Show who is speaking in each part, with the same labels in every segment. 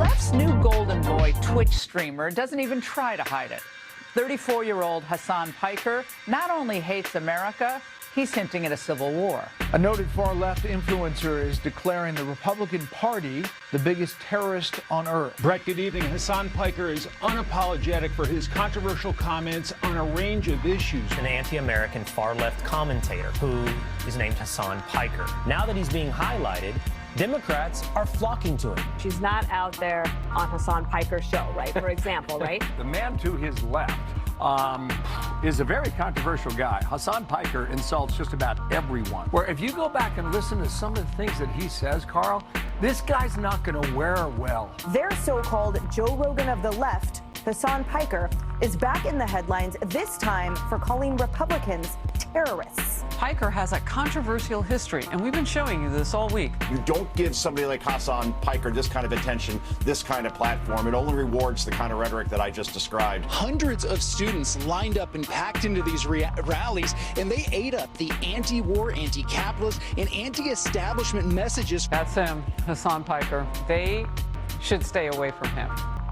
Speaker 1: left's new golden boy Twitch streamer doesn't even try to hide it. 34-year-old Hasan Piker not only hates America, he's hinting at a civil war.
Speaker 2: A noted far-left influencer is declaring the Republican Party the biggest terrorist on earth.
Speaker 3: Brett, good evening. Hasan Piker is unapologetic for his controversial comments on a range of issues.
Speaker 4: An anti-American far-left commentator who is named Hasan Piker. Now that he's being highlighted, Democrats are flocking to him.
Speaker 5: She's not out there on Hasan Piker's show, right? For example, right?
Speaker 6: The man to his left is a very controversial guy. Hasan Piker insults just about everyone. Where if you go back and listen to some of the things that he says, Carl, this guy's not going to wear well.
Speaker 5: Their so-called Joe Rogan of the left, Hasan Piker, is back in the headlines, this time for calling Republicans terrorists.
Speaker 7: Piker has a controversial history, and we've been showing you this all week.
Speaker 8: You don't give somebody like Hasan Piker this kind of attention, this kind of platform. It only rewards the kind of rhetoric that I just described.
Speaker 9: Hundreds of students lined up and packed into these rallies, and they ate up the anti-war, anti-capitalist, and anti-establishment messages.
Speaker 7: That's him, Hasan Piker. They should stay away from him.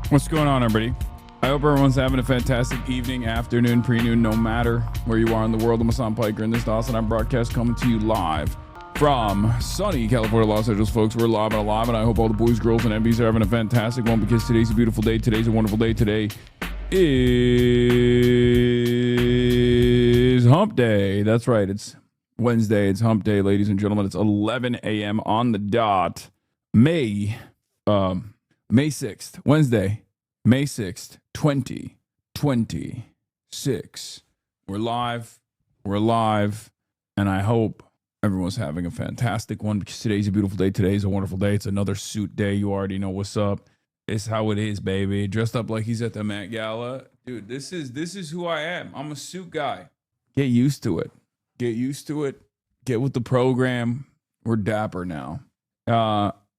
Speaker 10: What's going on, everybody? I hope everyone's having a fantastic evening, afternoon, pre-noon, no matter where you are in the world. I'm Hasan Piker, and this is the Awesome broadcast coming to you live from sunny California, Los Angeles, folks. We're live and alive, and I hope all the boys, girls, and MBs are having a fantastic one because today's a beautiful day. Today's a wonderful day. Today is Hump Day. That's right. It's Wednesday. It's Hump Day, ladies and gentlemen. It's 11 a.m. on the dot. May 6th, Wednesday, May 6th, 2026. We're live, and I hope everyone's having a fantastic one because today's a beautiful day. Today's a wonderful day. It's another suit day. You already know what's up. It's how it is, baby. Dressed up like he's at the Met Gala. Dude, this is who I am. I'm a suit guy. Get used to it. Get with the program. We're dapper now.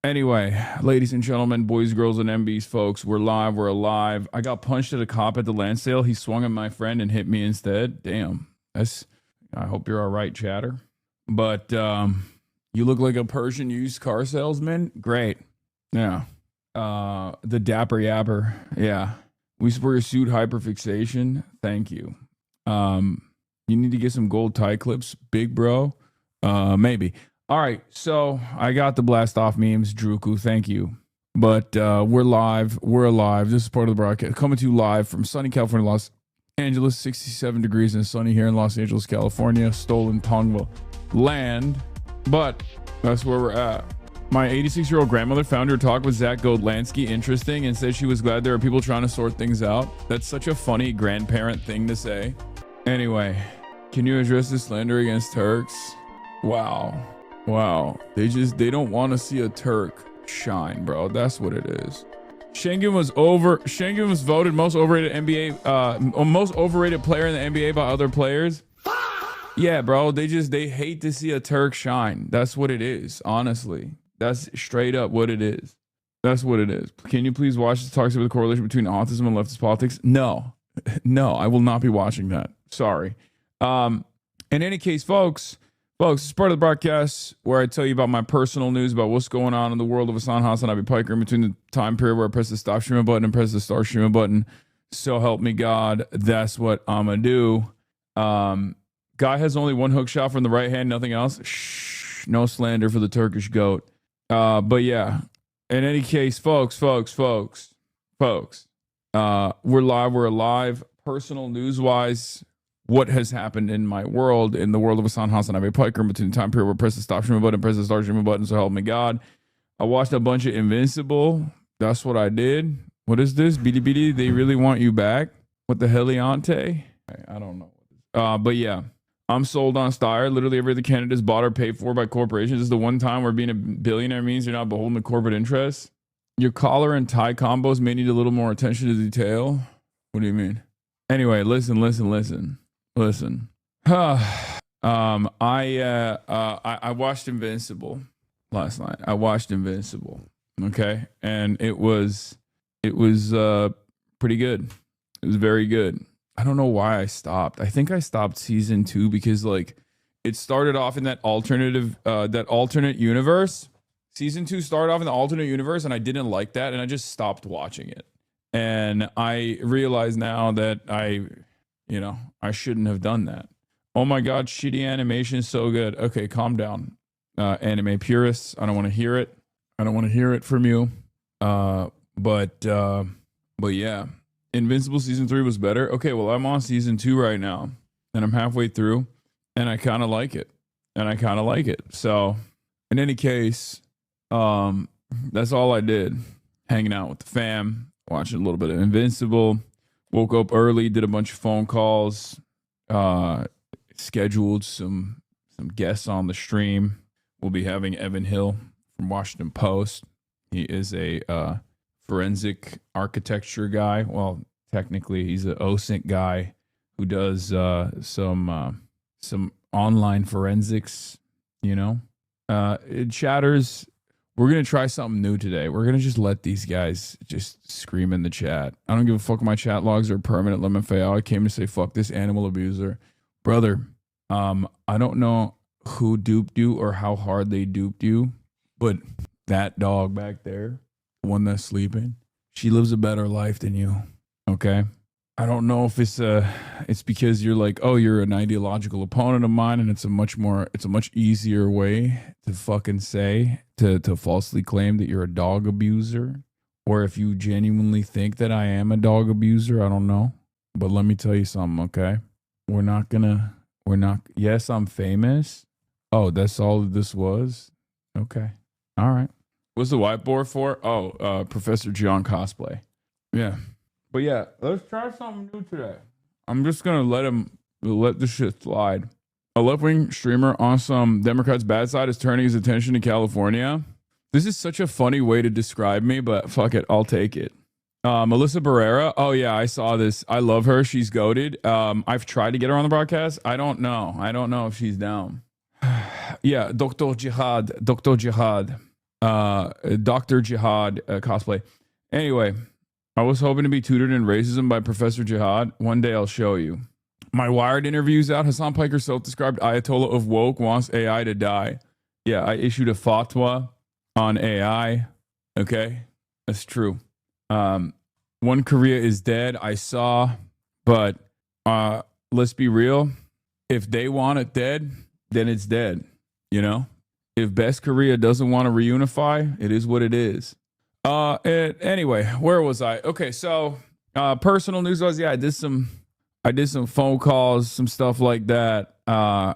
Speaker 10: Anyway, ladies and gentlemen, boys, girls, and MBs, folks, we're live. We're alive. I got punched at a cop at the land sale. He swung at my friend and hit me instead. Damn. I hope you're all right, chatter. But you look like a Persian used car salesman. Great. Yeah. The dapper yapper. Yeah. We support your suit hyperfixation. Thank you. You need to get some gold tie clips, big bro. Maybe. All right, so I got the blast off memes, Druku, thank you. But we're live, we're alive. This is part of the broadcast. Coming to you live from sunny California, Los Angeles, 67 degrees and sunny here in Los Angeles, California, stolen Tongva land. But that's where we're at. My 86-year-old grandmother found her talk with Zach Godlansky interesting and said she was glad there are people trying to sort things out. That's such a funny grandparent thing to say. Anyway, can you address the slander against Turks? Wow. They don't want to see a Turk shine, bro. That's what it is. Schengen was voted most overrated most overrated player in the NBA by other players. Yeah, bro. They hate to see a Turk shine. That's what it is. Honestly, that's straight up what it is. That's what it is. Can you please watch this talks about the correlation between autism and leftist politics? No, I will not be watching that. Sorry. In any case, folks, it's part of the broadcast where I tell you about my personal news about what's going on in the world of Hasan Piker in between the time period where I press the stop streaming button and press the start streaming button. So help me God, that's what I'm gonna do. Guy has only one hook shot from the right hand, nothing else. Shh, no slander for the Turkish goat. But yeah, in any case, folks, we're live, we're alive. Personal news-wise, what has happened in my world, in the world of Hasan Piker, in between the time period where I press the stop streaming button and press the start streaming button, so help me God. I watched a bunch of Invincible. That's what I did. What is this? BD, they really want you back? What the heliante? I don't know. But yeah, I'm sold on Steyer. Literally every other candidate is bought or paid for by corporations. This is the one time where being a billionaire means you're not beholden to corporate interests. Your collar and tie combos may need a little more attention to detail. What do you mean? Anyway, listen. I watched Invincible last night. Okay, and it was pretty good. It was very good. I don't know why I stopped. I think I stopped season 2 because like it started off in that alternate universe. Season 2 started off in the alternate universe, and I didn't like that, and I just stopped watching it. And I realize now that I shouldn't have done that. Oh my God, shitty animation is so good. Okay, calm down. Anime purists, I don't want to hear it. I don't want to hear it from you. But yeah, Invincible season 3 was better. Okay, well, I'm on season 2 right now, and I'm halfway through, and I kind of like it. So, in any case, that's all I did. Hanging out with the fam, watching a little bit of Invincible. Woke up early, did a bunch of phone calls, scheduled some guests on the stream. We'll be having Evan Hill from Washington Post. He is a forensic architecture guy. Well, technically, he's an OSINT guy who does some online forensics. Chatters, we're gonna try something new today. We're gonna just let these guys just scream in the chat. I don't give a fuck if my chat logs are permanent. Lemon Fayal. I came to say fuck this animal abuser, brother. I don't know who duped you or how hard they duped you, but that dog back there, the one that's sleeping, she lives a better life than you. Okay. I don't know if it's because you're like, oh, you're an ideological opponent of mine, and it's a much easier way to fucking say, to falsely claim that you're a dog abuser, or if you genuinely think that I am a dog abuser. I don't know. But let me tell you something, okay? Yes, I'm famous. Oh, that's all this was? Okay. All right. What's the whiteboard for? Oh, Professor John cosplay. Yeah. But yeah, let's try something new today. I'm just gonna let this shit slide. A left-wing streamer on some Democrats' bad side is turning his attention to California. This is such a funny way to describe me, but fuck it, I'll take it. Melissa Barrera. Oh yeah, I saw this. I love her. She's goated. I've tried to get her on the broadcast. I don't know if she's down. Yeah, Dr. Jihad cosplay. Anyway, I was hoping to be tutored in racism by Professor Jihad. One day I'll show you. My Wired interview's out. Hasan Piker, self-described Ayatollah of woke, wants AI to die. Yeah, I issued a fatwa on AI. Okay, that's true. One Korea is dead. I saw, but let's be real. If they want it dead, then it's dead. If Best Korea doesn't want to reunify, it is what it is. Anyway, where was I? Okay, so personal news was, yeah, I did some phone calls, some stuff like that. I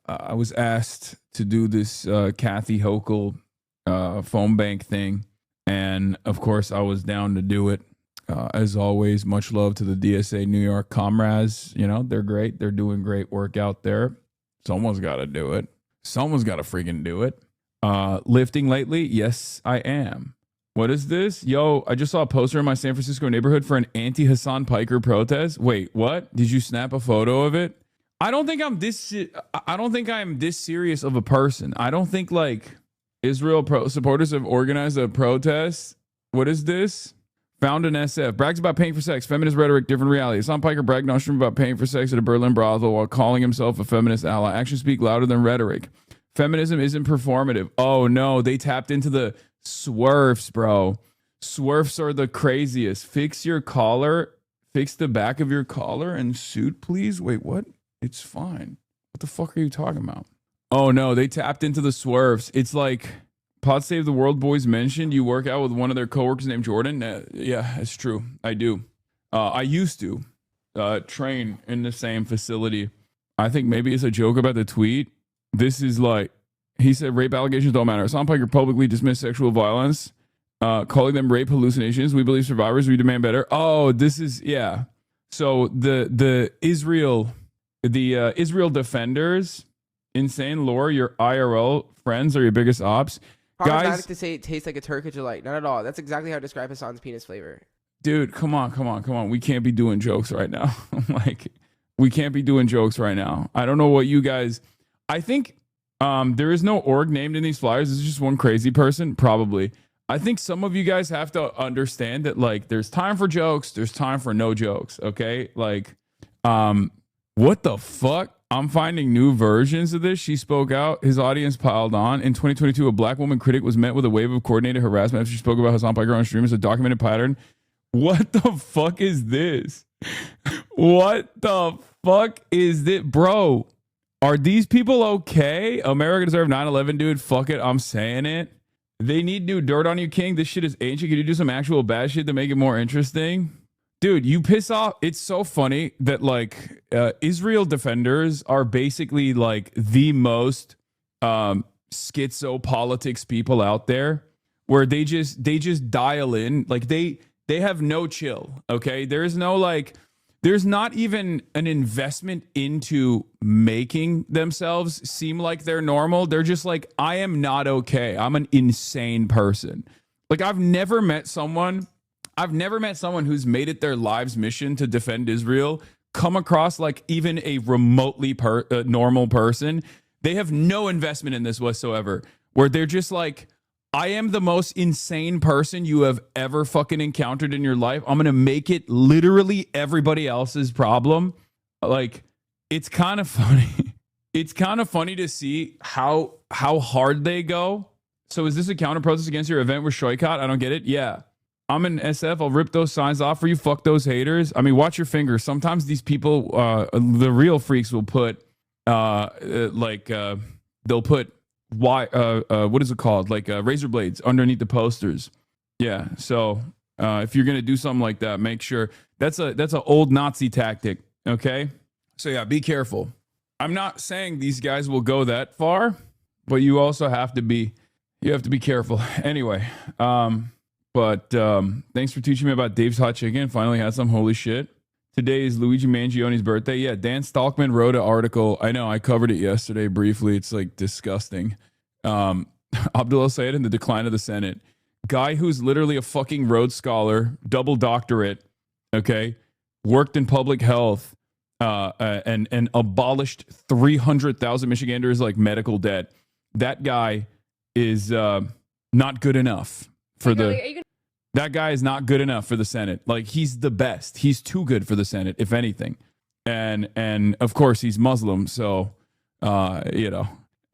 Speaker 10: was asked to do this Kathy Hochul phone bank thing, and of course I was down to do it. As always, much love to the DSA New York comrades. They're great. They're doing great work out there. Someone's got to do it. Someone's got to freaking do it. Lifting lately? Yes, I am. What is this? Yo, I just saw a poster in my San Francisco neighborhood for an anti-Hasan Piker protest. Wait, what? Did you snap a photo of it? I don't think I'm this serious of a person. I don't think like Israel supporters have organized a protest. What is this? Found an SF. Brags about paying for sex. Feminist rhetoric, different reality. Hasan Piker bragged on stream about paying for sex at a Berlin brothel while calling himself a feminist ally. Actions speak louder than rhetoric. Feminism isn't performative. Oh no, they tapped into the swerfs, bro. Swerfs are the craziest. Fix your collar. Fix the back of your collar and suit, please. Wait, what? It's fine. What the fuck are you talking about? Oh no, they tapped into the swerfs. It's like Pod Save the World boys mentioned you work out with one of their coworkers named Jordan. Yeah, it's true. I do. I used to train in the same facility. I think maybe it's a joke about the tweet. This is like, he said rape allegations don't matter. Hasan Piker publicly dismissed sexual violence, calling them rape hallucinations. We believe survivors. We demand better. Oh, this is, yeah. So the Israel defenders, insane lore, your IRL friends are your biggest ops.
Speaker 11: Guys, to say it tastes like a Turkish delight. Not at all. That's exactly how I describe Hasan's penis flavor.
Speaker 10: Dude, come on. We can't be doing jokes right now. We can't be doing jokes right now. I don't know what you guys... I think there is no org named in these flyers. It's just one crazy person, probably. I think some of you guys have to understand that, like, there's time for jokes. There's time for no jokes, okay? Like, what the fuck? I'm finding new versions of this. She spoke out. His audience piled on. In 2022, a black woman critic was met with a wave of coordinated harassment after she spoke about Hassan Piker on stream as a documented pattern. What the fuck is this? What the fuck is this? Bro, are these people okay? America deserved 9/11, dude. Fuck it. I'm saying it. They need new dirt on you, King. This shit is ancient. Can you do some actual bad shit to make it more interesting? Dude, you piss off. It's so funny that like Israel defenders are basically like the most schizo politics people out there, where they just dial in. Like they have no chill. Okay, there's no like, there's not even an investment into making themselves seem like they're normal. They're just like, I am not okay. I'm an insane person. Like I've never met someone who's made it their life's mission to defend Israel come across like even a remotely normal person. They have no investment in this whatsoever, where they're just like, I am the most insane person you have ever fucking encountered in your life. I'm going to make it literally everybody else's problem. Like, it's kind of funny. It's kind of funny to see how hard they go. So is this a counter protest against your event with Shoykot? I don't get it. Yeah. I'm an SF. I'll rip those signs off for you. Fuck those haters. I mean, watch your fingers. Sometimes these people, the real freaks will put, they'll put what is it called? Like razor blades underneath the posters. Yeah. So if you're gonna do something like that, make sure that's an old Nazi tactic. Okay. So yeah, be careful. I'm not saying these guys will go that far, but you also have to be careful. Anyway, thanks for teaching me about Dave's Hot Chicken. Finally had some. Holy shit. Today is Luigi Mangioni's birthday. Yeah, Dan Stalkman wrote an article. I know, I covered it yesterday briefly. It's like disgusting. Abdullah Sayed and the Decline of the Senate. Guy who's literally a fucking Rhodes Scholar, double doctorate, okay, worked in public health, and abolished 300,000 Michiganders like medical debt. That guy is not good enough for That guy is not good enough for the Senate. Like, he's the best. He's too good for the Senate, if anything. And of course, he's Muslim. So, Dan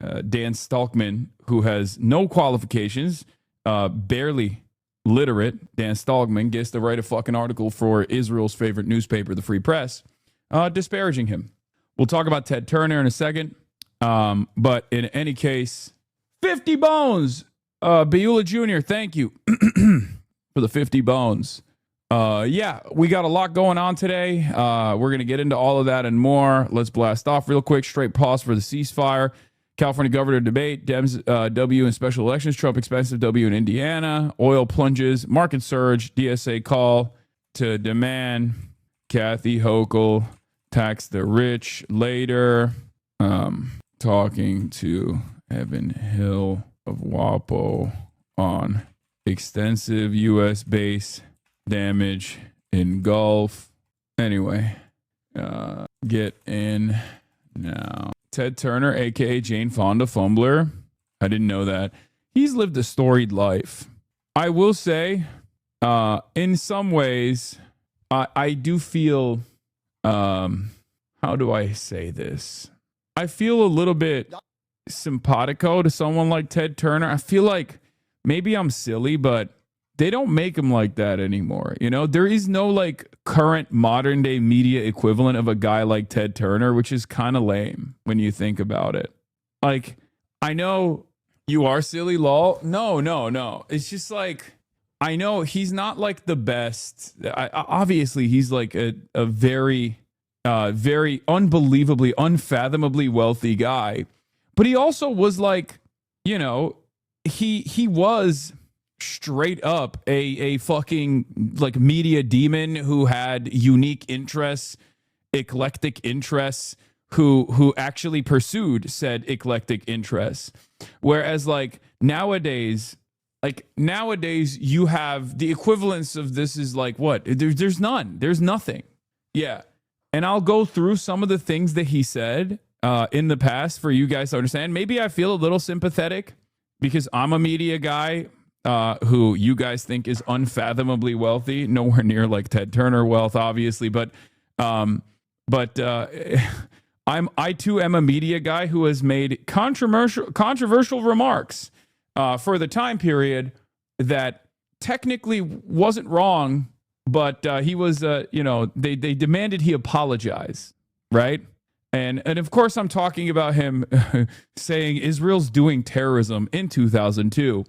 Speaker 10: Stalkman, who has no qualifications, barely literate, Dan Stalkman gets to write a fucking article for Israel's favorite newspaper, the Free Press, disparaging him. We'll talk about Ted Turner in a second. But in any case, 50 bones. Beulah Jr., thank you. For the 50 bones. Yeah, we got a lot going on today. We're going to get into all of that and more. Let's blast off real quick. Straight pause for the ceasefire. California governor debate. Dems W in special elections. Trump expensive W in Indiana. Oil plunges. Market surge. DSA call to demand Kathy Hochul tax the rich later. Talking to Evan Hill of WAPO on extensive U.S. base damage in Gulf. Anyway, get in now. Ted Turner, a.k.a. Jane Fonda Fumbler. I didn't know that. He's lived a storied life. I will say, in some ways, I do feel, how do I say this? I feel a little bit simpatico to someone like Ted Turner. I feel like maybe I'm silly, but they don't make him like that anymore. You know, there is no like current modern day media equivalent of a guy like Ted Turner, which is kind of lame when you think about it. Like, I know you are silly, lol. No. It's just like, I know he's not like the best. Obviously, he's like a very, very unbelievably, unfathomably wealthy guy. But he also was like, you know, he was straight up a fucking like media demon who had unique interests, eclectic interests, who actually pursued said eclectic interests. Whereas like nowadays you have the equivalence of this is like what? There's none. There's nothing. Yeah. And I'll go through some of the things that he said in the past for you guys to understand. Maybe I feel a little sympathetic because I'm a media guy who you guys think is unfathomably wealthy, nowhere near like Ted Turner wealth, obviously. But I too am a media guy who has made controversial remarks for the time period that technically wasn't wrong, but he was, they demanded he apologize, right? And of course, I'm talking about him saying Israel's doing terrorism in 2002,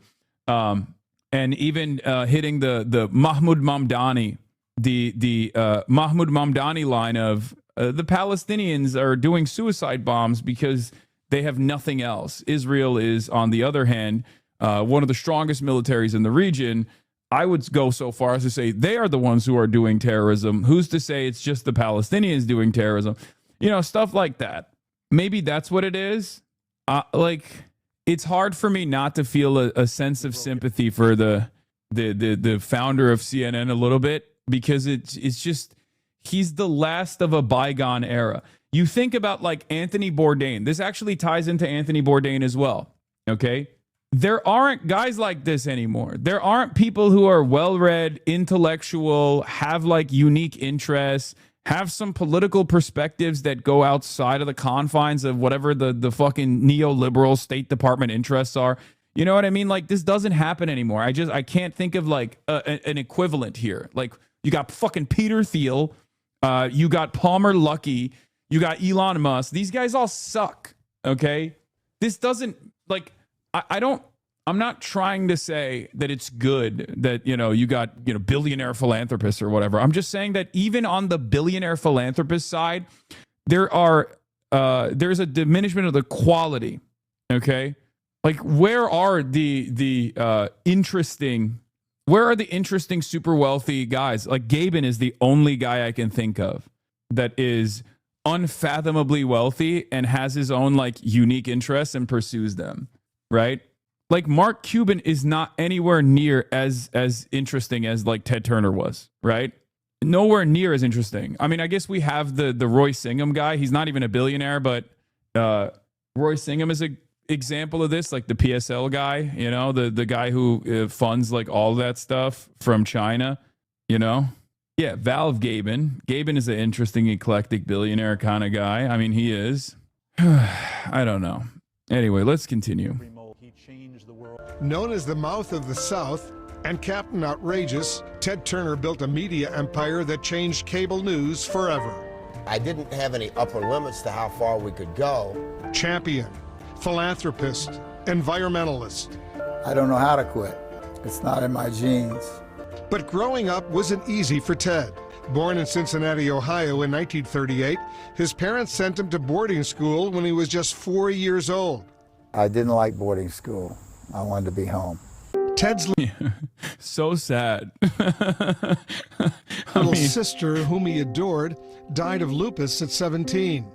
Speaker 10: and even hitting the Mahmoud Mamdani, the Mahmoud Mamdani line of the Palestinians are doing suicide bombs because they have nothing else. Israel is, on the other hand, one of the strongest militaries in the region. I would go so far as to say they are the ones who are doing terrorism. Who's to say it's just the Palestinians doing terrorism? Stuff like that. Maybe that's what it is. It's hard for me not to feel a sense of sympathy for the founder of CNN a little bit, because it's just, he's the last of a bygone era. You think about like Anthony Bourdain. This actually ties into Anthony Bourdain as well. Okay. There aren't guys like this anymore. There aren't people who are well-read, intellectual, have like unique interests, have some political perspectives that go outside of the confines of whatever the fucking neoliberal State Department interests are. You know what I mean? Like, this doesn't happen anymore. I can't think of like an equivalent here. Like, you got fucking Peter Thiel, you got Palmer Luckey, you got Elon Musk. These guys all suck. Okay, this doesn't like. I'm not trying to say that it's good that, you got, billionaire philanthropists or whatever. I'm just saying that even on the billionaire philanthropist side, there's a diminishment of the quality. Okay. Like, where are the interesting super wealthy guys? Like, Gaben is the only guy I can think of that is unfathomably wealthy and has his own like unique interests and pursues them. Right? Like, Mark Cuban is not anywhere near as interesting as like Ted Turner was, right? Nowhere near as interesting. I mean, I guess we have the Roy Singham guy. He's not even a billionaire, but Roy Singham is an example of this, like the PSL guy, the guy who funds like all that stuff from China, Yeah, Valve Gaben. Gaben is an interesting, eclectic billionaire kind of guy. I mean, he is. I don't know. Anyway, let's continue.
Speaker 12: Known as the Mouth of the South and Captain Outrageous, Ted Turner built a media empire that changed cable news forever.
Speaker 13: I didn't have any upper limits to how far we could go.
Speaker 12: Champion, philanthropist, environmentalist.
Speaker 14: I don't know how to quit. It's not in my genes.
Speaker 12: But growing up wasn't easy for Ted. Born in Cincinnati, Ohio in 1938, his parents sent him to boarding school when he was just 4 years old.
Speaker 14: I didn't like boarding school. I wanted to be home.
Speaker 12: Ted's
Speaker 10: so sad.
Speaker 12: little sister, whom he adored, died of lupus at 17.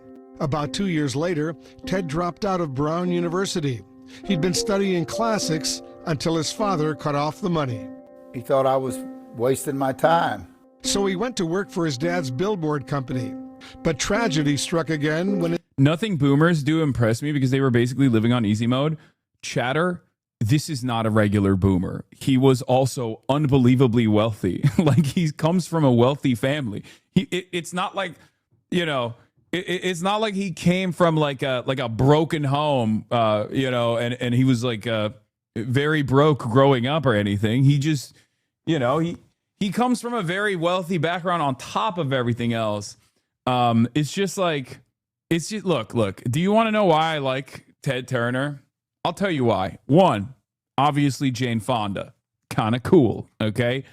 Speaker 12: About 2 years later, Ted dropped out of Brown University. He'd been studying classics until his father cut off the money.
Speaker 14: He thought I was wasting my time.
Speaker 12: So he went to work for his dad's billboard company. But tragedy struck again when
Speaker 10: Nothing boomers do impress me because they were basically living on easy mode. Chatter, this is not a regular boomer. He was also unbelievably wealthy. Like, he comes from a wealthy family. It's not like, it's not like he came from like a broken home, and he was like very broke growing up or anything. He just, he comes from a very wealthy background on top of everything else. It's just like, look, do you want to know why I like Ted Turner? I'll tell you why. One, obviously Jane Fonda, kind of cool. Okay.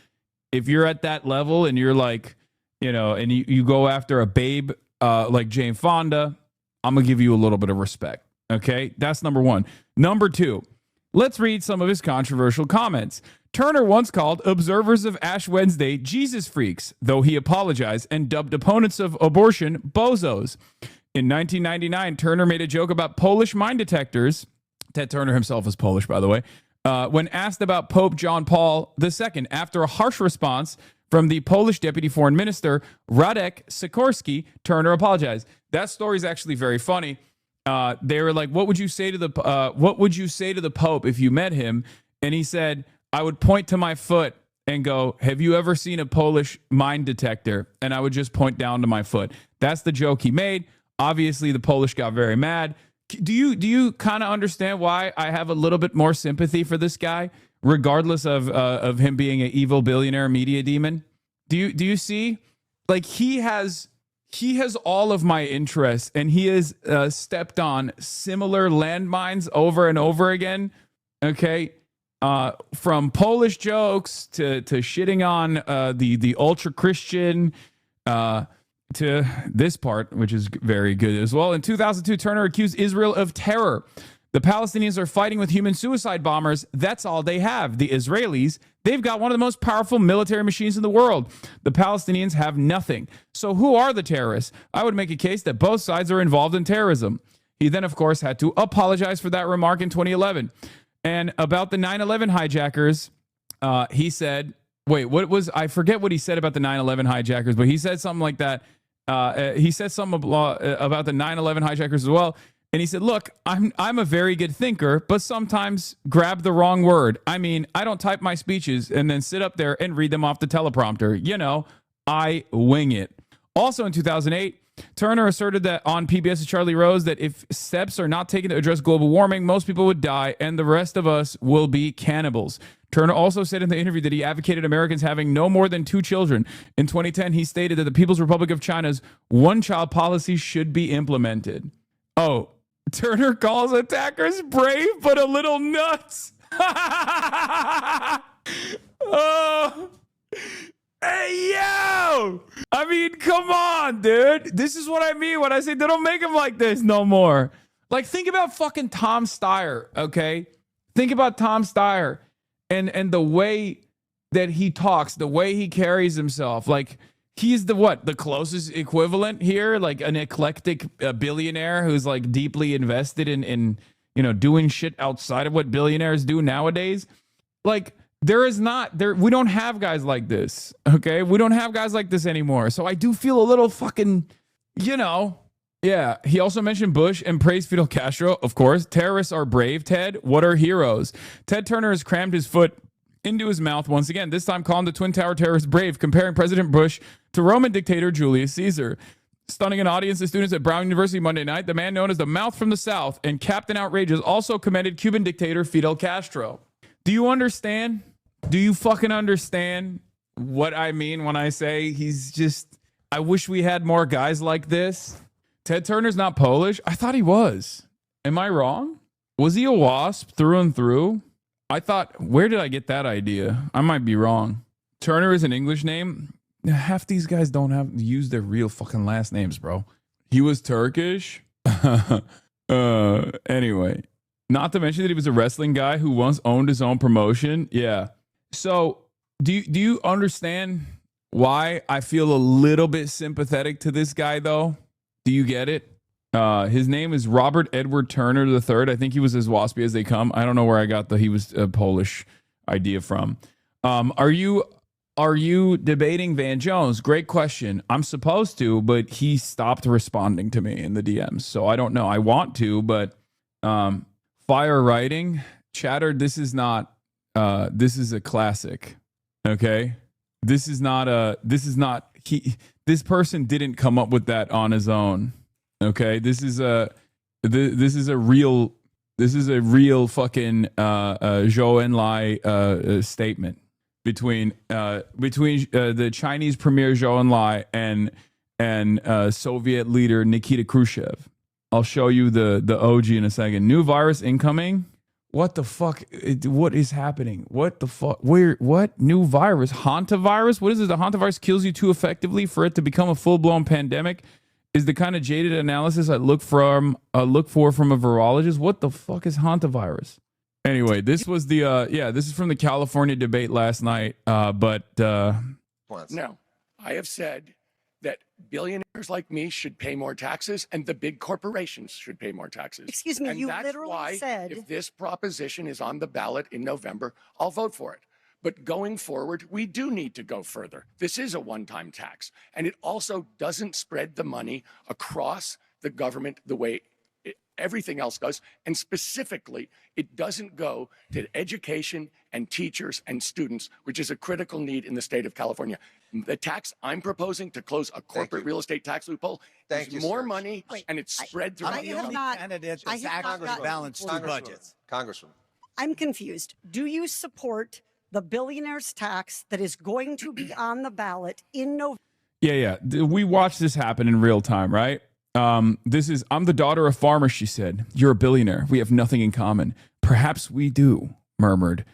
Speaker 10: If you're at that level and you're like, and you go after a babe, like Jane Fonda, I'm going to give you a little bit of respect. Okay. That's number one. Number two, let's read some of his controversial comments. Turner once called observers of Ash Wednesday Jesus freaks, though he apologized and dubbed opponents of abortion bozos. In 1999, Turner made a joke about Polish mine detectors. Ted Turner himself is Polish, by the way. When asked about Pope John Paul II, after a harsh response from the Polish deputy foreign minister, Radek Sikorski, Turner apologized. That story is actually very funny. They were like, what would you say to the Pope if you met him? And he said, I would point to my foot and go, have you ever seen a Polish mine detector? And I would just point down to my foot. That's the joke he made. Obviously, the Polish got very mad. Do you kind of understand why I have a little bit more sympathy for this guy, regardless of him being an evil billionaire media demon? Do you see? Like, he has all of my interests, and he has stepped on similar landmines over and over again. Okay, from Polish jokes to shitting on the ultra Christian. To this part, which is very good as well. In 2002, Turner accused Israel of terror. The Palestinians are fighting with human suicide bombers. That's all they have. The Israelis, they've got one of the most powerful military machines in the world. The Palestinians have nothing. So who are the terrorists? I would make a case that both sides are involved in terrorism. He then, of course, had to apologize for that remark in 2011. And about the 9/11 hijackers, he said, I forget what he said about the 9/11 hijackers, but he said something like that. He said something about the 9/11 hijackers as well. And he said, look, I'm a very good thinker, but sometimes grab the wrong word. I mean, I don't type my speeches and then sit up there and read them off the teleprompter. You know, I wing it. Also in 2008, Turner asserted that on PBS's Charlie Rose that if steps are not taken to address global warming, most people would die and the rest of us will be cannibals. Turner also said in the interview that he advocated Americans having no more than 2 children. In 2010, he stated that the People's Republic of China's one-child policy should be implemented. Oh, Turner calls attackers brave but a little nuts. Oh. Hey, yo! I mean, come on, dude. This is what I mean when I say they don't make him like this no more. Like, think about fucking Tom Steyer, okay? Think about Tom Steyer and the way that he talks, the way he carries himself. Like, he's the closest equivalent here, like an eclectic billionaire who's like deeply invested in doing shit outside of what billionaires do nowadays. Like, we don't have guys like this, okay? We don't have guys like this anymore. So I do feel a little fucking, yeah. He also mentioned Bush and praised Fidel Castro. Of course, terrorists are brave, Ted. What are heroes? Ted Turner has crammed his foot into his mouth once again, this time calling the Twin Tower terrorists brave, comparing President Bush to Roman dictator Julius Caesar. Stunning an audience of students at Brown University Monday night, the man known as the Mouth from the South and Captain Outrageous also commended Cuban dictator Fidel Castro. Do you understand? Do you fucking understand what I mean when I say I wish we had more guys like this? Ted Turner's not Polish? I thought he was. Am I wrong? Was he a WASP through and through? I thought, where did I get that idea? I might be wrong. Turner is an English name. Half these guys don't use their real fucking last names, bro. He was Turkish? Anyway. Not to mention that he was a wrestling guy who once owned his own promotion. Yeah. So, do you understand why I feel a little bit sympathetic to this guy, though? Do you get it? His name is Robert Edward Turner III. I think he was as waspy as they come. I don't know where I got he was a Polish idea from. Are you debating Van Jones? Great question. I'm supposed to, but he stopped responding to me in the DMs. So I don't know. I want to, but fire writing, Chatter, this is a classic. Okay? This person didn't come up with that on his own. Okay? This is a real fucking Zhou Enlai statement between the Chinese premier Zhou Enlai and Soviet leader Nikita Khrushchev. I'll show you the OG in a second. New virus incoming. What the fuck? What is happening? What the fuck? What new virus? Hantavirus? What is it? The hantavirus kills you too effectively for it to become a full-blown pandemic? Is the kind of jaded analysis I look for from a virologist? What the fuck is hantavirus? Anyway, this was this is from the California debate last night.
Speaker 15: No, I have said that billionaires like me should pay more taxes and the big corporations should pay more taxes.
Speaker 16: Excuse me,
Speaker 15: and
Speaker 16: you
Speaker 15: that's
Speaker 16: literally
Speaker 15: why,
Speaker 16: said...
Speaker 15: if this proposition is on the ballot in November, I'll vote for it. But going forward, we do need to go further. This is a one-time tax, and it also doesn't spread the money across the government the way everything else does. And specifically, it doesn't go to education and teachers and students, which is a critical need in the state of California. The tax I'm proposing to close a corporate real estate tax loophole is more money, and it's spread throughout
Speaker 16: I
Speaker 15: the
Speaker 16: have not. I have not gotten-
Speaker 17: balanced two budgets.
Speaker 16: Congresswoman, I'm confused. Do you support the billionaire's tax that is going to be on the ballot in November?
Speaker 10: Yeah. We watched this happen in real time, right? I'm the daughter of farmers, she said. You're a billionaire. We have nothing in common. Perhaps we do, murmured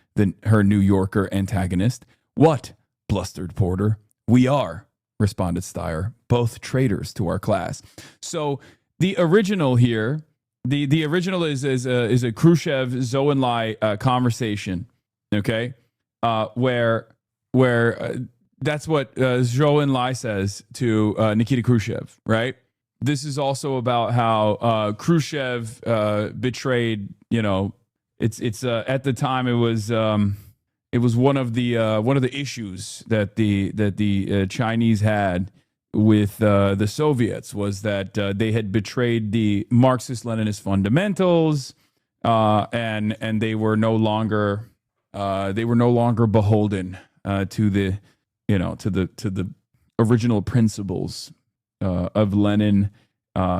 Speaker 10: her New Yorker antagonist. What? Blustered Porter. We are, responded Steyer, both traitors to our class. So the original here, the original is a Khrushchev Zhou Enlai conversation, okay, where that's what Zhou Enlai says to Nikita Khrushchev, right? This is also about how Khrushchev betrayed. It's at the time it was one of the issues that the Chinese had with the Soviets, was that they had betrayed the Marxist-Leninist fundamentals, and they were no longer beholden to the original principles of Lenin.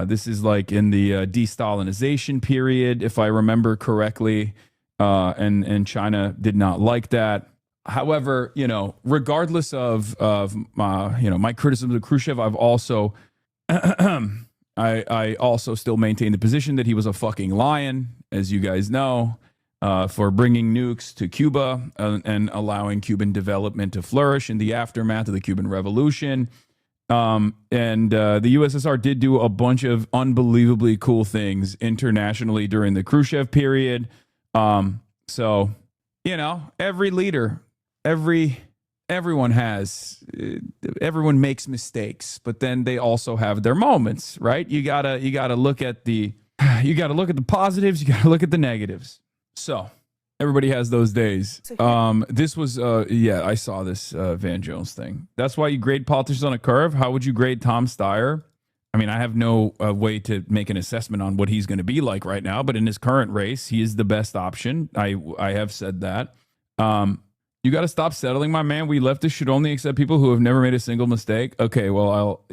Speaker 10: This is like in the de-Stalinization period, if I remember correctly. And China did not like that. However, regardless of my criticism of Khrushchev, I've also I also still maintain the position that he was a fucking lion, as you guys know, for bringing nukes to Cuba and allowing Cuban development to flourish in the aftermath of the Cuban Revolution. And the USSR did do a bunch of unbelievably cool things internationally during the Khrushchev period. So, every leader, everyone makes mistakes, but then they also have their moments, right? You gotta look at the positives, you gotta look at the negatives. So everybody has those days. This was, I saw this Van Jones thing. That's why you grade politicians on a curve. How would you grade Tom Steyer? I mean, I have no way to make an assessment on what he's going to be like right now, but in his current race, he is the best option. I have said that. You got to stop settling, my man. We leftists should only accept people who have never made a single mistake. Okay, well,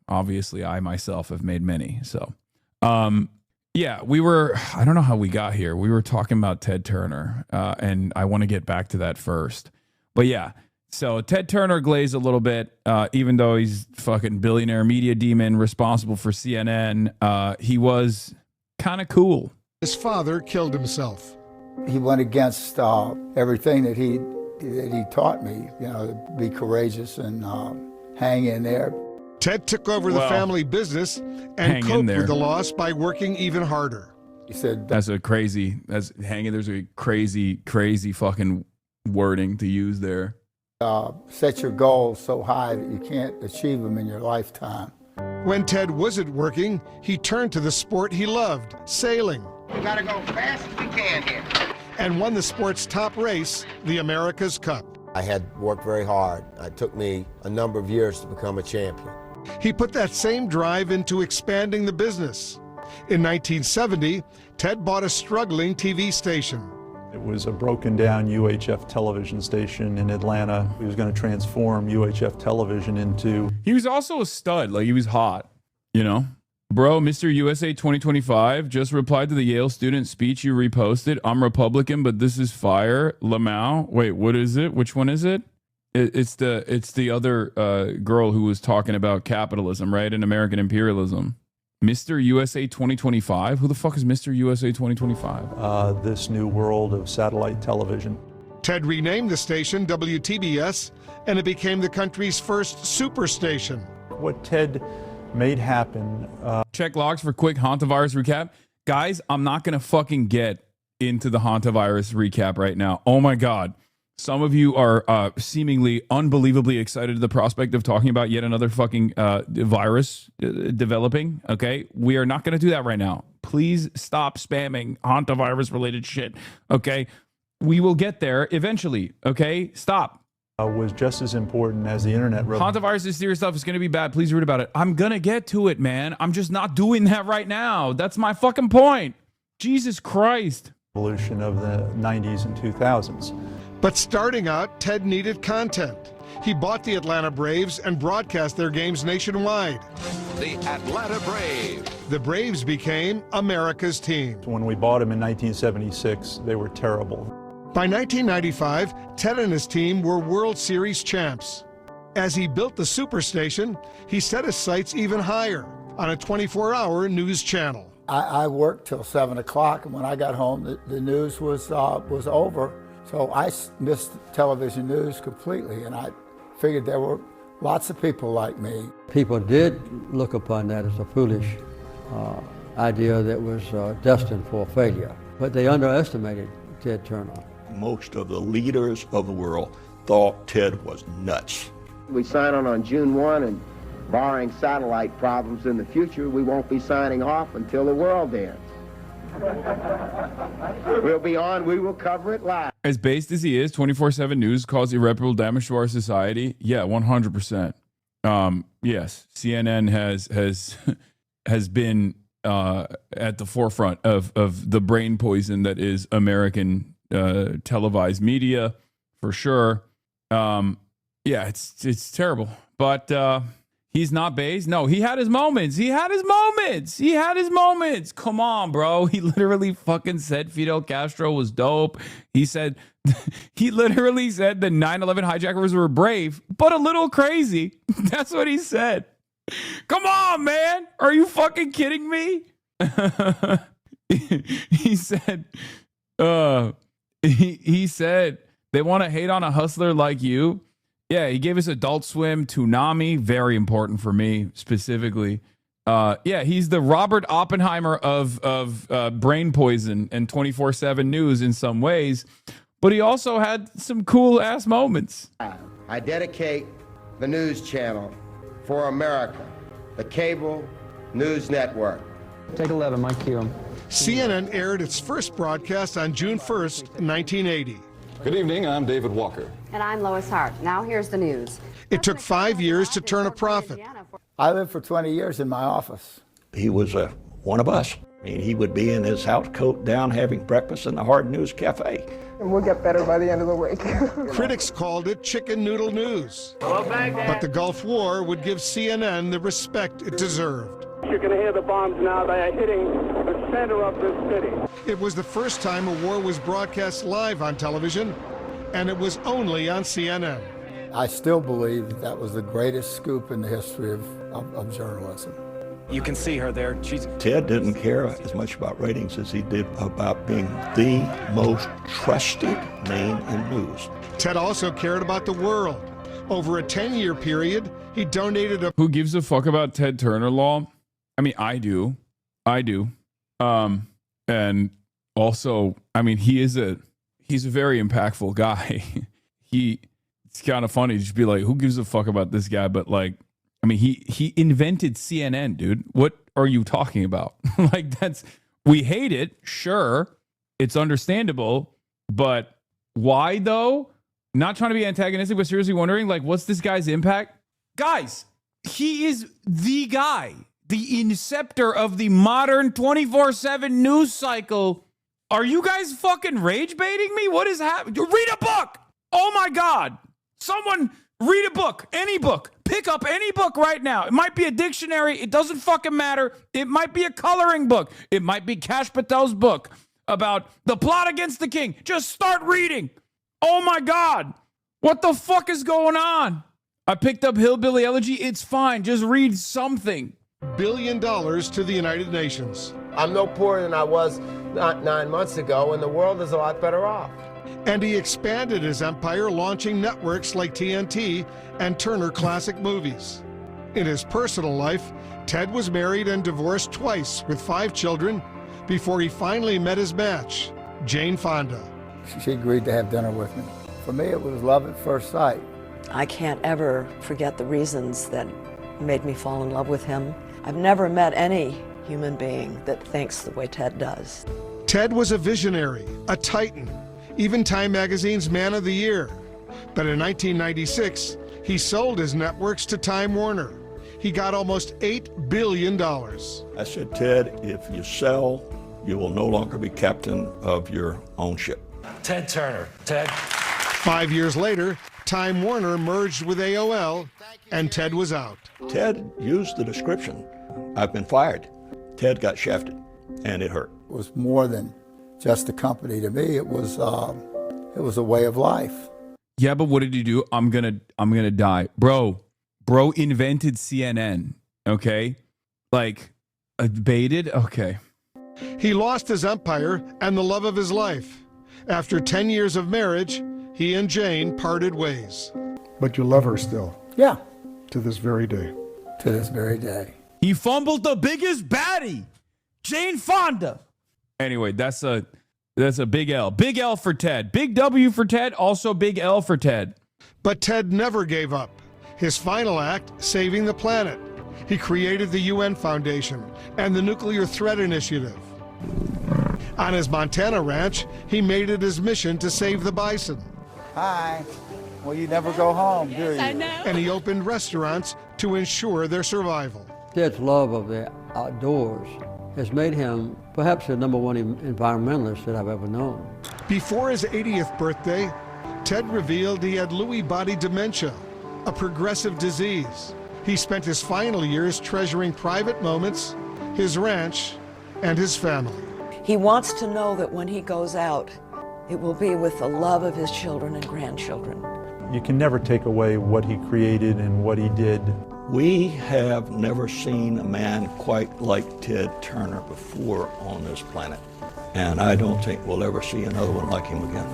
Speaker 10: obviously I myself have made many. So, I don't know how we got here. We were talking about Ted Turner, and I want to get back to that first. But yeah. So Ted Turner glazed a little bit, even though he's fucking billionaire media demon responsible for CNN. He was kind of cool.
Speaker 12: His father killed himself.
Speaker 14: He went against everything that he taught me, to be courageous and hang in there.
Speaker 12: Ted took over the family business and coped with the loss by working even harder.
Speaker 14: He said,
Speaker 10: there's a crazy fucking wording to use there.
Speaker 14: Set your goals so high that you can't achieve them in your lifetime.
Speaker 12: When Ted wasn't working, he turned to the sport he loved, sailing.
Speaker 13: We gotta go fast as we can here.
Speaker 12: And won the sport's top race, the America's Cup.
Speaker 13: I had worked very hard. It took me a number of years to become a champion.
Speaker 12: He put that same drive into expanding the business. In 1970, Ted bought a struggling TV station.
Speaker 18: It was a broken down UHF television station in Atlanta. He was going to transform UHF television into...
Speaker 10: He was also a stud. Like, he was hot, Bro, Mr. USA 2025 just replied to the Yale student speech you reposted. I'm Republican, but this is fire. Lamau. Wait, what is it? Which one is it? It's the other girl who was talking about capitalism, right? And American imperialism. Mr. USA 2025? Who the fuck is Mr. USA 2025?
Speaker 18: This new world of satellite television.
Speaker 12: Ted renamed the station WTBS, and it became the country's first superstation.
Speaker 18: What Ted made happen...
Speaker 10: Check logs for quick hantavirus recap. Guys, I'm not going to fucking get into the hantavirus recap right now. Oh my God. Some of you are seemingly unbelievably excited at the prospect of talking about yet another fucking virus developing. Okay, we are not going to do that right now. Please stop spamming hantavirus related shit. Okay, we will get there eventually. Okay, stop.
Speaker 18: was just as important as the internet revolution.
Speaker 10: Hantavirus, this serious stuff is going to be bad. Please read about it. I'm going to get to it, man. I'm just not doing that right now. That's my fucking point. Jesus Christ.
Speaker 18: Revolution of the 90s and 2000s.
Speaker 12: But starting out, Ted needed content. He bought the Atlanta Braves and broadcast their games nationwide.
Speaker 17: The Atlanta Braves.
Speaker 12: The Braves became America's team.
Speaker 18: When we bought them in 1976, they were terrible.
Speaker 12: By 1995, Ted and his team were World Series champs. As he built the superstation, he set his sights even higher on a 24-hour news channel.
Speaker 14: I worked till 7 o'clock, and when I got home, the news was over. So I missed television news completely, and I figured there were lots of people like me.
Speaker 19: People did look upon that as a foolish idea that was destined for failure, but they underestimated Ted Turner.
Speaker 20: Most of the leaders of the world thought Ted was nuts.
Speaker 21: We sign on June 1, and barring satellite problems in the future, we won't be signing off until the world ends. We'll be on, we will cover it live.
Speaker 10: As based as he is, 24/7 news caused irreparable damage to our society. Yeah, 100%. Yes, CNN has been at the forefront of the brain poison that is American televised media, for sure. Yeah, it's terrible. But he's not based. No, he had his moments. Come on, bro. He literally fucking said Fidel Castro was dope. He literally said the 9/11 hijackers were brave, but a little crazy. That's what he said. Come on, man. Are you fucking kidding me? He said, he said they want to hate on a hustler like you. Yeah, he gave us Adult Swim, Toonami, very important for me specifically. Yeah, he's the Robert Oppenheimer of brain poison and 24/7 news in some ways, but he also had some cool ass moments.
Speaker 21: I dedicate the news channel for America, the cable news network.
Speaker 19: Take 11, Mike Keel.
Speaker 12: CNN aired its first broadcast on June 1st, 1980.
Speaker 17: Good evening, I'm David Walker.
Speaker 22: And I'm Lois Hart. Now here's the news.
Speaker 12: It took 5 years to turn a profit.
Speaker 14: I lived for 20 years in my office.
Speaker 20: He was one of us. I mean, he would be in his house coat down having breakfast in the Hard News Cafe.
Speaker 23: And we'll get better by the end of the week.
Speaker 12: Critics called it chicken noodle news. But the Gulf War would give CNN the respect it deserved.
Speaker 24: You're going to hear the bombs now. They are hitting the center of this city.
Speaker 12: It was the first time a war was broadcast live on television, and it was only on CNN.
Speaker 14: I still believe that was the greatest scoop in the history of journalism.
Speaker 25: You can see her there.
Speaker 20: Ted didn't care as much about ratings as he did about being the most trusted name in news.
Speaker 12: Ted also cared about the world. Over a 10-year period, he donated a...
Speaker 10: Who gives a fuck about Ted Turner Law? I mean, I do. And also, I mean, he's a very impactful guy. It's kind of funny to just be like, who gives a fuck about this guy? But like, I mean, he invented CNN, dude. What are you talking about? Like, we hate it. Sure. It's understandable, but why though? Not trying to be antagonistic, but seriously wondering, like, what's this guy's impact? Guys, he is the guy. The inceptor of the modern 24/7 news cycle. Are you guys fucking rage baiting me? What is happening? Read a book. Oh my God. Someone read a book, any book. Pick up any book right now. It might be a dictionary. It doesn't fucking matter. It might be a coloring book. It might be Kash Patel's book about the plot against the king. Just start reading. Oh my God. What the fuck is going on? I picked up Hillbilly Elegy. It's fine. Just read something.
Speaker 12: $1 billion to the United Nations.
Speaker 13: I'm no poorer than I was not 9 months ago, and the world is a lot better off.
Speaker 12: And he expanded his empire, launching networks like TNT and Turner Classic Movies. In his personal life, Ted was married and divorced twice with 5 children before he finally met his match, Jane Fonda.
Speaker 14: She agreed to have dinner with me. For me, it was love at first sight.
Speaker 26: I can't ever forget the reasons that made me fall in love with him. I've never met any human being that thinks the way Ted does.
Speaker 12: Ted was a visionary, a titan, even Time Magazine's Man of the Year. But in 1996, he sold his networks to Time Warner. He got almost $8 billion.
Speaker 20: I said, Ted, if you sell, you will no longer be captain of your own ship.
Speaker 1: Ted Turner. Ted.
Speaker 12: 5 years later, Time Warner merged with AOL, and Ted was out.
Speaker 20: Ted used the description, I've been fired. Ted got shafted, and it hurt.
Speaker 14: It was more than just a company to me. It was a way of life.
Speaker 10: Yeah, but what did he do? I'm gonna die. Bro invented CNN, okay? Like, baited? Okay.
Speaker 12: He lost his empire and the love of his life. After 10 years of marriage, he and Jane parted ways.
Speaker 2: But you love her still?
Speaker 14: Yeah.
Speaker 2: To this very day?
Speaker 14: To this very day.
Speaker 10: He fumbled the biggest baddie, Jane Fonda. Anyway, that's a big L. Big L for Ted. Big W for Ted, also big L for Ted.
Speaker 12: But Ted never gave up. His final act, saving the planet. He created the UN Foundation and the Nuclear Threat Initiative. On his Montana ranch, he made it his mission to save the bison.
Speaker 14: Hi. Well, you never go home, do you?
Speaker 12: Yes, I know. And he opened restaurants to ensure their survival.
Speaker 19: Ted's love of the outdoors has made him perhaps the #1 environmentalist that I've ever known.
Speaker 12: Before his 80th birthday, Ted revealed he had Lewy body dementia, a progressive disease. He spent his final years treasuring private moments, his ranch, and his family.
Speaker 26: He wants to know that when he goes out, it will be with the love of his children and grandchildren.
Speaker 18: You can never take away what he created and what he did.
Speaker 20: We have never seen a man quite like Ted Turner before on this planet. And I don't think we'll ever see another one like him again.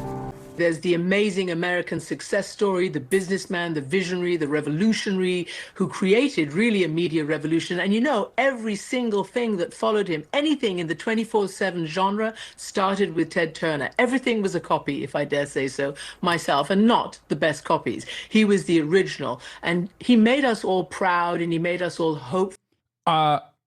Speaker 3: There's the amazing American success story, the businessman, the visionary, the revolutionary who created really a media revolution. And you know, every single thing that followed him, anything in the 24/7 genre started with Ted Turner. Everything was a copy, if I dare say so myself, and not the best copies. He was the original, and he made us all proud, and he made us all hope.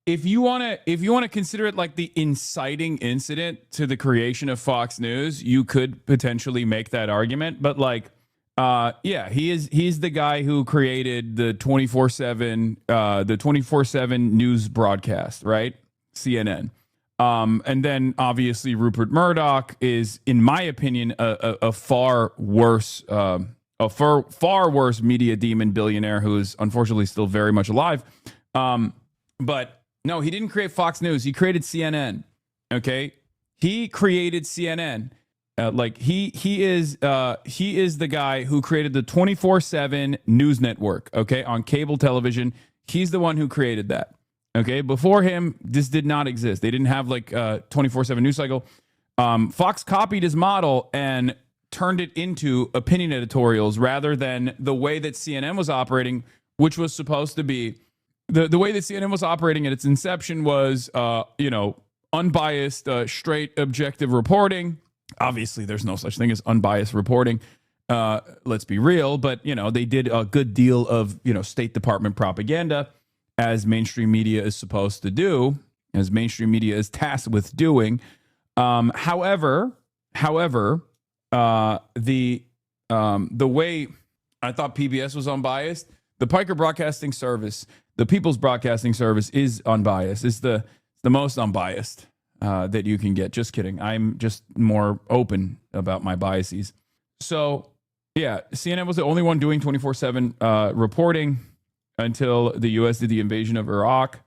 Speaker 10: If you want to consider it like the inciting incident to the creation of Fox News, you could potentially make that argument. But like, yeah, he's the guy who created the 24/7 news broadcast, right? CNN. And then obviously Rupert Murdoch is, in my opinion, a far worse media demon billionaire who is unfortunately still very much alive. But no, he didn't create Fox News. He created CNN. Okay, he created CNN. He is the guy who created the 24/7 news network. Okay, on cable television, he's the one who created that. Okay, before him, this did not exist. They didn't have like a 24/7 news cycle. Fox copied his model and turned it into opinion editorials rather than the way that CNN was operating, which was supposed to be. The way that CNN was operating at its inception was, unbiased, straight, objective reporting. Obviously, there's no such thing as unbiased reporting. Let's be real. But, they did a good deal of, State Department propaganda, as mainstream media is supposed to do, as mainstream media is tasked with doing. However, the way I thought PBS was unbiased, the Piker Broadcasting Service, the People's Broadcasting Service is unbiased. It's the most unbiased that you can get. Just kidding. I'm just more open about my biases. So, yeah, CNN was the only one doing 24/7 reporting until the U.S. did the invasion of Iraq.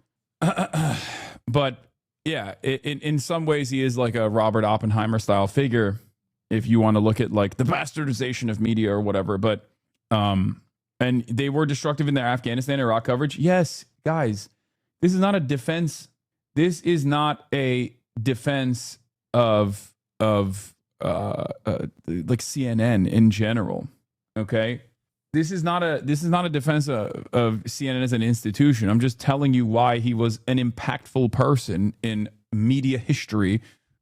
Speaker 10: But, yeah, in some ways he is like a Robert Oppenheimer-style figure if you want to look at, like, the bastardization of media or whatever. But, and they were destructive in their Afghanistan, Iraq coverage. Yes, guys, this is not a defense. This is not a defense of like CNN in general. Okay, this is not a defense of CNN as an institution. I'm just telling you why he was an impactful person in media history,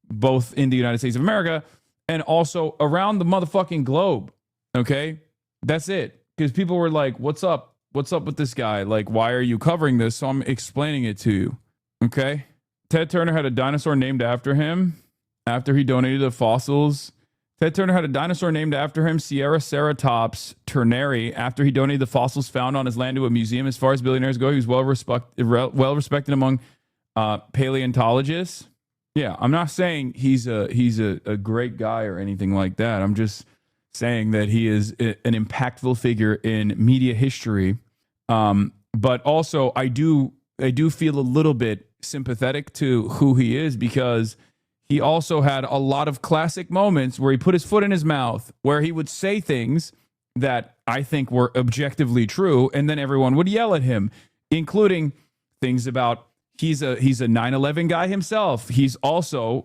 Speaker 10: both in the United States of America and also around the motherfucking globe. Okay, that's it. Because people were like, what's up? What's up with this guy? Like, why are you covering this? So I'm explaining it to you. Okay? Ted Turner had a dinosaur named after him after he donated the fossils Ted Turner had a dinosaur named after him, Sierraceratops turneri, after he donated the fossils found on his land to a museum. As far as billionaires go, he was well respected among paleontologists. Yeah, I'm not saying he's a great guy or anything like that. I'm just saying that he is an impactful figure in media history. But also, I do feel a little bit sympathetic to who he is, because he also had a lot of classic moments where he put his foot in his mouth, where he would say things that I think were objectively true, and then everyone would yell at him, including things about he's a 9/11 guy himself. He's also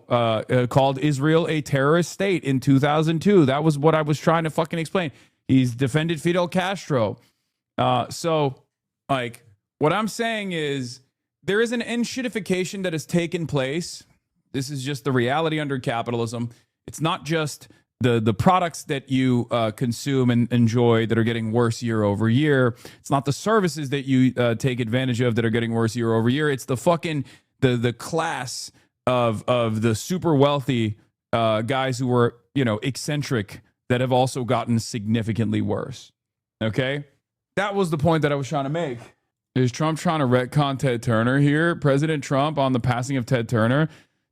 Speaker 10: called Israel a terrorist state in 2002. That was what I was trying to fucking explain. He's defended Fidel Castro. So, like, what I'm saying is there is an enshittification that has taken place. This is just the reality under capitalism. It's not just the products that you consume and enjoy that are getting worse year over year. It's not the services that you take advantage of that are getting worse year over year. It's the fucking the class of the super wealthy guys who were, you know, eccentric, that have also gotten significantly worse. Okay, that was the point that I was trying to make. Is Trump trying to retcon Ted Turner here? President Trump on the passing of Ted Turner.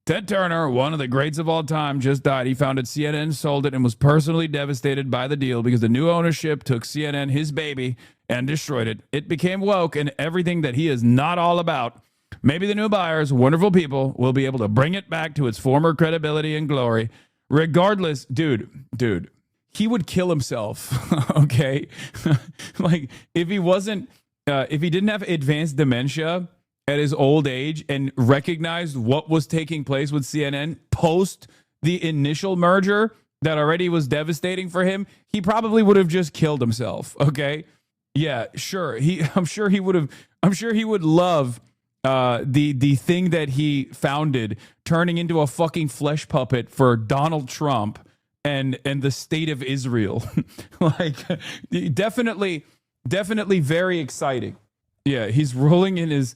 Speaker 10: Ted Turner, one of the greats of all time, just died. He founded CNN, sold it, and was personally devastated by the deal because the new ownership took CNN, his baby, and destroyed it. It became woke and everything that he is not all about. Maybe the new buyers, wonderful people, will be able to bring it back to its former credibility and glory. Regardless, dude, he would kill himself, okay? Like, if he didn't have advanced dementia at his old age and recognized what was taking place with CNN post the initial merger that already was devastating for him, he probably would have just killed himself. Okay. Yeah, sure. I'm sure he would love the thing that he founded turning into a fucking flesh puppet for Donald Trump and the state of Israel. Like, definitely very exciting. Yeah, he's rolling in his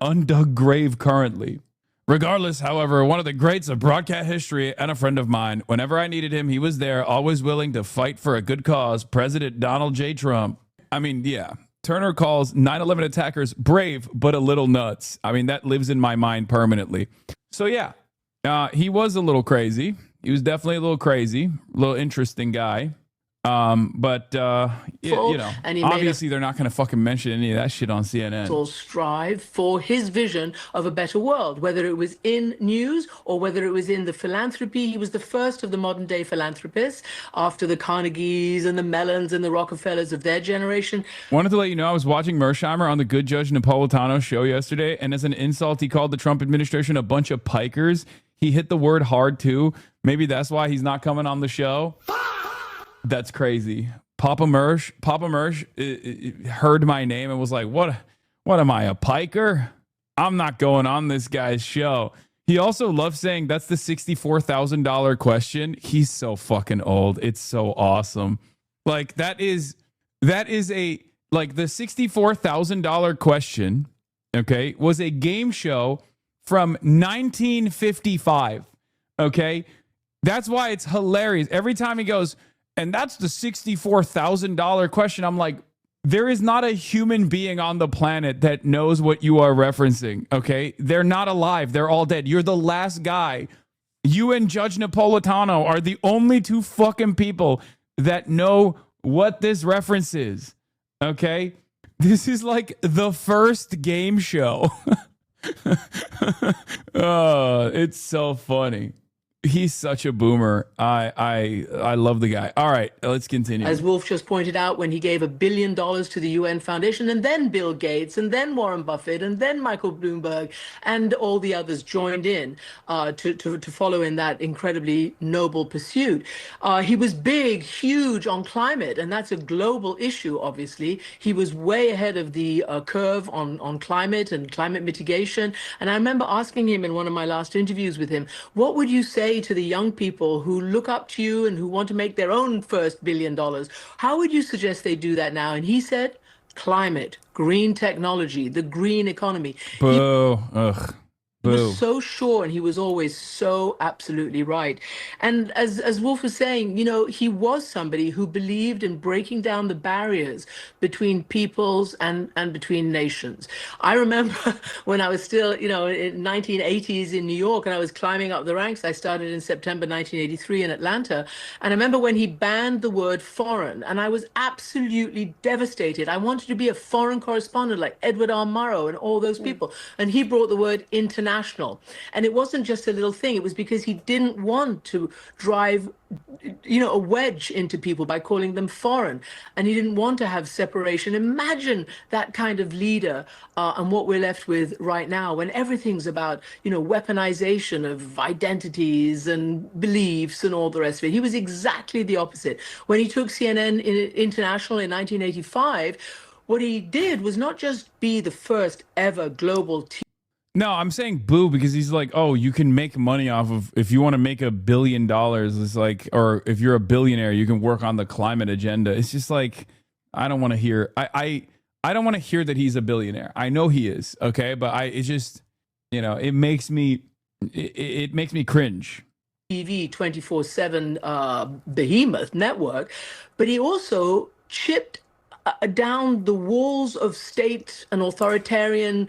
Speaker 10: undug grave currently. Regardless, however, one of the greats of broadcast history and a friend of mine. Whenever I needed him, he was there, always willing to fight for a good cause. President Donald J. Trump. I mean, yeah, Turner calls 9/11 attackers brave, but a little nuts. I mean, that lives in my mind permanently. So yeah, he was a little crazy. He was definitely a little crazy, a little interesting guy. But you know,
Speaker 3: and he
Speaker 10: obviously they're not going to fucking mention any of that shit on CNN.
Speaker 3: All strive for his vision of a better world, whether it was in news or whether it was in the philanthropy. He was the first of the modern day philanthropists after the Carnegies and the Mellons and the Rockefellers of their generation.
Speaker 10: Wanted to let you know I was watching Mersheimer on the Good Judge Napolitano show yesterday, and as an insult, he called the Trump administration a bunch of pikers. He hit the word hard too. Maybe that's why he's not coming on the show. That's crazy. Papa Mersh heard my name and was like, what am I, a piker? I'm not going on this guy's show. He also loves saying that's the $64,000 question. He's so fucking old. It's so awesome. Like, that is a, like, the $64,000 question, okay, was a game show from 1955, okay? That's why it's hilarious. Every time he goes, and that's the $64,000 question, I'm like, there is not a human being on the planet that knows what you are referencing, okay? They're not alive. They're all dead. You're the last guy. You and Judge Napolitano are the only two fucking people that know what this reference is, okay? This is like the first game show. Oh, it's so funny. He's such a boomer. I love the guy. All right, let's continue.
Speaker 3: As Wolf just pointed out, when he gave $1 billion to the UN Foundation, and then Bill Gates, and then Warren Buffett, and then Michael Bloomberg, and all the others joined in to follow in that incredibly noble pursuit. He was big, huge on climate, and that's a global issue, obviously. He was way ahead of the curve on climate and climate mitigation. And I remember asking him in one of my last interviews with him, what would you say to the young people who look up to you and who want to make their own first $1 billion? How would you suggest they do that now? And he said, climate, green technology, the green economy.
Speaker 10: Boo. Ugh.
Speaker 3: He
Speaker 10: Boo.
Speaker 3: was so sure, and he was always so absolutely right. And as Wolf was saying, you know, he was somebody who believed in breaking down the barriers between peoples and between nations. I remember when I was still, you know, in 1980s in New York, and I was climbing up the ranks. I started in September 1983 in Atlanta, and I remember when he banned the word foreign, and I was absolutely devastated. I wanted to be a foreign correspondent like Edward R. Murrow and all those people, and he brought the word international. And it wasn't just a little thing. It was because he didn't want to drive, you know, a wedge into people by calling them foreign. And he didn't want to have separation. Imagine that kind of leader and what we're left with right now, when everything's about, you know, weaponization of identities and beliefs and all the rest of it. He was exactly the opposite. When he took CNN International in 1985, what he did was not just be the first ever global
Speaker 10: No, I'm saying boo because he's like, oh, you can make money off of, if you want to make $1 billion, it's like, or if you're a billionaire, you can work on the climate agenda. It's just like, I don't want to hear, I don't want to hear that he's a billionaire. I know he is, okay, but it just, you know, it makes me cringe.
Speaker 3: TV 24/7 behemoth network, but he also chipped down the walls of state and authoritarian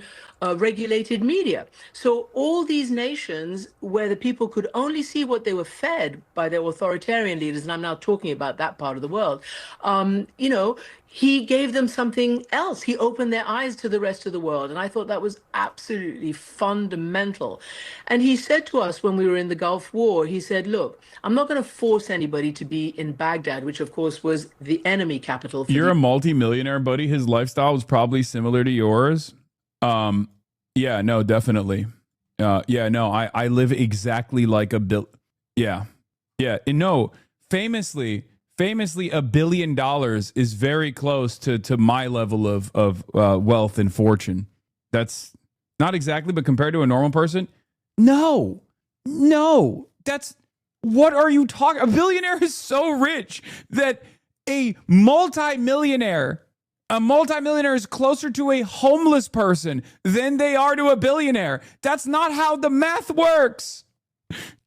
Speaker 3: regulated media. So all these nations where the people could only see what they were fed by their authoritarian leaders, and I'm now talking about that part of the world, you know, he gave them something else. He opened their eyes to the rest of the world. And I thought that was absolutely fundamental. And he said to us when we were in the Gulf War, he said, look, I'm not going to force anybody to be in Baghdad, which of course was the enemy capital.
Speaker 10: You're a multimillionaire, buddy. His lifestyle was probably similar to yours. Yeah, no, definitely. Yeah, no, I live exactly like a bill. Yeah. Yeah. And no, famously, $1 billion is very close to my level of wealth and fortune. That's not exactly, but compared to a normal person, no, that's, what are you talking? A billionaire is so rich that a multimillionaire is closer to a homeless person than they are to a billionaire. That's not how the math works.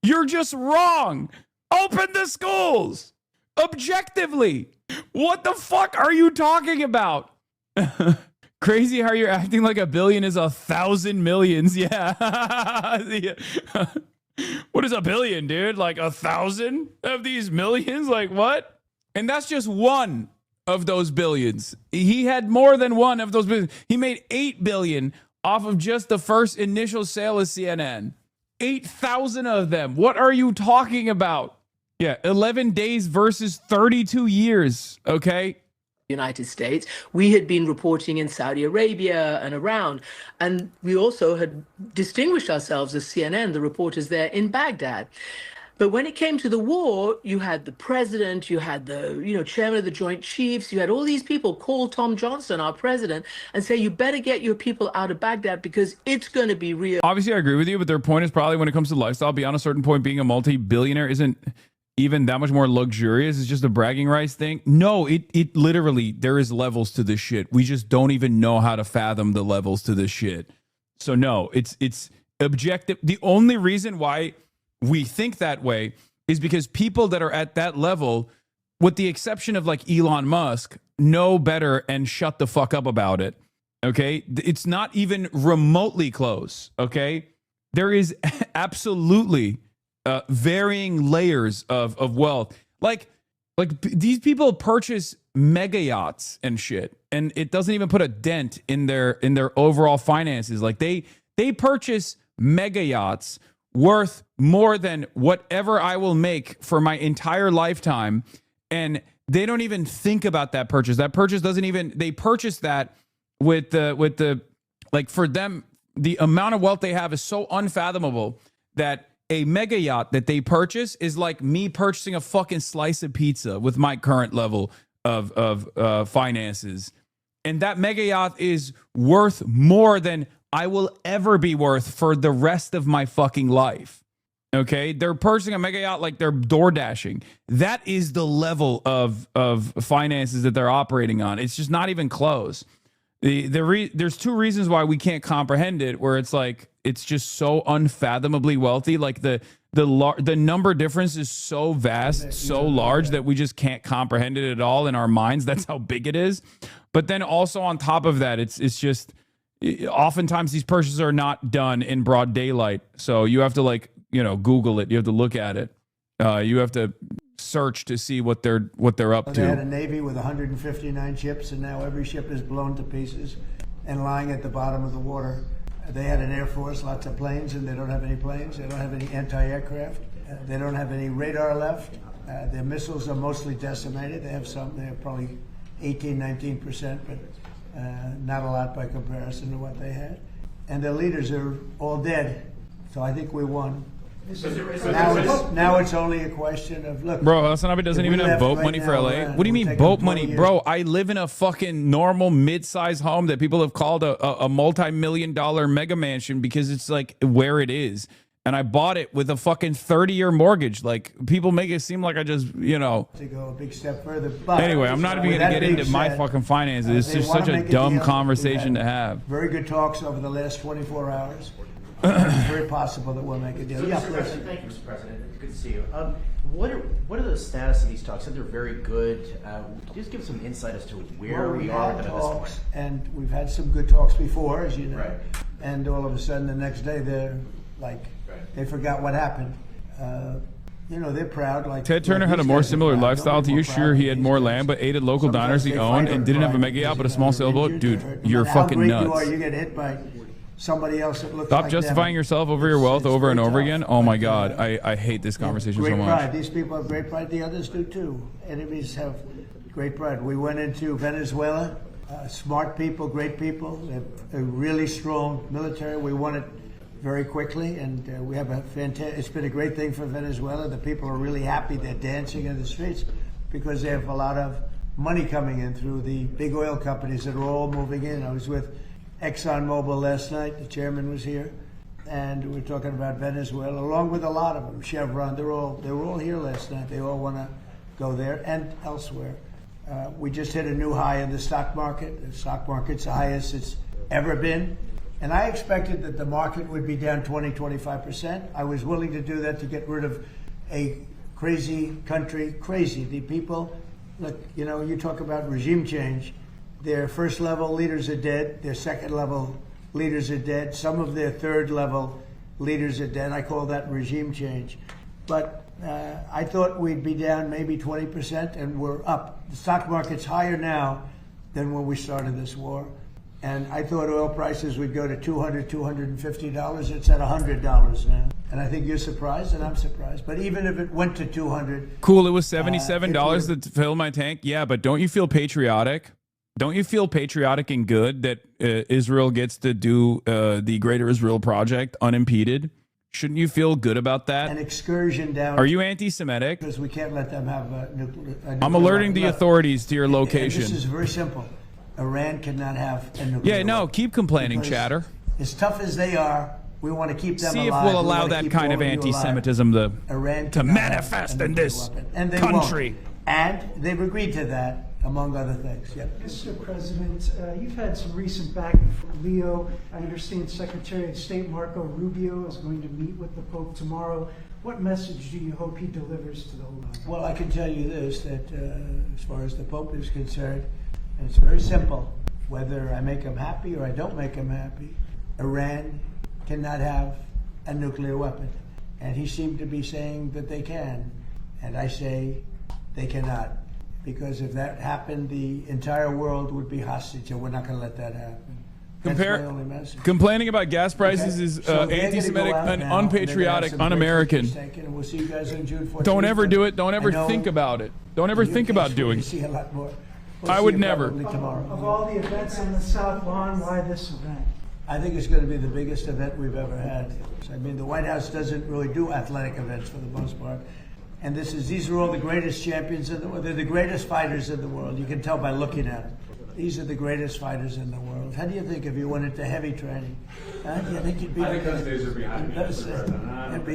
Speaker 10: You're just wrong. Open the schools. Objectively. What the fuck are you talking about? Crazy how you're acting like $1 billion is 1,000 millions. Yeah. What is $1 billion, dude? Like 1,000 of these millions? Like what? And that's just one of those billions. He had more than one of those billions. He made $8 billion off of just the first initial sale of CNN. 8,000 of them. What are you talking about? Yeah, 11 days versus 32 years, okay?
Speaker 3: United States. We had been reporting in Saudi Arabia and around, and we also had distinguished ourselves as CNN, the reporters there in Baghdad. But when it came to the war, you had the president, you had the, you know, chairman of the Joint Chiefs, you had all these people call Tom Johnson, our president, and say, you better get your people out of Baghdad because it's going to be real.
Speaker 10: Obviously, I agree with you, but their point is probably when it comes to lifestyle, beyond a certain point, being a multi-billionaire isn't even that much more luxurious. It's just a bragging rights thing. No, it literally, there is levels to this shit. We just don't even know how to fathom the levels to this shit. So no, it's objective. The only reason why we think that way is because people that are at that level, with the exception of like Elon Musk, know better and shut the fuck up about it. Okay? It's not even remotely close. Okay? There is absolutely varying layers of wealth. Like these people purchase mega yachts and shit, and it doesn't even put a dent in their overall finances. Like they purchase mega yachts worth more than whatever I will make for my entire lifetime, and they don't even think about that purchase. That purchase doesn't even, they purchase that with the like, for them, the amount of wealth they have is so unfathomable that a mega yacht that they purchase is like me purchasing a fucking slice of pizza with my current level of finances. And that mega yacht is worth more than I will ever be worth for the rest of my fucking life. Okay? They're purchasing a mega yacht like they're door dashing. That is the level of finances that they're operating on. It's just not even close. There's two reasons why we can't comprehend it, where it's like it's just so unfathomably wealthy. Like the number difference is so vast, so large that we just can't comprehend it at all in our minds. That's how big it is. But then also on top of that, it's just oftentimes these purchases are not done in broad daylight. So you have to Google it. You have to look at it. You have to search to see what they're up to.
Speaker 4: They had a Navy with 159 ships, and now every ship is blown to pieces and lying at the bottom of the water. They had an Air Force, lots of planes, and they don't have any planes. They don't have any anti-aircraft. They don't have any radar left. Their missiles are mostly decimated. They have some. They have probably 18-19%, but not a lot by comparison to what they had. And their leaders are all dead. So I think we won. Now it's only a question of, look.
Speaker 10: Bro, Hassan Abbott doesn't even have boat money for LA. What do you mean boat money? Bro, I live in a fucking normal mid-sized home that people have called a multi-million-dollar mega mansion because it's like where it is. And I bought it with a fucking 30-year mortgage. Like, people make it seem like I just,
Speaker 4: To go a big step further. But
Speaker 10: anyway, I'm not even going to get into my fucking finances. It's just such a dumb conversation to have.
Speaker 4: Very good talks over the last 24 hours. It's very possible that we'll make a deal.
Speaker 5: So,
Speaker 4: Yeah,
Speaker 5: Mr.
Speaker 4: please.
Speaker 5: President, thank you, Mr. President. Good to see you. What are the status of these talks? Said they're very good. Just give some insight as to where we are with them at this point.
Speaker 4: And we've had some good talks before, as you know.
Speaker 5: Right.
Speaker 4: And all of a sudden, the next day, they're like, they forgot what happened. They're proud. Like
Speaker 10: Ted Turner had a more similar lifestyle to you. Sure, he had more land, but ate at local diners he owned and didn't have a mega yacht but a small sailboat. Dude, you're fucking nuts.
Speaker 4: You get hit by somebody else that looks
Speaker 10: Stop
Speaker 4: like
Speaker 10: justifying yourself over your wealth over and over again. Oh my God, I hate this conversation so much.
Speaker 4: Pride. These people have great pride. The others do too. Enemies have great pride. We went into Venezuela. Smart people, great people. They have a really strong military. We won it very quickly, and we have a fantastic. It's been a great thing for Venezuela. The people are really happy. They're dancing in the streets because they have a lot of money coming in through the big oil companies that are all moving in. I was with ExxonMobil last night. The chairman was here, and we were talking about Venezuela, along with a lot of them. Chevron, they were all here last night. They all want to go there and elsewhere. We just hit a new high in the stock market. The stock market's the highest it's ever been. And I expected that the market would be down 20-25%. I was willing to do that to get rid of a crazy country. Crazy. The people, look, you talk about regime change. Their first level leaders are dead. Their second level leaders are dead. Some of their third level leaders are dead. I call that regime change. But I thought we'd be down maybe 20%, and we're up. The stock market's higher now than when we started this war. And I thought oil prices would go to $200, $250. It's at $100 now. And I think you're surprised, and I'm surprised. But even if it went to $200...
Speaker 10: Cool, it was $77 to fill my tank. Yeah, but don't you feel patriotic? Don't you feel patriotic and good that Israel gets to do the Greater Israel Project unimpeded? Shouldn't you feel good about that?
Speaker 4: An excursion down...
Speaker 10: Are you anti-Semitic?
Speaker 4: Because we can't let them have a nuclear...
Speaker 10: I'm alerting the authorities to your location.
Speaker 4: And this is very simple. Iran cannot have a nuclear weapon.
Speaker 10: Keep complaining, chatter.
Speaker 4: As tough as they are, we want to keep them alive.
Speaker 10: See if we'll allow that kind of anti-Semitism to manifest in this country.
Speaker 4: Won't. And they've agreed to that, among other things. Yep.
Speaker 6: Mr. President, you've had some recent back and forth. Leo, I understand Secretary of State Marco Rubio is going to meet with the Pope tomorrow. What message do you hope he delivers to the whole world?
Speaker 4: Well, I can tell you this, that as far as the Pope is concerned, it's very simple. Whether I make him happy or I don't make him happy, Iran cannot have a nuclear weapon. And he seemed to be saying that they can. And I say they cannot. Because if that happened, the entire world would be hostage, and we're not going to let that happen. That's my only message.
Speaker 10: Complaining about gas prices is anti-Semitic, unpatriotic, un-American.
Speaker 4: We'll see you guys on June 14th.
Speaker 10: Don't ever do it. Don't ever think about it. Don't ever think about doing it.
Speaker 4: See a lot more.
Speaker 10: I would never.
Speaker 6: Of all the events on the South Lawn, why this event?
Speaker 4: I think it's going to be the biggest event we've ever had. I mean, the White House doesn't really do athletic events for the most part. And these are all the greatest champions in the world. They're the greatest fighters in the world. You can tell by looking at them. These are the greatest fighters in the world. How do you think if you went into heavy training? Do you think you'd be...
Speaker 7: I think those days are behind me.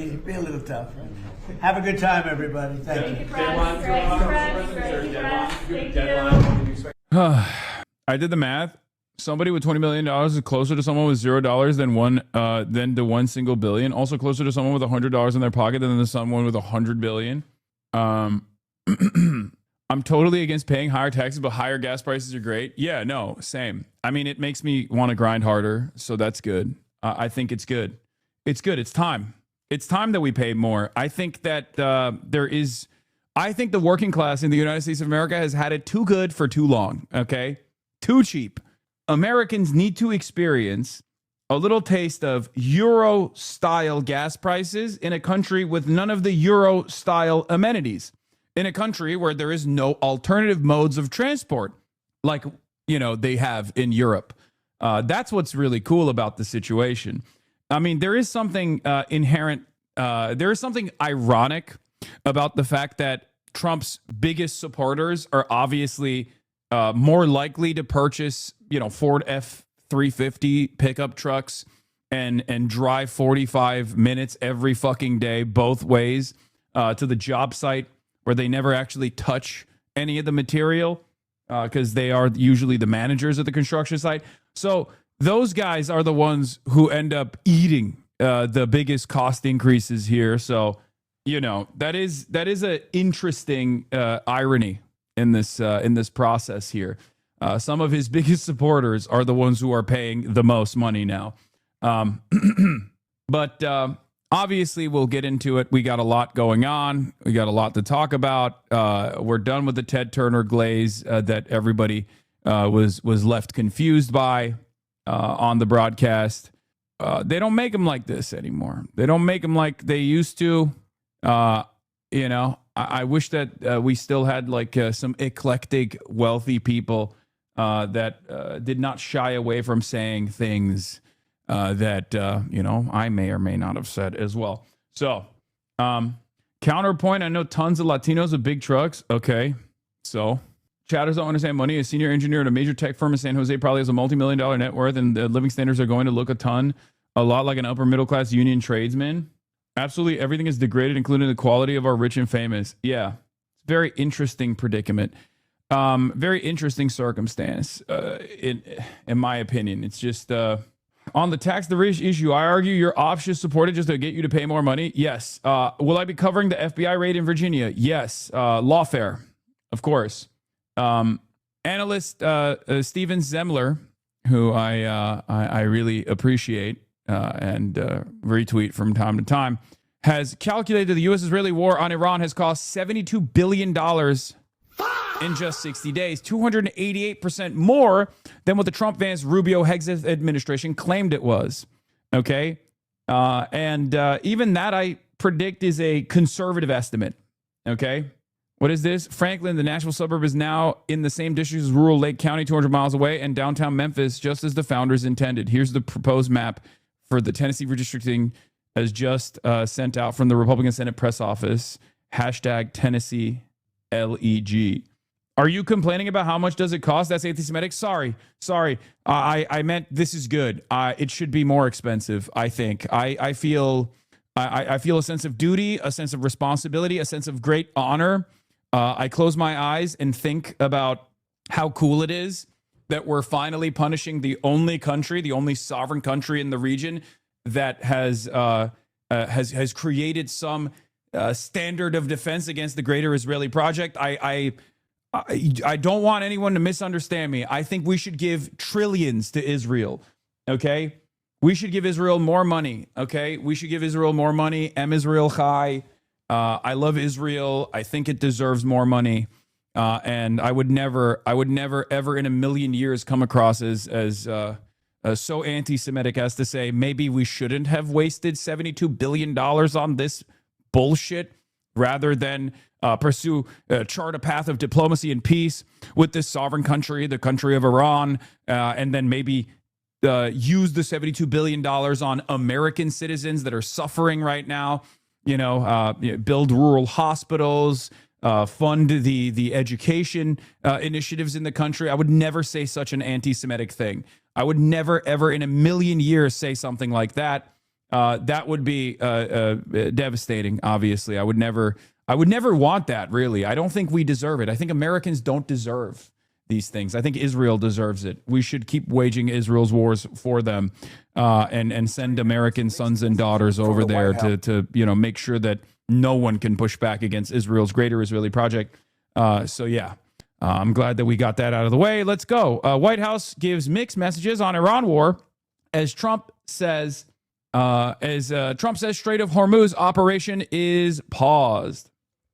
Speaker 4: It'd be a little tough. Right? Have a good time, everybody. Thank you.
Speaker 10: I did the math. Somebody with $20 million is closer to someone with $0 than to one single billion. Also closer to someone with $100 in their pocket than to someone with $100 billion. I'm totally against paying higher taxes, but higher gas prices are great. Yeah, no, same. I mean, it makes me want to grind harder, so that's good. I think it's good. It's good. It's time. It's time that we pay more. I think that I think the working class in the United States of America has had it too good for too long, okay? Too cheap. Americans need to experience a little taste of Euro-style gas prices in a country with none of the Euro-style amenities, in a country where there is no alternative modes of transport like, they have in Europe. That's what's really cool about the situation. I mean, there is something inherent, there is something ironic about the fact that Trump's biggest supporters are obviously more likely to purchase, Ford F-350 pickup trucks and drive 45 minutes every fucking day both ways to the job site where they never actually touch any of the material because they are usually the managers at the construction site. So those guys are the ones who end up eating the biggest cost increases here. So, that is an interesting irony in this process here. Some of his biggest supporters are the ones who are paying the most money now. But obviously, we'll get into it. We got a lot going on. We got a lot to talk about. We're done with the Ted Turner glaze that everybody was left confused by on the broadcast. They don't make them like this anymore. They don't make them like they used to. I wish that we still had like some eclectic, wealthy people that did not shy away from saying things that, I may or may not have said as well. So, counterpoint, I know tons of Latinos with big trucks. Okay. So, chatters don't understand money. A senior engineer at a major tech firm in San Jose probably has a multi-million-dollar net worth, and the living standards are going to look a lot like an upper middle-class union tradesman. Absolutely everything is degraded, including the quality of our rich and famous. Yeah. Very interesting predicament. Very interesting circumstance, in my opinion. It's just on the tax the rich issue, I argue your op should support it just to get you to pay more money. Yes. Will I be covering the FBI raid in Virginia? Yes. Lawfare, of course. Analyst Steven Zemler, who I really appreciate and retweet from time to time, has calculated the U.S.-Israeli war on Iran has cost $72 billion in just 60 days, 288% more than what the Trump, Vance, Rubio, Hegseth administration claimed it was. Okay? And even that, I predict, is a conservative estimate. Okay? What is this? Franklin, the Nashville suburb, is now in the same district as rural Lake County, 200 miles away, and downtown Memphis, just as the founders intended. Here's the proposed map for the Tennessee redistricting as just sent out from the Republican Senate press office. Hashtag Tennessee LEG. Are you complaining about how much does it cost? That's anti-Semitic. Sorry. I meant this is good. It should be more expensive, I think. I feel a sense of duty, a sense of responsibility, a sense of great honor. I close my eyes and think about how cool it is that we're finally punishing the only sovereign country in the region that has created some standard of defense against the greater Israeli project. I don't want anyone to misunderstand me. I think we should give trillions to Israel. Okay, we should give Israel more money. Okay, we should give Israel more money. Em Israel Chai. I love Israel. I think it deserves more money. And I would never, ever in a million years come across as so anti-Semitic as to say maybe we shouldn't have wasted $72 billion on this bullshit rather than chart a path of diplomacy and peace with this sovereign country, the country of Iran, and then maybe use the $72 billion on American citizens that are suffering right now, build rural hospitals, fund the education initiatives in the country. I would never say such an anti-Semitic thing. I would never, ever in a million years say something like that. That would be devastating, obviously. I would never want that, really. I don't think we deserve it. I think Americans don't deserve these things. I think Israel deserves it. We should keep waging Israel's wars for them, and send American sons and daughters over there to make sure that no one can push back against Israel's greater Israeli project. So yeah, I'm glad that we got that out of the way. Let's go. White House gives mixed messages on Iran war as Trump says, Strait of Hormuz operation is paused.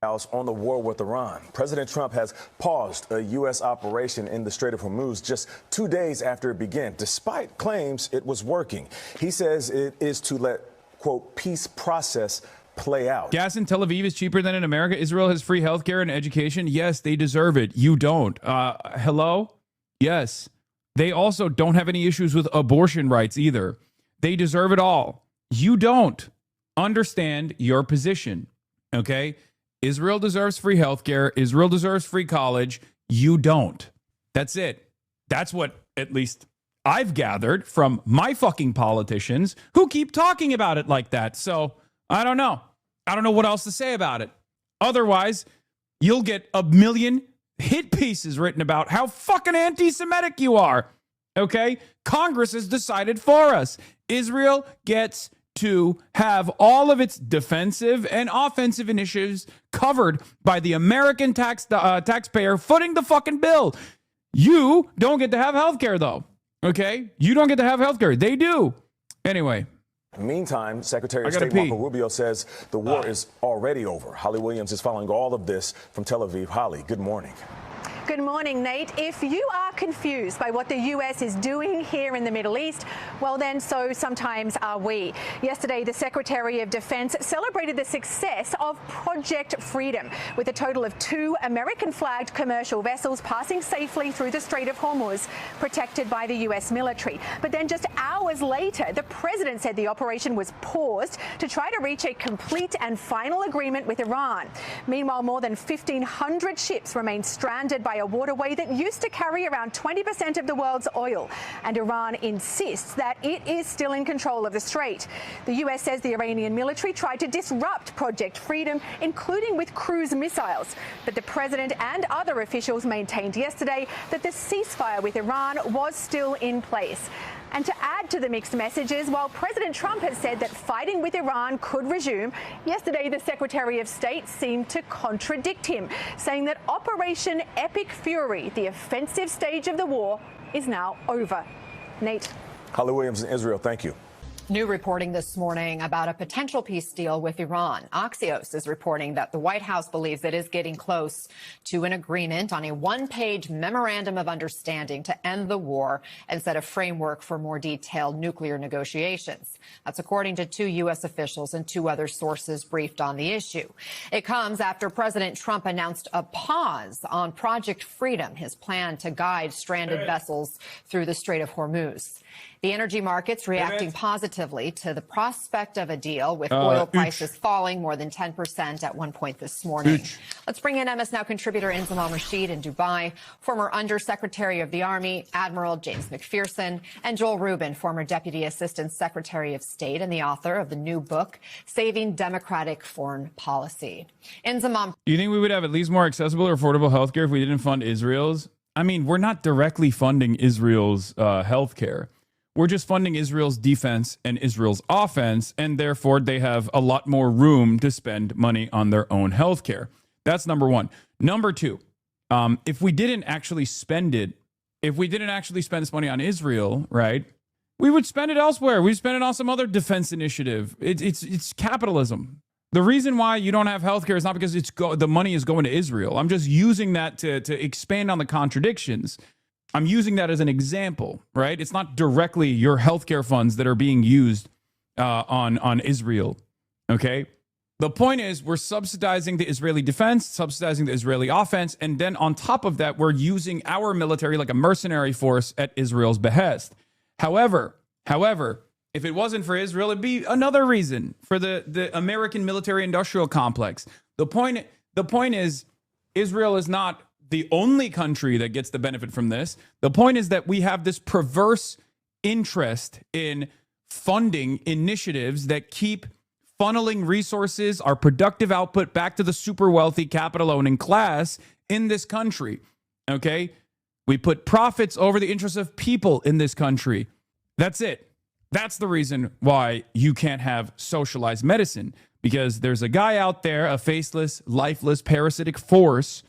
Speaker 7: On the war with Iran. President Trump has paused a U.S. operation in the Strait of Hormuz just 2 days after it began, despite claims it was working. He says it is to let, quote, peace process play out.
Speaker 10: Gas in Tel Aviv is cheaper than in America. Israel has free healthcare and education. Yes, they deserve it. You don't. Hello? Yes. They also don't have any issues with abortion rights either. They deserve it all. You don't. Understand your position. Okay? Israel deserves free healthcare. Israel deserves free college. You don't. That's it. That's what at least I've gathered from my fucking politicians who keep talking about it like that. So I don't know. I don't know what else to say about it. Otherwise, you'll get a million hit pieces written about how fucking anti-Semitic you are. Okay? Congress has decided for us. Israel gets to have all of its defensive and offensive initiatives covered by the American taxpayer footing the fucking bill. You don't get to have health care, though. Okay? You don't get to have health care. They do. Anyway.
Speaker 7: Meantime, Secretary of State Marco Rubio says the war is already over. Holly Williams is following all of this from Tel Aviv. Holly, good morning.
Speaker 8: Good morning, Nate. If you are confused by what the U.S. is doing here in the Middle East, well, then so sometimes are we. Yesterday, the Secretary of Defense celebrated the success of Project Freedom, with a total of 2 American-flagged commercial vessels passing safely through the Strait of Hormuz, protected by the U.S. military. But then just hours later, the president said the operation was paused to try to reach a complete and final agreement with Iran. Meanwhile, more than 1,500 ships remain stranded by a waterway that used to carry around 20% of the world's oil, and Iran insists that it is still in control of the strait. The U.S. says the Iranian military tried to disrupt Project Freedom, including with cruise missiles, but the president and other officials maintained yesterday that the ceasefire with Iran was still in place. And to add to the mixed messages, while President Trump has said that fighting with Iran could resume, yesterday the Secretary of State seemed to contradict him, saying that Operation Epic Fury, the offensive stage of the war, is now over. Nate.
Speaker 7: Holly Williams in Israel, thank you.
Speaker 22: New reporting this morning about a potential peace deal with Iran. Axios is reporting that the White House believes it is getting close to an agreement on a one-page memorandum of understanding to end the war and set a framework for more detailed nuclear negotiations. That's according to 2 U.S. officials and 2 other sources briefed on the issue. It comes after President Trump announced a pause on Project Freedom, his plan to guide stranded vessels through the Strait of Hormuz. The energy markets reacting positively to the prospect of a deal, with oil prices falling more than 10% at one point this morning. Let's bring in MS Now contributor Inzamam Rashid in Dubai, former Undersecretary of the Army, Admiral James McPherson, and Joel Rubin, former Deputy Assistant Secretary of State and the author of the new book, Saving Democratic Foreign Policy. Inzamam.
Speaker 10: Do you think we would have at least more accessible or affordable healthcare if we didn't fund Israel's? I mean, we're not directly funding Israel's healthcare. We're just funding Israel's defense and Israel's offense, and therefore they have a lot more room to spend money on their own healthcare. That's number one. Number two, if we didn't actually spend this money on Israel, right, we would spend it elsewhere. We'd spend it on some other defense initiative. It's capitalism. The reason why you don't have healthcare is not because the money is going to Israel. I'm just using that to expand on the contradictions. I'm using that as an example, right? It's not directly your healthcare funds that are being used on Israel, okay? The point is we're subsidizing the Israeli defense, subsidizing the Israeli offense, and then on top of that, we're using our military like a mercenary force at Israel's behest. However, if it wasn't for Israel, it'd be another reason for the American military-industrial complex. The point is Israel is not the only country that gets the benefit from this. The point is that we have this perverse interest in funding initiatives that keep funneling resources, our productive output, back to the super wealthy capital owning class in this country. Okay? We put profits over the interests of people in this country. That's it. That's the reason why you can't have socialized medicine, because there's a guy out there, a faceless, lifeless, parasitic force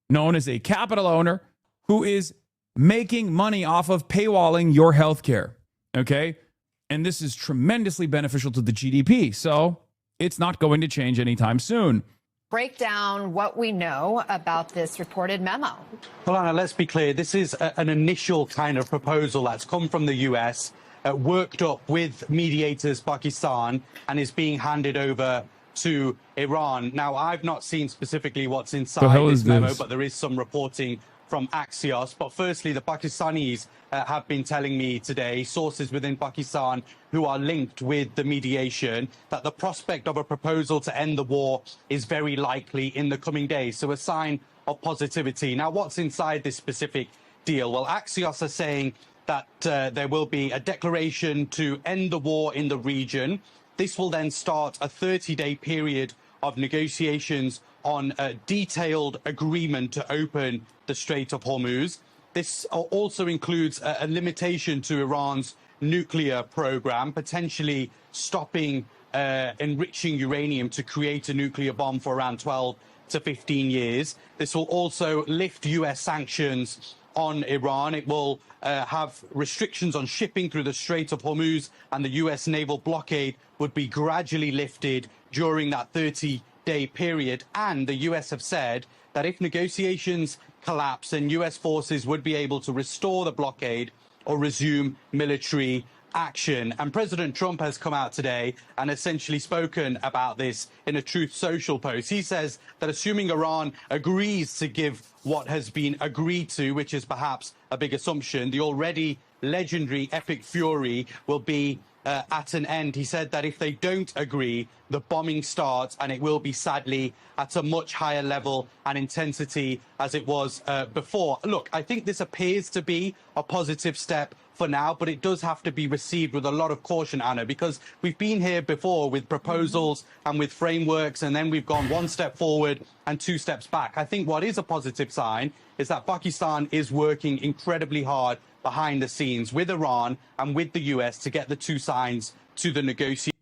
Speaker 10: known as a capital owner who is making money off of paywalling your healthcare. Okay? And this is tremendously beneficial to the GDP. So it's not going to change anytime soon.
Speaker 22: Break down what we know about this reported memo.
Speaker 9: Well, Anna, let's be clear. This is an initial kind of proposal that's come from the US, worked up with mediators Pakistan, and is being handed over to Iran. Now, I've not seen specifically what's inside this memo, but there is some reporting from Axios. But firstly, the Pakistanis have been telling me today, sources within Pakistan who are linked with the mediation, that the prospect of a proposal to end the war is very likely in the coming days. So a sign of positivity. Now, what's inside this specific deal? Well, Axios are saying that there will be a declaration to end the war in the region. This will then start a 30-day period of negotiations on a detailed agreement to open the Strait of Hormuz. This also includes a limitation to Iran's nuclear program, potentially stopping enriching uranium to create a nuclear bomb for around 12 to 15 years. This will also lift US sanctions on Iran. It will have restrictions on shipping through the Strait of Hormuz, and the US naval blockade would be gradually lifted during that 30-day period. And the US have said that if negotiations collapse, then US forces would be able to restore the blockade or resume military action. And President Trump has come out today and essentially spoken about this in a Truth Social post. He says that assuming Iran agrees to give what has been agreed to, which is perhaps a big assumption, the already legendary Epic Fury will be at an end. He said that if they don't agree, the bombing starts, and it will be sadly at a much higher level and intensity as it was before. Look, I think this appears to be a positive step for now, but it does have to be received with a lot of caution, Anna, because we've been here before with proposals and with frameworks, and then we've gone one step forward and two steps back. I think what is a positive sign is that Pakistan is working incredibly hard behind the scenes with Iran and with the US to get the two sides to the negotiation.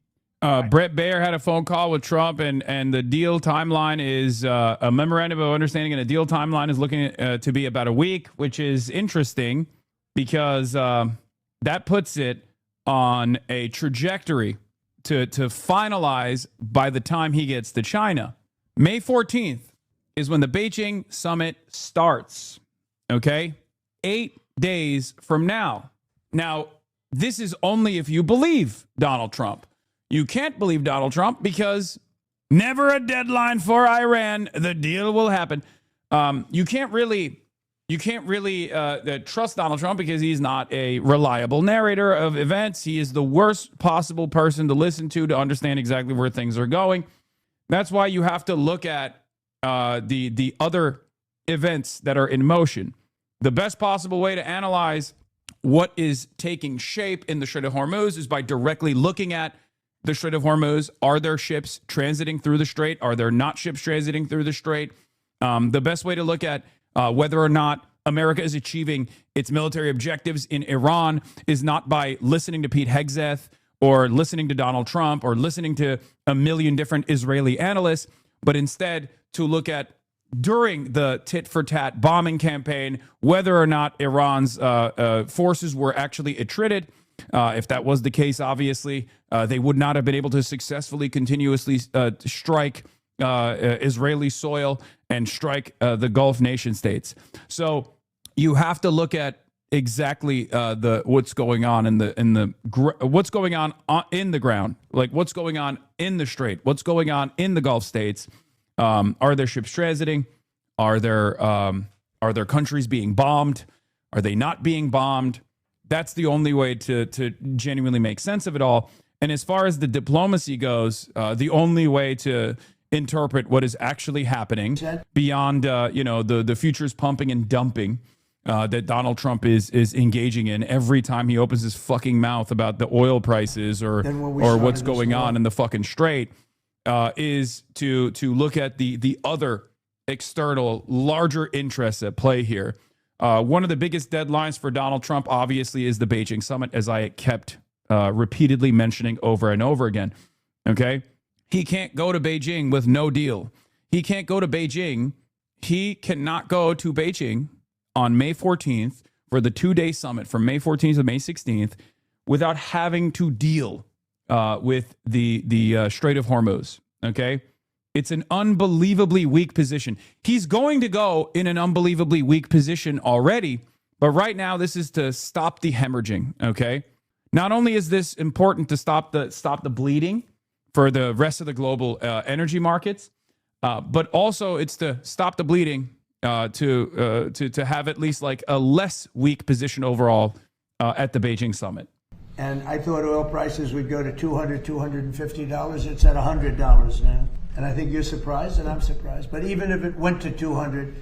Speaker 10: Brett Baer had a phone call with Trump, and the deal timeline is a memorandum of understanding, and a deal timeline is looking to be about a week, which is interesting because that puts it on a trajectory to finalize by the time he gets to China. May 14th is when the Beijing summit starts, okay? 8 days from now. Now, this is only if you believe Donald Trump. You can't believe Donald Trump because never a deadline for Iran. The deal will happen. You can't really trust Donald Trump because he's not a reliable narrator of events. He is the worst possible person to listen to understand exactly where things are going. That's why you have to look at the other events that are in motion. The best possible way to analyze what is taking shape in the Strait of Hormuz is by directly looking at the Strait of Hormuz. Are there ships transiting through the strait? Are there not ships transiting through the strait? The best way to look at whether or not America is achieving its military objectives in Iran is not by listening to Pete Hegseth or listening to Donald Trump or listening to a million different Israeli analysts, but instead to look at during the tit-for-tat bombing campaign, whether or not Iran's forces were actually attrited. If that was the case, obviously, they would not have been able to successfully, continuously strike Israeli soil and strike the Gulf nation states. So you have to look at exactly what's going on what's going on in the ground, like what's going on in the strait, what's going on in the Gulf states. Are there ships transiting? Are there countries being bombed? Are they not being bombed? That's the only way to genuinely make sense of it all. And as far as the diplomacy goes, the only way to interpret what is actually happening beyond the futures pumping and dumping that Donald Trump is engaging in every time he opens his fucking mouth about the oil prices or what's going on in the fucking strait, is to look at the other external larger interests at play here. One of the biggest deadlines for Donald Trump, obviously, is the Beijing summit, as I kept repeatedly mentioning over and over again. Okay? He can't go to Beijing with no deal. He can't go to Beijing. He cannot go to Beijing on May 14th for the 2-day summit from May 14th to May 16th without having to deal with the Strait of Hormuz. Okay? It's an unbelievably weak position. He's going to go in an unbelievably weak position already, but right now this is to stop the hemorrhaging, okay? Not only is this important to stop the bleeding for the rest of the global energy markets, but also it's to stop the bleeding to have at least like a less weak position overall at the Beijing summit.
Speaker 4: And I thought oil prices would go to $200, $250. It's at $100 now. And I think you're surprised, and I'm surprised. But even if it went to 200,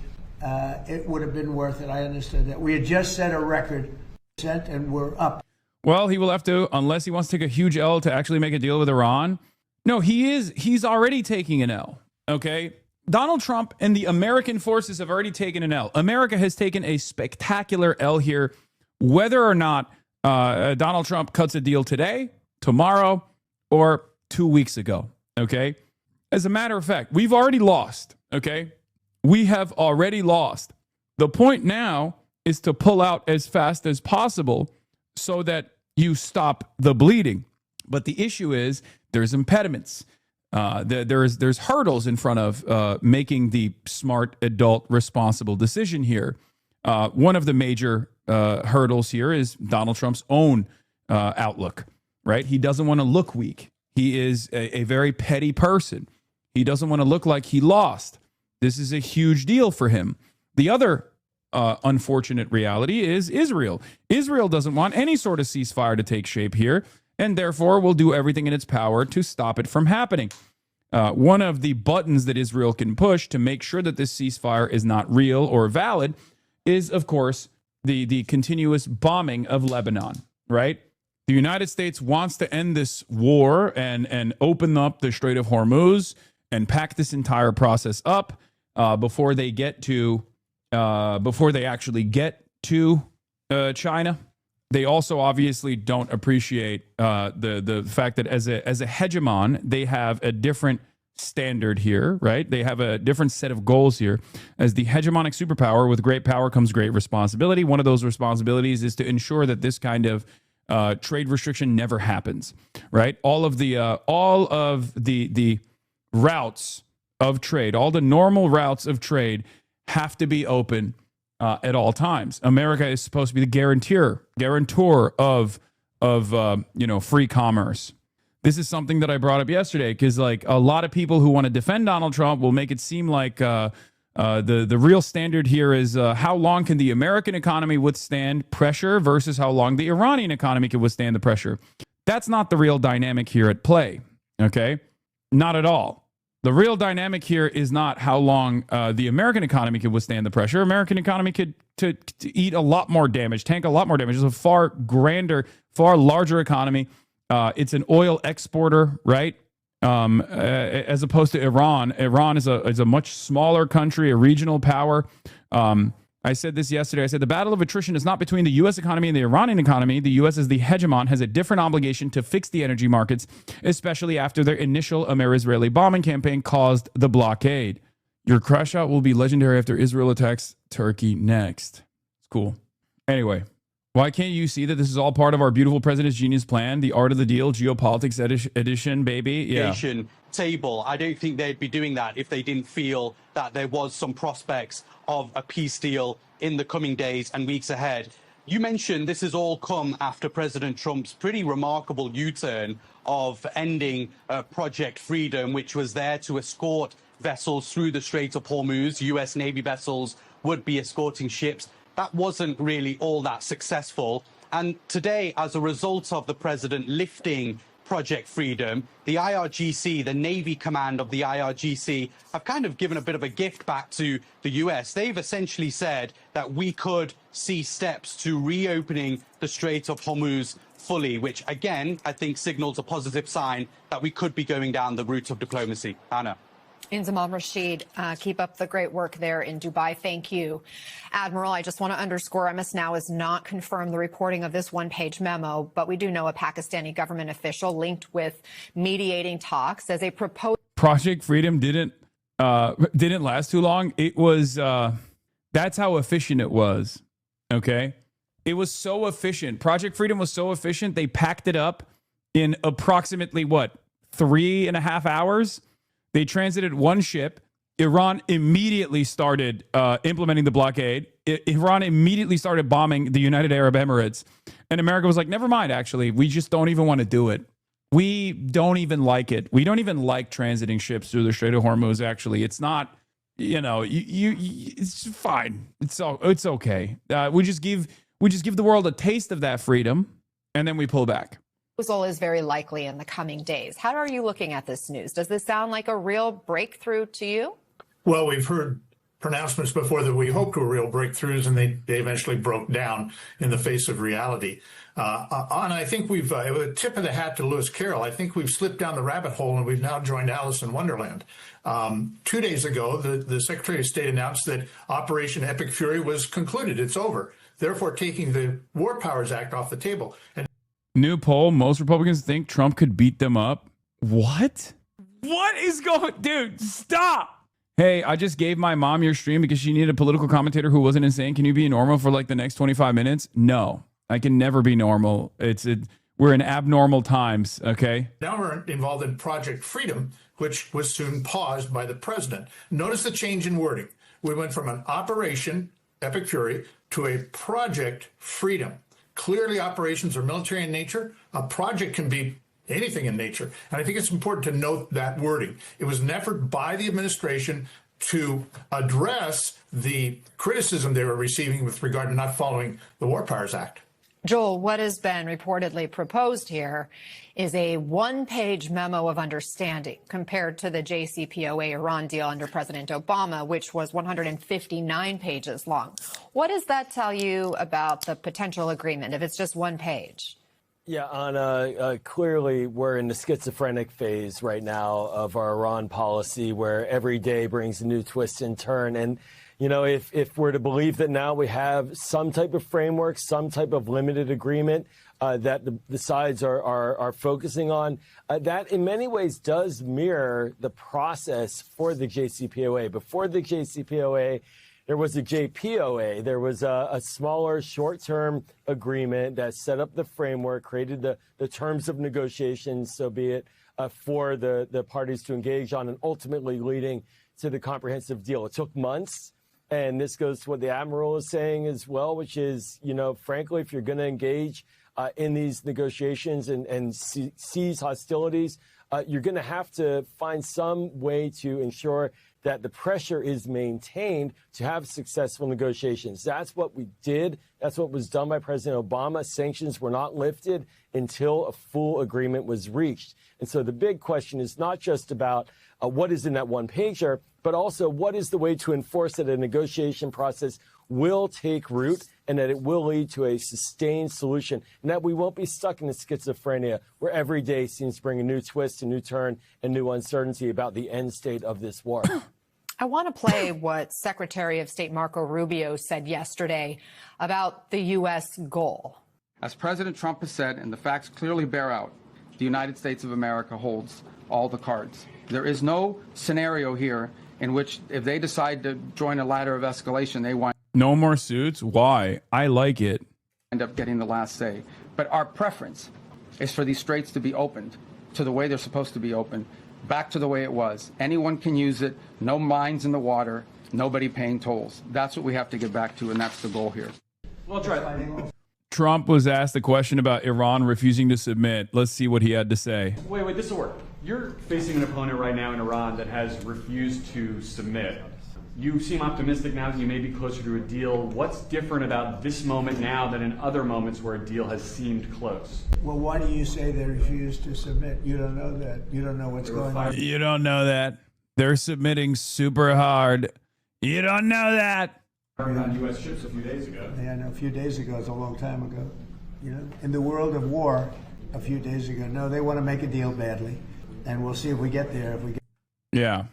Speaker 4: it would have been worth it. I understood that. We had just set a record, and we're up.
Speaker 10: Well, he will have to, unless he wants to take a huge L to actually make a deal with Iran. No, he's already taking an L, okay? Donald Trump and the American forces have already taken an L. America has taken a spectacular L here, whether or not Donald Trump cuts a deal today, tomorrow, or 2 weeks ago, okay? As a matter of fact, we've already lost, okay? We have already lost. The point now is to pull out as fast as possible so that you stop the bleeding. But the issue is there's impediments. There's hurdles in front of making the smart, adult, responsible decision here. One of the major hurdles here is Donald Trump's own outlook, right? He doesn't want to look weak. He is a very petty person. He doesn't want to look like he lost. This is a huge deal for him. The other unfortunate reality is Israel. Israel doesn't want any sort of ceasefire to take shape here, and therefore will do everything in its power to stop it from happening. One of the buttons that Israel can push to make sure that this ceasefire is not real or valid is, of course, the continuous bombing of Lebanon, right? The United States wants to end this war and open up the Strait of Hormuz and pack this entire process up before they actually get to China. They also obviously don't appreciate the fact that as a hegemon, they have a different standard here, right? They have a different set of goals here. As the hegemonic superpower, with great power comes great responsibility. One of those responsibilities is to ensure that this kind of trade restriction never happens, right? All of the routes of trade, all the normal routes of trade have to be open at all times. America is supposed to be the guarantor of free commerce. This is something that I brought up yesterday because like a lot of people who want to defend Donald Trump will make it seem like the real standard here is how long can the American economy withstand pressure versus how long the Iranian economy can withstand the pressure. That's not the real dynamic here at play, okay? Not at all. The real dynamic here is not how long the American economy could withstand the pressure. American economy could to eat a lot more damage, tank a lot more damage. It's a far grander, far larger economy. It's an oil exporter, right? As opposed to Iran. Iran is a much smaller country, a regional power. I said this yesterday. I said the battle of attrition is not between the U.S. economy and the Iranian economy. The U.S. as the hegemon has a different obligation to fix the energy markets, especially after their initial Amer-Israeli bombing campaign caused the blockade. Your crash out will be legendary after Israel attacks Turkey next. It's cool. Anyway, why can't you see that this is all part of our beautiful President's Genius Plan, the Art of the Deal, Geopolitics edition, baby? Yeah.
Speaker 9: Table. I don't think they'd be doing that if they didn't feel that there was some prospects of a peace deal in the coming days and weeks ahead. You mentioned this has all come after President Trump's pretty remarkable U-turn of ending Project Freedom, which was there to escort vessels through the Strait of Hormuz. U.S. Navy vessels would be escorting ships. That wasn't really all that successful. And today, as a result of the president lifting Project Freedom, the IRGC, the Navy command of the IRGC, have kind of given a bit of a gift back to the US. They've essentially said that we could see steps to reopening the Strait of Hormuz fully, which again, I think signals a positive sign that we could be going down the route of diplomacy. Anna.
Speaker 22: Inzamam Rashid, keep up the great work there in Dubai. Thank you. Admiral, I just want to underscore MS Now has not confirmed the reporting of this one-page memo, but we do know a Pakistani government official linked with mediating talks as a proposed.
Speaker 10: Project Freedom didn't last too long. It was that's how efficient it was. Okay, it was so efficient. Project Freedom was so efficient. They packed it up in approximately 3.5 hours. They transited one ship. Iran immediately started implementing the blockade. Iran immediately started bombing the United Arab Emirates. And America was like, never mind, actually. We just don't even want to do it. We don't even like it. We don't even like transiting ships through the Strait of Hormuz, actually. It's not, it's fine. It's okay. We just give the world a taste of that freedom, and then we pull back.
Speaker 22: Proposal is very likely in the coming days. How are you looking at this news? Does this sound like a real breakthrough to you?
Speaker 11: Well, we've heard pronouncements before that we hoped were real breakthroughs, and they eventually broke down in the face of reality. And I think we've a tip of the hat to Lewis Carroll. I think we've slipped down the rabbit hole, and we've now joined Alice in Wonderland. 2 days ago, the Secretary of State announced that Operation Epic Fury was concluded. It's over, therefore taking the War Powers Act off the table. And
Speaker 10: new poll, most Republicans think Trump could beat them up. What? What is going... Dude, stop! Hey, I just gave my mom your stream because she needed a political commentator who wasn't insane. Can you be normal for the next 25 minutes? No, I can never be normal. We're in abnormal times, okay?
Speaker 11: Now we're involved in Project Freedom, which was soon paused by the president. Notice the change in wording. We went from an Operation Epic Fury to a Project Freedom. Clearly, operations are military in nature. A project can be anything in nature. And I think it's important to note that wording. It was an effort by the administration to address the criticism they were receiving with regard to not following the War Powers Act.
Speaker 22: Joel, what has been reportedly proposed here is a one-page memo of understanding compared to the JCPOA Iran deal under President Obama, which was 159 pages long. What does that tell you about the potential agreement if it's just one page?
Speaker 15: Yeah, Anna, clearly we're in the schizophrenic phase right now of our Iran policy where every day brings a new twist and turn. And, if we're to believe that now we have some type of framework, some type of limited agreement that the sides are focusing on, that in many ways does mirror the process for the JCPOA. Before the JCPOA, there was a JPOA. There was a smaller short-term agreement that set up the framework, created the terms of negotiations, so be it, for the parties to engage on, and ultimately leading to the comprehensive deal. It took months, and this goes to what the Admiral is saying as well, which is, frankly, if you're going to engage in these negotiations and cease hostilities, you're going to have to find some way to ensure that the pressure is maintained to have successful negotiations. That's what we did. That's what was done by President Obama. Sanctions were not lifted until a full agreement was reached. And so the big question is not just about what is in that one pager, but also what is the way to enforce that a negotiation process will take root and that it will lead to a sustained solution, and that we won't be stuck in the schizophrenia where every day seems to bring a new twist, a new turn, and new uncertainty about the end state of this war.
Speaker 22: I want to play what Secretary of State Marco Rubio said yesterday about the U.S. goal.
Speaker 16: As President Trump has said, and the facts clearly bear out, the United States of America holds all the cards. There is no scenario here in which if they decide to join a ladder of escalation, they wind
Speaker 10: No more suits? Why? I like it.
Speaker 16: up getting the last say. But our preference is for these straits to be opened to the way they're supposed to be opened, back to the way it was. Anyone can use it, no mines in the water, nobody paying tolls. That's what we have to get back to, and that's the goal here. We'll try.
Speaker 10: Trump was asked a question about Iran refusing to submit. Let's see what he had to say.
Speaker 17: Wait, this will work. You're facing an opponent right now in Iran that has refused to submit. You seem optimistic now that you may be closer to a deal. What's different about this moment now than in other moments where a deal has seemed close?
Speaker 4: Well, why do you say they refused to submit? You don't know that. You don't know what's going on.
Speaker 10: You don't know that. They're submitting super hard. You don't know that.
Speaker 17: On U.S. ships a few days ago.
Speaker 4: Yeah, I know. A few days ago is a long time ago. In the world of war, a few days ago. No, they want to make a deal badly, and we'll see if we get there.
Speaker 10: Yeah.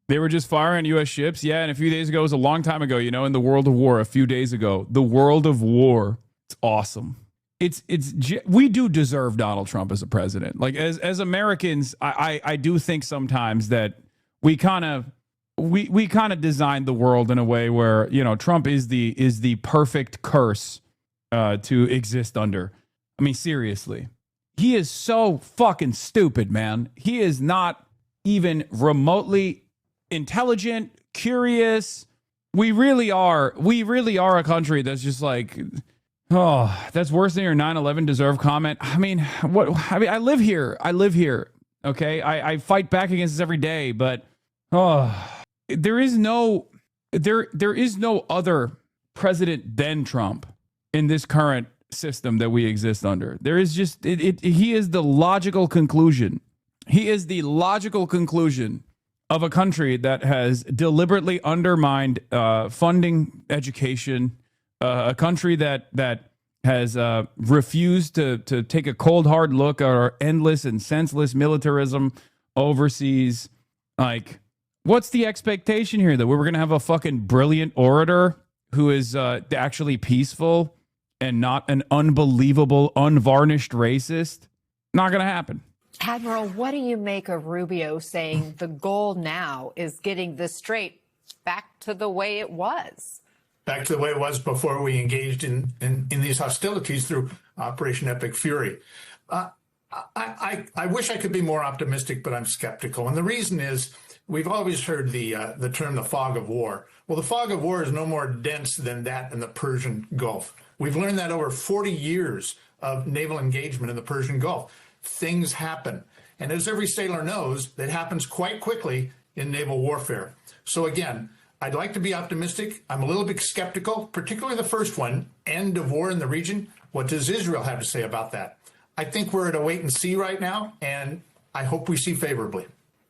Speaker 10: They were just firing U.S. ships. Yeah, and a few days ago, it was a long time ago, you know, in the world of war, a few days ago. The world of war. It's awesome. We do deserve Donald Trump as a president. Like, as Americans, I do think sometimes that we kind of designed the world in a way where, you know, Trump is the perfect curse to exist under. I mean, seriously. He is so fucking stupid, man. He is not even remotely intelligent, curious. We really are a country that's just like, oh, that's worse than your 9/11 deserve comment. I mean, I live here. Okay. I fight back against this every day, but there is no other president than Trump in this current system that we exist under. There is just he is the logical conclusion. He is the logical conclusion of a country that has deliberately undermined funding education, a country that has refused to take a cold, hard look at our endless and senseless militarism overseas. Like, what's the expectation here? That we were going to have a fucking brilliant orator who is actually peaceful and not an unbelievable, unvarnished racist? Not going to happen.
Speaker 22: Admiral, what do you make of Rubio saying the goal now is getting the Strait back to the way it was?
Speaker 11: Back to the way it was before we engaged in these hostilities through Operation Epic Fury. I wish I could be more optimistic, but I'm skeptical. And the reason is we've always heard the term the fog of war. Well, the fog of war is no more dense than that in the Persian Gulf. We've learned that over 40 years of naval engagement in the Persian Gulf. Things happen. And as every sailor knows, that happens quite quickly in naval warfare. So again, I'd like to be optimistic. I'm a little bit skeptical, particularly the first one, end of war in the region. What does Israel have to say about that? I think we're at a wait and see right now, and I hope we see favorably.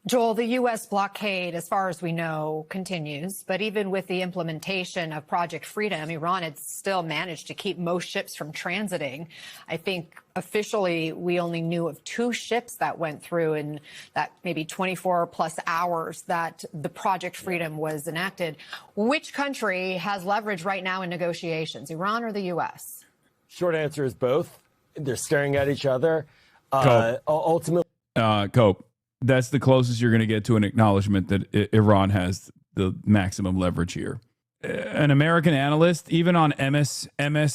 Speaker 22: Joel, the U.S. blockade, as far as we know, continues. But even with the implementation of Project Freedom, Iran had still managed to keep most ships from transiting. I think officially we only knew of 2 ships that went through in that maybe 24 plus hours that the Project Freedom was enacted. Which country has leverage right now in negotiations, Iran or the U.S.?
Speaker 15: Short answer is both. They're staring at each other. Ultimately,
Speaker 10: Cope. That's the closest you're going to get to an acknowledgement that Iran has the maximum leverage here. An American analyst, even on MS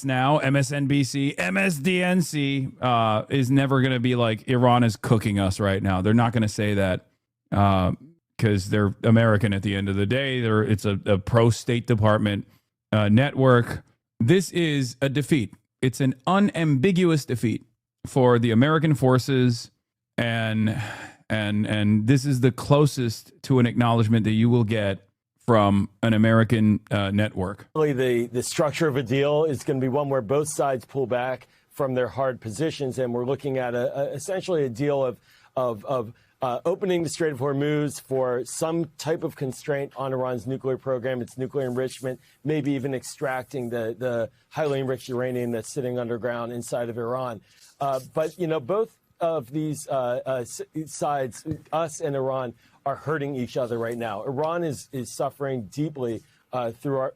Speaker 10: Now, MSNBC, MSDNC, is never going to be like, Iran is cooking us right now. They're not going to say that because they're American at the end of the day. It's a pro-State Department network. This is a defeat. It's an unambiguous defeat for the American forces, and this is the closest to an acknowledgement that you will get from an American network.
Speaker 15: The structure of a deal is going to be one where both sides pull back from their hard positions, and we're looking at essentially a deal of opening the Strait of Hormuz for some type of constraint on Iran's nuclear program, its nuclear enrichment, maybe even extracting the highly enriched uranium that's sitting underground inside of Iran. But, you know, both of these sides, us and Iran, are hurting each other right now. Iran is suffering deeply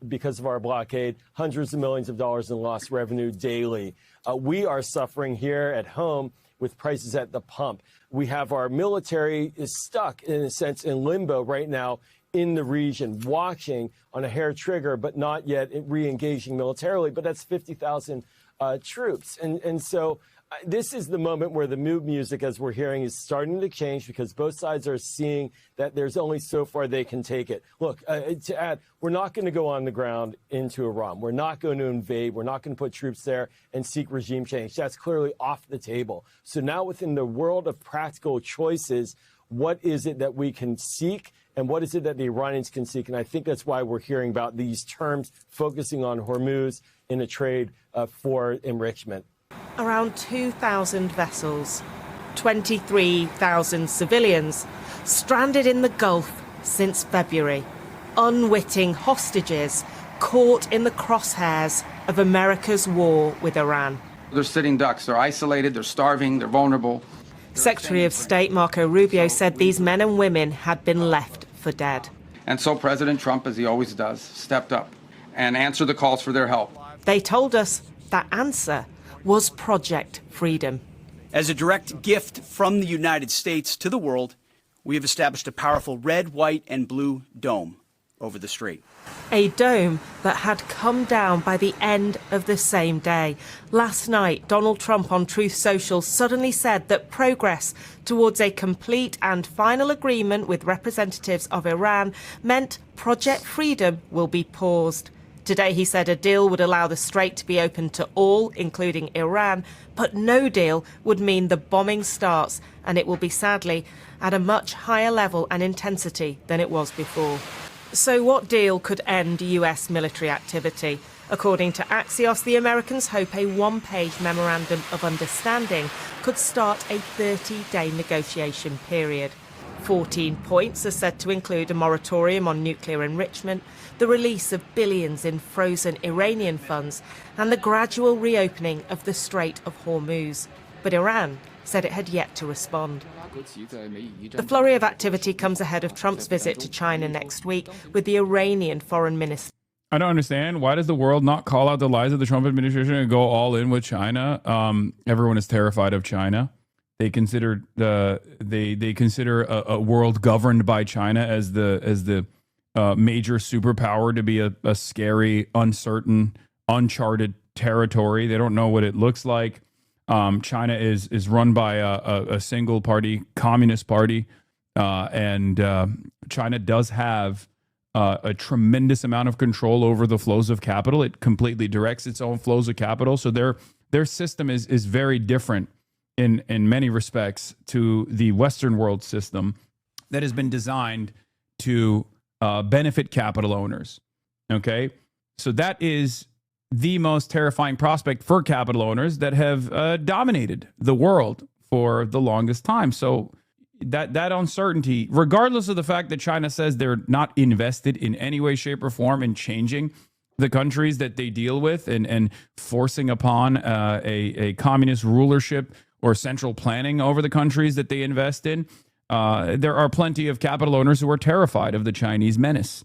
Speaker 15: because of our blockade, hundreds of millions of dollars in lost revenue daily. We are suffering here at home with prices at the pump. We have our military is stuck, in a sense, in limbo right now in the region, watching on a hair trigger, but not yet re-engaging militarily. But that's 50,000 troops. And so this is the moment where the mood music, as we're hearing, is starting to change because both sides are seeing that there's only so far they can take it. Look, to add, we're not going to go on the ground into Iran. We're not going to invade. We're not going to put troops there and seek regime change. That's clearly off the table. So now within the world of practical choices, what is it that we can seek and what is it that the Iranians can seek? And I think that's why we're hearing about these terms focusing on Hormuz in a trade for enrichment.
Speaker 1: Around 2,000 vessels, 23,000 civilians stranded in the Gulf since February. Unwitting hostages caught in the crosshairs of America's war with Iran.
Speaker 16: They're sitting ducks. They're isolated. They're starving. They're vulnerable.
Speaker 1: Secretary of State Marco Rubio said these men and women had been left for dead.
Speaker 16: And so President Trump, as he always does, stepped up and answered the calls for their help.
Speaker 1: They told us that answer was Project Freedom.
Speaker 2: As a direct gift from the United States to the world, we have established a powerful red, white, and blue dome over the strait.
Speaker 1: A dome that had come down by the end of the same day. Last night, Donald Trump on Truth Social suddenly said that progress towards a complete and final agreement with representatives of Iran meant Project Freedom will be paused. Today, he said a deal would allow the strait to be open to all, including Iran, but no deal would mean the bombing starts, and it will be, sadly, at a much higher level and intensity than it was before. So what deal could end US military activity? According to Axios, the Americans hope a one-page memorandum of understanding could start a 30-day negotiation period. 14 points are said to include a moratorium on nuclear enrichment, the release of billions in frozen Iranian funds, and the gradual reopening of the Strait of Hormuz. But Iran said it had yet to respond. The flurry of activity comes ahead of Trump's visit to China next week with the Iranian foreign minister.
Speaker 10: I don't understand. Why does the world not call out the lies of the Trump administration and go all in with China? Everyone is terrified of China. They consider they consider a world governed by China as the major superpower to be a scary, uncertain, uncharted territory. They don't know what it looks like. China is run by a single party, Communist Party, and China does have a tremendous amount of control over the flows of capital. It completely directs its own flows of capital. So their system is very different in many respects to the Western world system that has been designed to benefit capital owners. Okay, so that is the most terrifying prospect for capital owners that have dominated the world for the longest time. So that uncertainty, regardless of the fact that China says they're not invested in any way, shape, or form in changing the countries that they deal with and forcing upon a communist rulership or central planning over the countries that they invest in, there are plenty of capital owners who are terrified of the Chinese menace.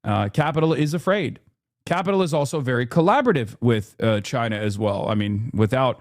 Speaker 10: Capital is afraid. Capital is also very collaborative with China as well. I mean, without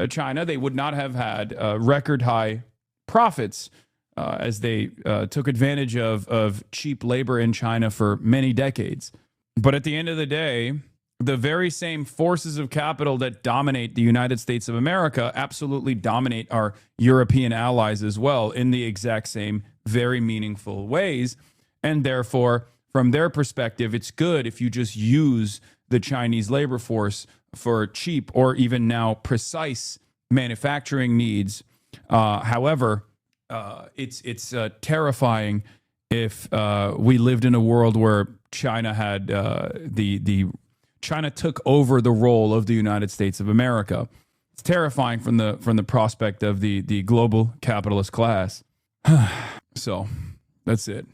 Speaker 10: China, they would not have had record high profits as they took advantage of cheap labor in China for many decades. But at the end of the day, the very same forces of capital that dominate the United States of America absolutely dominate our European allies as well in the exact same very meaningful ways. And therefore, from their perspective, it's good if you just use the Chinese labor force for cheap or even now precise manufacturing needs. However, it's terrifying if we lived in a world where China had China took over the role of the United States of America. It's terrifying from the prospect of the global capitalist class. So that's it.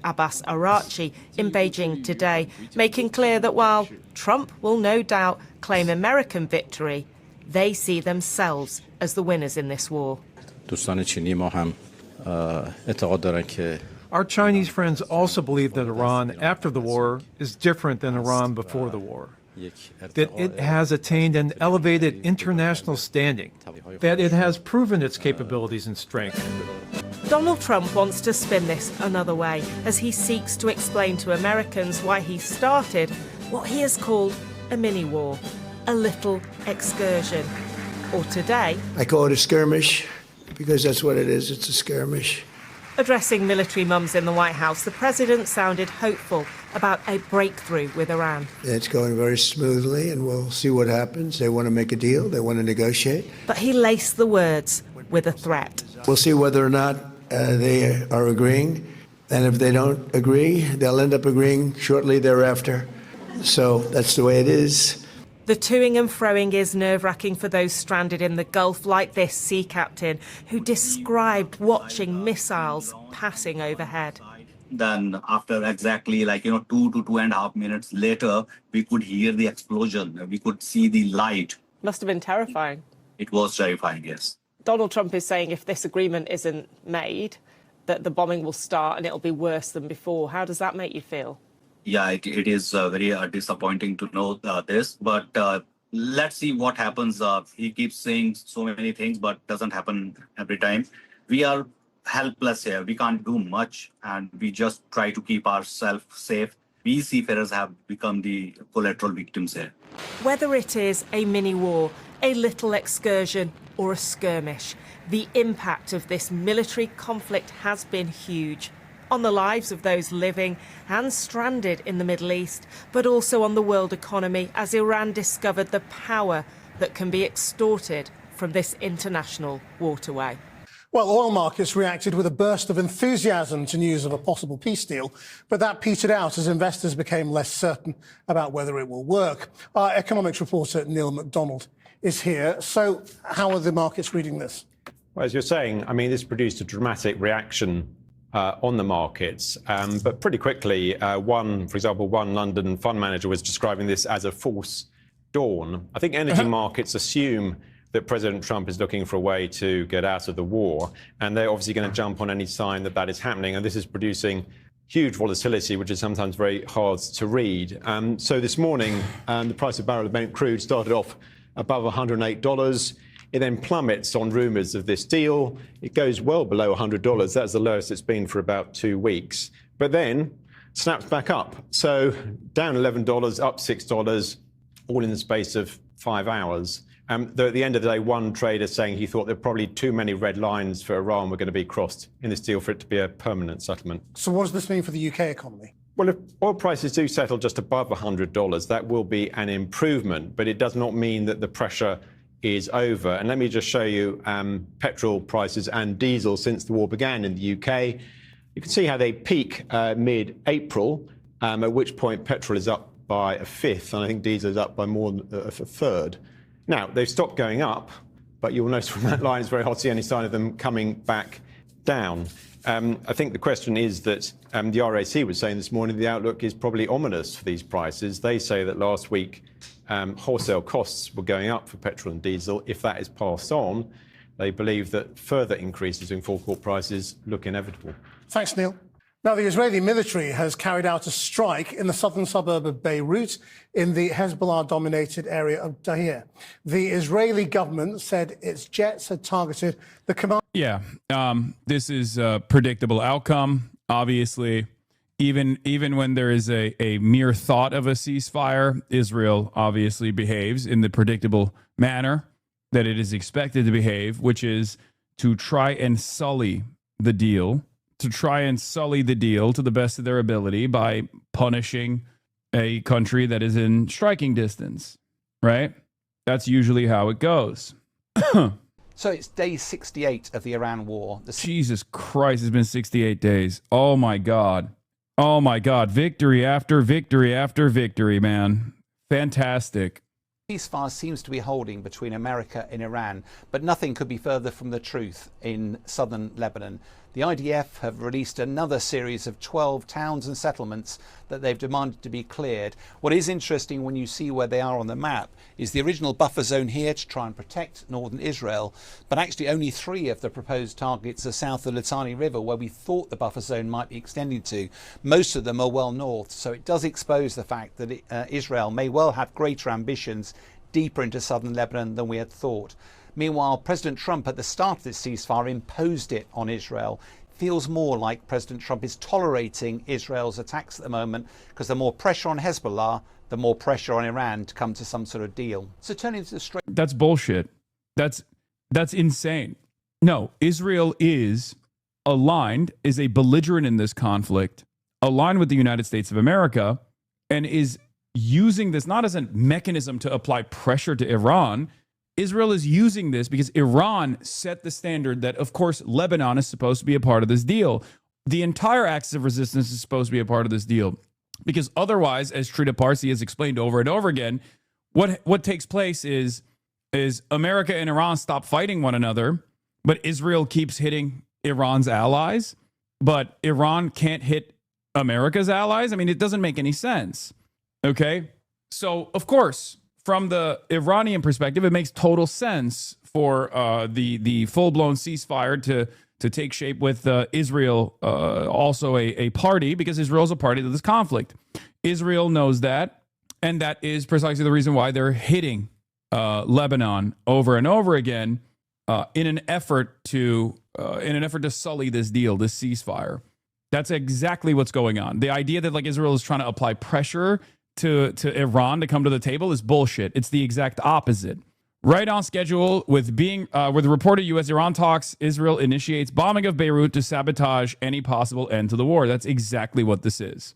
Speaker 1: Abbas Araghchi in Beijing today, making clear that while Trump will no doubt claim American victory, they see themselves as the winners in this war.
Speaker 13: Our Chinese friends also believe that Iran after the war is different than Iran before the war, that it has attained an elevated international standing, that it has proven its capabilities and strength.
Speaker 1: Donald Trump wants to spin this another way as he seeks to explain to Americans why he started what he has called a mini-war, a little excursion. Or today,
Speaker 4: I call it a skirmish because that's what it is. It's a skirmish.
Speaker 1: Addressing military mums in the White House, the president sounded hopeful about a breakthrough with Iran.
Speaker 4: It's going very smoothly, and we'll see what happens. They want to make a deal. They want to negotiate.
Speaker 1: But he laced the words with a threat.
Speaker 4: We'll see whether or not they are agreeing. And if they don't agree, they'll end up agreeing shortly thereafter. So that's the way it is.
Speaker 1: The toing and froing is nerve-wracking for those stranded in the Gulf, like this sea captain who described watching missiles passing overhead.
Speaker 21: Then after exactly 2 to 2.5 minutes later, we could hear the explosion. We could see the light.
Speaker 1: Must have been terrifying.
Speaker 21: It was terrifying, yes.
Speaker 1: Donald Trump is saying if this agreement isn't made, that the bombing will start and it'll be worse than before. How does that make you feel?
Speaker 21: Yeah, it is very disappointing to know this, but let's see what happens. He keeps saying so many things, but doesn't happen every time. We are helpless here. We can't do much, and we just try to keep ourselves safe. We seafarers have become the collateral victims here.
Speaker 1: Whether it is a mini war, a little excursion, or a skirmish, the impact of this military conflict has been huge on the lives of those living and stranded in the Middle East, but also on the world economy as Iran discovered the power that can be extorted from this international waterway.
Speaker 12: Well, oil markets reacted with a burst of enthusiasm to news of a possible peace deal, but that petered out as investors became less certain about whether it will work. Our economics reporter, Neil MacDonald, is here. So how are the markets reading this?
Speaker 14: Well, as you're saying, I mean, this produced a dramatic reaction on the markets. But pretty quickly, for example, one London fund manager was describing this as a false dawn. I think energy markets assume that President Trump is looking for a way to get out of the war, and they're obviously going to jump on any sign that that is happening, and this is producing huge volatility, which is sometimes very hard to read. So this morning, the price of a barrel of Brent crude started off above $108. It then plummets on rumours of this deal. It goes well below $100. That's the lowest it's been for about 2 weeks. But then snaps back up. So down $11, up $6, all in the space of 5 hours. Though at the end of the day, one trader saying he thought there were probably too many red lines for Iran were going to be crossed in this deal for it to be a permanent settlement.
Speaker 12: So what does this mean for the UK economy?
Speaker 14: Well, if oil prices do settle just above $100, that will be an improvement, but it does not mean that the pressure is over. And let me just show you petrol prices and diesel since the war began in the UK. You can see how they peak mid-April, at which point petrol is up by a fifth, and I think diesel is up by more than a third. Now, they've stopped going up, but you'll notice from that line it's very hard to see any sign of them coming back down. I think the question is that the RAC was saying this morning the outlook is probably ominous for these prices. They say that last week wholesale costs were going up for petrol and diesel. If that is passed on, they believe that further increases in forecourt prices look inevitable.
Speaker 12: Thanks, Neil. Now, the Israeli military has carried out a strike in the southern suburb of Beirut in the Hezbollah-dominated area of Deir. The Israeli government said its jets had targeted the command.
Speaker 10: Yeah, this is a predictable outcome. Obviously, even when there is a mere thought of a ceasefire, Israel obviously behaves in the predictable manner that it is expected to behave, which is to try and sully the deal. To try and sully the deal to the best of their ability by punishing a country that is in striking distance, right? That's usually how it goes.
Speaker 19: So it's day 68 of the Iran war.
Speaker 10: Jesus Christ, it's been 68 days. Oh my God. Oh my God. Victory after victory after victory, man. Fantastic.
Speaker 19: Ceasefire seems to be holding between America and Iran, but nothing could be further from the truth in southern Lebanon. The IDF have released another series of 12 towns and settlements that they've demanded to be cleared. What is interesting when you see where they are on the map is the original buffer zone here to try and protect northern Israel, but actually only 3 of the proposed targets are south of the Litani River, where we thought the buffer zone might be extending to. Most of them are well north, so it does expose the fact that Israel may well have greater ambitions deeper into southern Lebanon than we had thought. Meanwhile, President Trump at the start of this ceasefire imposed it on Israel. Feels more like President Trump is tolerating Israel's attacks at the moment, because the more pressure on Hezbollah, the more pressure on Iran to come to some sort of deal. So turning to the straight...
Speaker 10: That's bullshit. That's insane. No, Israel is aligned, is a belligerent in this conflict, aligned with the United States of America, and is using this not as a mechanism to apply pressure to Iran. Israel is using this because Iran set the standard that, of course, Lebanon is supposed to be a part of this deal. The entire axis of resistance is supposed to be a part of this deal. Because otherwise, as Trita Parsi has explained over and over again, what takes place is America and Iran stop fighting one another, but Israel keeps hitting Iran's allies, but Iran can't hit America's allies. I mean, it doesn't make any sense. Okay? So, of course, from the Iranian perspective, it makes total sense for the full-blown ceasefire to take shape with Israel, also a party, because Israel is a party to this conflict. Israel knows that, and that is precisely the reason why they're hitting Lebanon over and over again in an effort to sully this deal, this ceasefire. That's exactly what's going on. The idea that like Israel is trying to apply pressure to Iran to come to the table is bullshit. It's the exact opposite. Right on schedule with reported U.S.-Iran talks, Israel initiates bombing of Beirut to sabotage any possible end to the war. That's exactly what this is.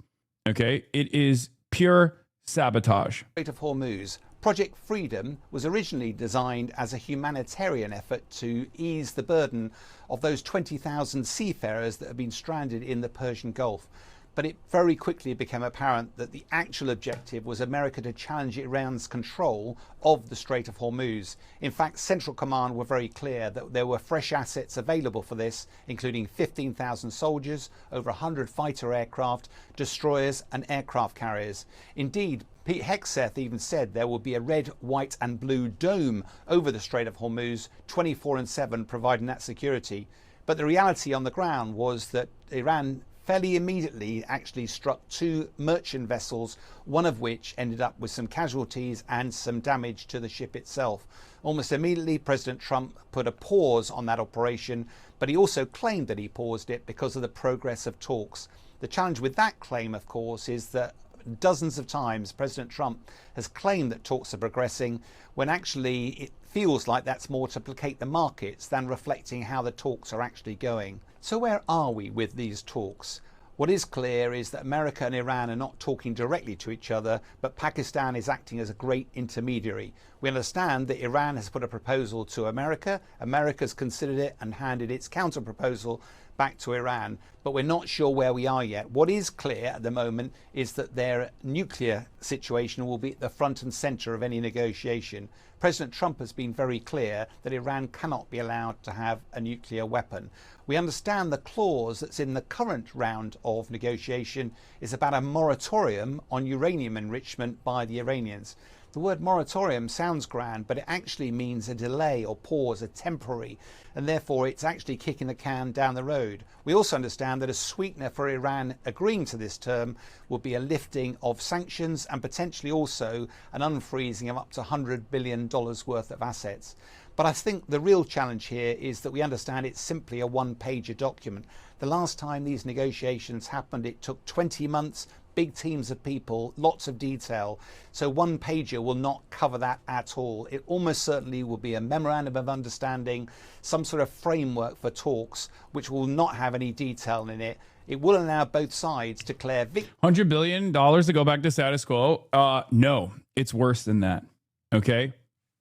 Speaker 10: Okay? It is pure sabotage.
Speaker 19: Strait of Hormuz. Project Freedom was originally designed as a humanitarian effort to ease the burden of those 20,000 seafarers that have been stranded in the Persian Gulf. But it very quickly became apparent that the actual objective was America to challenge Iran's control of the Strait of Hormuz. In fact, Central Command were very clear that there were fresh assets available for this, including 15,000 soldiers, over 100 fighter aircraft, destroyers and aircraft carriers. Indeed, Pete Hegseth even said there will be a red, white and blue dome over the Strait of Hormuz 24/7, providing that security. But the reality on the ground was that Iran fairly immediately actually struck 2 merchant vessels, one of which ended up with some casualties and some damage to the ship itself. Almost immediately, President Trump put a pause on that operation, but he also claimed that he paused it because of the progress of talks. The challenge with that claim, of course, is that dozens of times President Trump has claimed that talks are progressing, when actually it feels like that's more to placate the markets than reflecting how the talks are actually going. So where are we with these talks? What is clear is that America and Iran are not talking directly to each other, but Pakistan is acting as a great intermediary. We understand that Iran has put a proposal to America. America's considered it and handed its counter proposal back to Iran, but we're not sure where we are yet. What is clear at the moment is that their nuclear situation will be at the front and center of any negotiation. President Trump has been very clear that Iran cannot be allowed to have a nuclear weapon. We understand the clause that's in the current round of negotiation is about a moratorium on uranium enrichment by the Iranians. The word moratorium sounds grand, but it actually means a delay or pause, a temporary, and therefore it's actually kicking the can down the road. We also understand that a sweetener for Iran agreeing to this term will be a lifting of sanctions and potentially also an unfreezing of up to $100 billion worth of assets. But I think the real challenge here is that we understand it's simply a one-pager document. The last time these negotiations happened, it took 20 months, big teams of people, lots of detail. So one pager will not cover that at all. It almost certainly will be a memorandum of understanding, some sort of framework for talks, which will not have any detail in it. It will allow both sides to declare victory.
Speaker 10: $100 billion to go back to status quo? No, it's worse than that. Okay?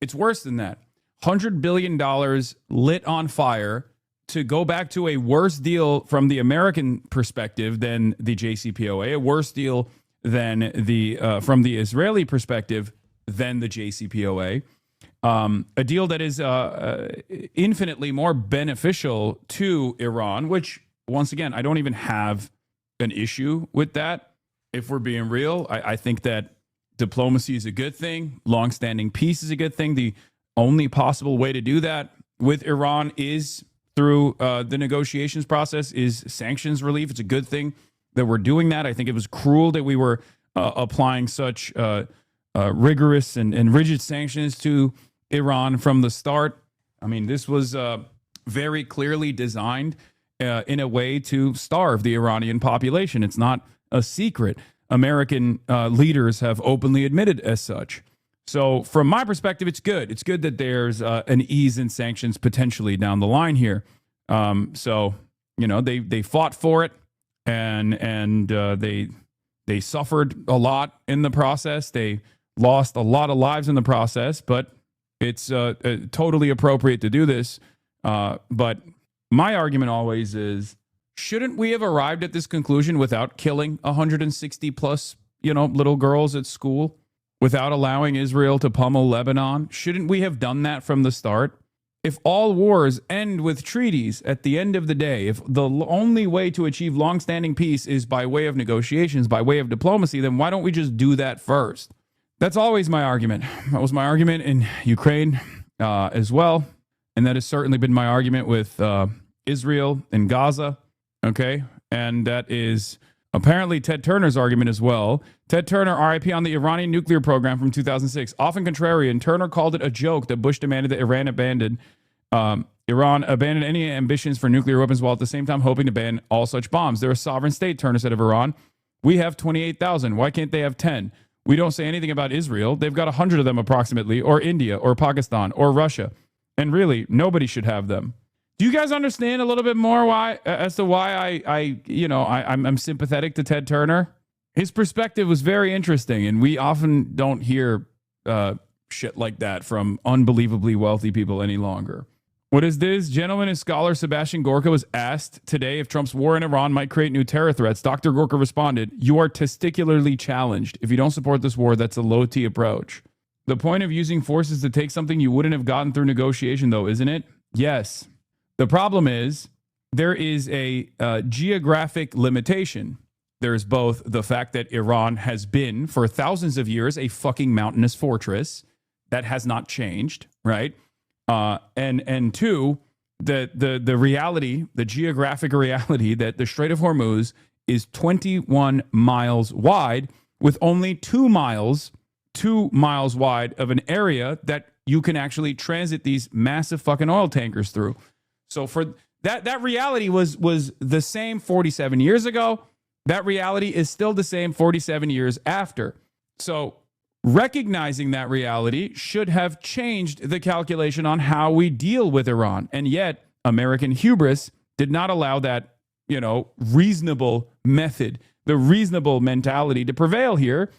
Speaker 10: It's worse than that. $100 billion lit on fire to go back to a worse deal from the American perspective than the JCPOA, a worse deal than from the Israeli perspective than the JCPOA, a deal that is infinitely more beneficial to Iran, which, once again, I don't even have an issue with that. If we're being real, I think that diplomacy is a good thing. Longstanding peace is a good thing. The only possible way to do that with Iran is through the negotiations process, is sanctions relief. It's a good thing that we're doing that. I think it was cruel that we were applying such rigorous and rigid sanctions to Iran from the start. I mean, this was very clearly designed in a way to starve the Iranian population. It's not a secret. American leaders have openly admitted as such. So from my perspective, it's good. It's good that there's an ease in sanctions potentially down the line here. So, you know, they fought for it and they suffered a lot in the process. They lost a lot of lives in the process, but it's totally appropriate to do this. But my argument always is, shouldn't we have arrived at this conclusion without killing 160 plus, little girls at school? Without allowing Israel to pummel Lebanon? Shouldn't we have done that from the start? If all wars end with treaties at the end of the day, if the only way to achieve longstanding peace is by way of negotiations, by way of diplomacy, then why don't we just do that first? That's always my argument. That was my argument in Ukraine as well. And that has certainly been my argument with Israel and Gaza. Okay. And that is apparently Ted Turner's argument as well. Ted Turner, RIP, on the Iranian nuclear program from 2006. Often contrarian, Turner called it a joke that Bush demanded that Iran abandon any ambitions for nuclear weapons while at the same time hoping to ban all such bombs. They're a sovereign state, Turner said of Iran. We have 28,000. Why can't they have 10? We don't say anything about Israel. They've got 100 of them approximately, or India, or Pakistan, or Russia. And really, nobody should have them. Do you guys understand a little bit more as to why I'm sympathetic to Ted Turner? His perspective was very interesting, and we often don't hear shit like that from unbelievably wealthy people any longer. What is this? Gentleman and scholar Sebastian Gorka was asked today if Trump's war in Iran might create new terror threats. Dr. Gorka responded, "You are testicularly challenged. If you don't support this war, that's a low-T approach. The point of using force is to take something you wouldn't have gotten through negotiation, though, isn't it?" Yes. The problem is there is a geographic limitation. There's both the fact that Iran has been, for thousands of years, a fucking mountainous fortress that has not changed, right? And two, the reality, the geographic reality that the Strait of Hormuz is 21 miles wide with only 2 miles wide of an area that you can actually transit these massive fucking oil tankers through. So for that reality was the same 47 years ago. That reality is still the same 47 years after. So recognizing that reality should have changed the calculation on how we deal with Iran. And yet American hubris did not allow that, reasonable method, the reasonable mentality to prevail here.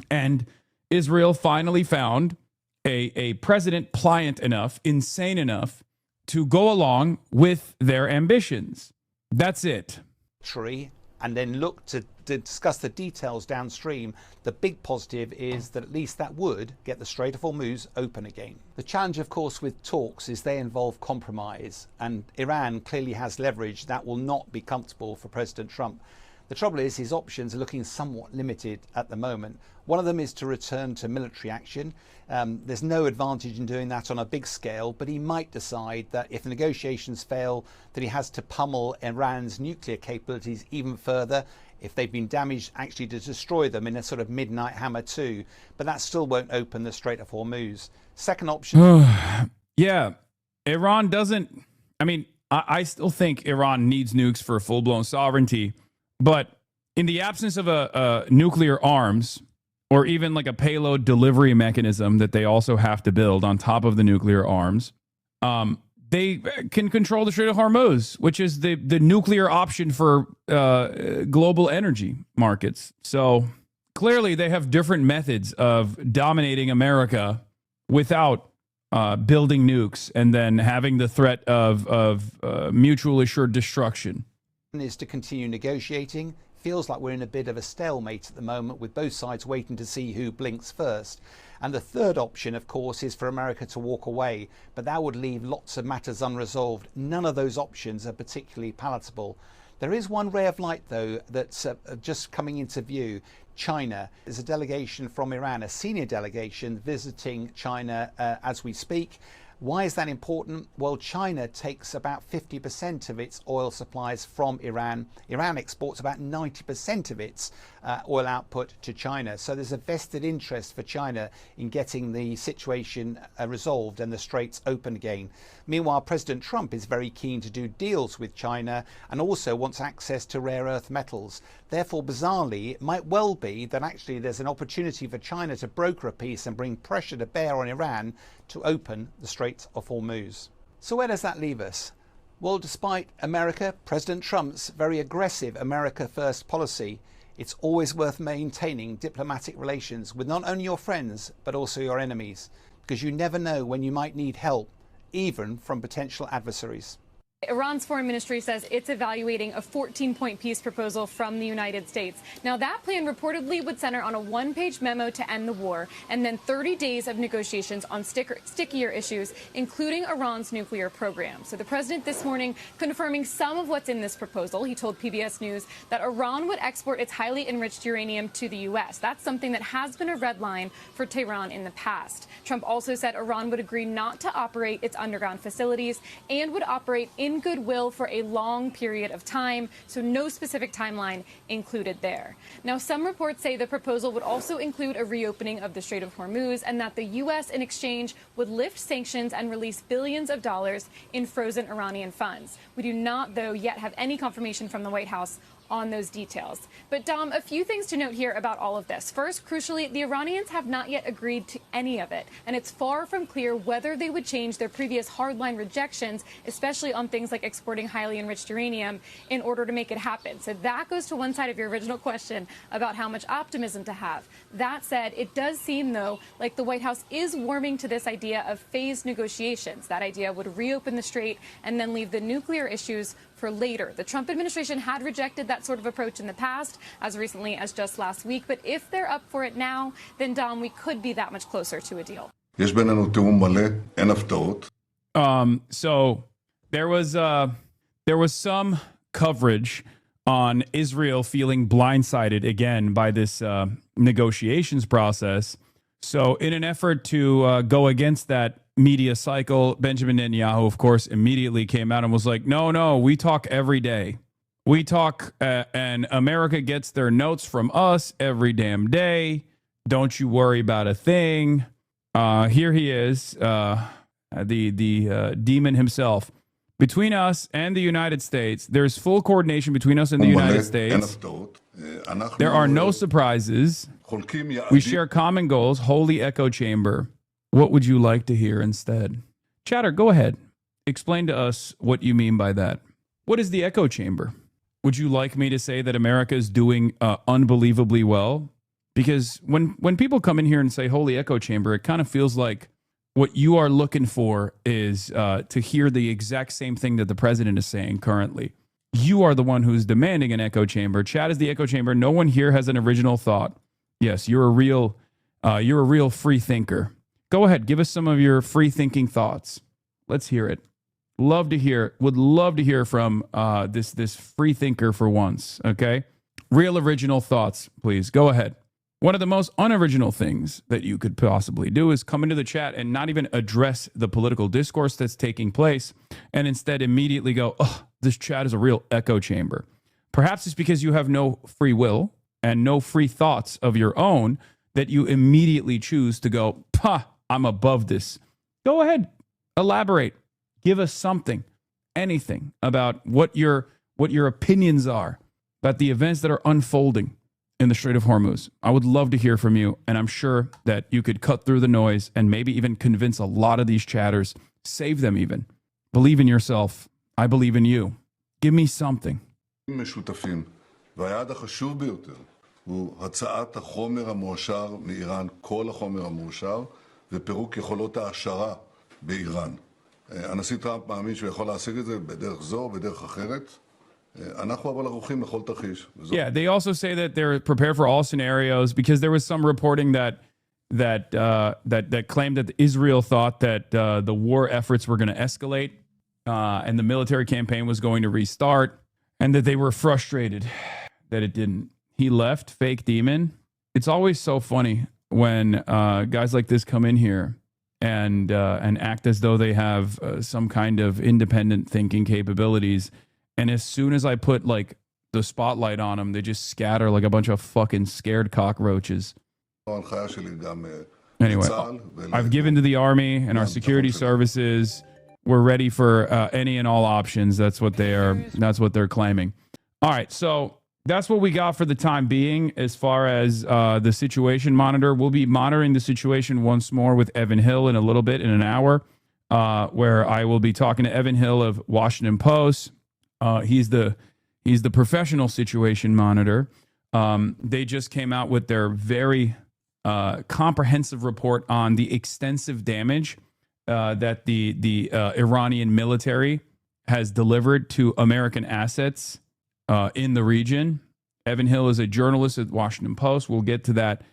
Speaker 10: And Israel finally found a president pliant enough, insane enough to go along with their ambitions. That's it.
Speaker 19: And then look to discuss the details downstream. The big positive is that at least that would get the Strait of Hormuz open again. The challenge, of course, with talks is they involve compromise, and Iran clearly has leverage that will not be comfortable for President Trump. The trouble is his options are looking somewhat limited at the moment. One of them is to return to military action. There's no advantage in doing that on a big scale, but he might decide that if the negotiations fail, that he has to pummel Iran's nuclear capabilities even further. If they've been damaged, actually to destroy them in a sort of midnight hammer too. But that still won't open the Strait of Hormuz. Second option.
Speaker 10: Yeah, Iran doesn't. I still think Iran needs nukes for full-blown sovereignty. But in the absence of a nuclear arms, or even like a payload delivery mechanism that they also have to build on top of the nuclear arms, they can control the Strait of Hormuz, which is the nuclear option for global energy markets. So clearly they have different methods of dominating America without building nukes and then having the threat of mutual assured destruction.
Speaker 19: Is to continue negotiating. Feels like we're in a bit of a stalemate at the moment, with both sides waiting to see who blinks first. And the third option, of course, is for America to walk away, but that would leave lots of matters unresolved. None of those options are particularly palatable. There is one ray of light, though, that's just coming into view. China. There's a delegation from Iran, a senior delegation visiting China as we speak. Why is that important? Well, China takes about 50% of its oil supplies from Iran. Iran exports about 90% of its oil output to China. So there's a vested interest for China in getting the situation resolved and the straits open again. Meanwhile, President Trump is very keen to do deals with China and also wants access to rare earth metals. Therefore, bizarrely, it might well be that actually there's an opportunity for China to broker a peace and bring pressure to bear on Iran to open the Strait of Hormuz. So where does that leave us? Well, despite President Trump's very aggressive America First policy, it's always worth maintaining diplomatic relations with not only your friends, but also your enemies, because you never know when you might need help, even from potential adversaries.
Speaker 18: Iran's foreign ministry says it's evaluating a 14-point peace proposal from the United States. Now, that plan reportedly would center on a one-page memo to end the war and then 30 days of negotiations on stickier issues, including Iran's nuclear program. So the president this morning confirming some of what's in this proposal. He told PBS News that Iran would export its highly enriched uranium to the U.S. That's something that has been a red line for Tehran in the past. Trump also said Iran would agree not to operate its underground facilities and would operate in in goodwill for a long period of time, so no specific timeline included there. Now, some reports say the proposal would also include a reopening of the Strait of Hormuz and that the U.S. in exchange would lift sanctions and release billions of dollars in frozen Iranian funds. We do not, though, yet have any confirmation from the White House on those details. But Dom, a few things to note here about all of this. First, crucially, the Iranians have not yet agreed to any of it, and it's far from clear whether they would change their previous hardline rejections, especially on things like exporting highly enriched uranium, in order to make it happen. So that goes to one side of your original question about how much optimism to have. That said, it does seem, though, like the White House is warming to this idea of phased negotiations. That idea would reopen the strait and then leave the nuclear issues for later. The Trump administration had rejected that sort of approach in the past, as recently as just last week. But if they're up for it now, then, Dom, we could be that much closer to a deal.
Speaker 10: So there was some coverage on Israel feeling blindsided again by this negotiations process. So in an effort to go against that media cycle, Benjamin Netanyahu, of course, immediately came out and was like, no, we talk every day. We talk and America gets their notes from us every damn day. Don't you worry about a thing. Here he is, the demon himself. Between us and the United States, there's full coordination between us and the United States. There are no surprises. We share common goals, holy echo chamber. What would you like to hear instead? Chatter, go ahead. Explain to us what you mean by that. What is the echo chamber? Would you like me to say that America is doing unbelievably well? Because when people come in here and say holy echo chamber, it kind of feels like what you are looking for is to hear the exact same thing that the president is saying currently. You are the one who's demanding an echo chamber. Chat is the echo chamber. No one here has an original thought. Yes, you're a real free thinker. Go ahead, give us some of your free thinking thoughts. Let's hear it. Would love to hear from this free thinker for once. Okay, real original thoughts, please. Go ahead. One of the most unoriginal things that you could possibly do is come into the chat and not even address the political discourse that's taking place, and instead immediately go, "Oh, this chat is a real echo chamber." Perhaps it's because you have no free will and no free thoughts of your own that you immediately choose to go, "Pah, I'm above this." Go ahead, elaborate. Give us something, anything about what your opinions are about the events that are unfolding in the Strait of Hormuz. I would love to hear from you, and I'm sure that you could cut through the noise and maybe even convince a lot of these chatters, save them even. Believe in yourself. I believe in you. Give me something.
Speaker 3: משותפים, והיעד החשוב ביותר הוא הצעת החומר המועשר מאיראן, כל החומר המועשר, ופירוק יכולות ההעשרה באיראן. הנשיא טראמפ מאמין שהוא יכול להשיג את זה בדרך זו או בדרך אחרת. אנחנו אבל ערוכים לכל תרחיש.
Speaker 10: Yeah, they also say that they're prepared for all scenarios because there was some reporting that claimed that Israel thought that the war efforts were going to escalate and the military campaign was going to restart, and that they were frustrated that it didn't. He left, fake demon. It's always so funny when guys like this come in here and act as though they have some kind of independent thinking capabilities. And as soon as I put like the spotlight on them, they just scatter like a bunch of fucking scared cockroaches. Anyway, I've given to the Army and our security services. We're ready for any and all options. That's what they're claiming. All right, so that's what we got for the time being as far as the situation monitor. We'll be monitoring the situation once more with Evan Hill in a little bit, in an hour, where I will be talking to Evan Hill of Washington Post. He's the professional situation monitor. They just came out with their very comprehensive report on the extensive damage that the Iranian military has delivered to American assets in the region. Evan Hill is a journalist at Washington Post. We'll get to that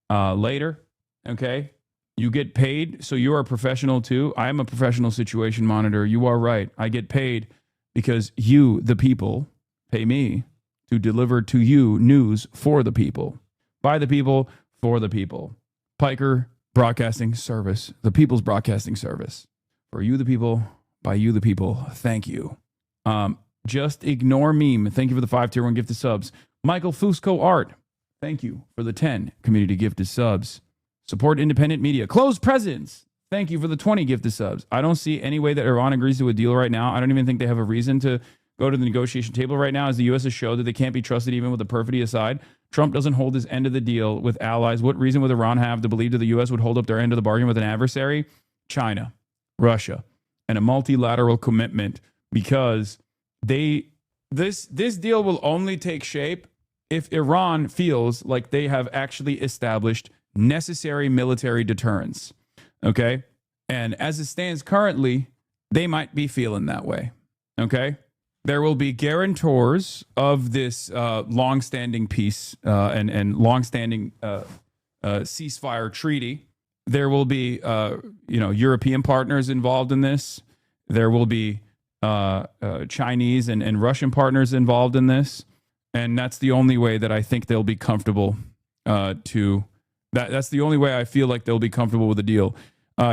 Speaker 10: later. Okay. You get paid, so you are a professional too. I am a professional situation monitor. You are right. I get paid because you, the people, pay me to deliver to you news for the people, by the people, for the people. Piker Broadcasting Service, the People's Broadcasting Service. For you, the people, by you, the people. Thank you. Just Ignore Meme, thank you for the 5 tier 1 gifted subs. Michael Fusco Art, thank you for the 10 community gifted subs. Support independent media. Closed Presence, thank you for the 20 gifted subs. I don't see any way that Iran agrees to a deal right now. I don't even think they have a reason to go to the negotiation table right now, as the U.S. has showed that they can't be trusted even with the perfidy aside. Trump doesn't hold his end of the deal with allies. What reason would Iran have to believe that the U.S. would hold up their end of the bargain with an adversary? China, Russia, and a multilateral commitment, because this deal will only take shape if Iran feels like they have actually established necessary military deterrence. Okay? And as it stands currently, they might be feeling that way. Okay? There will be guarantors of this long-standing peace and long-standing ceasefire treaty. There will be, European partners involved in this. There will be Chinese and Russian partners involved in this, and that's the only way that I think they'll be comfortable. That's the only way I feel like they'll be comfortable with the deal.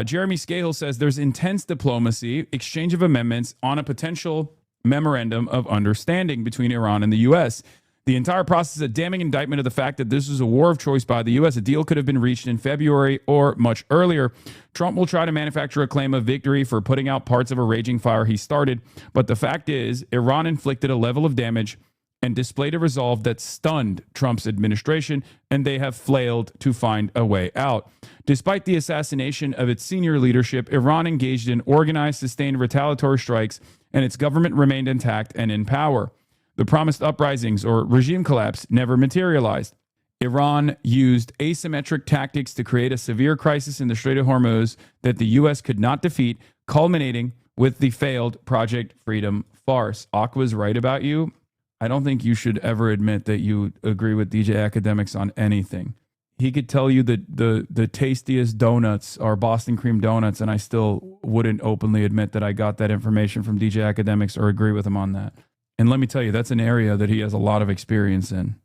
Speaker 10: Jeremy Scahill says there's intense diplomacy, exchange of amendments on a potential memorandum of understanding between Iran and the U.S. The entire process is a damning indictment of the fact that this is a war of choice by the U.S. A deal could have been reached in February or much earlier. Trump will try to manufacture a claim of victory for putting out parts of a raging fire he started. But the fact is, Iran inflicted a level of damage and displayed a resolve that stunned Trump's administration, and they have flailed to find a way out. Despite the assassination of its senior leadership, Iran engaged in organized, sustained retaliatory strikes, and its government remained intact and in power. The promised uprisings or regime collapse never materialized. Iran used asymmetric tactics to create a severe crisis in the Strait of Hormuz that the U.S. could not defeat, culminating with the failed Project Freedom farce. Aqua's right about you. I don't think you should ever admit that you agree with DJ Academics on anything. He could tell you that the tastiest donuts are Boston cream donuts, and I still wouldn't openly admit that I got that information from DJ Academics or agree with him on that. And let me tell you, that's an area that he has a lot of experience in.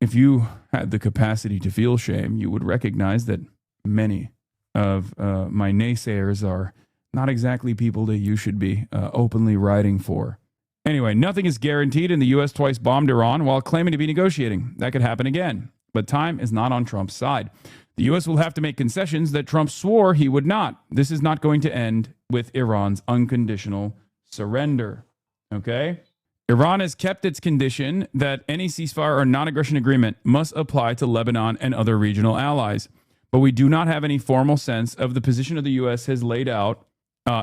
Speaker 10: If you had the capacity to feel shame, you would recognize that many of my naysayers are not exactly people that you should be openly writing for. Anyway, nothing is guaranteed, and the U.S. twice bombed Iran while claiming to be negotiating. That could happen again. But time is not on Trump's side. The U.S. will have to make concessions that Trump swore he would not. This is not going to end with Iran's unconditional surrender. Okay? Iran has kept its condition that any ceasefire or non-aggression agreement must apply to Lebanon and other regional allies. But we do not have any formal sense of the position of the U.S. has laid out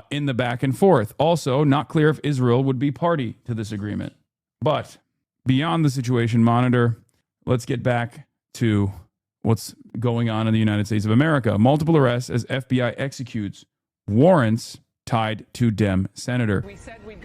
Speaker 10: in the back and forth. Also, not clear if Israel would be party to this agreement. But beyond the situation monitor, let's get back to what's going on in the United States of America. Multiple arrests as FBI executes warrants tied to Dem senator.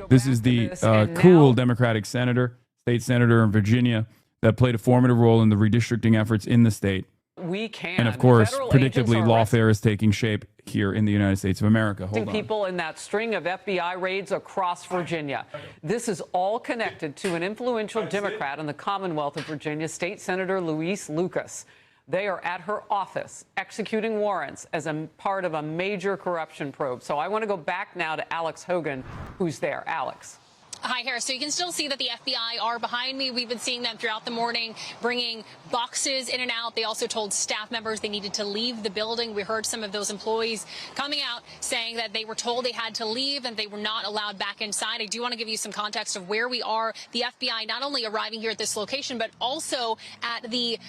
Speaker 10: This is the cool Democratic senator, state senator in Virginia, that played a formative role in the redistricting efforts in the state. And of course, predictably, lawfare is taking shape here in the United States of America. Hold on.
Speaker 5: People in that string of FBI raids across Virginia. This is all connected to an influential Democrat in the Commonwealth of Virginia, State Senator Louise Lucas. They are at her office executing warrants as a part of a major corruption probe. So I want to go back now to Alex Hogan, who's there. Alex.
Speaker 20: Hi, Harris. So you can still see that the FBI are behind me. We've been seeing them throughout the morning, bringing boxes in and out. They also told staff members they needed to leave the building. We heard some of those employees coming out saying that they were told they had to leave and they were not allowed back inside. I do want to give you some context of where we are. The FBI not only arriving here at this location, but also at the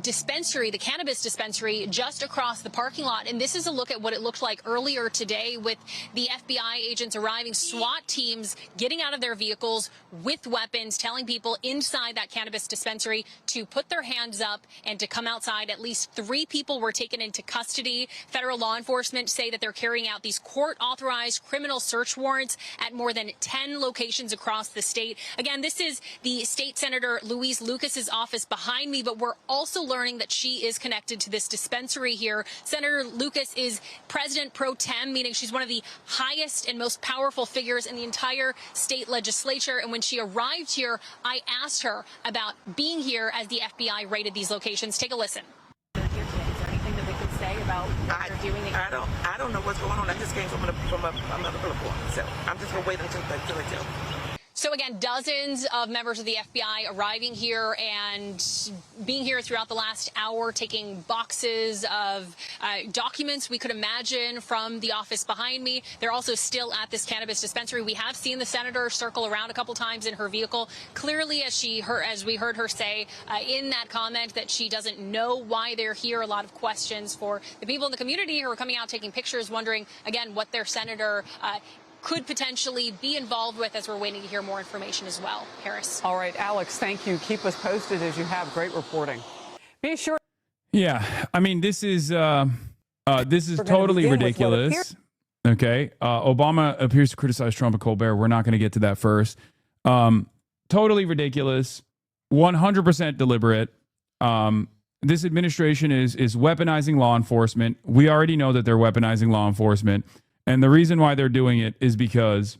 Speaker 20: dispensary, the cannabis dispensary just across the parking lot. And this is a look at what it looked like earlier today with the FBI agents arriving, SWAT teams getting out of their vehicles with weapons, telling people inside that cannabis dispensary to put their hands up and to come outside. At least 3 people were taken into custody. Federal law enforcement say that they're carrying out these court-authorized criminal search warrants at more than 10 locations across the state. Again, this is the State Senator Louise Lucas's office behind me, but we're also learning that she is connected to this dispensary here. Senator Lucas is president pro tem, meaning she's one of the highest and most powerful figures in the entire state legislature. And when she arrived here, I asked her about being here as the FBI raided these locations. Take a listen.
Speaker 23: Is there anything that we could say
Speaker 6: about what they're doing?
Speaker 8: I don't know what's going on. I just came from another report, so I'm just gonna wait until they tell me.
Speaker 20: So again, dozens of members of the FBI arriving here and being here throughout the last hour, taking boxes of documents we could imagine from the office behind me. They're also still at this cannabis dispensary. We have seen the senator circle around a couple times in her vehicle. Clearly, as we heard her say in that comment, that she doesn't know why they're here. A lot of questions for the people in the community who are coming out taking pictures, wondering again what their senator could potentially be involved with, as we're waiting to hear more information as well. Harris.
Speaker 5: All right, Alex, thank you. Keep us posted as you have great reporting. Be sure.
Speaker 10: Yeah, I mean, this is totally ridiculous. Okay, Obama appears to criticize Trump and Colbert. We're not going to get to that first. Totally ridiculous, 100% deliberate. This administration is weaponizing law enforcement. We already know that they're weaponizing law enforcement. And the reason why they're doing it is because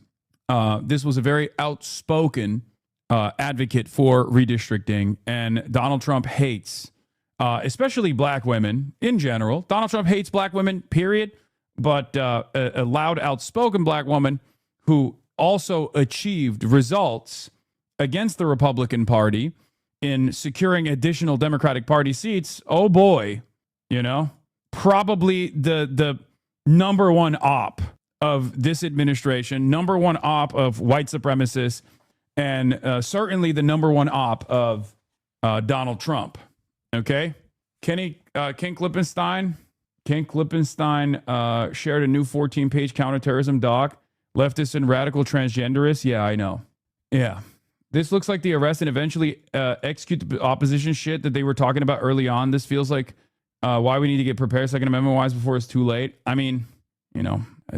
Speaker 10: this was a very outspoken advocate for redistricting. And Donald Trump hates, especially black women in general. Donald Trump hates black women, period. But a loud, outspoken black woman who also achieved results against the Republican Party in securing additional Democratic Party seats. Oh, boy, probably the number one op of this administration, number one op of white supremacists, and certainly the number one op of Donald Trump. Okay? Ken Klippenstein shared a new 14-page counterterrorism doc. Leftists and radical transgenderists. Yeah, I know. Yeah. This looks like the arrest and eventually execute the opposition shit that they were talking about early on. This feels like why we need to get prepared Second Amendment-wise before it's too late. I mean,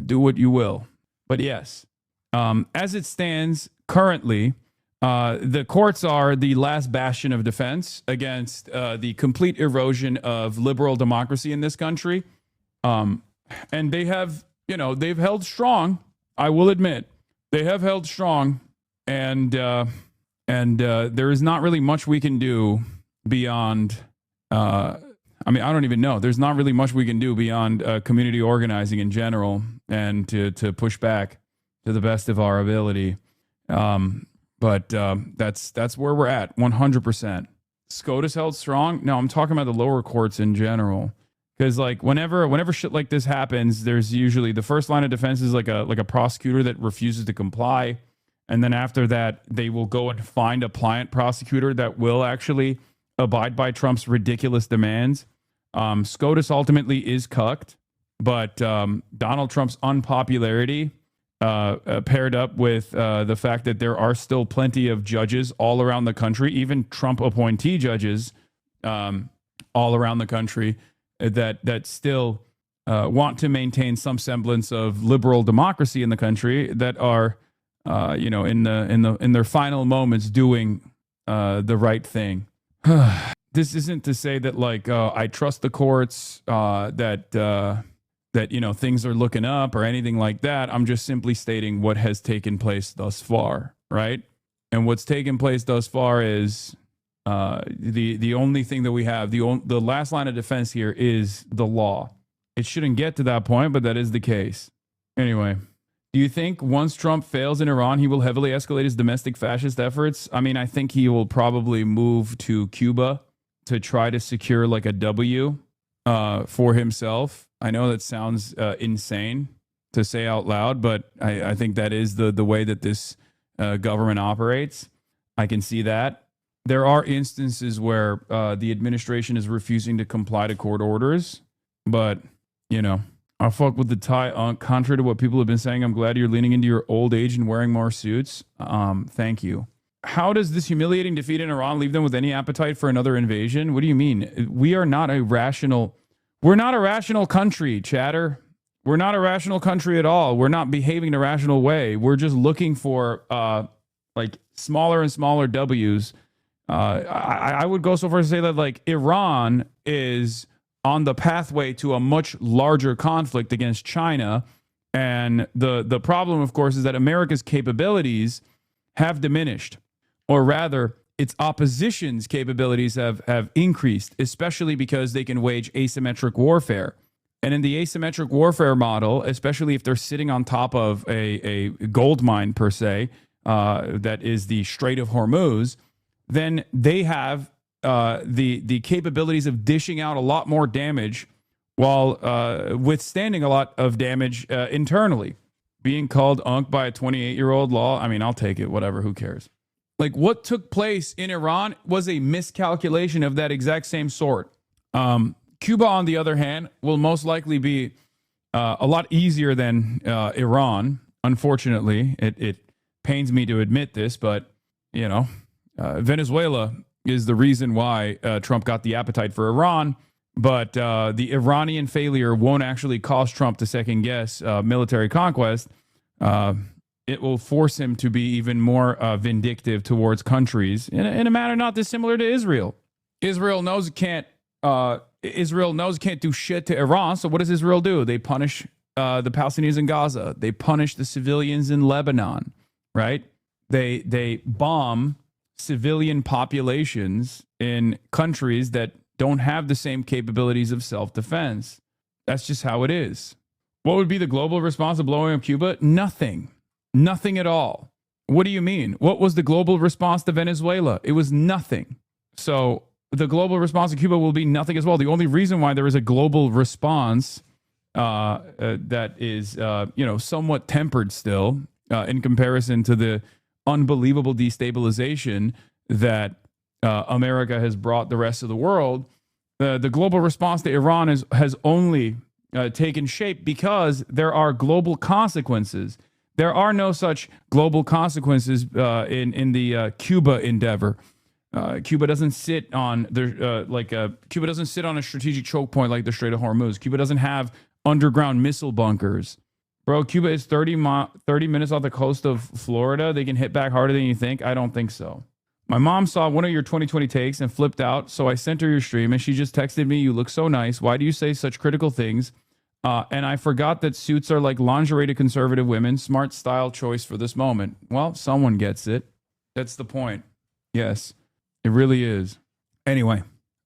Speaker 10: do what you will. But yes, as it stands currently, the courts are the last bastion of defense against the complete erosion of liberal democracy in this country. And they have, they've held strong. I will admit, they have held strong. And there is not really much we can do beyond I don't even know. There's not really much we can do beyond community organizing in general and to push back to the best of our ability. But that's where we're at, 100%. SCOTUS held strong. No, I'm talking about the lower courts in general. Because whenever shit like this happens, there's usually the first line of defense is like a prosecutor that refuses to comply. And then after that, they will go and find a pliant prosecutor that will actually abide by Trump's ridiculous demands. SCOTUS ultimately is cucked, but Donald Trump's unpopularity paired up with the fact that there are still plenty of judges all around the country, even Trump appointee judges all around the country that still want to maintain some semblance of liberal democracy in the country, that are in their final moments doing the right thing. This isn't to say that I trust the courts, that things are looking up or anything like that. I'm just simply stating what has taken place thus far, right? And what's taken place thus far is the only thing that we have, the last line of defense here is the law. It shouldn't get to that point, but that is the case. Anyway, do you think once Trump fails in Iran, he will heavily escalate his domestic fascist efforts? I mean, I think he will probably move to Cuba to try to secure a W for himself. I know that sounds insane to say out loud, but I think that is the way that this government operates. I can see that. There are instances where the administration is refusing to comply to court orders, but, I'll fuck with the tie. Contrary to what people have been saying, I'm glad you're leaning into your old age and wearing more suits. Thank you. How does this humiliating defeat in Iran leave them with any appetite for another invasion? What do you mean? We're not a rational country, chatter. We're not a rational country at all. We're not behaving in a rational way. We're just looking for smaller and smaller W's. I would go so far as to say that Iran is on the pathway to a much larger conflict against China. And the problem, of course, is that America's capabilities have diminished, or rather, its opposition's capabilities have increased, especially because they can wage asymmetric warfare. And in the asymmetric warfare model, especially if they're sitting on top of a gold mine per se, that is the Strait of Hormuz, then they have the capabilities of dishing out a lot more damage while withstanding a lot of damage internally. Being called unk by a 28-year-old law, I mean, I'll take it, whatever, who cares? Like, what took place in Iran was a miscalculation of that exact same sort. Cuba, on the other hand, will most likely be a lot easier than Iran. Unfortunately, it pains me to admit this, but, you know, Venezuela is the reason why Trump got the appetite for Iran. But the Iranian failure won't actually cause Trump to second guess military conquest. It will force him to be even more vindictive towards countries in a manner not dissimilar to Israel. Israel knows it can't do shit to Iran. So what does Israel do? They punish the Palestinians in Gaza. They punish the civilians in Lebanon, right? They bomb civilian populations in countries that don't have the same capabilities of self-defense. That's just how it is. What would be the global response to blowing up Cuba? Nothing. Nothing at all. What do you mean? What was the global response to Venezuela? It was nothing. So the global response to Cuba will be nothing as well. The only reason why there is a global response that is, somewhat tempered still in comparison to the unbelievable destabilization that America has brought the rest of the world, the global response to Iran has only taken shape because there are global consequences. There are no such global consequences in the Cuba endeavor. Cuba doesn't sit on Cuba doesn't sit on a strategic choke point like the Strait of Hormuz. Cuba doesn't have underground missile bunkers. Bro, Cuba is 30 minutes off the coast of Florida. They can hit back harder than you think. I don't think so. My mom saw one of your 2020 takes and flipped out, so I sent her your stream, and she just texted me, "You look so nice. Why do you say such critical things?" And I forgot that suits are like lingerie to conservative women. Smart style choice for this moment. Well, someone gets it. That's the point. Yes, it really is. Anyway,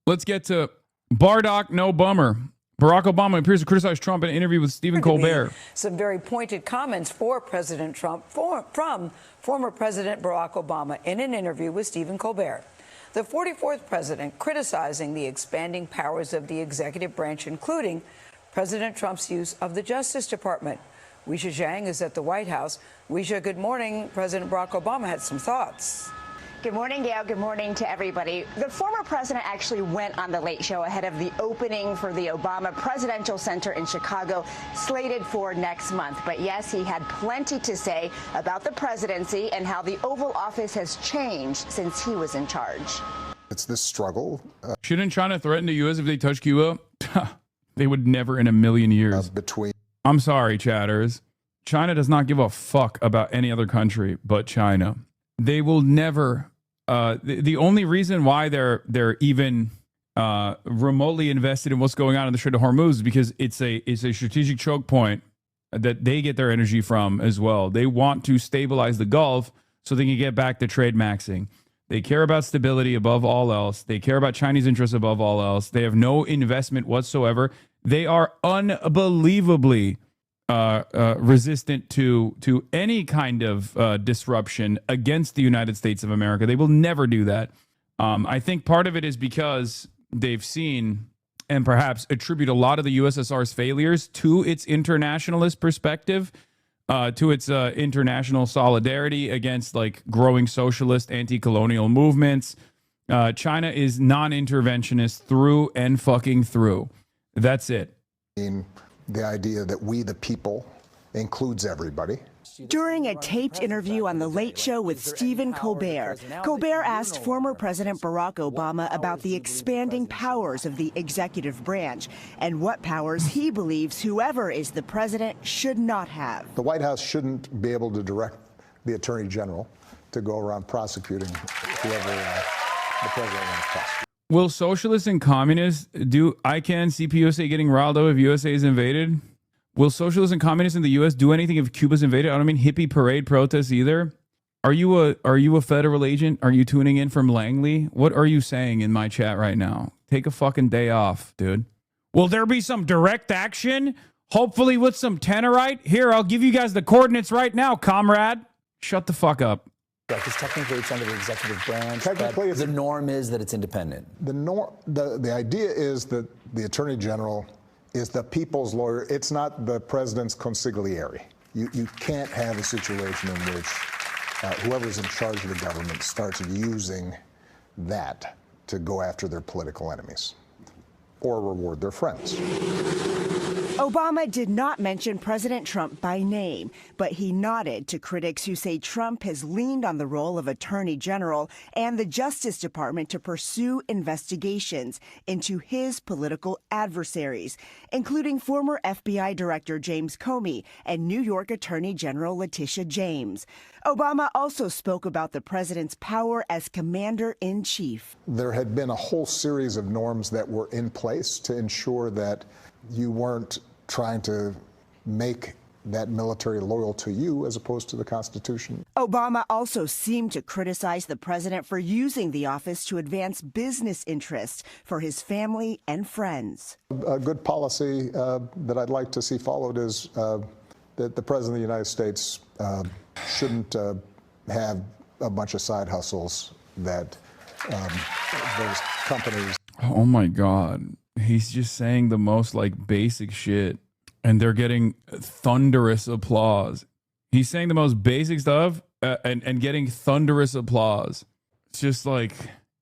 Speaker 10: let's get to Bardock No Bummer. Barack Obama appears to criticize Trump in an interview with Stephen Colbert.
Speaker 6: Some very pointed comments for President Trump from former President Barack Obama in an interview with Stephen Colbert. The 44th president criticizing the expanding powers of the executive branch, including President Trump's use of the Justice Department. Weisha Zhang is at the White House. Weisha, good morning. President Barack Obama had some thoughts.
Speaker 7: Good morning, Gail. Good morning to everybody. The former president actually went on The Late Show ahead of the opening for the Obama Presidential Center in Chicago, slated for next month. But yes, he had plenty to say about the presidency and how the Oval Office has changed since he was in charge.
Speaker 23: It's this struggle.
Speaker 10: Shouldn't China threaten the U.S. if they touch Cuba? They would never in a million years. I'm sorry, chatters. China does not give a fuck about any other country but China. They will never. The only reason why they're even remotely invested in what's going on in the Strait of Hormuz is because it's a strategic choke point that they get their energy from as well. They want to stabilize the Gulf so they can get back to trade maxing. They care about stability above all else. They care about Chinese interests above all else. They have no investment whatsoever. They are unbelievably resistant to any kind of disruption against the United States of America. They will never do that. I think part of it is because they've seen and perhaps attribute a lot of the USSR's failures to its internationalist perspective, to its international solidarity against like growing socialist anti-colonial movements. China is non-interventionist through and fucking through. That's it.
Speaker 23: The idea that we, the people, includes everybody.
Speaker 24: During a taped interview on The Late Show with Stephen Colbert, Colbert asked former President Barack Obama about the expanding powers of the executive branch and what powers he believes whoever is the president should not have.
Speaker 23: The White House shouldn't be able to direct the Attorney General to go around prosecuting whoever the president wants to prosecute.
Speaker 10: Will socialists and communists do ICANN, CPUSA getting riled up if USA is invaded? Will socialists and communists in the U.S. do anything if Cuba's invaded? I don't mean hippie parade protests either. Are you a federal agent? Are you tuning in from Langley? What are you saying in my chat right now? Take a fucking day off, dude. Will there be some direct action? Hopefully with some Tenorite? Here, I'll give you guys the coordinates right now, comrade. Shut the fuck up.
Speaker 9: Because technically it's under the executive branch,
Speaker 23: Technically,
Speaker 9: but the norm is that it's independent.
Speaker 23: The idea is that the Attorney General is the people's lawyer. It's not the president's consigliere. You can't have a situation in which whoever's in charge of the government starts using that to go after their political enemies or reward their friends.
Speaker 24: Obama did not mention President Trump by name, but he nodded to critics who say Trump has leaned on the role of Attorney General and the Justice Department to pursue investigations into his political adversaries, including former FBI Director James Comey and New York Attorney General Letitia James. Obama also spoke about the president's power as commander-in-chief.
Speaker 23: There had been a whole series of norms that were in place to ensure that you weren't trying to make that military loyal to you as opposed to the Constitution.
Speaker 24: Obama also seemed to criticize the president for using the office to advance business interests for his family and friends.
Speaker 23: A good policy that I'd like to see followed is that the President of the United States shouldn't have a bunch of side hustles that those companies.
Speaker 10: Oh my God. He's just saying the most like basic shit and they're getting thunderous applause. He's saying the most basic stuff and getting thunderous applause. It's just like,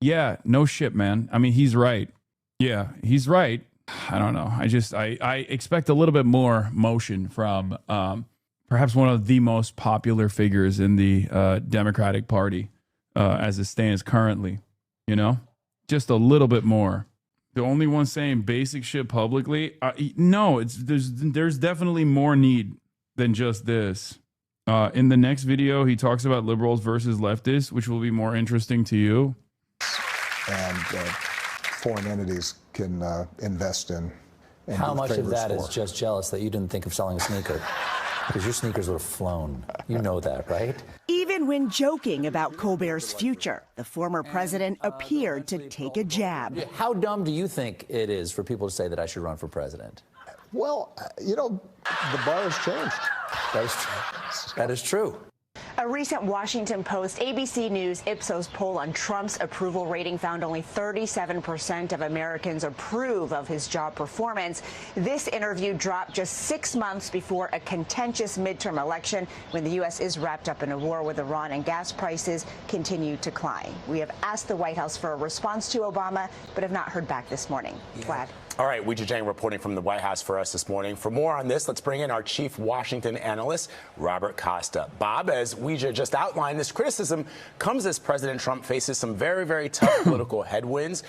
Speaker 10: yeah, no shit, man. I mean, he's right. Yeah, he's right. I don't know. I expect a little bit more motion from perhaps one of the most popular figures in the Democratic Party as it stands currently, you know, just a little bit more. The only one saying basic shit publicly, no, there's definitely more need than just this. In the next video, he talks about liberals versus leftists, which will be more interesting to you.
Speaker 23: And foreign entities can invest in. And
Speaker 9: how much of that
Speaker 23: for.
Speaker 9: is just jealous that you didn't think of selling a sneaker? Because your sneakers would have flown. You know that, right?
Speaker 24: Even when joking about Colbert's future, the former president appeared to take a jab.
Speaker 9: How dumb do you think it is for people to say that I should run for president?
Speaker 23: Well, you know, the bar has changed.
Speaker 9: That is true.
Speaker 7: A recent Washington Post, ABC News Ipsos poll on Trump's approval rating found only 37% of Americans approve of his job performance. This interview dropped just 6 months before a contentious midterm election when the U.S. is wrapped up in a war with Iran and gas prices continue to climb. We have asked the White House for a response to Obama, but have not heard back this morning. Vlad.
Speaker 11: All right, Weijia Jiang reporting from the White House for us this morning. For more on this, let's bring in our chief Washington analyst, Robert Costa. Bob, as Weijia just outlined, this criticism comes as President Trump faces some very, very tough political headwinds.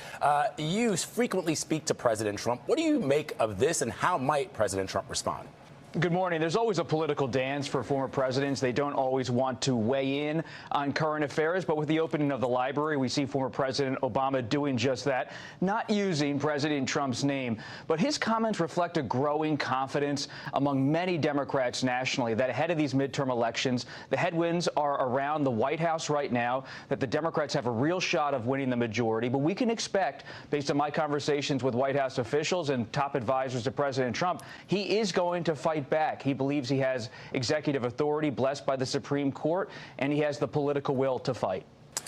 Speaker 11: You frequently speak to President Trump. What do you make of this, and how might President Trump respond?
Speaker 17: Good morning. There's always a political dance for former presidents. They don't always want to weigh in on current affairs, but with the opening of the library, we see former President Obama doing just that, not using President Trump's name. But his comments reflect a growing confidence among many Democrats nationally that ahead of these midterm elections, the headwinds are around the White House right now, that the Democrats have a real shot of winning the majority. But we can expect, based on my conversations with White House officials and top advisors to President Trump, he is going to fight back. He believes he has executive authority blessed by the Supreme Court, and he has the political will to fight.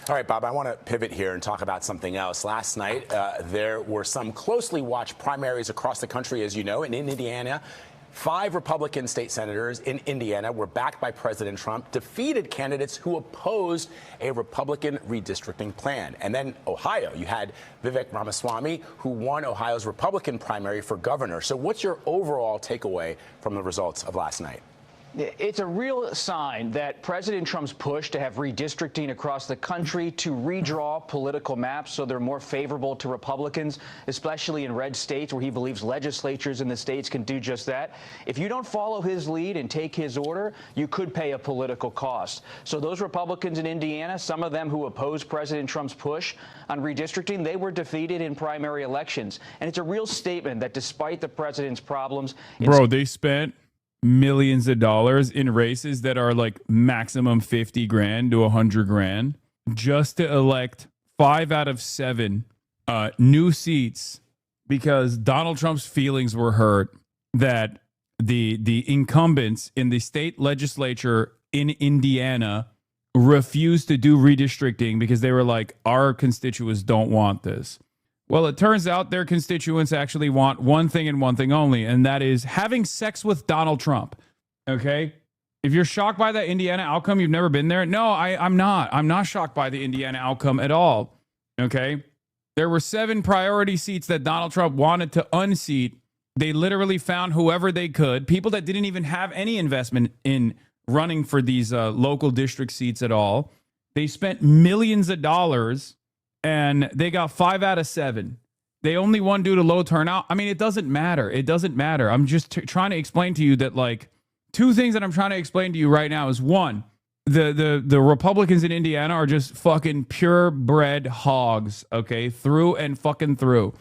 Speaker 11: All right, Bob, I want to pivot here and talk about something else. Last night, there were some closely watched primaries across the country, as you know, in Indiana. 5 Republican state senators in Indiana were backed by President Trump, defeated candidates who opposed a Republican redistricting plan. And then Ohio, you had Vivek Ramaswamy, who won Ohio's Republican primary for governor. So what's your overall takeaway from the results of last night?
Speaker 17: It's a real sign that President Trump's push to have redistricting across the country to redraw political maps so they're more favorable to Republicans, especially in red states where he believes legislatures in the states can do just that. If you don't follow his lead and take his order, you could pay a political cost. So those Republicans in Indiana, some of them who opposed President Trump's push on redistricting, they were defeated in primary elections. And it's a real statement that despite the president's problems...
Speaker 10: Bro, they spent millions of dollars in races that are like maximum 50 grand to 100 grand just to elect 5 out of 7 new seats because Donald Trump's feelings were hurt that the incumbents in the state legislature in Indiana refused to do redistricting because they were like, our constituents don't want this. Well, it turns out their constituents actually want one thing and one thing only, and that is having sex with Donald Trump. Okay? If you're shocked by that Indiana outcome, you've never been there. No, I'm not. I'm not shocked by the Indiana outcome at all. Okay? There were 7 priority seats that Donald Trump wanted to unseat. They literally found whoever they could, people that didn't even have any investment in running for these local district seats at all. They spent millions of dollars, and they got 5 out of 7. They only won due to low turnout. I mean, it doesn't matter. It doesn't matter. I'm just trying to explain to you that, like, 2 things that I'm trying to explain to you right now is, one, the Republicans in Indiana are just fucking purebred hogs, okay, through and fucking through.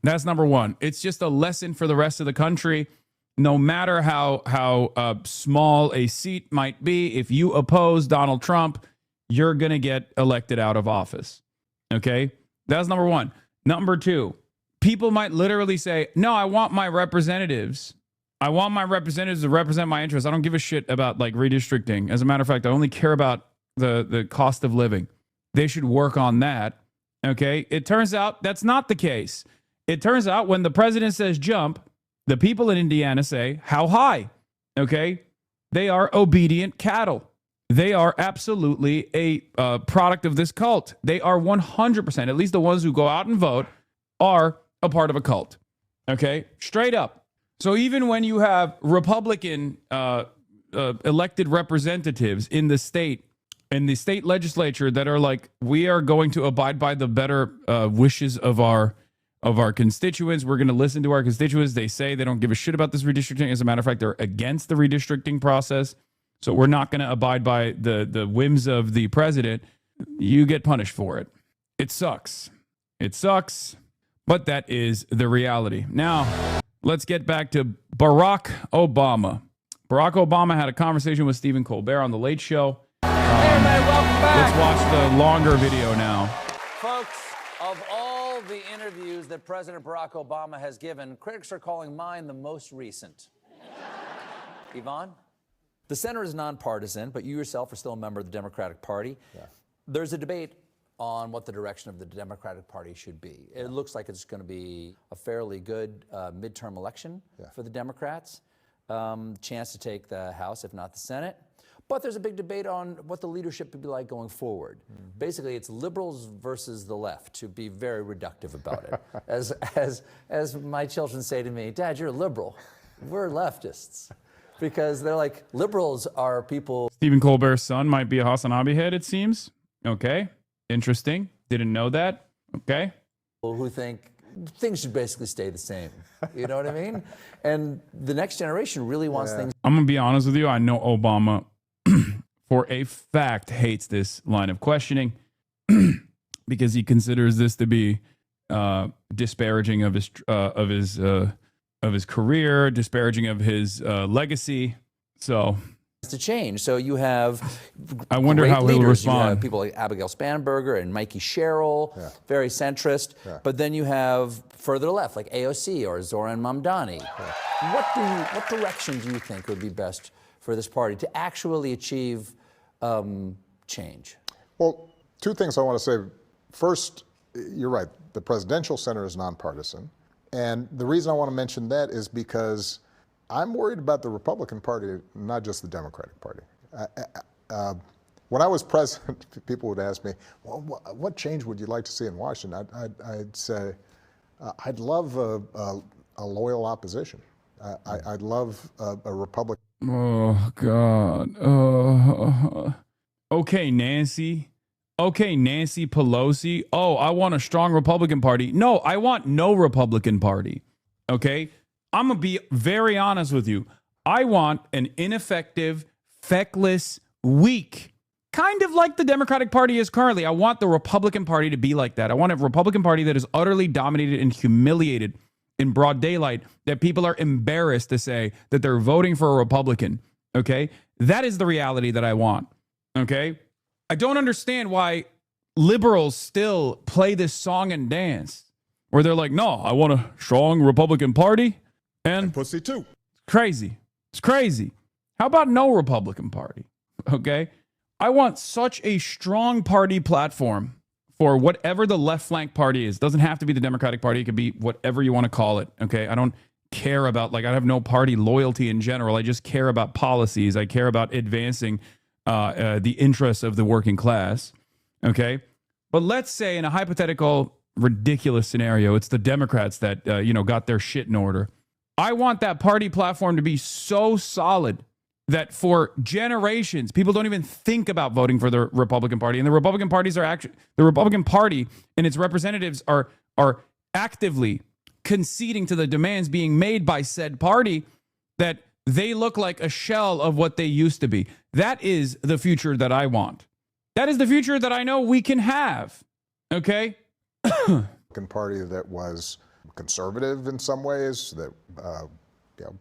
Speaker 10: That's number one. It's just a lesson for the rest of the country. No matter how small a seat might be, if you oppose Donald Trump, you're going to get elected out of office. Okay? That's number one. Number 2, people might literally say, no, I want my representatives. I want my representatives to represent my interests. I don't give a shit about like redistricting. As a matter of fact, I only care about the cost of living. They should work on that. Okay? It turns out that's not the case. It turns out when the president says jump, the people in Indiana say, how high? Okay? They are obedient cattle. They are absolutely a product of this cult. They are 100%, at least the ones who go out and vote, are a part of a cult. Okay? Straight up. So even when you have Republican elected representatives in the state legislature that are like, we are going to abide by the better wishes of our constituents. We're going to listen to our constituents. They say they don't give a shit about this redistricting. As a matter of fact, they're against the redistricting process. So we're not going to abide by the whims of the president. You get punished for it. It sucks. It sucks. But that is the reality. Now, let's get back to Barack Obama. Barack Obama had a conversation with Stephen Colbert on The Late Show.
Speaker 2: Hey, everybody, welcome back.
Speaker 10: Let's watch the longer video now.
Speaker 2: Folks, of all the interviews that President Barack Obama has given, critics are calling mine the most recent. Yvonne?
Speaker 9: The Senate is nonpartisan, but you yourself are still a member of the Democratic Party. Yeah. There's a debate on what the direction of the Democratic Party should be. It looks like it's going to be a fairly good midterm election for the Democrats. Chance to take the House, if not the Senate. But there's a big debate on what the leadership would be like going forward. Basically, it's liberals versus the left, to be very reductive about it. As my children say to me, Dad, you're a liberal. We're leftists. Because they're like, liberals are people.
Speaker 10: Stephen Colbert's son might be a Hassan Abihed, it seems. Okay. Interesting. Didn't know that. Okay.
Speaker 9: Who think things should basically stay the same. You know what I mean? And the next generation really wants things.
Speaker 10: I'm going to be honest with you. I know Obama, for a fact, hates this line of questioning because he considers this to be disparaging of his career, disparaging of his legacy. So
Speaker 9: to change. So you have
Speaker 10: I wonder how he'll respond.
Speaker 9: You have people like Abigail Spanberger and Mikey Sherrill, very centrist. But then you have further left, like AOC or Zoran Mamdani. What direction do you think would be best for this party to actually achieve change?
Speaker 23: Well, 2 things I want to say. First, you're right. The presidential center is nonpartisan. And the reason I want to mention that is because I'm worried about the Republican Party, not just the Democratic Party. When I was president, people would ask me, well, what change would you like to see in Washington? I'd say, I'd love a loyal opposition. I'd love a Republican.
Speaker 10: Oh, God. Okay, Nancy. Okay, Nancy Pelosi. Oh, I want a strong Republican Party. No, I want no Republican Party. Okay? I'm going to be very honest with you. I want an ineffective, feckless, weak, kind of like the Democratic Party is currently. I want the Republican Party to be like that. I want a Republican Party that is utterly dominated and humiliated in broad daylight, that people are embarrassed to say that they're voting for a Republican. Okay? That is the reality that I want. Okay? I don't understand why liberals still play this song and dance. where they're like, no, I want a strong Republican Party. And
Speaker 23: pussy too.
Speaker 10: Crazy. It's crazy. How about no Republican Party? Okay. I want such a strong party platform for whatever the left flank party is. Doesn't have to be the Democratic Party. It could be whatever you want to call it. Okay. I don't care about, like, I have no party loyalty in general. I just care about policies. I care about advancing the interests of the working class. Okay. But let's say in a hypothetical, ridiculous scenario, it's the Democrats that, got their shit in order. I want that party platform to be so solid that for generations, people don't even think about voting for the Republican Party. And the Republican Party and its representatives are actively conceding to the demands being made by said party that they look like a shell of what they used to be. That is the future that I want. That is the future that I know we can have. Okay?
Speaker 23: Party that was conservative in some ways, that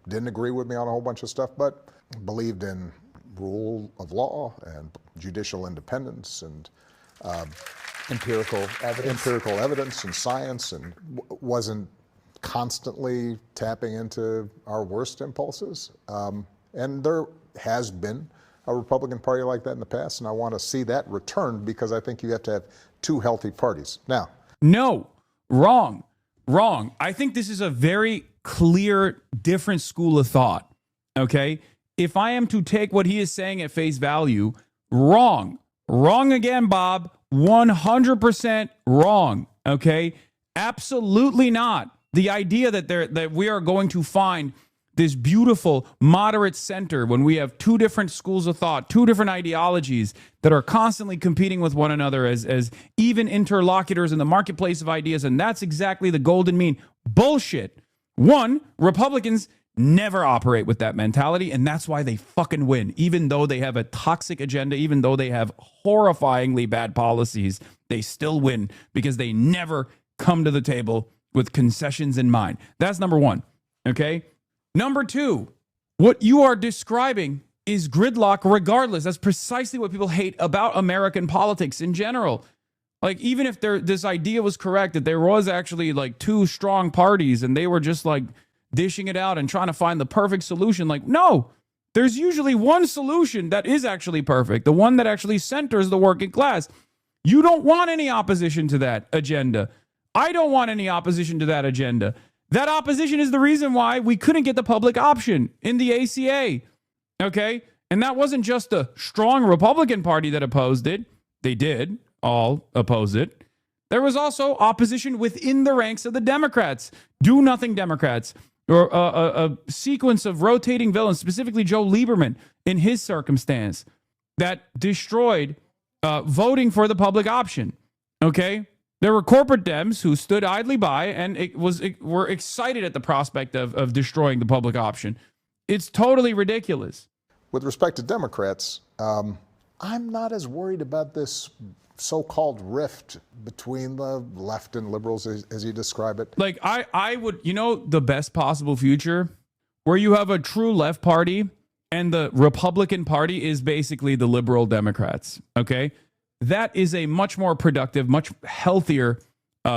Speaker 23: didn't agree with me on a whole bunch of stuff, but believed in rule of law and judicial independence and empirical evidence and science, and wasn't constantly tapping into our worst impulses. And there has been a Republican Party like that in the past, and I want to see that returned because I think you have to have two healthy parties. Now,
Speaker 10: no, wrong. I think this is a very clear, different school of thought. Okay? If I am to take what he is saying at face value, wrong. Wrong again, Bob. 100% wrong. Okay? Absolutely not. The idea that we are going to find this beautiful moderate center when we have two different schools of thought, two different ideologies that are constantly competing with one another as even interlocutors in the marketplace of ideas, and that's exactly the golden mean. Bullshit. One, Republicans never operate with that mentality, and that's why they fucking win. Even though they have a toxic agenda, even though they have horrifyingly bad policies, they still win because they never come to the table with concessions in mind. That's number one, okay? Number two, what you are describing is gridlock regardless. That's precisely what people hate about American politics in general. Like, even if this idea was correct, that there was actually like two strong parties and they were just like dishing it out and trying to find the perfect solution. Like, no, there's usually one solution that is actually perfect, the one that actually centers the working class. You don't want any opposition to that agenda. I don't want any opposition to that agenda. That opposition is the reason why we couldn't get the public option in the ACA. Okay? And that wasn't just a strong Republican Party that opposed it. They did all oppose it. There was also opposition within the ranks of the Democrats. Do-nothing Democrats. Or a sequence of rotating villains, specifically Joe Lieberman in his circumstance, that destroyed voting for the public option. Okay? There were corporate Dems who stood idly by and were excited at the prospect of destroying the public option. It's totally ridiculous.
Speaker 23: With respect to Democrats, I'm not as worried about this so-called rift between the left and liberals as you describe it.
Speaker 10: Like, I would, the best possible future where you have a true left party and the Republican Party is basically the liberal Democrats. Okay? That is a much more productive, much healthier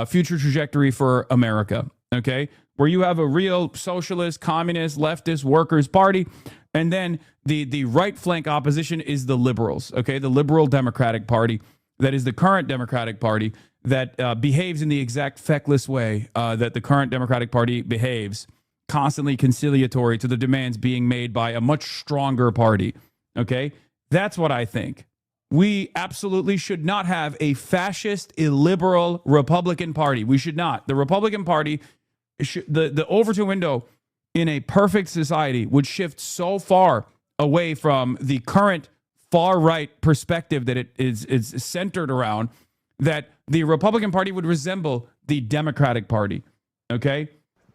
Speaker 10: future trajectory for America, okay? Where you have a real socialist, communist, leftist, workers' party, and then the right flank opposition is the liberals, okay? The liberal Democratic Party, that is the current Democratic Party that behaves in the exact feckless way that the current Democratic Party behaves, constantly conciliatory to the demands being made by a much stronger party, okay? That's what I think. We absolutely should not have a fascist, illiberal Republican Party. We should not. The Republican Party, the Overton window in a perfect society would shift so far away from the current far-right perspective that it is centered around that the Republican Party would resemble the Democratic Party. Okay?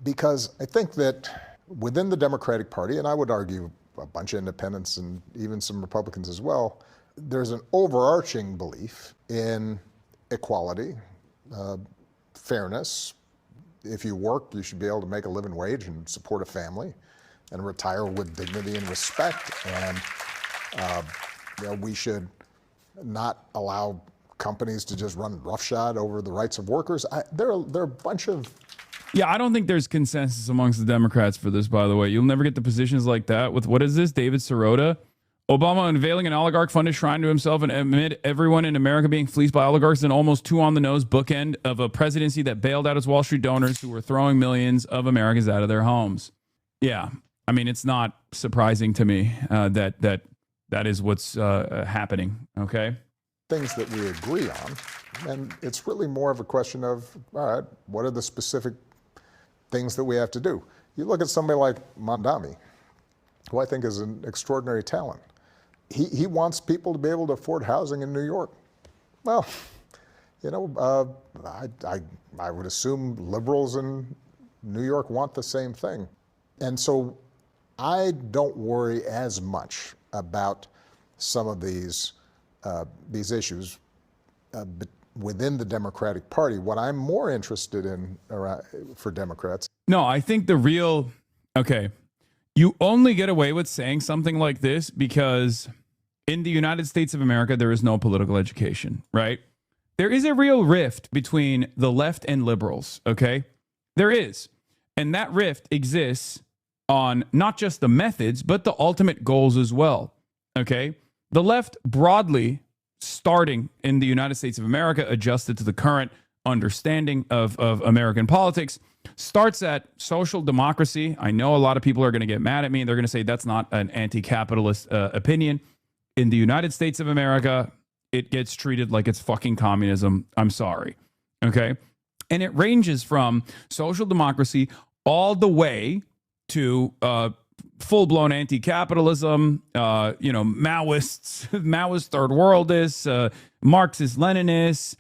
Speaker 23: Because I think that within the Democratic Party, and I would argue a bunch of independents and even some Republicans as well, there's an overarching belief in equality, fairness. If you work, you should be able to make a living wage and support a family and retire with dignity and respect. And we should not allow companies to just run roughshod over the rights of workers. There are a bunch of...
Speaker 10: Yeah, I don't think there's consensus amongst the Democrats for this, by the way. You'll never get the positions like that with, what is this, David Sirota? Obama unveiling an oligarch-funded shrine to himself and amid everyone in America being fleeced by oligarchs, and almost too on-the-nose bookend of a presidency that bailed out its Wall Street donors who were throwing millions of Americans out of their homes. Yeah, I mean, it's not surprising to me that is what's happening, okay?
Speaker 23: Things that we agree on, and it's really more of a question of, all right, what are the specific things that we have to do? You look at somebody like Mamdani, who I think is an extraordinary talent. He wants people to be able to afford housing in New York. Well, you know, I would assume liberals in New York want the same thing. And so I don't worry as much about some of these issues within the Democratic Party. What I'm more interested in for Democrats.
Speaker 10: No, I think okay, you only get away with saying something like this because in the United States of America, there is no political education, right? There is a real rift between the left and liberals, okay? There is. And that rift exists on not just the methods, but the ultimate goals as well, okay? The left broadly, starting in the United States of America, adjusted to the current understanding of American politics, starts at social democracy. I know a lot of people are going to get mad at me. They're going to say that's not an anti-capitalist opinion. In the United States of America, it gets treated like it's fucking communism. I'm sorry. Okay? And it ranges from social democracy all the way to full-blown anti-capitalism, Maoists, Maoist third worldists, Marxist Leninists,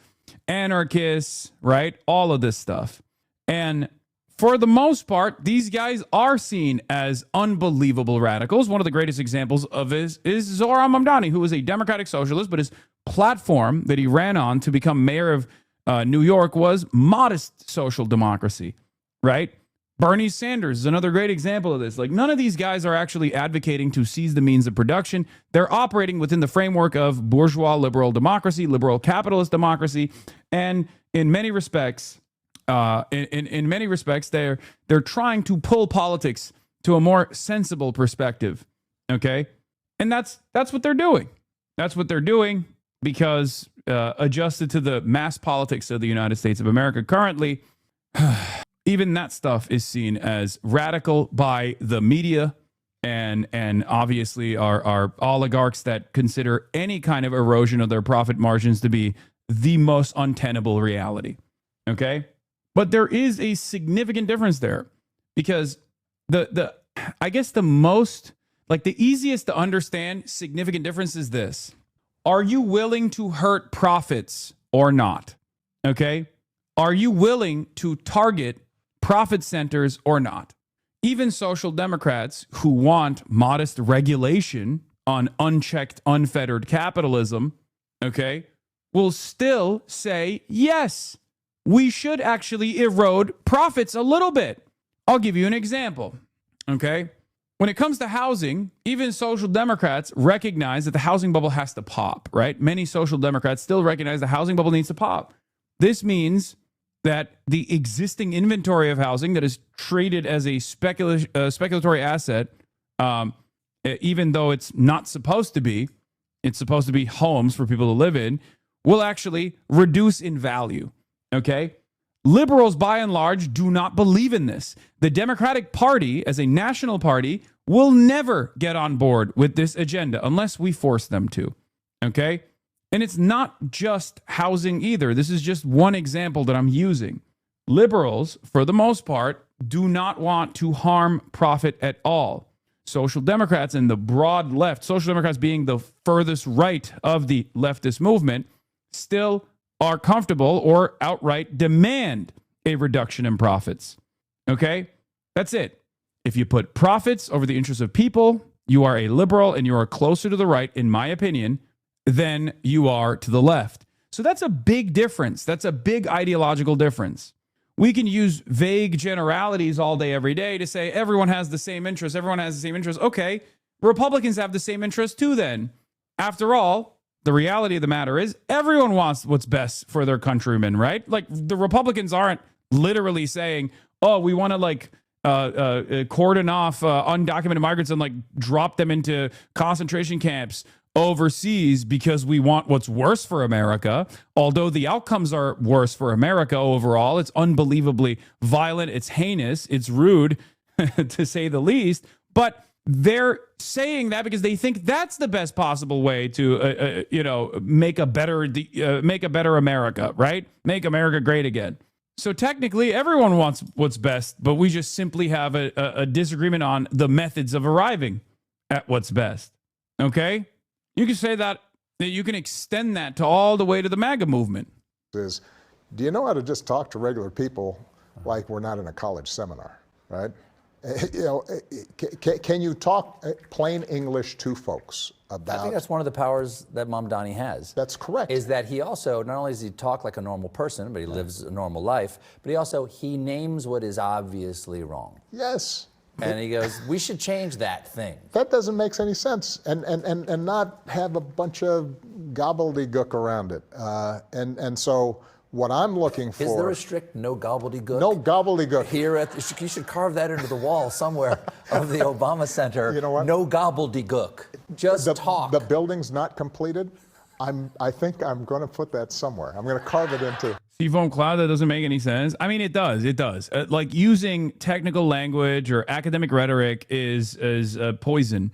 Speaker 10: anarchists, right? All of this stuff. And for the most part, these guys are seen as unbelievable radicals. One of the greatest examples of is Zohran Mamdani, who was a democratic socialist, but his platform that he ran on to become mayor of New York was modest social democracy, right? Bernie Sanders is another great example of this. Like, none of these guys are actually advocating to seize the means of production. They're operating within the framework of bourgeois liberal democracy, liberal capitalist democracy, and in many respects, they're trying to pull politics to a more sensible perspective. Okay, and that's what they're doing. That's what they're doing because adjusted to the mass politics of the United States of America currently. Even that stuff is seen as radical by the media and obviously our oligarchs that consider any kind of erosion of their profit margins to be the most untenable reality. Okay? But there is a significant difference there because I guess the most, like the easiest to understand significant difference is this. Are you willing to hurt profits or not? Okay? Are you willing to target profit centers or not? Even social democrats who want modest regulation on unchecked, unfettered capitalism, okay, will still say, yes, we should actually erode profits a little bit. I'll give you an example, okay? When it comes to housing, even social democrats recognize that the housing bubble has to pop, right? Many social democrats still recognize the housing bubble needs to pop. This means that the existing inventory of housing that is treated as a speculatory asset, even though it's not supposed to be, it's supposed to be homes for people to live in, will actually reduce in value, okay? Liberals, by and large, do not believe in this. The Democratic Party, as a national party, will never get on board with this agenda unless we force them to, okay? And it's not just housing either. This is just one example that I'm using. Liberals, for the most part, do not want to harm profit at all. Social democrats and the broad left, social democrats being the furthest right of the leftist movement, still are comfortable or outright demand a reduction in profits. Okay? That's it. If you put profits over the interests of people, you are a liberal and you are closer to the right, in my opinion, than you are to the left. So that's a big difference. That's a big ideological difference. We can use vague generalities all day, every day to say everyone has the same interest. Everyone has the same interest. Okay, Republicans have the same interest too then. After all, the reality of the matter is everyone wants what's best for their countrymen, right? Like the Republicans aren't literally saying, oh, we want to like cordon off undocumented migrants and like drop them into concentration camps overseas because we want what's worse for America. Although the outcomes are worse for America overall, it's unbelievably violent, it's heinous, it's rude to say the least. But they're saying that because they think that's the best possible way to, make a better America, right? Make America great again. So technically, everyone wants what's best, but we just simply have a disagreement on the methods of arriving at what's best. Okay? You can say that you can extend that to all the way to the MAGA movement.
Speaker 23: Do you know how to just talk to regular people like we're not in a college seminar, right? Can you talk plain English to folks about?
Speaker 9: I think that's one of the powers that Mamdani has.
Speaker 23: That's correct.
Speaker 9: Is that he also, not only does he talk like a normal person, but he lives a normal life, but he names what is obviously wrong.
Speaker 23: Yes.
Speaker 9: And he goes, we should change that thing.
Speaker 23: That doesn't make any sense, and not have a bunch of gobbledygook around it. And so what I'm looking for...
Speaker 9: Is there a strict no gobbledygook?
Speaker 23: No gobbledygook.
Speaker 9: Here you should carve that into the wall somewhere of the Obama Center. You know what? No gobbledygook. Just talk.
Speaker 23: The building's not completed. I think I'm going to put that somewhere. I'm going to carve it into...
Speaker 10: Seafoam cloud, that doesn't make any sense. I mean, it does. It does. Like using technical language or academic rhetoric is poison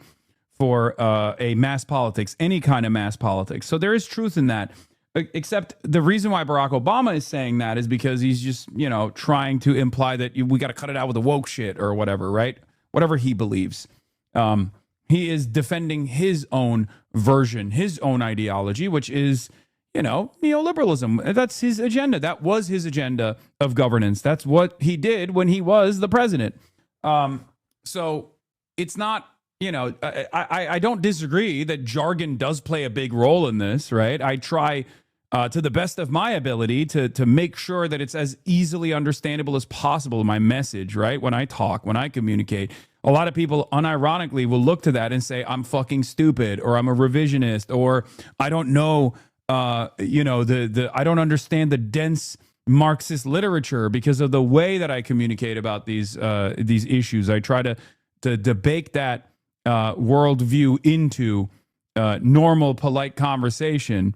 Speaker 10: for a mass politics, any kind of mass politics. So there is truth in that. Except the reason why Barack Obama is saying that is because he's just, trying to imply that we got to cut it out with the woke shit or whatever, right? Whatever he believes. He is defending his own version, his own ideology, which is, neoliberalism. That's his agenda. That was his agenda of governance. That's what he did when he was the president. So it's not, I don't disagree that jargon does play a big role in this, right? I try to the best of my ability to make sure that it's as easily understandable as possible, my message, right? When I talk, when I communicate. A lot of people unironically will look to that and say, I'm fucking stupid, or I'm a revisionist, or I don't know, I don't understand the dense Marxist literature because of the way that I communicate about these issues. I try to bake that worldview into normal, polite conversation.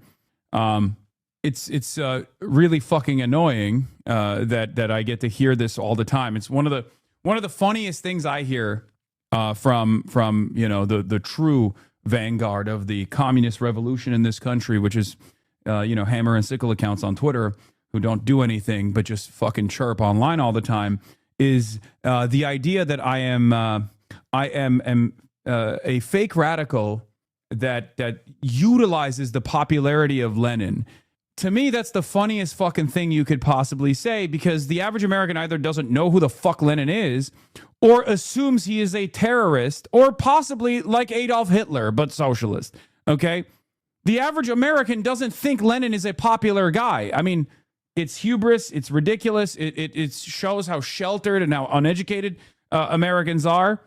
Speaker 10: It's really fucking annoying that I get to hear this all the time. It's one of the funniest things I hear from the true vanguard of the communist revolution in this country, which is hammer and sickle accounts on Twitter who don't do anything but just fucking chirp online all the time, is the idea that I am a fake radical that utilizes the popularity of Lenin. To me, that's the funniest fucking thing you could possibly say, because the average American either doesn't know who the fuck Lenin is or assumes he is a terrorist or possibly like Adolf Hitler, but socialist. Okay? The average American doesn't think Lenin is a popular guy. I mean, it's hubris. It's ridiculous. It shows how sheltered and how uneducated Americans are.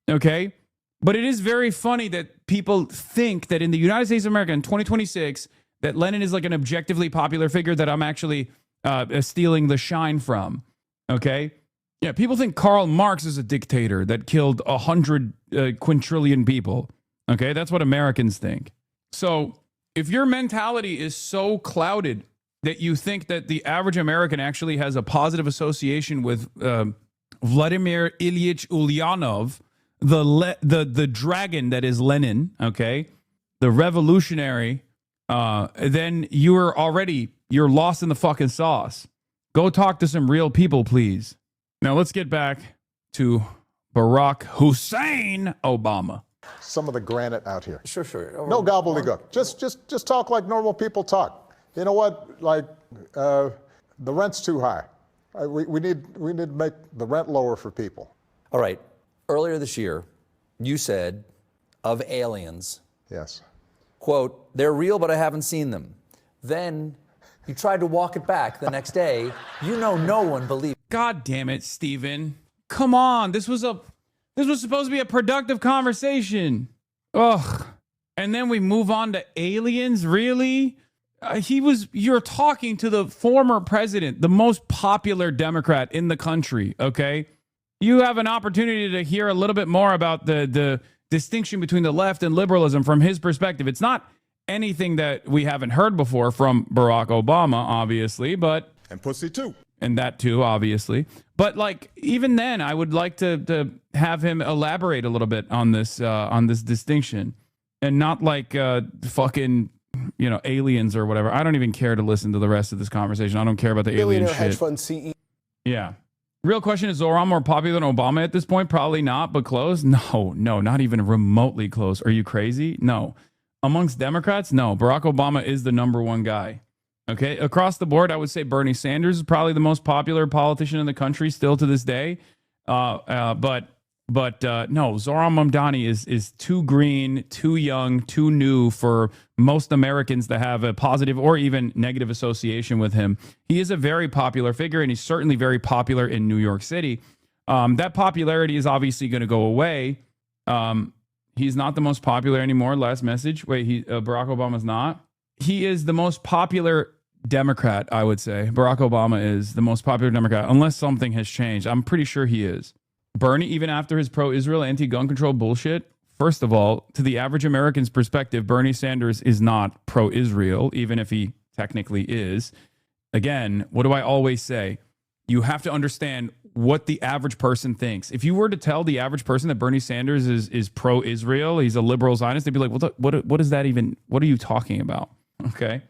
Speaker 10: Okay? But it is very funny that people think that in the United States of America in 2026, that Lenin is like an objectively popular figure that I'm actually stealing the shine from. Okay? Yeah, people think Karl Marx is a dictator that killed 100 quintillion people. Okay? That's what Americans think. So if your mentality is so clouded that you think that the average American actually has a positive association with Vladimir Ilyich Ulyanov, the dragon that is Lenin, okay, the revolutionary, then you're lost in the fucking sauce. Go talk to some real people, please. Now let's get back to Barack Hussein Obama.
Speaker 23: Some of the granite out here.
Speaker 9: Sure.
Speaker 23: No gobbledygook. Just talk like normal people talk. You know what? Like the rent's too high. We need to make the rent lower for people.
Speaker 9: All right. Earlier this year, you said of aliens.
Speaker 23: Yes.
Speaker 9: Quote, they're real, but I haven't seen them. Then you tried to walk it back the next day. No one believed.
Speaker 10: God damn it, Stephen. Come on. This was supposed to be a productive conversation. Ugh. And then we move on to aliens. Really? You're talking to the former president, the most popular Democrat in the country. Okay. You have an opportunity to hear a little bit more about the distinction between the left and liberalism from his perspective. It's not anything that we haven't heard before from Barack Obama, obviously, but
Speaker 23: and pussy too.
Speaker 10: And that too, obviously. But like, even then, I would like to have him elaborate a little bit on this distinction, and not like fucking, you know, aliens or whatever. I don't even care to listen to the rest of this conversation. I don't care about the alien shit.
Speaker 13: Hedge fund CEO.
Speaker 10: Yeah. Real question, is Zoran more popular than Obama at this point? Probably not, but close? No, not even remotely close. Are you crazy? No. Amongst Democrats? No. Barack Obama is the number one guy. Okay, across the board, I would say Bernie Sanders is probably the most popular politician in the country still to this day. But no, Zoran Mamdani is too green, too young, too new for most Americans to have a positive or even negative association with him. He is a very popular figure, and he's certainly very popular in New York City. That popularity is obviously going to go away. He's not the most popular anymore. Last message. Wait, Barack Obama's not. He is the most popular Democrat, I would say. Barack Obama is the most popular Democrat, unless something has changed. I'm pretty sure he is. Bernie, even after his pro-Israel, anti-gun control bullshit, first of all, to the average American's perspective, Bernie Sanders is not pro-Israel, even if he technically is. Again, what do I always say? You have to understand what the average person thinks. If you were to tell the average person that Bernie Sanders is pro-Israel, he's a liberal Zionist, they'd be like, what is that even? What are you talking about? Okay.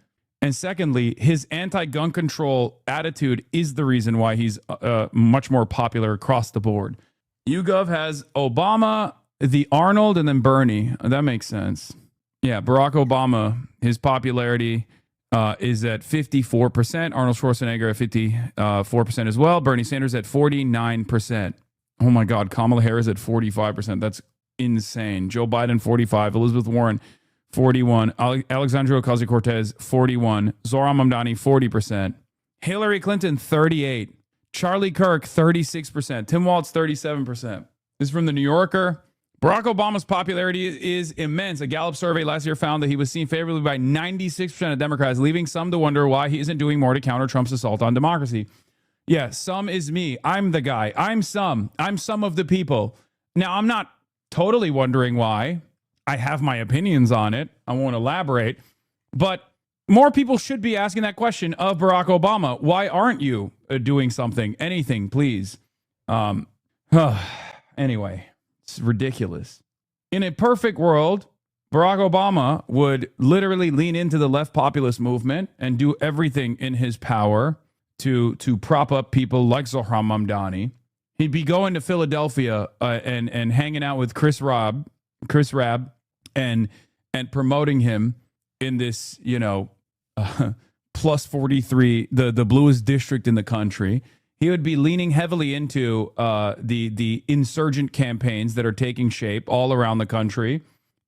Speaker 10: And secondly, his anti-gun control attitude is the reason why he's much more popular across the board. YouGov has Obama, the Arnold, and then Bernie. That makes sense. Yeah, Barack Obama, his popularity is at 54%. Arnold Schwarzenegger at 54% as well. Bernie Sanders at 49%. Oh my God, Kamala Harris at 45%. That's insane. Joe Biden, 45%. Elizabeth Warren, 41%. Alexandria Ocasio-Cortez, 41%. Zoran Mamdani, 40%. Hillary Clinton, 38%. Charlie Kirk, 36%. Tim Walz, 37%. This is from The New Yorker. Barack Obama's popularity is immense. A Gallup survey last year found that he was seen favorably by 96% of Democrats, leaving some to wonder why he isn't doing more to counter Trump's assault on democracy. Yeah, some is me. I'm the guy. I'm some of the people. Now, I'm not totally wondering why. I have my opinions on it. I won't elaborate. But more people should be asking that question of Barack Obama. Why aren't you doing something? Anything, please. Anyway, it's ridiculous. In a perfect world, Barack Obama would literally lean into the left populist movement and do everything in his power to prop up people like Zohran Mamdani. He'd be going to Philadelphia and hanging out with Chris Rabb, and promoting him in this, plus 43, the bluest district in the country. He would be leaning heavily into the insurgent campaigns that are taking shape all around the country,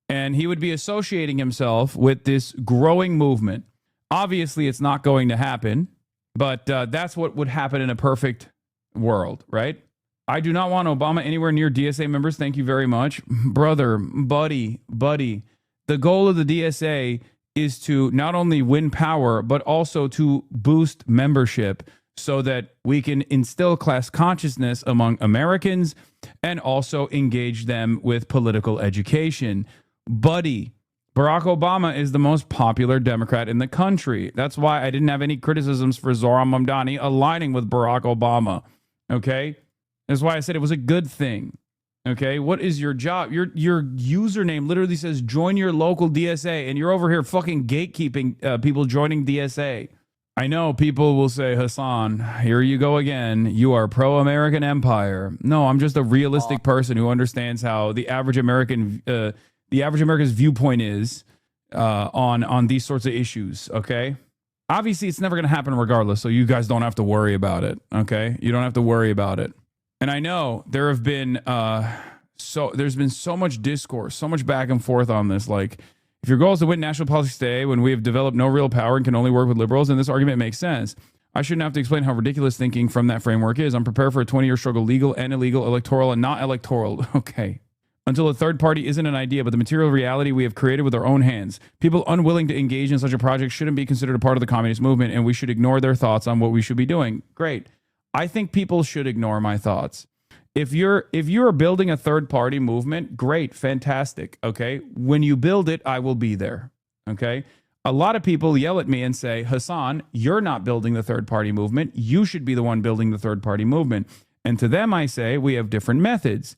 Speaker 10: and he would be associating himself with this growing movement. Obviously, it's not going to happen, but that's what would happen in a perfect world, right? I do not want Obama anywhere near DSA members. Thank you very much. Brother, buddy. The goal of the DSA is to not only win power, but also to boost membership so that we can instill class consciousness among Americans and also engage them with political education. Buddy, Barack Obama is the most popular Democrat in the country. That's why I didn't have any criticisms for Zohran Mamdani aligning with Barack Obama. Okay? That's why I said it was a good thing. Okay? What is your job? Your username literally says join your local DSA, and you're over here fucking gatekeeping people joining DSA. I know people will say, Hassan, here you go again. You are pro-American empire. No, I'm just a realistic person who understands how the average American's viewpoint is on these sorts of issues. Okay, obviously it's never going to happen regardless, so you guys don't have to worry about it. Okay, you don't have to worry about it. And I know there have been there's been so much discourse, so much back and forth on this. Like, if your goal is to win national politics today when we have developed no real power and can only work with liberals, then this argument makes sense. I shouldn't have to explain how ridiculous thinking from that framework is. I'm prepared for a 20-year struggle, legal and illegal, electoral and not electoral. Okay. until a third party isn't an idea, but the material reality we have created with our own hands. People unwilling to engage in such a project shouldn't be considered a part of the communist movement, and we should ignore their thoughts on what we should be doing. Great. I think people should ignore my thoughts. If you're building a third party movement, great, fantastic. Okay. When you build it, I will be there. Okay. A lot of people yell at me and say, Hassan, you're not building the third party movement. You should be the one building the third party movement. And to them, I say we have different methods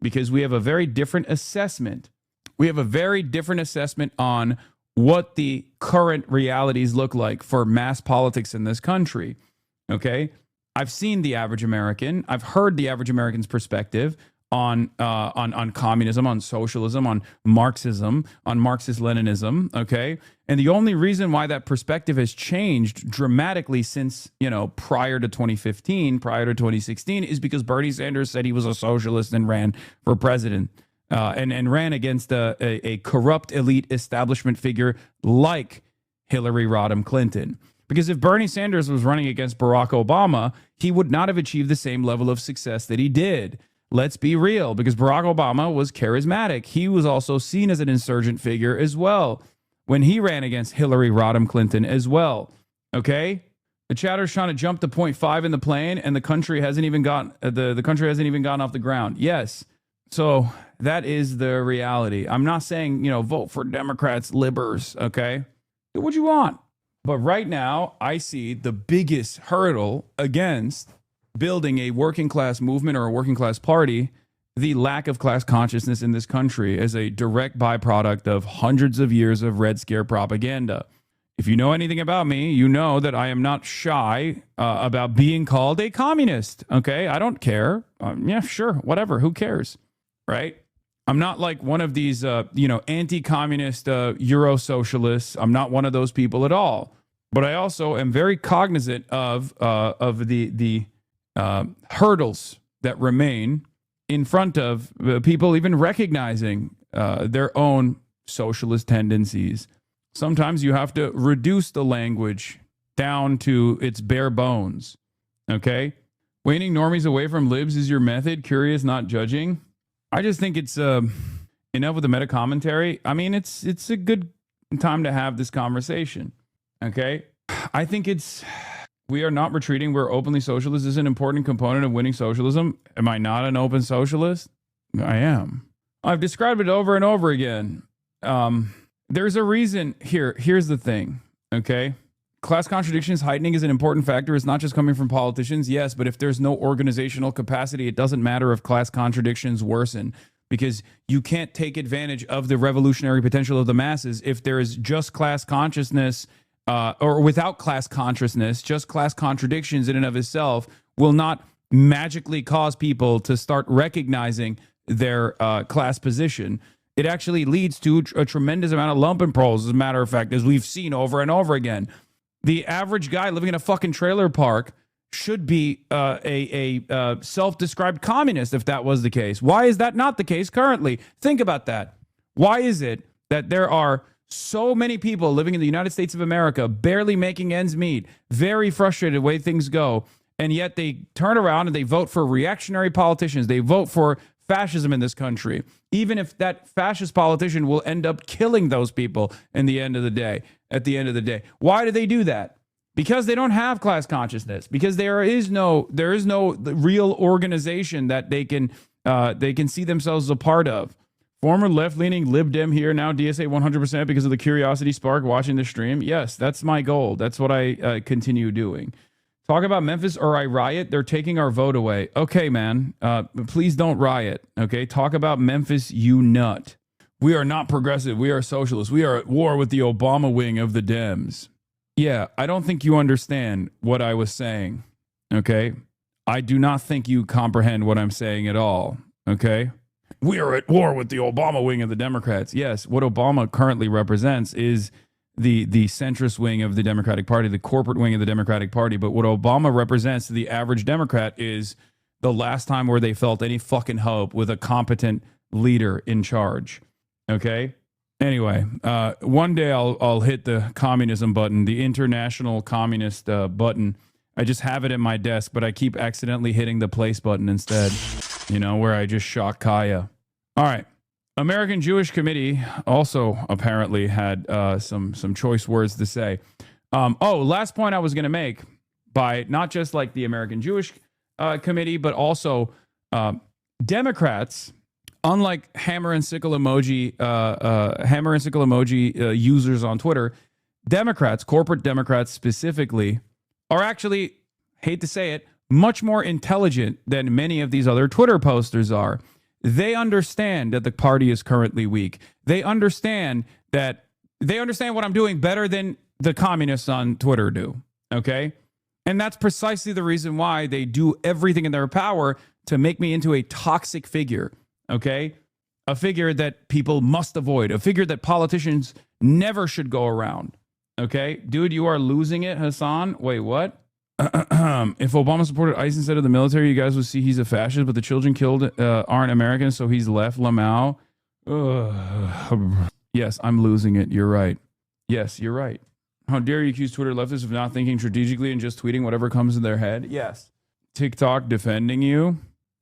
Speaker 10: because we have a very different assessment. We have a very different assessment on what the current realities look like for mass politics in this country. Okay. I've seen the average American. I've heard the average American's perspective on communism, on socialism, on Marxism, on Marxist-Leninism, okay? And the only reason why that perspective has changed dramatically since, prior to 2015, prior to 2016, is because Bernie Sanders said he was a socialist and ran for president and ran against a corrupt elite establishment figure like Hillary Rodham Clinton. Because if Bernie Sanders was running against Barack Obama, he would not have achieved the same level of success that he did. Let's be real, because Barack Obama was charismatic. He was also seen as an insurgent figure as well when he ran against Hillary Rodham Clinton as well. Okay? The chatter's trying to jump to 0.5 in the plane, and the country hasn't even gotten off the ground. Yes. So that is the reality. I'm not saying, vote for Democrats, libbers, okay? Do what you want. But right now, I see the biggest hurdle against building a working class movement or a working class party, the lack of class consciousness in this country as a direct byproduct of hundreds of years of Red Scare propaganda. If you know anything about me, you know that I am not shy about being called a communist. Okay, I don't care. Yeah, sure, whatever. Who cares, right? I'm not like one of these, anti-communist Euro-socialists. I'm not one of those people at all. But I also am very cognizant of the hurdles that remain in front of people even recognizing their own socialist tendencies. Sometimes you have to reduce the language down to its bare bones. Okay? Waning normies away from libs is your method. Curious, not judging. I just think it's enough with the meta commentary. I mean, it's a good time to have this conversation. Okay? I think we are not retreating. We're openly socialist. This is an important component of winning socialism. Am I not an open socialist? I am. I've described it over and over again. There's a reason here. Here's the thing. Okay? Class contradictions heightening is an important factor. It's not just coming from politicians, yes, but if there's no organizational capacity, it doesn't matter if class contradictions worsen, because you can't take advantage of the revolutionary potential of the masses if there is just class consciousness or without class consciousness. Just class contradictions in and of itself will not magically cause people to start recognizing their class position. It actually leads to a tremendous amount of lumpenproles, as a matter of fact, as we've seen over and over again. The average guy living in a fucking trailer park should be a self-described communist if that was the case. Why is that not the case currently? Think about that. Why is it that there are so many people living in the United States of America barely making ends meet, very frustrated the way things go, and yet they turn around and they vote for reactionary politicians. They vote for fascism in this country, even if that fascist politician will end up killing those people in the end of the day. At the end of the day, why do they do that? Because they don't have class consciousness. Because there is no real organization that they can see themselves as a part of. Former left-leaning Lib Dem here, now DSA 100% because of the curiosity spark watching the stream. Yes, that's my goal. That's what I continue doing. Talk about Memphis or I riot. They're taking our vote away. Okay, man. Please don't riot. Okay. Talk about Memphis, you nut. We are not progressive. We are socialists. We are at war with the Obama wing of the Dems. Yeah, I don't think you understand what I was saying. Okay. I do not think you comprehend what I'm saying at all. Okay. We are at war with the Obama wing of the Democrats. Yes, what Obama currently represents is the centrist wing of the Democratic Party, the corporate wing of the Democratic Party. But what Obama represents to the average Democrat is the last time where they felt any fucking hope with a competent leader in charge. Okay. Anyway, one day I'll hit the communism button, the international communist button. I just have it at my desk, but I keep accidentally hitting the place button instead, where I just shock Kaya. All right. American Jewish Committee also apparently had some choice words to say. Last point I was going to make, by not just like the American Jewish Committee, but also Democrats, unlike hammer and sickle emoji users on Twitter, Democrats, corporate Democrats specifically, are actually, hate to say it, much more intelligent than many of these other Twitter posters are. They understand that the party is currently weak. They understand what I'm doing better than the communists on Twitter do. Okay? And that's precisely the reason why they do everything in their power to make me into a toxic figure. Okay? A figure that people must avoid, a figure that politicians never should go around. Okay? Dude, you are losing it, Hassan. Wait, what? If Obama supported ICE instead of the military, you guys would see he's a fascist, but the children killed aren't Americans, so he's left. Lamau. Yes, I'm losing it. You're right. Yes, you're right. How dare you accuse Twitter leftists of not thinking strategically and just tweeting whatever comes in their head? Yes. TikTok defending you.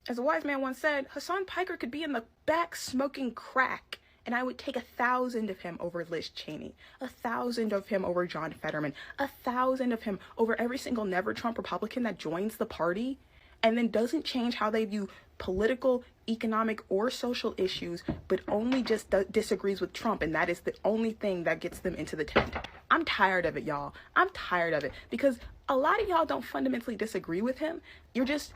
Speaker 13: As a wise man once said, Hassan Piker could be in the back smoking crack, and I would take 1,000 of him over Liz Cheney, 1,000 of him over John Fetterman, 1,000 of him over every single never Trump Republican that joins the party and then doesn't change how they view political, economic, or social issues, but only just disagrees with Trump, and that is the only thing that gets them into the tent. I'm tired of it, y'all. I'm tired of it, because a lot of y'all don't fundamentally disagree with him. You're just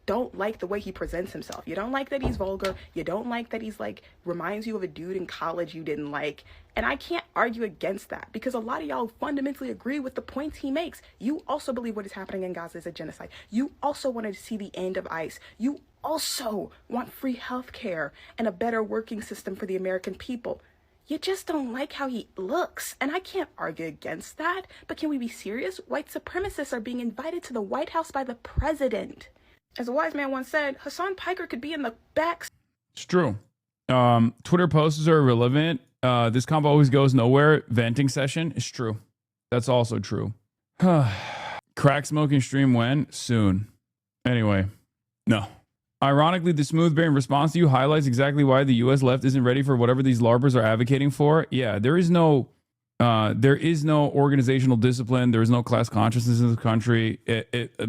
Speaker 13: don't like the way he presents himself. You don't like that he's vulgar. You don't like that he's like, reminds you of a dude in college you didn't like. And I can't argue against that, because a lot of y'all fundamentally agree with the points he makes. You also believe what is happening in Gaza is a genocide. You also want to see the end of ICE. You also want free health care and a better working system for the American people. You just don't like how he looks, and I can't argue against that. But can we be serious? White supremacists are being invited to the White House by the president. As a wise man once said, Hassan Piker could be in the back.
Speaker 10: It's true. Twitter posts are irrelevant. This combo always goes nowhere. Venting session is true. That's also true. Crack smoking stream when? Soon. Anyway, no. Ironically, the smooth brain response to you highlights exactly why the U.S. left isn't ready for whatever these LARPers are advocating for. Yeah, there is no organizational discipline. There is no class consciousness in this country.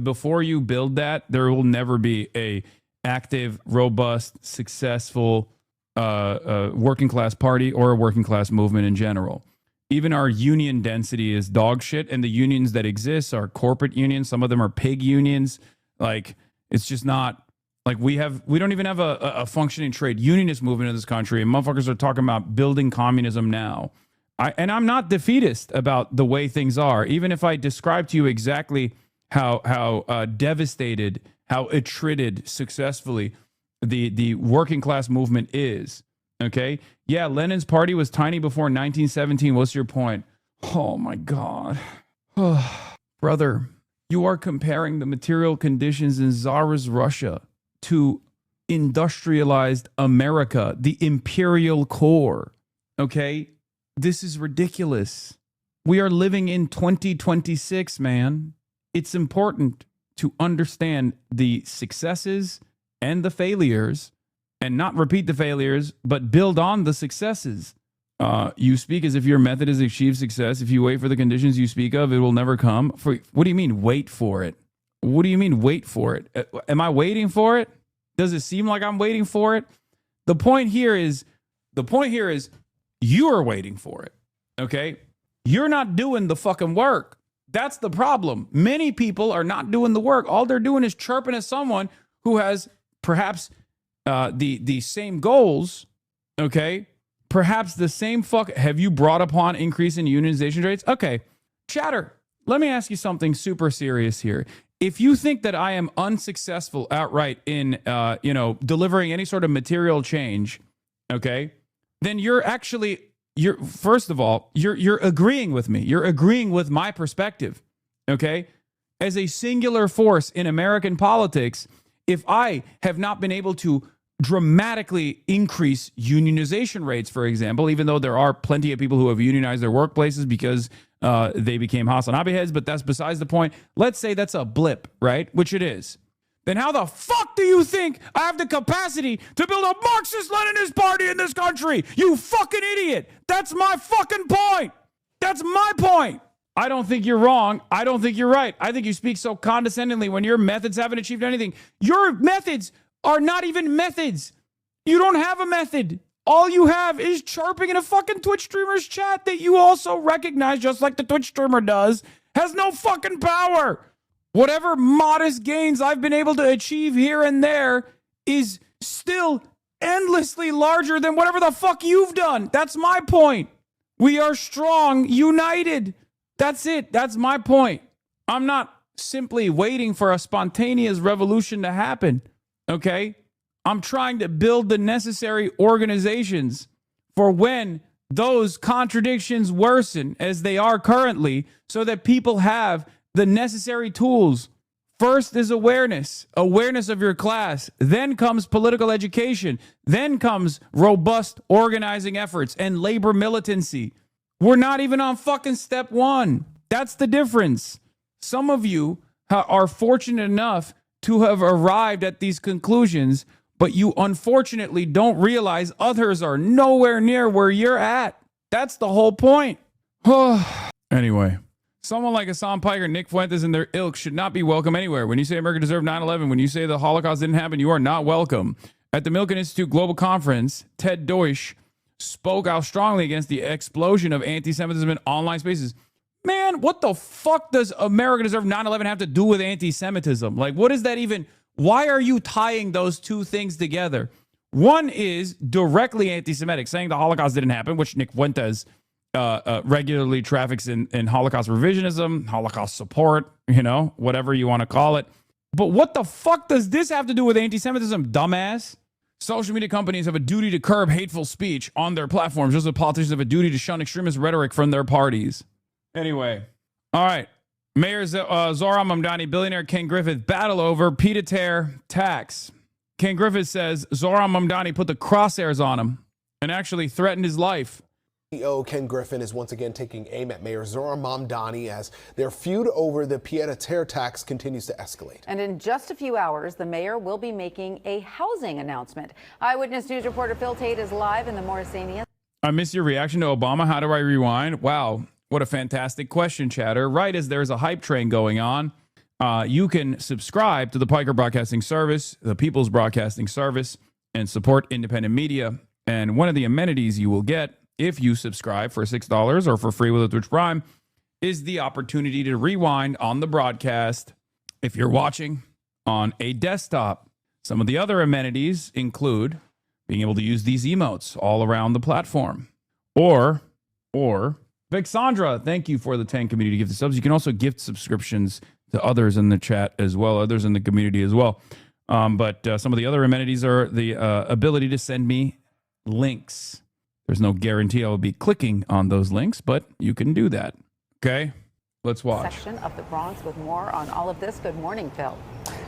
Speaker 10: Before you build that, there will never be a active, robust, successful working class party or a working class movement in general. Even our union density is dog shit, and the unions that exist are corporate unions. Some of them are pig unions. Like, it's just not like we don't even have a functioning trade unionist movement in this country, and motherfuckers are talking about building communism now. I'm not defeatist about the way things are, even if I describe to you exactly how devastated, how attrited successfully the working class movement is. Okay, yeah, Lenin's party was tiny before 1917. What's your point? Oh my God, brother, you are comparing the material conditions in Tsarist Russia to industrialized America, the imperial core. Okay. This is ridiculous. We are living in 2026, man. It's important to understand the successes and the failures and not repeat the failures, but build on the successes. You speak as if your method is achieve success. If you wait for the conditions you speak of, it will never come. What do you mean wait for it? What do you mean wait for it? Am I waiting for it? Does it seem like I'm waiting for it? The point here is you are waiting for it, okay? You're not doing the fucking work. That's the problem. Many people are not doing the work. All they're doing is chirping at someone who has perhaps the same goals, okay? Perhaps the same have you brought upon increase in unionization rates? Okay, chatter, let me ask you something super serious here. If you think that I am unsuccessful outright in, delivering any sort of material change, okay, then you're first of all, you're agreeing with me. You're agreeing with my perspective, okay? As a singular force in American politics, if I have not been able to dramatically increase unionization rates, for example, even though there are plenty of people who have unionized their workplaces because they became Hassan Abiy heads, but that's besides the point. Let's say that's a blip, right? Which it is. then how the fuck do you think I have the capacity to build a Marxist-Leninist party in this country? You fucking idiot. That's my fucking point. That's my point. I don't think you're wrong. I don't think you're right. I think you speak so condescendingly when your methods haven't achieved anything. Your methods are not even methods. You don't have a method. All you have is chirping in a fucking Twitch streamer's chat that you also recognize, just like the Twitch streamer does, has no fucking power. Whatever modest gains I've been able to achieve here and there is still endlessly larger than whatever the fuck you've done. That's my point. We are strong, united. That's it. That's my point. I'm not simply waiting for a spontaneous revolution to happen, okay? I'm trying to build the necessary organizations for when those contradictions worsen as they are currently, so that people have the necessary tools. First is awareness of your class. Then comes political education. Then comes robust organizing efforts and labor militancy. We're not even on fucking step one. That's the difference. Some of you are fortunate enough to have arrived at these conclusions, but you unfortunately don't realize others are nowhere near where you're at. That's the whole point. Anyway, someone like Hassan Piker, Nick Fuentes, and their ilk should not be welcome anywhere. When you say America deserved 9/11, when you say the Holocaust didn't happen, you are not welcome. At the Milken Institute Global Conference, Ted Deutsch spoke out strongly against the explosion of anti-Semitism in online spaces. Man, what the fuck does America deserve 9/11 have to do with anti-Semitism? Like, what is that even? Why are you tying those two things together? One is directly anti-Semitic, saying the Holocaust didn't happen, which Nick Fuentes regularly traffics in Holocaust revisionism, Holocaust support, whatever you want to call it. But what the fuck does this have to do with anti-Semitism, dumbass? Social media companies have a duty to curb hateful speech on their platforms, just as politicians have a duty to shun extremist rhetoric from their parties. Anyway, all right. Mayor Zohran Mamdani, billionaire Ken Griffith battle over pied-à-terre tax. Ken Griffith says Zohran Mamdani put the crosshairs on him and actually threatened his life.
Speaker 4: CEO Ken Griffin is once again taking aim at Mayor Zohran Mamdani as their feud over the pied-à-terre tax continues to escalate.
Speaker 15: And in just a few hours, the mayor will be making a housing announcement. Eyewitness News reporter Phil Tate is live in the Morrisania.
Speaker 10: I miss your reaction to Obama. How do I rewind? Wow, what a fantastic question, chatter. Right as there's a hype train going on, you can subscribe to the Piker Broadcasting Service, the People's Broadcasting Service, and support independent media. And one of the amenities you will get if you subscribe for $6 or for free with a Twitch Prime is the opportunity to rewind on the broadcast if you're watching on a desktop. Some of the other amenities include being able to use these emotes all around the platform. Or Vixandra, thank you for the 10 community gift subs. You can also gift subscriptions to others in the chat as well, others in the community as well. But some of the other amenities are the ability to send me links. There's no guarantee I will be clicking on those links, but you can do that. Okay, let's watch.
Speaker 15: Section of the Bronx with more on all of this. Good morning, Phil.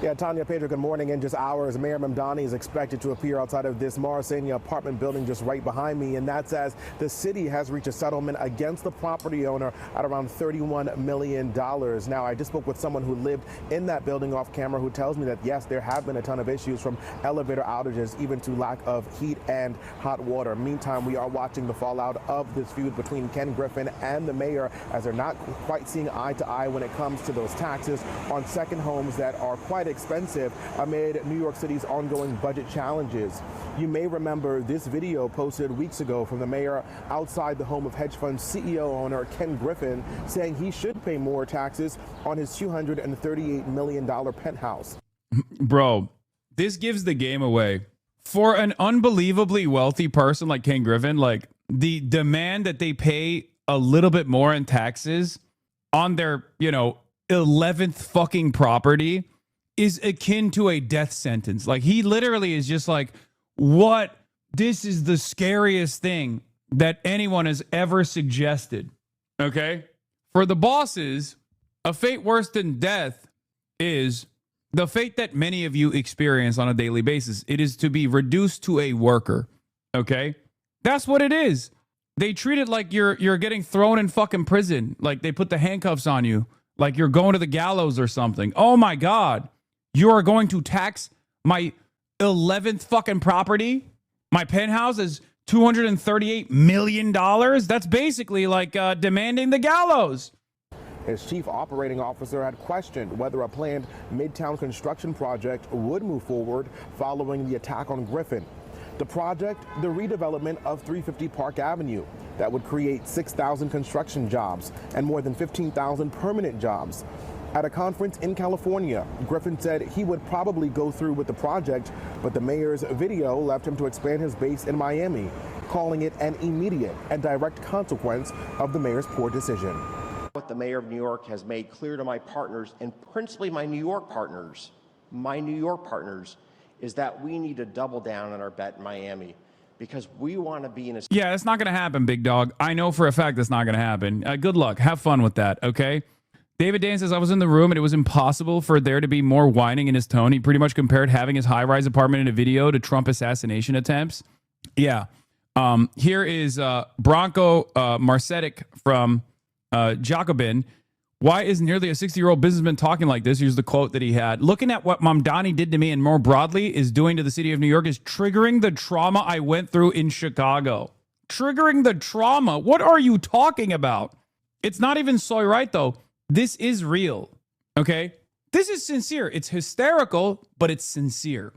Speaker 16: Yeah, Tanya, Pedro, good morning. In just hours, Mayor Mamdani is expected to appear outside of this Morrisania apartment building just right behind me, and that's as the city has reached a settlement against the property owner at around $31 million. Now, I just spoke with someone who lived in that building off camera who tells me that, yes, there have been a ton of issues from elevator outages even to lack of heat and hot water. Meantime, we are watching the fallout of this feud between Ken Griffin and the mayor as they're not quite seeing eye to eye when it comes to those taxes on second homes that are quite expensive amid New York City's ongoing budget challenges. You may remember this video posted weeks ago from the mayor outside the home of hedge fund CEO owner Ken Griffin saying he should pay more taxes on his $238 million penthouse.
Speaker 10: Bro, this gives the game away. For an unbelievably wealthy person like Ken Griffin, like the demand that they pay a little bit more in taxes on their, 11th fucking property is akin to a death sentence. Like, he literally is just like, what? This is the scariest thing that anyone has ever suggested. Okay? For the bosses, a fate worse than death is the fate that many of you experience on a daily basis. It is to be reduced to a worker. Okay? That's what it is. They treat it like you're getting thrown in fucking prison. Like they put the handcuffs on you. Like you're going to the gallows or something. Oh my God. You are going to tax my 11th fucking property? My penthouse is $238 million? That's basically like demanding the gallows.
Speaker 16: His chief operating officer had questioned whether a planned Midtown construction project would move forward following the attack on Griffin. The project, the redevelopment of 350 Park Avenue, that would create 6,000 construction jobs and more than 15,000 permanent jobs. At a conference in California, Griffin said he would probably go through with the project, but the mayor's video left him to expand his base in Miami, calling it an immediate and direct consequence of the mayor's poor decision.
Speaker 1: What the mayor of New York has made clear to my partners, and principally my New York partners, is that we need to double down on our bet in Miami because we want to be in a...
Speaker 10: Yeah, that's not going to happen, big dog. I know for a fact that's not going to happen. Good luck. Have fun with that, okay? David Dan says, I was in the room and it was impossible for there to be more whining in his tone. He pretty much compared having his high-rise apartment in a video to Trump assassination attempts. Yeah. Here is Branko Marcetic from Jacobin. Why is nearly a 60-year-old businessman talking like this? Here's the quote that he had. Looking at what Mamdani did to me and more broadly is doing to the city of New York is triggering the trauma I went through in Chicago. Triggering the trauma? What are you talking about? It's not even soy right, though. This is real, okay? This is sincere. It's hysterical, but it's sincere,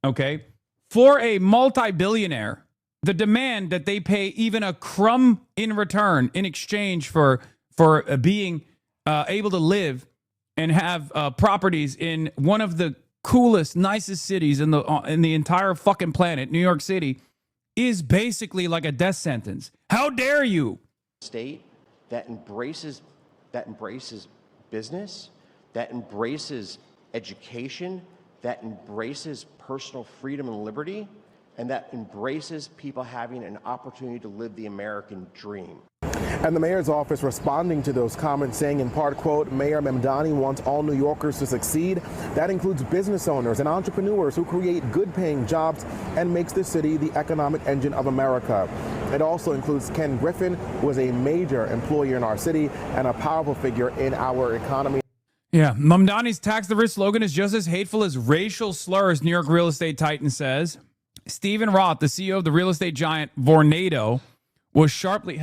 Speaker 10: okay? For a multi-billionaire, the demand that they pay even a crumb in return in exchange for being able to live and have properties in one of the coolest, nicest cities in the entire fucking planet, New York City, is basically like a death sentence. How dare you?
Speaker 1: State that embraces business, that embraces education, that embraces personal freedom and liberty, and that embraces people having an opportunity to live the American dream.
Speaker 16: And the mayor's office responding to those comments, saying in part, quote, Mayor Mamdani wants all New Yorkers to succeed. That includes business owners and entrepreneurs who create good-paying jobs and makes the city the economic engine of America. It also includes Ken Griffin, who was a major employer in our city and a powerful figure in our economy.
Speaker 10: Yeah, Mamdani's tax the rich slogan is just as hateful as racial slurs, New York real estate titan says. Stephen Roth, the CEO of the real estate giant Vornado, was sharply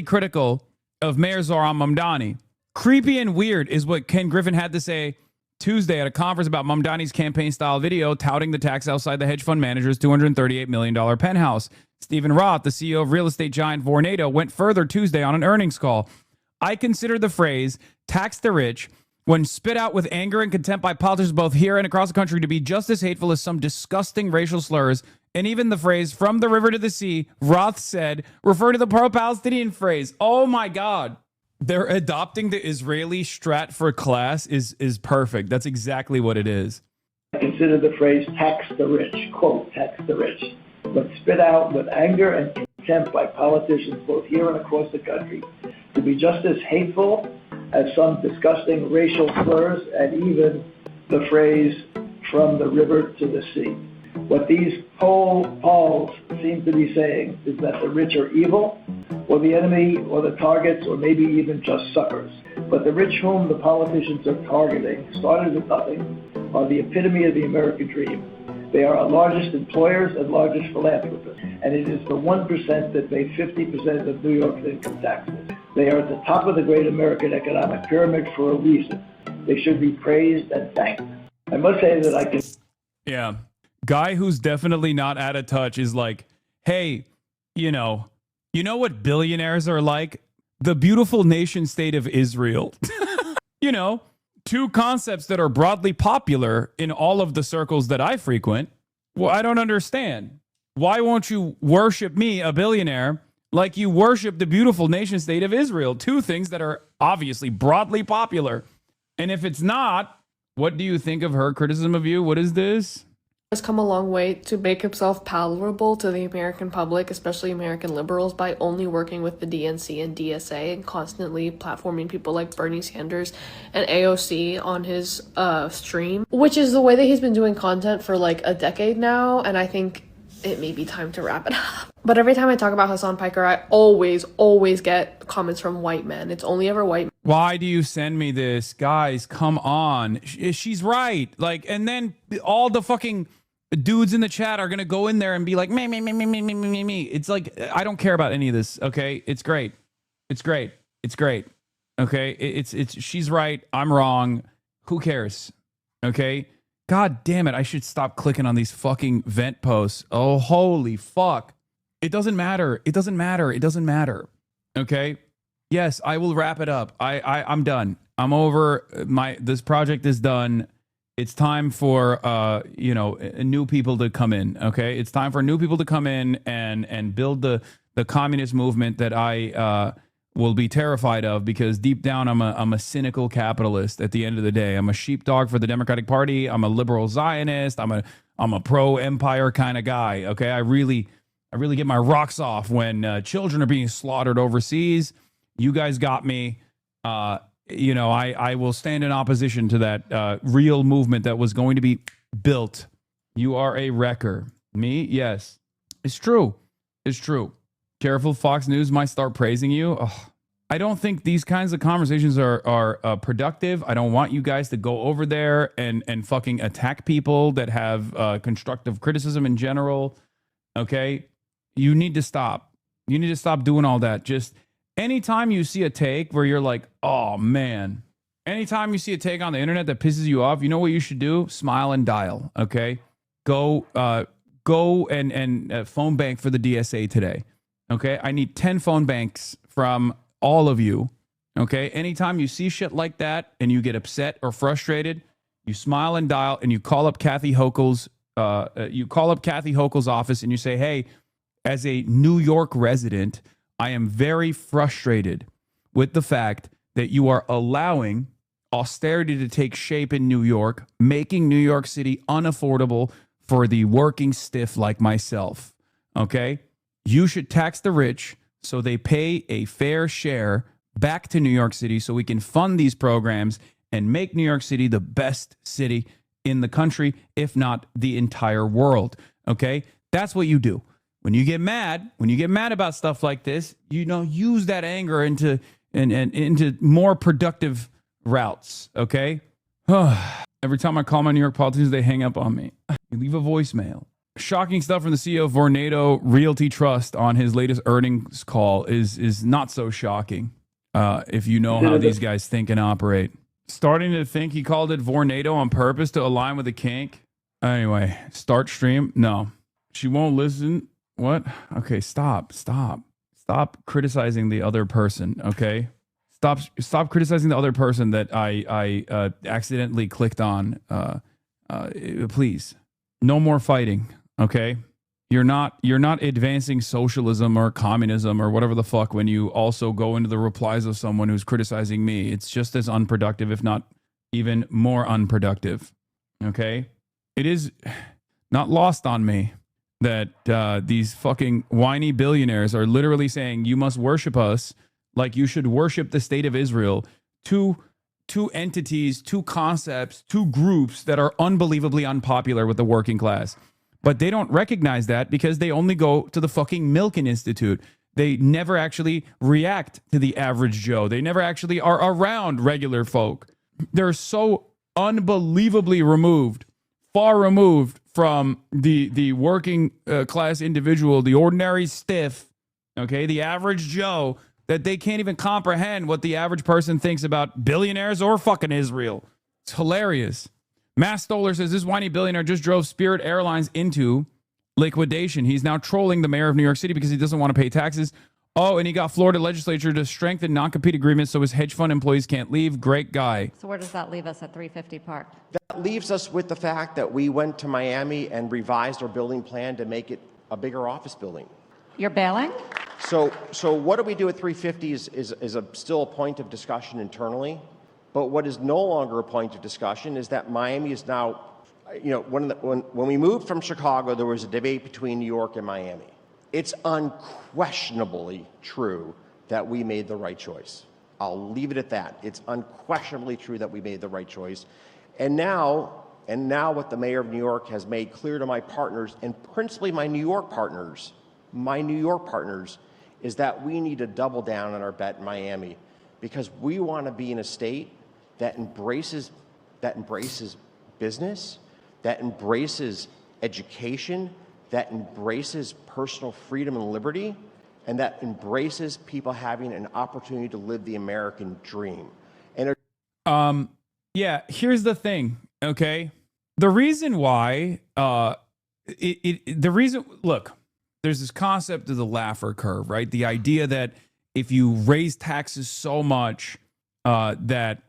Speaker 10: critical of Mayor Zohran Mamdani. Creepy and weird is what Ken Griffin had to say Tuesday at a conference about Mamdani's campaign-style video touting the tax outside the hedge fund manager's $238 million penthouse. Stephen Roth, the CEO of real estate giant Vornado, went further Tuesday on an earnings call. I consider the phrase tax the rich, when spit out with anger and contempt by politicians both here and across the country, to be just as hateful as some disgusting racial slurs. And even the phrase from the river to the sea, Roth said, refer to the pro-Palestinian phrase. Oh my God. They're adopting the Israeli Stratford class is perfect. That's exactly what it is.
Speaker 14: I consider the phrase tax the rich, quote, tax the rich, when spit out with anger and contempt by politicians both here and across the country, to be just as hateful as some disgusting racial slurs, and even the phrase from the river to the sea. What these polls seem to be saying is that the rich are evil, or the enemy, or the targets, or maybe even just suckers. But the rich whom the politicians are targeting, started with nothing, are the epitome of the American dream. They are our largest employers and largest philanthropists, and it is the 1% that pay 50% of New York's income taxes. They are at the top of the great American economic pyramid for a reason. They should be praised and thanked. I must say that I can...
Speaker 10: Yeah. Guy who's definitely not out of touch is like, hey, you know what billionaires are like? The beautiful nation state of Israel. Two concepts that are broadly popular in all of the circles that I frequent. Well, I don't understand. Why won't you worship me, a billionaire, like you worship the beautiful nation state of Israel? Two things that are obviously broadly popular. And if it's not, what do you think of her criticism of you? What is this?
Speaker 21: Has come a long way to make himself palatable to the American public, especially American liberals, by only working with the DNC and DSA and constantly platforming people like Bernie Sanders and AOC on his stream, which is the way that he's been doing content for like a decade now, and I think it may be time to wrap it up. But every time I talk about Hasan Piker, I always get comments from white men. It's only ever white men.
Speaker 10: Why do you send me this? Guys, come on. She's right. Like, and then all the fucking dudes in the chat are going to go in there and be like, me. It's like, I don't care about any of this, okay? It's great. It's great. It's great. Okay? It's she's right. I'm wrong. Who cares? Okay? God damn it. I should stop clicking on these fucking vent posts. Oh, holy fuck. It doesn't matter. It doesn't matter. It doesn't matter. Okay? Yes, I will wrap it up. I'm done. I'm over. This project is done. It's time for new people to come in. Okay, it's time for new people to come in and build the communist movement that I will be terrified of, because deep down I'm a cynical capitalist. At the end of the day, I'm a sheepdog for the Democratic Party. I'm a liberal Zionist. I'm a pro empire kind of guy. Okay, I really get my rocks off when children are being slaughtered overseas. You guys got me. I will stand in opposition to that real movement that was going to be built. You are a wrecker. Me? Yes. It's true. It's true. Careful, Fox News might start praising you. Oh, I don't think these kinds of conversations are productive. I don't want you guys to go over there and fucking attack people that have constructive criticism in general. Okay? You need to stop. You need to stop doing all that. Just anytime you see a take where you're like, oh man, anytime you see a take on the internet that pisses you off, you know what you should do? Smile and dial. Okay? Go and phone bank for the DSA today. Okay? I need 10 phone banks from all of you. Okay? Anytime you see shit like that and you get upset or frustrated, you smile and dial and you call up Kathy Hochul's office and you say, hey, as a New York resident, I am very frustrated with the fact that you are allowing austerity to take shape in New York, making New York City unaffordable for the working stiff like myself. Okay? You should tax the rich so they pay a fair share back to New York City so we can fund these programs and make New York City the best city in the country, if not the entire world. Okay? That's what you do. When you get mad about stuff like this, use that anger into more productive routes, okay? Every time I call my New York politicians, they hang up on me. You leave a voicemail. Shocking stuff from the CEO of Vornado Realty Trust on his latest earnings call is not so shocking if you know how these guys think and operate. Starting to think he called it Vornado on purpose to align with the kink. Anyway, start stream. No, she won't listen. What? Okay, stop criticizing the other person, okay? Stop criticizing the other person that I accidentally clicked on. Please. No more fighting, okay? You're not advancing socialism or communism or whatever the fuck when you also go into the replies of someone who's criticizing me. It's just as unproductive, if not even more unproductive, okay? It is not lost on me that these fucking whiny billionaires are literally saying you must worship us like you should worship the state of Israel. Two entities, two concepts, two groups that are unbelievably unpopular with the working class. But they don't recognize that because they only go to the fucking Milken Institute. They never actually react to the average Joe. They never actually are around regular folk. They're so unbelievably removed, far removed from the working class individual, the ordinary stiff, okay, the average Joe, that they can't even comprehend what the average person thinks about billionaires or fucking Israel. It's hilarious. Matt Stoller says this whiny billionaire just drove Spirit Airlines into liquidation. He's now trolling the mayor of New York City because he doesn't want to pay taxes. Oh, and he got Florida legislature to strengthen non-compete agreements so his hedge fund employees can't leave. Great guy.
Speaker 15: So where does that leave us at 350 Park?
Speaker 1: That leaves us with the fact that we went to Miami and revised our building plan to make it a bigger office building.
Speaker 15: You're bailing?
Speaker 1: So what do we do at 350 is still a point of discussion internally. But what is no longer a point of discussion is that Miami is now, when we moved from Chicago, there was a debate between New York and Miami. It's unquestionably true that we made the right choice. I'll leave it at that. It's unquestionably true that we made the right choice. And now what the mayor of New York has made clear to my partners, and principally my New York partners, is that we need to double down on our bet in Miami. because we want to be in a state that embraces business, that embraces education, that embraces personal freedom and liberty, and that embraces people having an opportunity to live the American dream. And
Speaker 10: yeah, here's the thing, okay? The reason why, look, there's this concept of the Laffer curve, right? The idea that if you raise taxes so much that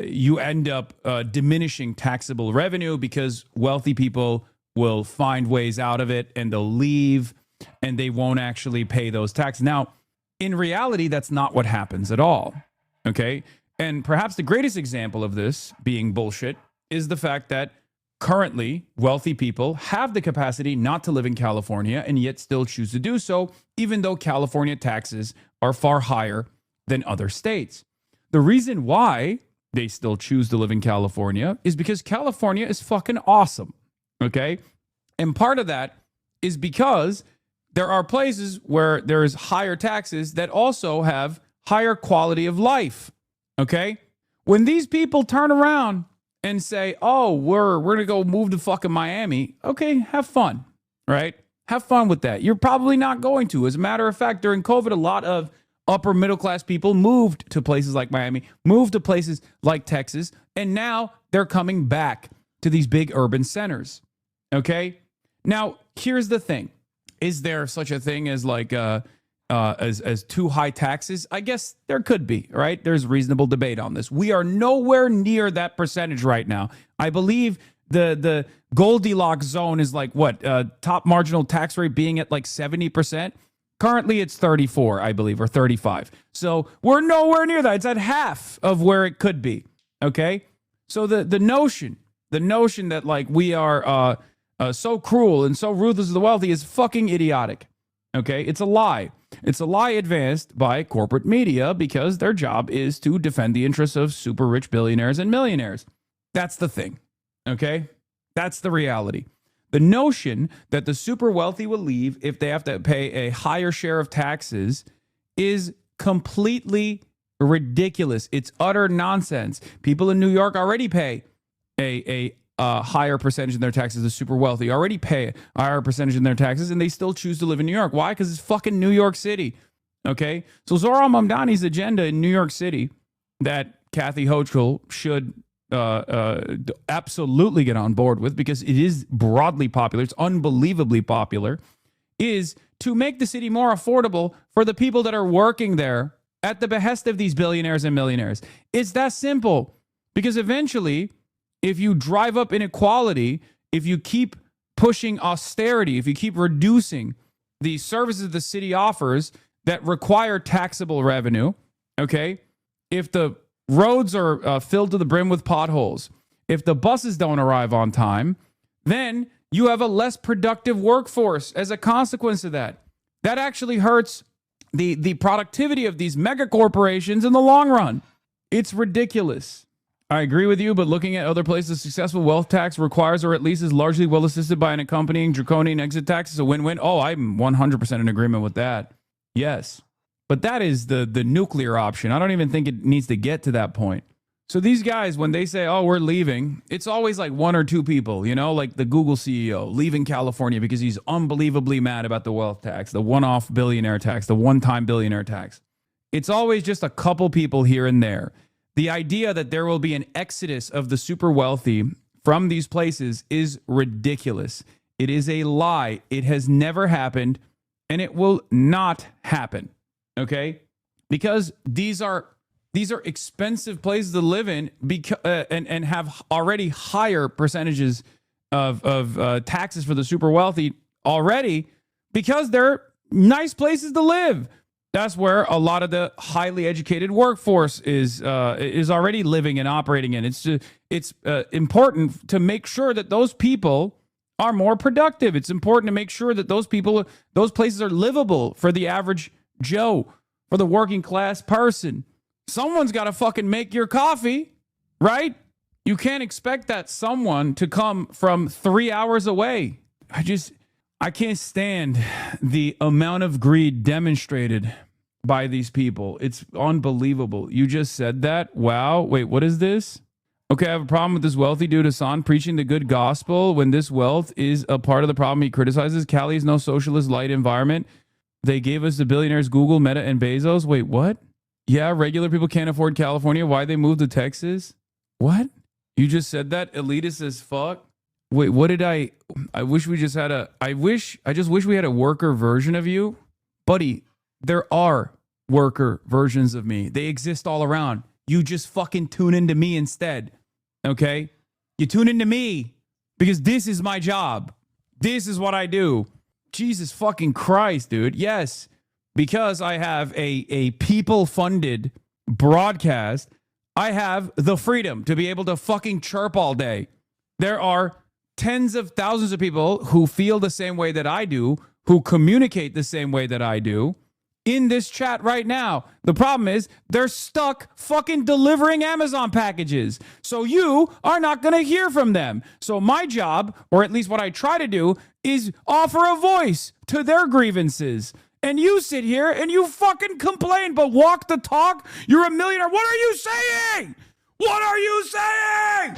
Speaker 10: you end up diminishing taxable revenue because wealthy people will find ways out of it and they'll leave and they won't actually pay those taxes. Now, in reality, that's not what happens at all, okay? And perhaps the greatest example of this being bullshit is the fact that currently wealthy people have the capacity not to live in California and yet still choose to do so, even though California taxes are far higher than other states. The reason why they still choose to live in California is because California is fucking awesome, okay? And part of that is because there are places where there's higher taxes that also have higher quality of life, okay? When these people turn around and say, oh, we're going to go move to fucking Miami, okay, have fun, right? Have fun with that. You're probably not going to. As a matter of fact, during COVID, a lot of upper middle class people moved to places like Miami, moved to places like Texas, and now they're coming back to these big urban centers, okay? Now, here's the thing. Is there such a thing as like as too high taxes? I guess there could be, right? There's reasonable debate on this. We are nowhere near that percentage right now. I believe the Goldilocks zone is like what? Top marginal tax rate being at like 70%. Currently, it's 34, I believe, or 35. So we're nowhere near that. It's at half of where it could be, okay? So the notion that like we are so cruel and so ruthless to the wealthy is fucking idiotic. Okay, it's a lie. It's a lie advanced by corporate media because their job is to defend the interests of super rich billionaires and millionaires. That's the thing. Okay, that's the reality. The notion that the super wealthy will leave if they have to pay a higher share of taxes is completely ridiculous. It's utter nonsense. People in New York already pay a higher percentage in their taxes. The super wealthy already pay a higher percentage in their taxes, and they still choose to live in New York. Why? Because it's fucking New York City. Okay? So Zohran Mamdani's agenda in New York City that Kathy Hochul should absolutely get on board with, because it is broadly popular, it's unbelievably popular, is to make the city more affordable for the people that are working there at the behest of these billionaires and millionaires. It's that simple. Because eventually, if you drive up inequality, if you keep pushing austerity, if you keep reducing the services the city offers that require taxable revenue, okay, if the roads are filled to the brim with potholes, if the buses don't arrive on time, then you have a less productive workforce as a consequence of that. That actually hurts the productivity of these mega corporations in the long run. It's ridiculous. I agree with you, but looking at other places, successful wealth tax requires or at least is largely well assisted by an accompanying draconian exit tax is a win-win. Oh, I'm 100% in agreement with that. Yes. But that is the nuclear option. I don't even think it needs to get to that point. So these guys, when they say, oh, we're leaving, it's always like one or two people, you know, like the Google CEO leaving California because he's unbelievably mad about the wealth tax, the one-off billionaire tax, the one-time billionaire tax. It's always just a couple people here and there. The idea that there will be an exodus of the super wealthy from these places is ridiculous. It is a lie. It has never happened, and it will not happen. Okay? Because these are expensive places to live in, and have already higher percentages of taxes for the super wealthy already, because they're nice places to live. That's where a lot of the highly educated workforce is already living and operating in. It's important to make sure that those people are more productive. It's important to make sure that those places are livable for the average Joe, for the working class person. Someone's got to fucking make your coffee, right? You can't expect that someone to come from 3 hours away. I can't stand the amount of greed demonstrated by these people. It's unbelievable. You just said that? Wow. Wait, what is this? Okay, I have a problem with this wealthy dude Hassan preaching the good gospel when this wealth is a part of the problem he criticizes. Cali is no socialist light environment. They gave us the billionaires Google, Meta, and Bezos. Wait, what? Yeah, regular people can't afford California. Why they moved to Texas? What? You just said that? Elitist as fuck? Wait, what did I wish we just had I just wish we had a worker version of you. Buddy, there are worker versions of me. They exist all around. You just fucking tune into me instead. Okay? You tune into me because this is my job. This is what I do. Jesus fucking Christ, dude. Yes, because I have a people-funded broadcast, I have the freedom to be able to fucking chirp all day. There are tens of thousands of people who feel the same way that I do, who communicate the same way that I do, in this chat right now. The problem is they're stuck fucking delivering Amazon packages. So you are not going to hear from them. So my job, or at least what I try to do, is offer a voice to their grievances. And you sit here and you fucking complain, but walk the talk. You're a millionaire. What are you saying? What are you saying?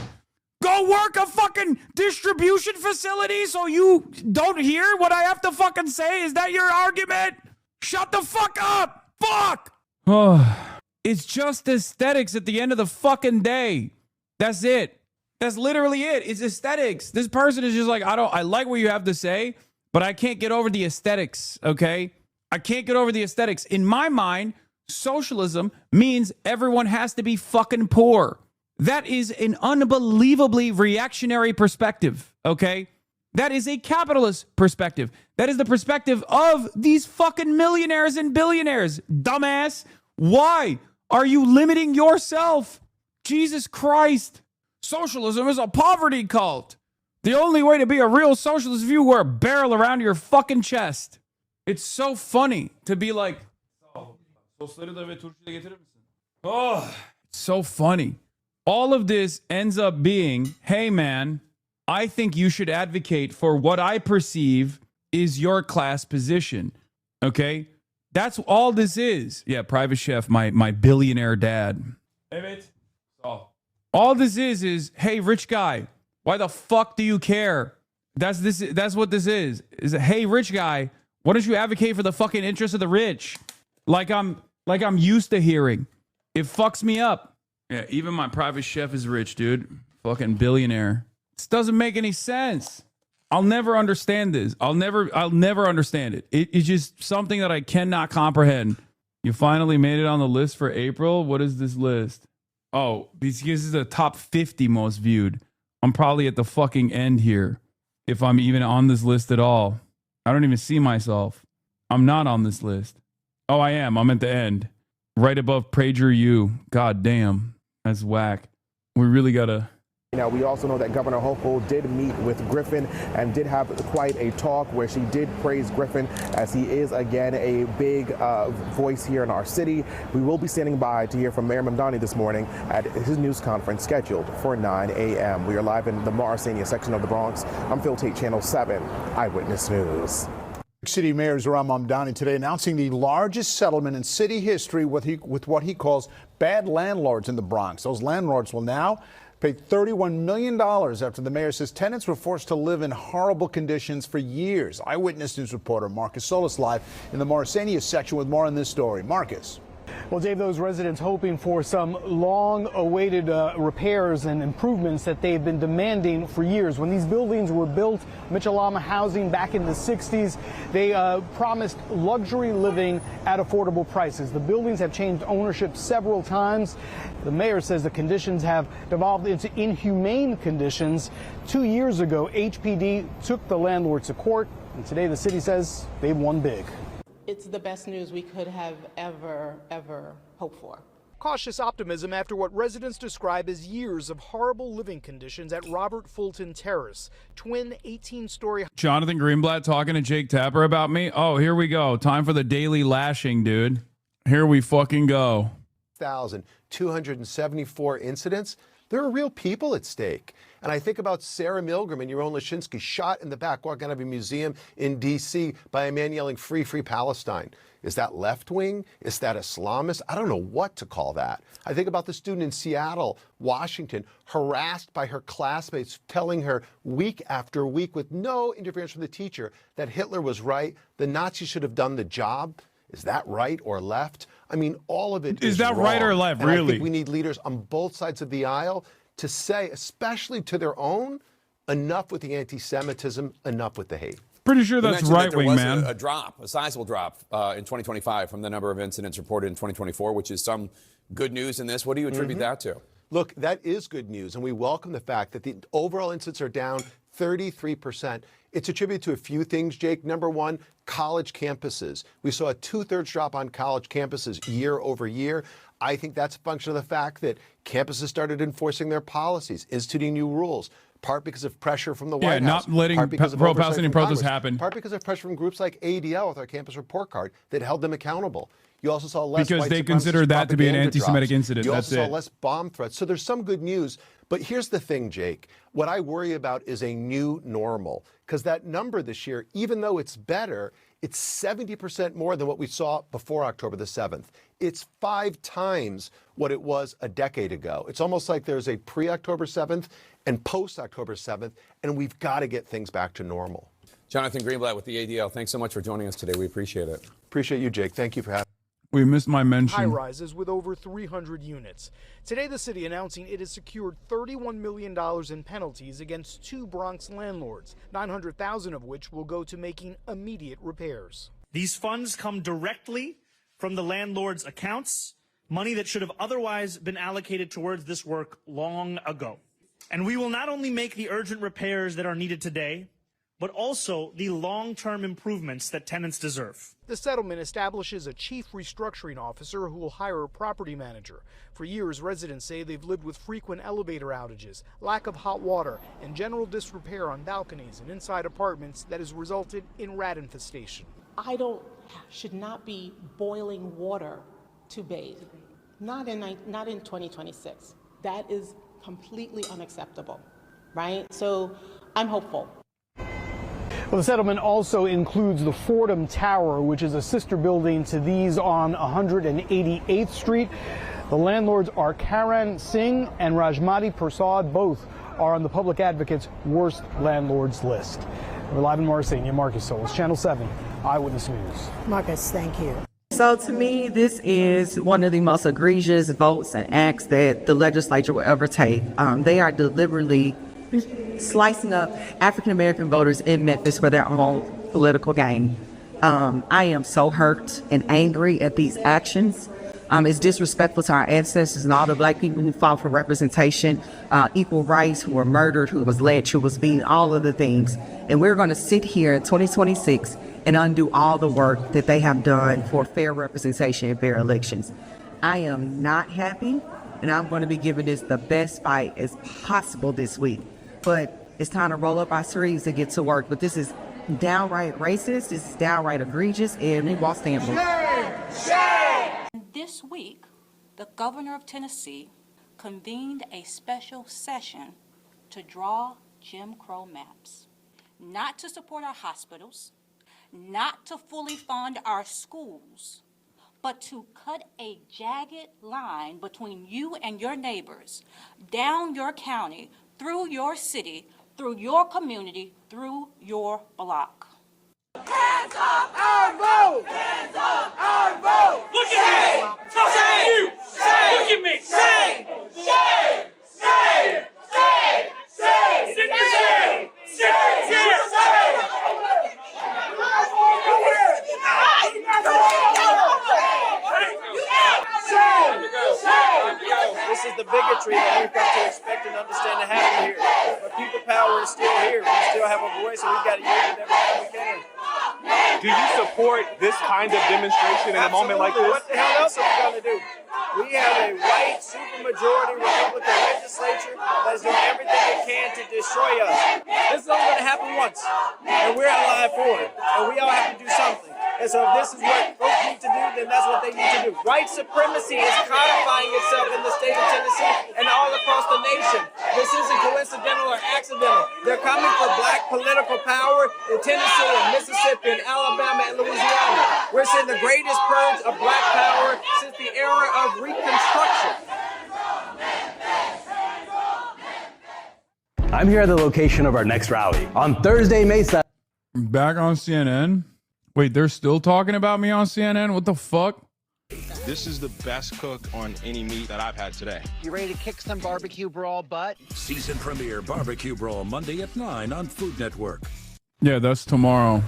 Speaker 10: Go work a fucking distribution facility so you don't hear what I have to fucking say? Is that your argument? Shut the fuck up! Fuck! Oh, it's just aesthetics at the end of the fucking day. That's it. That's literally it. It's aesthetics. This person is just like, I like what you have to say, but I can't get over the aesthetics, okay? I can't get over the aesthetics. In my mind, socialism means everyone has to be fucking poor. That is an unbelievably reactionary perspective, okay? That is a capitalist perspective. That is the perspective of these fucking millionaires and billionaires. Dumbass. Why are you limiting yourself? Jesus Christ. Socialism is a poverty cult. The only way to be a real socialist is if you wear a barrel around your fucking chest. It's so funny to be like, oh, it's so funny. All of this ends up being, hey man, I think you should advocate for what I perceive is your class position. Okay? That's all this is. Yeah, Private Chef, my billionaire dad. Hey, mate. All this is, hey, rich guy, why the fuck do you care? That's what this is. Is hey, rich guy, why don't you advocate for the fucking interests of the rich? Like I'm used to hearing. It fucks me up. Yeah, even my Private Chef is rich, dude. Fucking billionaire. This doesn't make any sense. I'll never understand this. I'll never understand it. It's just something that I cannot comprehend. You finally made it on the list for April? What is this list? Oh, because this is the top 50 most viewed. I'm probably at the fucking end here. If I'm even on this list at all. I don't even see myself. I'm not on this list. Oh, I am. I'm at the end. Right above PragerU. God damn. That's whack. We really gotta...
Speaker 16: Now, we also know that Governor Hochul did meet with Griffin and did have quite a talk where she did praise Griffin as he is, again, a big voice here in our city. We will be standing by to hear from Mayor Mamdani this morning at his news conference scheduled for 9 a.m. We are live in the Morrisania section of the Bronx. I'm Phil Tate, Channel 7 Eyewitness News.
Speaker 12: City Mayor Zohran Mamdani today announcing the largest settlement in city history with what he calls bad landlords in the Bronx. Those landlords will now pay $31 million after the mayor says tenants were forced to live in horrible conditions for years. Eyewitness News reporter Marcus Solis live in the Morrisania section with more on this story. Marcus.
Speaker 18: Well, Dave, those residents hoping for some long-awaited repairs and improvements that they've been demanding for years. When these buildings were built, Mitchell-Lama Housing back in the 60s, they promised luxury living at affordable prices. The buildings have changed ownership several times. The mayor says the conditions have devolved into inhumane conditions. 2 years ago, HPD took the landlord to court, and today the city says they've won big.
Speaker 19: It's the best news we could have ever hoped for.
Speaker 18: Cautious optimism after what residents describe as years of horrible living conditions at Robert Fulton Terrace, twin 18-story.
Speaker 10: Jonathan Greenblatt talking to Jake Tapper about me? Oh, here we go. Time for the daily lashing, dude. Here we fucking go.
Speaker 22: 1,274 incidents. There are real people at stake. And I think about Sarah Milgram and Yaron Lashinsky shot in the back walking out of a museum in D.C. by a man yelling, "Free, free Palestine." Is that left wing? Is that Islamist? I don't know what to call that. I think about the student in Seattle, Washington, harassed by her classmates, telling her week after week with no interference from the teacher that Hitler was right, the Nazis should have done the job. Is that right or left? I mean, all of it
Speaker 10: Is that
Speaker 22: wrong.
Speaker 10: right or left,
Speaker 22: And I
Speaker 10: really?
Speaker 22: think we need leaders on both sides of the aisle to say, especially to their own, enough with the anti-Semitism, enough with the hate.
Speaker 10: Pretty sure
Speaker 3: You
Speaker 10: that's
Speaker 3: mentioned that
Speaker 10: right wing,
Speaker 3: there was
Speaker 10: man.
Speaker 3: a drop, a sizable drop in 2025 from the number of incidents reported in 2024, which is some good news in this. What do you attribute that to?
Speaker 22: Look, that is good news, and we welcome the fact that the overall incidents are down 33%. It's attributed to a few things, Jake. Number one, college campuses. We saw a 2/3 drop on college campuses year over year. I think that's a function of the fact that campuses started enforcing their policies, instituting new rules, part because of pressure from the White House.
Speaker 10: not letting
Speaker 22: part because of oversight
Speaker 10: pro-Palestinian
Speaker 22: from
Speaker 10: protests
Speaker 22: Congress,
Speaker 10: happen.
Speaker 22: part because of pressure from groups like ADL with our campus report card that held them accountable. You also saw less
Speaker 10: Because
Speaker 22: white
Speaker 10: they
Speaker 22: supremacist
Speaker 10: consider that to be an
Speaker 22: propaganda
Speaker 10: anti-Semitic
Speaker 22: drops.
Speaker 10: incident.
Speaker 22: You
Speaker 10: That's
Speaker 22: also
Speaker 10: it.
Speaker 22: saw less bomb threats. So there's some good news. But here's the thing, Jake. What I worry about is a new normal. Because that number this year, even though it's better, it's 70% more than what we saw before October the 7th. It's 5 times what it was a decade ago. It's almost like there's a pre-October 7th and post-October 7th, and we've got to get things back to normal.
Speaker 3: Jonathan Greenblatt with the ADL. Thanks so much for joining us today. We appreciate it.
Speaker 22: Appreciate you, Jake. Thank you for having me.
Speaker 10: We missed my mention.
Speaker 18: High-rises with over 300 units. Today, the city announcing it has secured $31 million in penalties against 2 Bronx landlords, $900,000 of which will go to making immediate repairs.
Speaker 5: These funds come directly from the landlord's accounts, money that should have otherwise been allocated towards this work long ago. And we will not only make the urgent repairs that are needed today, but also the long-term improvements that tenants deserve.
Speaker 18: The settlement establishes a chief restructuring officer who will hire a property manager. For years, residents say they've lived with frequent elevator outages, lack of hot water, and general disrepair on balconies and inside apartments that has resulted in rat infestation.
Speaker 19: Should not be boiling water to bathe. Not in 2026. That is completely unacceptable, right? So I'm hopeful.
Speaker 18: Well, the settlement also includes the Fordham Tower, which is a sister building to these on 188th Street. The landlords are Karan Singh and Rajmati Prasad. Both are on the Public Advocate's worst landlords list. We're live in Marcenia. Marcus Solis, Channel 7, Eyewitness News.
Speaker 8: Marcus, thank you. So to me, this is one of the most egregious votes and acts that the legislature will ever take. They are deliberately slicing up African-American voters in Memphis for their own political gain. I am so hurt and angry at these actions. It's disrespectful to our ancestors and all the black people who fought for representation, equal rights, who were murdered, who was lynched, who was beaten, all of the things. And we're going to sit here in 2026 and undo all the work that they have done for fair representation and fair elections. I am not happy, and I'm going to be giving this the best fight as possible this week. But it's time to roll up our sleeves and get to work. But this is downright racist, this is downright egregious, and we won't stand for it.
Speaker 20: This week, the governor of Tennessee convened a special session to draw Jim Crow maps, not to support our hospitals, not to fully fund our schools, but to cut a jagged line between you and your neighbors, down your county, through your city, through your community, through your block.
Speaker 25: Hands off our vote! Hands off our vote! Look at me! Shame! Shame! Look at me! Shame! Shame! Shame! Shame! Shame! Shame! Shame!
Speaker 26: This is the bigotry that we've come to expect and understand to happen here. But people power is still here. We still have a voice, and we've got to use it every time we can.
Speaker 27: Do you support this kind of demonstration in a moment like this?
Speaker 26: What the hell else are we going to do? We have a white supermajority Republican legislature that is doing everything it can to destroy us. This is only going to happen once, and we're alive for it. And we all have to do something. And so if this is what those people need to do, then that's what they need to do. White supremacy is codifying itself in the state of Tennessee and all across the nation. This isn't coincidental or accidental. They're coming for black political power in Tennessee and Mississippi and Alabama and Louisiana. We're seeing the greatest purge of black power since the era of Reconstruction.
Speaker 2: I'm here at the location of our next rally on Thursday, May 7th.
Speaker 10: Back on CNN. Wait, they're still talking about me on CNN? What the fuck?
Speaker 6: This is the best cook on any meat that I've had today.
Speaker 7: You ready to kick some barbecue brawl butt?
Speaker 9: Season premiere Barbecue Brawl Monday at 9 on Food Network.
Speaker 10: Yeah, that's tomorrow.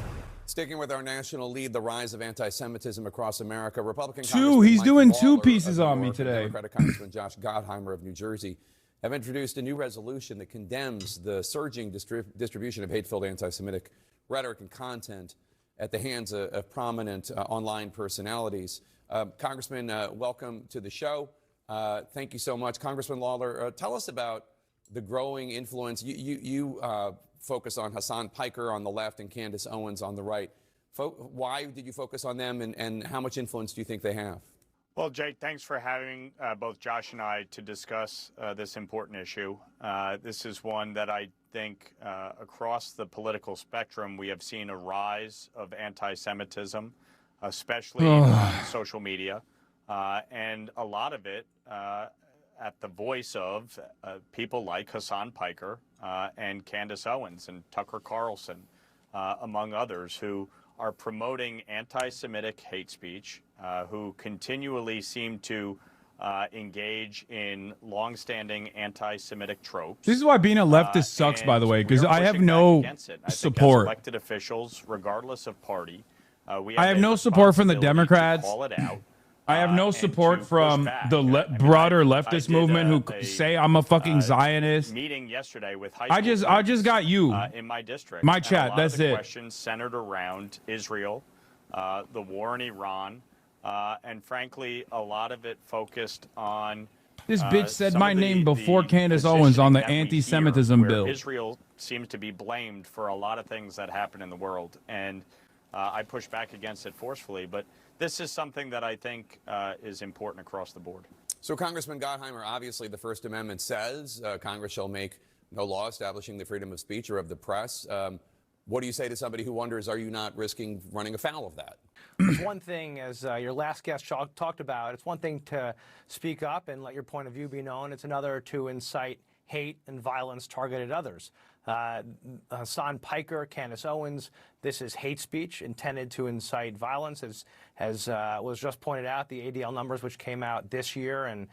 Speaker 3: Sticking with our national lead, the rise of anti-Semitism across America, Republican
Speaker 10: He's doing
Speaker 3: Mike
Speaker 10: two
Speaker 3: Lawler
Speaker 10: pieces
Speaker 3: of New
Speaker 10: on me
Speaker 3: York and
Speaker 10: today.
Speaker 3: Democratic Congressman Josh Gottheimer of New Jersey have introduced a new resolution that condemns the surging distribution of hate-filled anti-Semitic rhetoric and content at the hands of prominent online personalities. Congressman, welcome to the show. Thank you so much. Congressman Lawler, tell us about the growing influence. You focus on Hassan Piker on the left and Candace Owens on the right. Why did you focus on them, and how much influence do you think they have?
Speaker 11: Well, Jake, thanks for having both Josh and I to discuss this important issue. This is one that I think across the political spectrum we have seen a rise of anti-Semitism, especially on social media, and a lot of it at the voice of people like Hassan Piker and Candace Owens and Tucker Carlson, among others, who are promoting anti-Semitic hate speech, who continually seem to engage in longstanding anti-Semitic tropes.
Speaker 10: This is why being a leftist sucks, by the way, because I have no support.
Speaker 11: As elected officials, regardless of party,
Speaker 10: I have no support from the Democrats.
Speaker 11: Call it out.
Speaker 10: I have no support from the broader leftist movement who say I'm a fucking Zionist.
Speaker 11: Meeting yesterday with high
Speaker 10: I just got you
Speaker 11: in my district.
Speaker 10: My
Speaker 11: and
Speaker 10: chat.
Speaker 11: a lot
Speaker 10: That's
Speaker 11: of the
Speaker 10: it.
Speaker 11: Questions centered around Israel, the war in Iran, and frankly, a lot of it focused on.
Speaker 10: This bitch said
Speaker 11: some
Speaker 10: my
Speaker 11: of
Speaker 10: name before Candace Owens
Speaker 11: positioning
Speaker 10: on the
Speaker 11: that we hear,
Speaker 10: anti-Semitism
Speaker 11: where
Speaker 10: bill.
Speaker 11: Israel seems to be blamed for a lot of things that happen in the world, and I push back against it forcefully. But this is something that I think is important across the board.
Speaker 3: So, Congressman Gottheimer, obviously the First Amendment says Congress shall make no law establishing the freedom of speech or of the press. What do you say to somebody who wonders, are you not risking running afoul of that?
Speaker 17: It's one thing, as your last guest talked about, it's one thing to speak up and let your point of view be known. It's another to incite hate and violence targeted at others. Hassan Piker, Candace Owens, this is hate speech intended to incite violence, as was just pointed out, the ADL numbers which came out this year. And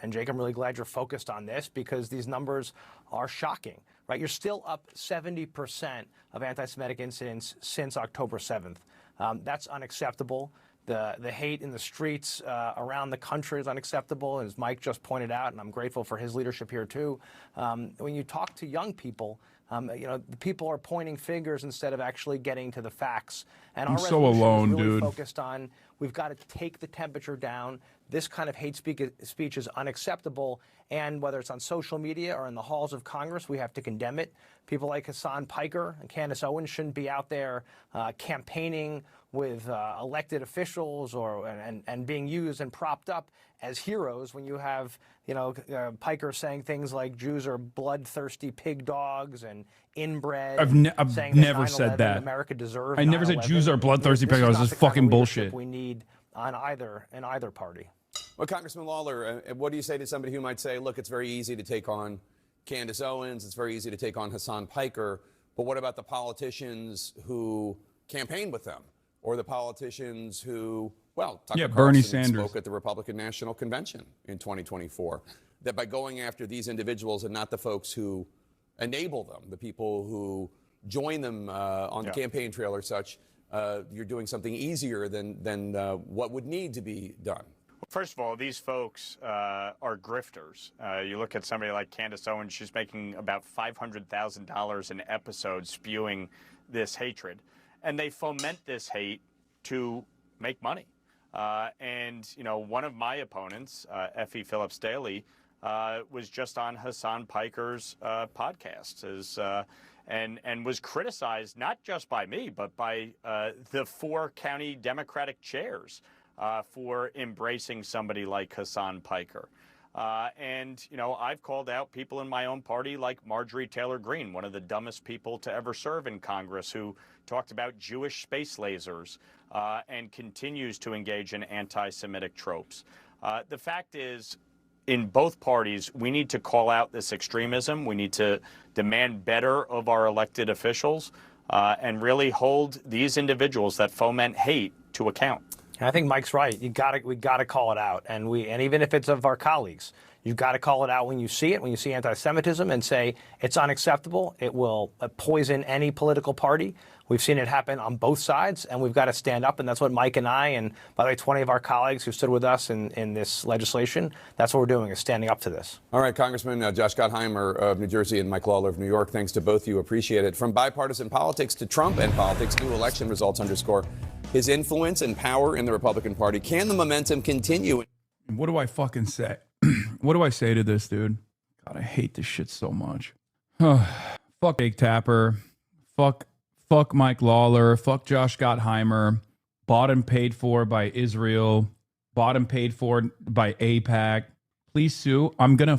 Speaker 17: Jake, I'm really glad you're focused on this because these numbers are shocking, right? You're still up 70% of anti-Semitic incidents since October 7th. That's unacceptable. The hate in the streets around the country is unacceptable, as Mike just pointed out, and I'm grateful for his leadership here too. When you talk to young people, the people are pointing fingers instead of actually getting to the facts. And
Speaker 10: I'm
Speaker 17: our
Speaker 10: so
Speaker 17: resolution
Speaker 10: alone,
Speaker 17: is really
Speaker 10: dude.
Speaker 17: focused on we've got to take the temperature down. This kind of hate speech is unacceptable, and whether it's on social media or in the halls of Congress, we have to condemn it. People like Hassan Piker and Candace Owens shouldn't be out there campaigning with elected officials and being used and propped up as heroes when you have Piker saying things like Jews are bloodthirsty pig dogs and inbred.
Speaker 10: I've
Speaker 17: saying
Speaker 10: never
Speaker 17: 9/11
Speaker 10: said that.
Speaker 17: America deserved.
Speaker 10: I never said
Speaker 17: 9/11.
Speaker 10: Jews are bloodthirsty
Speaker 17: This
Speaker 10: pig dogs.
Speaker 17: not
Speaker 10: This
Speaker 17: the
Speaker 10: is
Speaker 17: kind of
Speaker 10: fucking
Speaker 17: leadership
Speaker 10: bullshit.
Speaker 17: we need in either party.
Speaker 3: Well, Congressman Lawler, what do you say to somebody who might say, look, it's very easy to take on Candace Owens, it's very easy to take on Hassan Piker, but what about the politicians who campaign with them? Or the politicians who, well, Tucker
Speaker 10: Bernie
Speaker 3: Carlson
Speaker 10: Sanders
Speaker 3: spoke at the Republican National Convention in 2024, that by going after these individuals and not the folks who enable them, the people who join them on the campaign trail or such, you're doing something easier than what would need to be done.
Speaker 11: First of all, these folks are grifters. You look at somebody like Candace Owens, she's making about $500,000 an episode spewing this hatred. And they foment this hate to make money. And one of my opponents, Effie Phillips Daly, was just on Hassan Piker's podcast and was criticized not just by me, but by the 4 county Democratic chairs for embracing somebody like Hassan Piker. And, you know, I've called out people in my own party like Marjorie Taylor Greene, one of the dumbest people to ever serve in Congress, who talked about Jewish space lasers and continues to engage in anti-Semitic tropes. The fact is, in both parties, we need to call out this extremism. We need to demand better of our elected officials and really hold these individuals that foment hate to account.
Speaker 17: And I think Mike's right. We got to call it out, and even if it's of our colleagues, you've got to call it out when you see it, when you see anti-Semitism, and say it's unacceptable. It will poison any political party. We've seen it happen on both sides, and we've got to stand up, and that's what Mike and I, and by the way, 20 of our colleagues who stood with us in this legislation, that's what we're doing, is standing up to this.
Speaker 3: All right, Congressman Josh Gottheimer of New Jersey and Mike Lawler of New York, thanks to both of you. Appreciate it. From bipartisan politics to Trump and politics, new election results underscore his influence and power in the Republican Party. Can the momentum continue?
Speaker 10: What do I fucking say? What do I say to this, dude? God, I hate this shit so much. Fuck Jake Tapper. Fuck Mike Lawler. Fuck Josh Gottheimer. Bought and paid for by Israel. Bought and paid for by AIPAC. Please sue. I'm gonna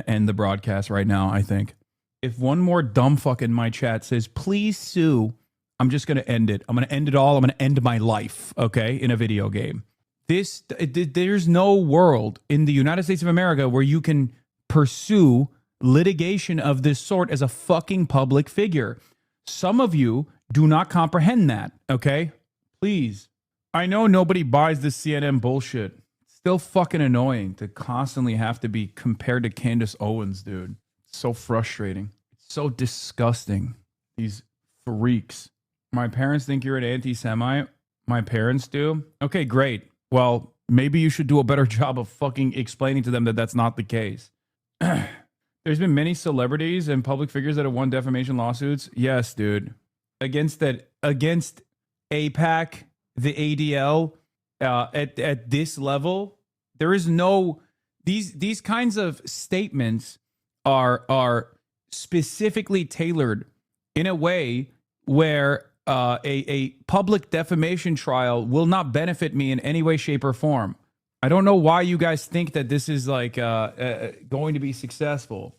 Speaker 10: end the broadcast right now, I think. If one more dumb fuck in my chat says, please sue, I'm just going to end it. I'm going to end it all. I'm going to end my life, okay, in a video game. There's no world in the United States of America where you can pursue litigation of this sort as a fucking public figure. Some of you do not comprehend that, okay? Please. I know nobody buys this CNN bullshit. It's still fucking annoying to constantly have to be compared to Candace Owens, dude. It's so frustrating. It's so disgusting. These freaks. My parents think you're an anti-Semite. My parents do. Okay, great. Well, maybe you should do a better job of fucking explaining to them that that's not the case. There's been many celebrities and public figures that have won defamation lawsuits. Yes, dude. Against AIPAC, the ADL, at this level, there is no... These kinds of statements are specifically tailored in a way where a public defamation trial will not benefit me in any way, shape, or form. I don't know why you guys think that this is like going to be successful.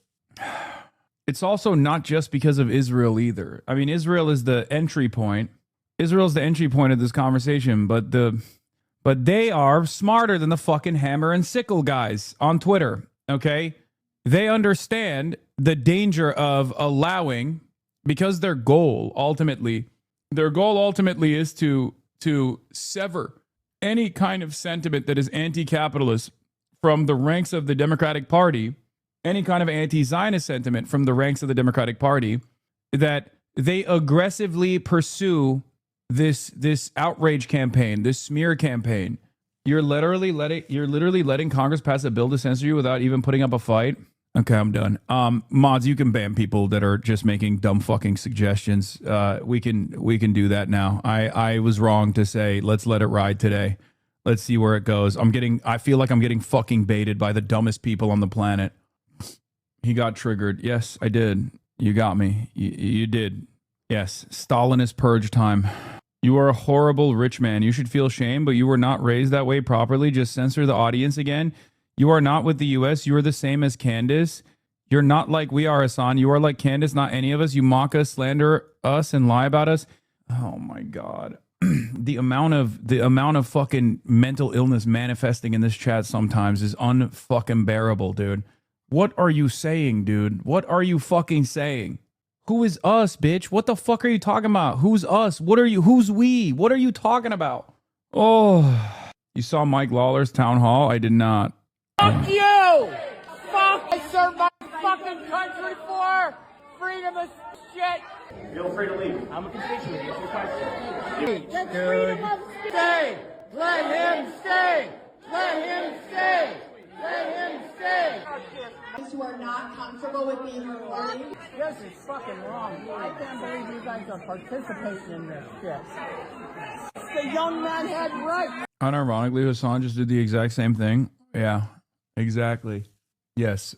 Speaker 10: It's also not just because of Israel either. I mean, Israel is the entry point. Israel's the entry point of this conversation, but they are smarter than the fucking hammer and sickle guys on Twitter, okay? They understand the danger of allowing, because their goal ultimately is to sever any kind of sentiment that is anti-capitalist from the ranks of the Democratic Party, any kind of anti-Zionist sentiment from the ranks of the Democratic Party, that they aggressively pursue this outrage campaign, this smear campaign. You're literally letting Congress pass a bill to censor you without even putting up a fight. Okay, I'm done. Mods, you can ban people that are just making dumb fucking suggestions. We can do that now. I was wrong to say let's let it ride today. Let's see where it goes. I feel like I'm getting fucking baited by the dumbest people on the planet. He got triggered. Yes, I did. You got me. You did. Yes, Stalinist purge time. You are a horrible rich man. You should feel shame, but you were not raised that way properly. Just censor the audience again. You are not with the U.S. You are the same as Candace. You're not like we are, Hassan. You are like Candace, not any of us. You mock us, slander us, and lie about us. Oh, my God. The amount of fucking mental illness manifesting in this chat sometimes is unfucking bearable, dude. What are you saying, dude? What are you fucking saying? Who is us, bitch? What the fuck are you talking about? Who's us? Who's we? What are you talking about? Oh, you saw Mike Lawler's town hall? I did not.
Speaker 25: Fuck you! Fuck! I served my fucking country for freedom of shit!
Speaker 4: Feel free to leave. I'm a constituent. It's your question.
Speaker 25: Stay! Let him stay! Let him stay! Let him stay!
Speaker 13: Who are not comfortable with being recorded.
Speaker 18: This is fucking wrong. I can't believe you guys are participating in this shit. The young man had right.
Speaker 10: Unironically, Hassan just did the exact same thing. Yeah, exactly. Yes.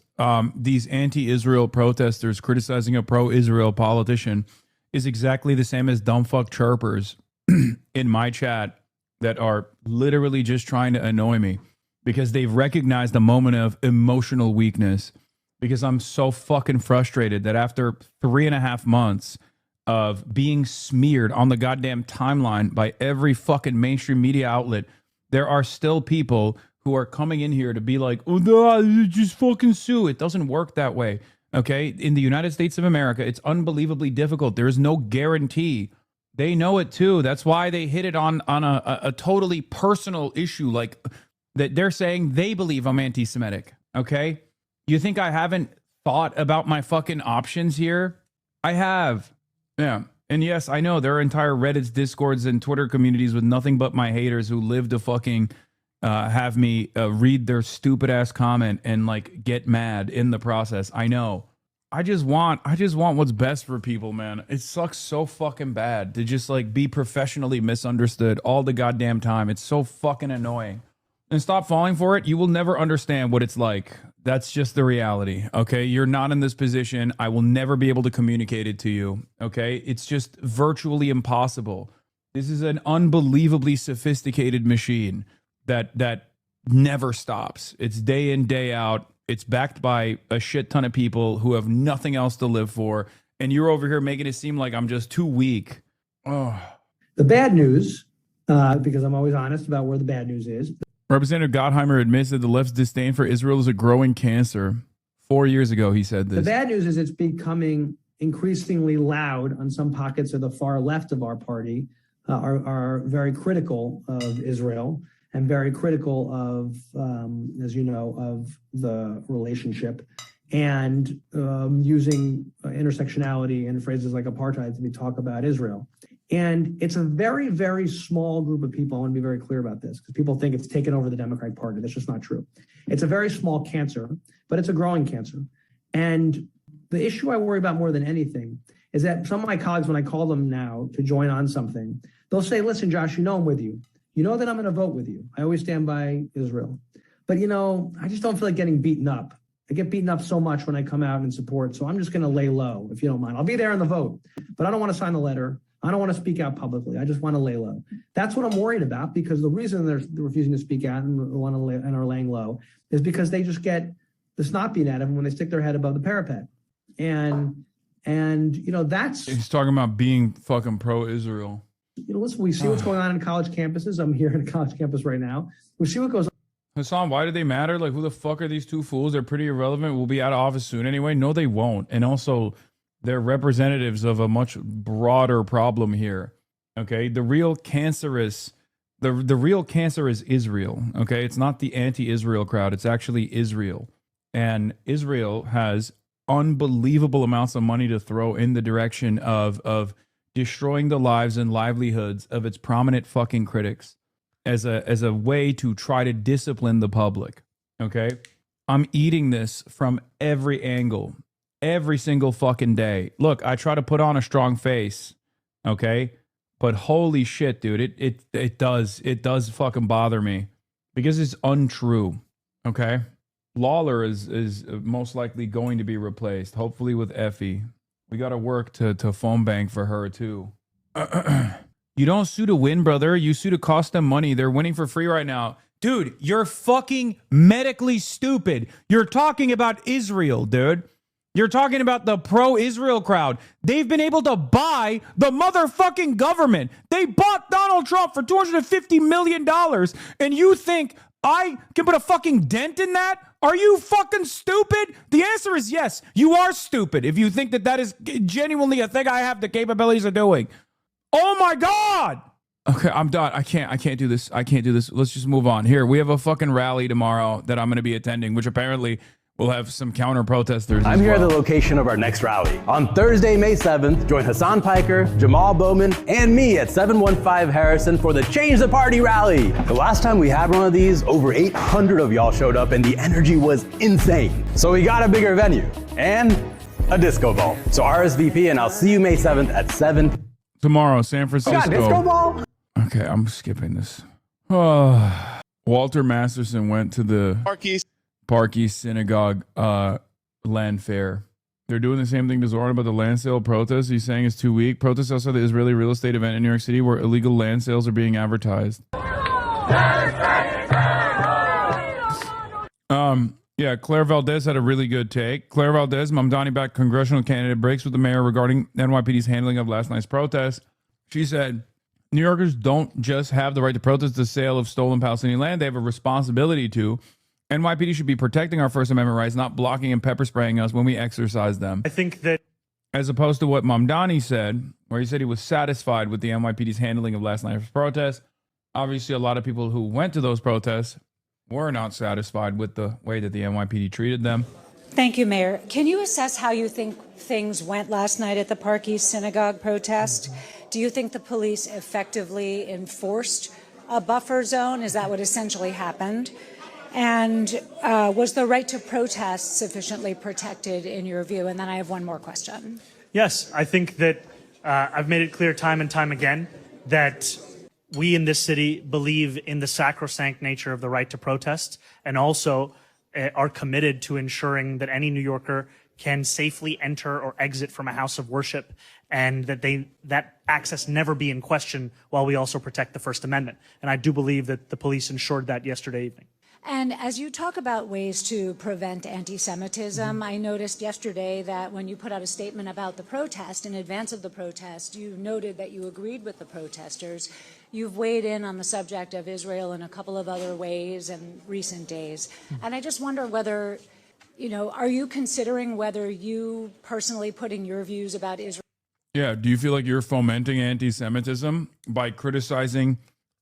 Speaker 10: These anti-Israel protesters criticizing a pro-Israel politician is exactly the same as dumbfuck chirpers in my chat that are literally just trying to annoy me because they've recognized a moment of emotional weakness, because I'm so fucking frustrated that after 3.5 months of being smeared on the goddamn timeline by every fucking mainstream media outlet, there are still people who are coming in here to be like, oh, no, just fucking sue. It doesn't work that way. Okay. In the United States of America, it's unbelievably difficult. There is no guarantee. They know it too. That's why they hit it on a totally personal issue, like that they're saying they believe I'm anti-Semitic. Okay. You think I haven't thought about my fucking options here? I have. Yeah. And yes, I know there are entire Reddits, Discords, and Twitter communities with nothing but my haters who live to fucking have me read their stupid ass comment and like get mad in the process. I know. I just want what's best for people, man. It sucks so fucking bad to just like be professionally misunderstood all the goddamn time. It's so fucking annoying. And stop falling for it. You will never understand what it's like. That's just the reality. Okay. You're not in this position. I will never be able to communicate it to you. Okay. It's just virtually impossible. This is an unbelievably sophisticated machine that never stops. It's day in, day out. It's backed by a shit ton of people who have nothing else to live for. And you're over here making it seem like I'm just too weak. Oh.
Speaker 1: The bad news, because I'm always honest about where the bad news is.
Speaker 10: Representative Gottheimer admits that the left's disdain for Israel is a growing cancer. 4 years ago, he said this.
Speaker 1: The bad news is it's becoming increasingly loud on some pockets of the far left of our party, are very critical of Israel and very critical of, as you know, of the relationship, and using intersectionality and phrases like apartheid to talk about Israel. And it's a very, very small group of people. I want to be very clear about this because people think it's taken over the Democratic Party. That's just not true. It's a very small cancer, but it's a growing cancer. And the issue I worry about more than anything is that some of my colleagues, when I call them now to join on something, they'll say, listen, Josh, you know I'm with you. You know that I'm going to vote with you. I always stand by Israel. But, you know, I just don't feel like getting beaten up. I get beaten up so much when I come out and support. So I'm just going to lay low, if you don't mind. I'll be there in the vote, but I don't want to sign the letter. I don't want to speak out publicly. I just want to lay low. That's what I'm worried about, because the reason they're refusing to speak out and are laying low is because they just get the snot beat out of them when they stick their head above the parapet. And you know, that's...
Speaker 10: He's talking about being fucking pro-Israel.
Speaker 1: You know, listen, we see what's going on in college campuses. I'm here in a college campus right now. We see what goes on.
Speaker 10: Hassan, why do they matter? Like, who the fuck are these two fools? They're pretty irrelevant. We'll be out of office soon anyway. No, they won't. And also, they're representatives of a much broader problem here. Okay, the real cancer is Israel. Okay, it's not the anti-Israel crowd. It's actually Israel, and Israel has unbelievable amounts of money to throw in the direction of destroying the lives and livelihoods of its prominent fucking critics as a way to try to discipline the public. Okay, I'm eating this from every angle. Every single fucking day. Look, I try to put on a strong face, okay? But holy shit, dude, it does fucking bother me because it's untrue, okay? Lawler is most likely going to be replaced, hopefully with Effie. We got to work to phone bank for her too. You don't sue to win, brother. You sue to cost them money. They're winning for free right now. Dude, you're fucking medically stupid. You're talking about Israel, dude. You're talking about the pro-Israel crowd. They've been able to buy the motherfucking government. They bought Donald Trump for $250 million. And you think I can put a fucking dent in that? Are you fucking stupid? The answer is yes. You are stupid if you think that that is genuinely a thing I have the capabilities of doing. Oh my God. Okay, I'm done. I can't do this. I can't do this. Let's just move on. Here, we have a fucking rally tomorrow that I'm going to be attending, which apparently... we'll have some counter-protesters.
Speaker 2: I'm here at the location of our next rally. On Thursday, May 7th, join Hassan Piker, Jamal Bowman, and me at 715 Harrison for the Change the Party rally. The last time we had one of these, over 800 of y'all showed up and the energy was insane. So we got a bigger venue and a disco ball. So RSVP and I'll see you May 7th at 7.
Speaker 10: Tomorrow, San Francisco.
Speaker 2: You got disco ball?
Speaker 10: Okay, I'm skipping this. Oh. Walter Masterson went to the... Park East Synagogue land fair. They're doing the same thing to Zoran about the land sale protests. He's saying it's too weak. Protests outside the Israeli real estate event in New York City where illegal land sales are being advertised. Yeah, Claire Valdez had a really good take. Claire Valdez, Mamdani-backed congressional candidate, breaks with the mayor regarding NYPD's handling of last night's protest. She said, New Yorkers don't just have the right to protest the sale of stolen Palestinian land. They have a responsibility to. NYPD should be protecting our First Amendment rights, not blocking and pepper spraying us when we exercise them.
Speaker 5: I think that,
Speaker 10: as opposed to what Mamdani said, where he said he was satisfied with the NYPD's handling of last night's protest. Obviously, a lot of people who went to those protests were not satisfied with the way that the NYPD treated them.
Speaker 12: Thank you, Mayor. Can you assess how you think things went last night at the Park East Synagogue protest? Do you think the police effectively enforced a buffer zone? Is that what essentially happened? And was the right to protest sufficiently protected in your view? And then I have one more question.
Speaker 5: yes, I think that I've made it clear time and time again that we in this city believe in the sacrosanct nature of the right to protest, and also are committed to ensuring that any New Yorker can safely enter or exit from a house of worship, and that access never be in question, while we also protect the First Amendment. And I do believe that the police ensured that yesterday evening.
Speaker 12: And as you talk about ways to prevent anti-Semitism, I noticed yesterday that when you put out a statement about the protest, in advance of the protest, you noted that you agreed with the protesters. You've weighed in on the subject of Israel in a couple of other ways in recent days. And I just wonder whether, are you considering whether you personally putting your views about Israel?
Speaker 10: Yeah, do you feel like you're fomenting anti-Semitism by criticizing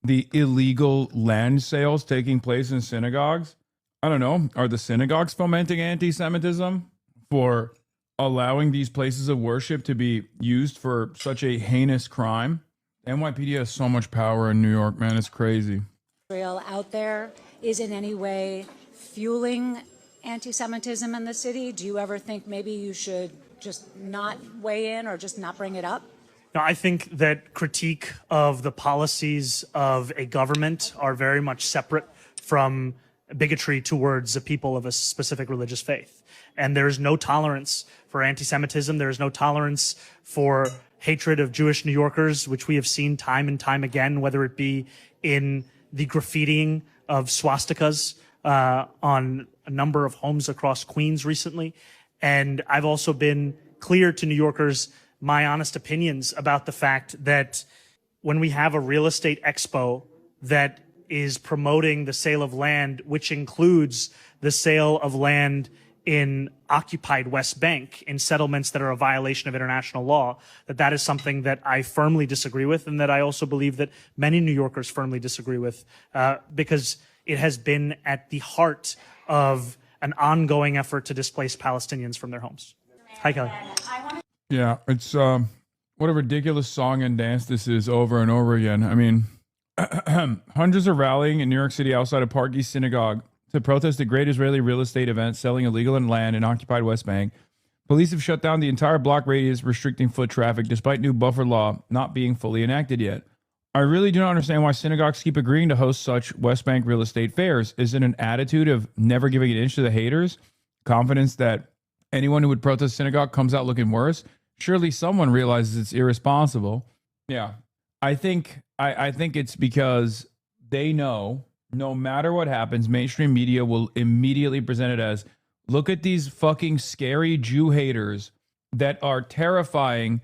Speaker 10: the illegal land sales taking place in synagogues? I don't know. Are the synagogues fomenting anti-Semitism for allowing these places of worship to be used for such a heinous crime? NYPD has so much power in New York, man. It's crazy.
Speaker 12: Israel out there is in any way fueling anti-Semitism in the city? Do you ever think maybe you should just not weigh in or just not bring it up?
Speaker 5: No, I think that critique of the policies of a government are very much separate from bigotry towards the people of a specific religious faith. And there is no tolerance for anti-Semitism. There is no tolerance for hatred of Jewish New Yorkers, which we have seen time and time again, whether it be in the graffitiing of swastikas on a number of homes across Queens recently. And I've also been clear to New Yorkers my honest opinions about the fact that when we have a real estate expo that is promoting the sale of land, which includes the sale of land in occupied West Bank in settlements that are a violation of international law, that is something that I firmly disagree with, and that I also believe that many New Yorkers firmly disagree with, because it has been at the heart of an ongoing effort to displace Palestinians from their homes. Hi, Kelly.
Speaker 10: Yeah, it's what a ridiculous song and dance this is over and over again. I mean, hundreds are rallying in New York City outside of Park East Synagogue to protest a great Israeli real estate event selling illegal land in occupied West Bank. Police have shut down the entire block radius, restricting foot traffic, despite new buffer law not being fully enacted yet. I really do not understand why synagogues keep agreeing to host such West Bank real estate fairs. Is it an attitude of never giving an inch to the haters? Confidence that anyone who would protest synagogue comes out looking worse? Surely someone realizes it's irresponsible. Yeah, I think it's because they know no matter what happens, mainstream media will immediately present it as, look at these fucking scary Jew haters that are terrifying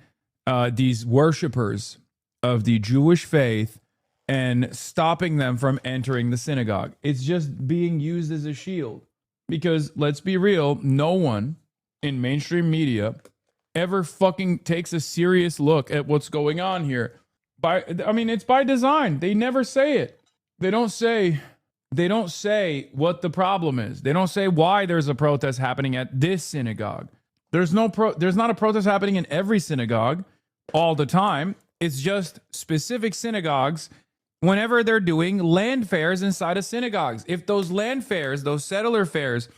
Speaker 10: these worshipers of the Jewish faith and stopping them from entering the synagogue. It's just being used as a shield. Because let's be real, no one in mainstream media ever fucking takes a serious look at what's going on here. It's by design. They never say it. They don't say what the problem is. They don't say why there's a protest happening at this synagogue. There's not a protest happening in every synagogue all the time. It's just specific synagogues whenever they're doing land fairs inside of synagogues. If those land fairs, those settler fairs,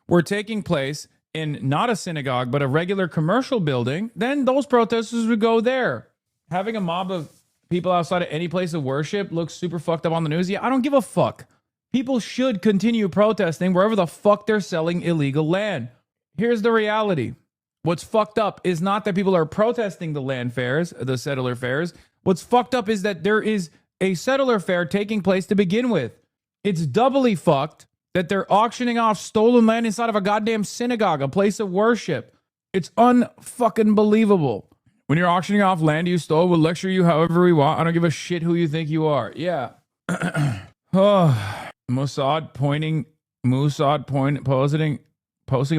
Speaker 10: were taking place in not a synagogue, but a regular commercial building, then those protesters would go there. Having a mob of people outside of any place of worship looks super fucked up on the news. Yeah, I don't give a fuck. People should continue protesting wherever the fuck they're selling illegal land. Here's the reality. What's fucked up is not that people are protesting the land fairs, the settler fairs. What's fucked up is that there is a settler fair taking place to begin with. It's doubly fucked that they're auctioning off stolen land inside of a goddamn synagogue, a place of worship. It's unfucking believable. When you're auctioning off land you stole, we'll lecture you however we want. I don't give a shit who you think you are. Yeah. Mossad posting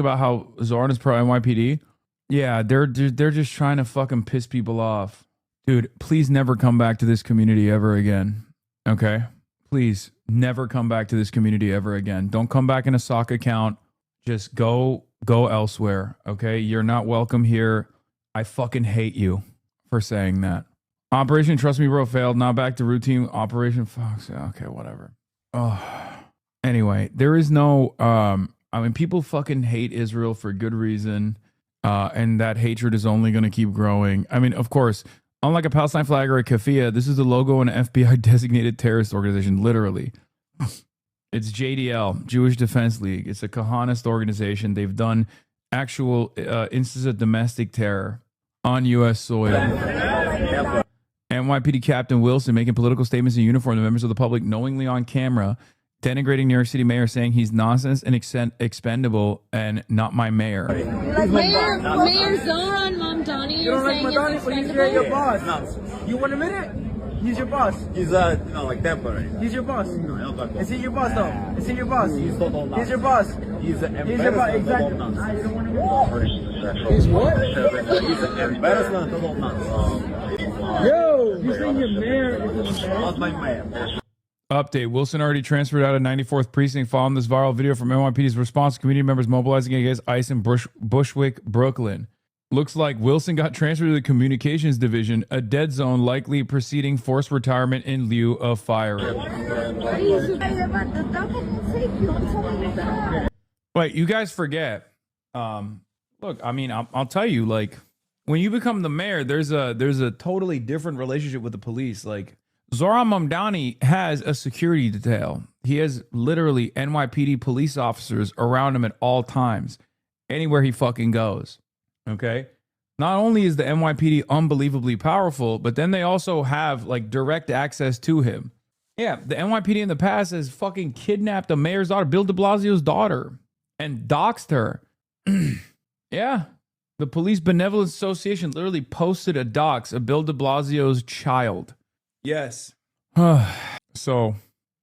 Speaker 10: about how Zoran is pro NYPD. Yeah, they're just trying to fucking piss people off. Dude, please never come back to this community ever again. Okay? Please never come back to this community ever again. Don't come back in a sock account. Just go elsewhere. Okay? You're not welcome here. I fucking hate you for saying that. Operation Trust Me Bro failed. Now back to routine Operation Fox. Okay, whatever. Oh. Anyway, there is no people fucking hate Israel for good reason. And that hatred is only going to keep growing. I mean, of course, unlike a Palestine flag or a keffiyeh, this is the logo of an FBI designated terrorist organization, literally. It's JDL, Jewish Defense League. It's a Kahanist organization. They've done actual instances of domestic terror on U.S. soil. NYPD Captain Wilson making political statements in uniform to members of the public knowingly on camera, denigrating New York City mayor, saying he's nonsense and expendable and not my mayor.
Speaker 25: Mayor Zoran Mamdani.
Speaker 4: You don't like Mamdani, but he's your boss. No. You want a minute? He's your boss. He's like temporary. He's your boss. No, is he your boss though? Is he your boss? He's total nonsense. He's your boss. He's your boss. Exactly. I don't want to He's what? He's an embarrassment. Total nonsense. Yo, you saying your mayor is not my mayor.
Speaker 10: Update. Wilson already transferred out of 94th Precinct following this viral video from NYPD's response to community members mobilizing against ICE in Bushwick, Brooklyn. Looks like Wilson got transferred to the Communications Division, a dead zone likely preceding forced retirement in lieu of firing. Wait, you guys forget. Look, I mean, I'll tell you, like, when you become the mayor, there's a totally different relationship with the police. Like, Zoran Mamdani has a security detail. He has literally NYPD police officers around him at all times, anywhere he fucking goes. Okay? Not only is the NYPD unbelievably powerful, but then they also have like direct access to him. Yeah, the NYPD in the past has fucking kidnapped the mayor's daughter, Bill de Blasio's daughter, and doxed her. Yeah. The Police Benevolence Association literally posted a dox of Bill de Blasio's child. Yes. So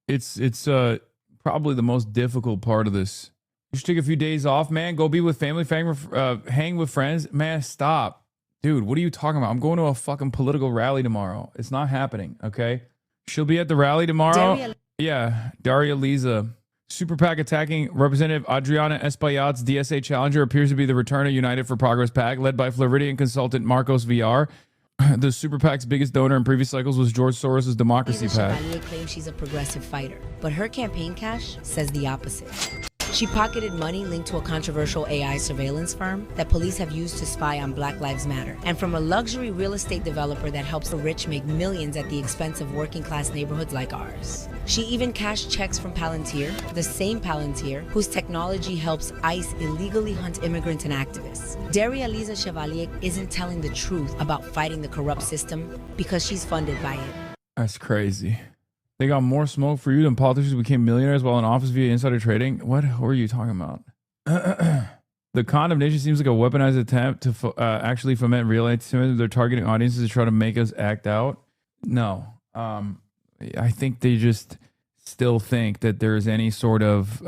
Speaker 10: it's probably the most difficult part of this. You should take a few days off, man. Go be with family, hang with friends. Man, stop. Dude, what are you talking about? I'm going to a fucking political rally tomorrow. It's not happening, okay? She'll be at the rally tomorrow. Daria Liza. Super PAC attacking Representative Adriana Espaillat's DSA challenger appears to be the return of United for Progress PAC, led by Floridian consultant Marcos VR. The Super PAC's biggest donor in previous cycles was George Soros' Democracy PAC.
Speaker 14: Chevalier claims she's a progressive fighter, but her campaign cash says the opposite. She pocketed money linked to a controversial AI surveillance firm that police have used to spy on Black Lives Matter, and from a luxury real estate developer that helps the rich make millions at the expense of working class neighborhoods like ours. She even cashed checks from Palantir, the same Palantir whose technology helps ICE illegally hunt immigrants and activists. Daria Liza Chevalier isn't telling the truth about fighting the corrupt system because she's funded by it.
Speaker 10: That's crazy. They got more smoke for you than politicians who became millionaires while in office via insider trading. What are you talking about? The condemnation seems like a weaponized attempt to actually foment real anti-Semitism. They're targeting audiences to try to make us act out. No. I think they just still think that there's any sort of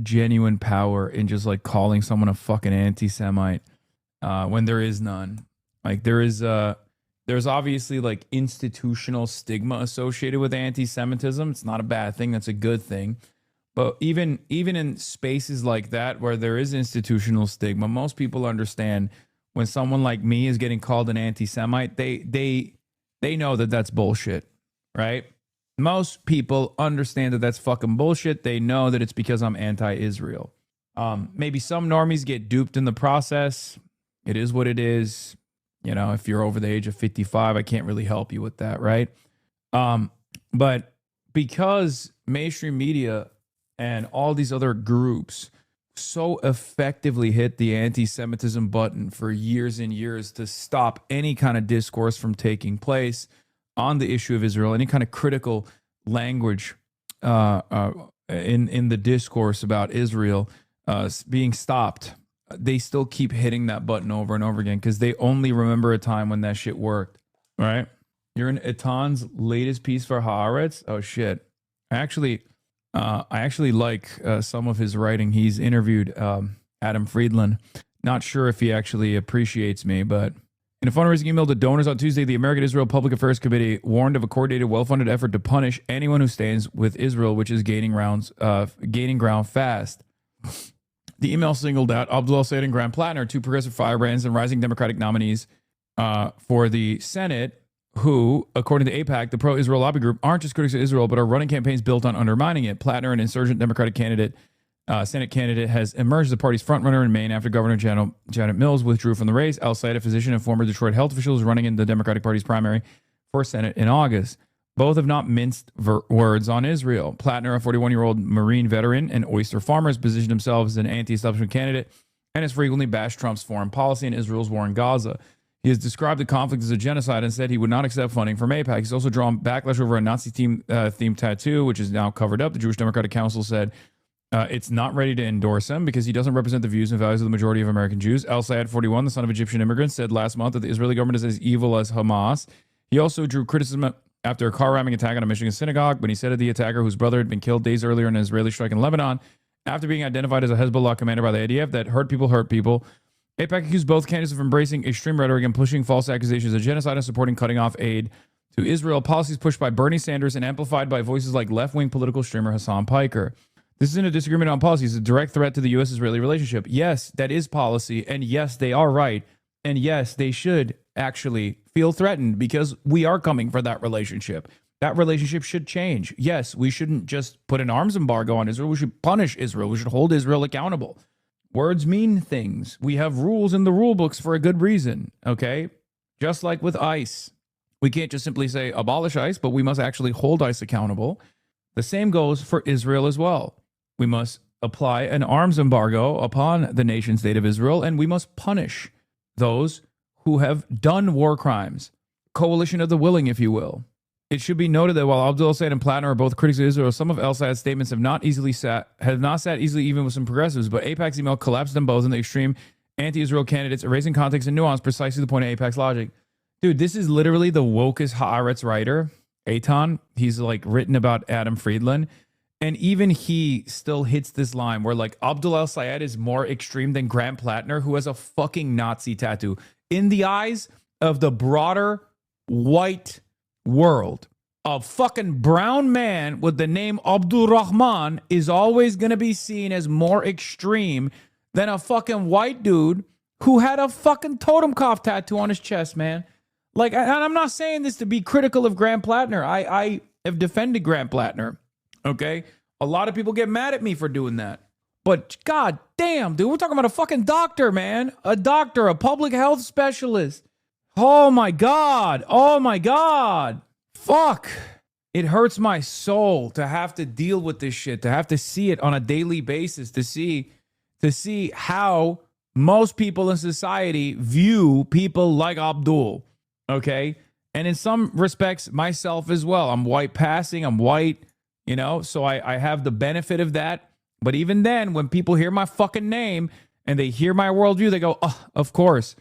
Speaker 10: genuine power in just like calling someone a fucking anti-Semite when there is none. Like there's obviously like institutional stigma associated with anti-Semitism. It's not a bad thing. That's a good thing. But even in spaces like that where there is institutional stigma, most people understand when someone like me is getting called an anti-Semite, they know that that's bullshit, right? Most people understand that that's fucking bullshit. They know that it's because I'm anti-Israel. Maybe some normies get duped in the process. It is what it is. You know, if you're over the age of 55, I can't really help you with that, right? But because mainstream media and all these other groups so effectively hit the anti-Semitism button for years and years to stop any kind of discourse from taking place, on the issue of Israel, any kind of critical language in the discourse about Israel being stopped, they still keep hitting that button over and over again because they only remember a time when that shit worked, right? You're in Etan's latest piece for Haaretz. Oh shit! I actually like some of his writing. He's interviewed Adam Friedland. Not sure if he actually appreciates me, but in a fundraising email to donors on Tuesday, the American Israel Public Affairs Committee warned of a coordinated, well-funded effort to punish anyone who stands with Israel, which is gaining ground fast. The email singled out Abdul El-Sayed and Graham Plattner, two progressive firebrands and rising Democratic nominees for the Senate, who, according to AIPAC, the pro-Israel lobby group, aren't just critics of Israel, but are running campaigns built on undermining it. Plattner, an insurgent Democratic candidate, Senate candidate, has emerged as the party's frontrunner in Maine after Governor Janet Mills withdrew from the race. El-Sayed, a physician and former Detroit health official, is running in the Democratic Party's primary for Senate in August. Both have not minced words on Israel. Plattner, a 41-year-old Marine veteran and oyster farmer, has positioned himself as an anti-establishment candidate and has frequently bashed Trump's foreign policy and Israel's war in Gaza. He has described the conflict as a genocide and said he would not accept funding from AIPAC. He's also drawn backlash over a Nazi-themed tattoo, which is now covered up. The Jewish Democratic Council said it's not ready to endorse him because he doesn't represent the views and values of the majority of American Jews. El-Sayed, 41, the son of Egyptian immigrants, said last month that the Israeli government is as evil as Hamas. He also drew criticism after a car ramming attack on a Michigan synagogue, but he said of the attacker, whose brother had been killed days earlier in an Israeli strike in Lebanon, after being identified as a Hezbollah commander by the IDF, that hurt people. AIPAC accused both candidates of embracing extreme rhetoric and pushing false accusations of genocide and supporting cutting off aid to Israel, policies pushed by Bernie Sanders and amplified by voices like left-wing political streamer Hassan Piker. This isn't a disagreement on policy. It's a direct threat to the U.S.-Israeli relationship. Yes, that is policy, and yes, they are right, and yes, they should actually feel threatened because we are coming for that relationship. That relationship should change. Yes, we shouldn't just put an arms embargo on Israel. We should punish Israel. We should hold Israel accountable. Words mean things. We have rules in the rule books for a good reason, okay? Just like with ICE. We can't just simply say abolish ICE, but we must actually hold ICE accountable. The same goes for Israel as well. We must apply an arms embargo upon the nation state of Israel, and we must punish those who have done war crimes. Coalition of the willing, if you will. It should be noted that while Abdul El-Sayed and Plattner are both critics of Israel, some of El-Sayed's statements have not sat easily even with some progressives, but AIPAC's email collapsed them both in the extreme anti-Israel candidates, erasing context and nuance, precisely the point of AIPAC's logic. Dude, this is literally the wokest Haaretz writer, Eitan. He's like written about Adam Friedland, and even he still hits this line where like Abdul El-Sayed is more extreme than Graham Plattner, who has a fucking Nazi tattoo. In the eyes of the broader white world, a fucking brown man with the name Abdul Rahman is always going to be seen as more extreme than a fucking white dude who had a fucking Totenkopf tattoo on his chest, man. Like, and I'm not saying this to be critical of Graham Plattner. I have defended Graham Plattner, okay? A lot of people get mad at me for doing that. But god damn, dude, we're talking about a fucking doctor, man. A doctor, a public health specialist. Oh my God. Oh my God. Fuck. It hurts my soul to have to deal with this shit, to have to see it on a daily basis, to see how most people in society view people like Abdul. Okay. And in some respects, myself as well. I'm white passing, I'm white, you know, so I have the benefit of that. But even then, when people hear my fucking name and they hear my worldview, they go, oh, of course.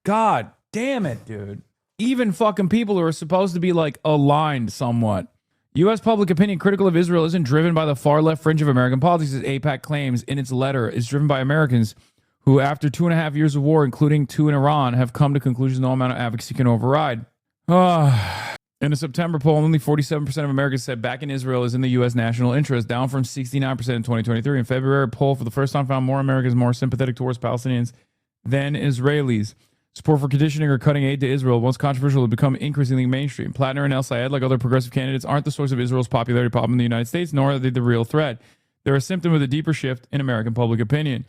Speaker 10: God damn it, dude. Even fucking people who are supposed to be like aligned somewhat. U.S. public opinion critical of Israel isn't driven by the far left fringe of American politics, as AIPAC claims in its letter. It's driven by Americans who, after 2.5 years of war, including 2 in Iran, have come to conclusions no amount of advocacy can override. In a September poll, only 47% of Americans said back in Israel is in the U.S. national interest, down from 69% in 2023. In February, a poll for the first time found more Americans more sympathetic towards Palestinians than Israelis. Support for conditioning or cutting aid to Israel, once controversial, has become increasingly mainstream. Plattner and El-Sayed, like other progressive candidates, aren't the source of Israel's popularity problem in the United States, nor are they the real threat. They're a symptom of the deeper shift in American public opinion.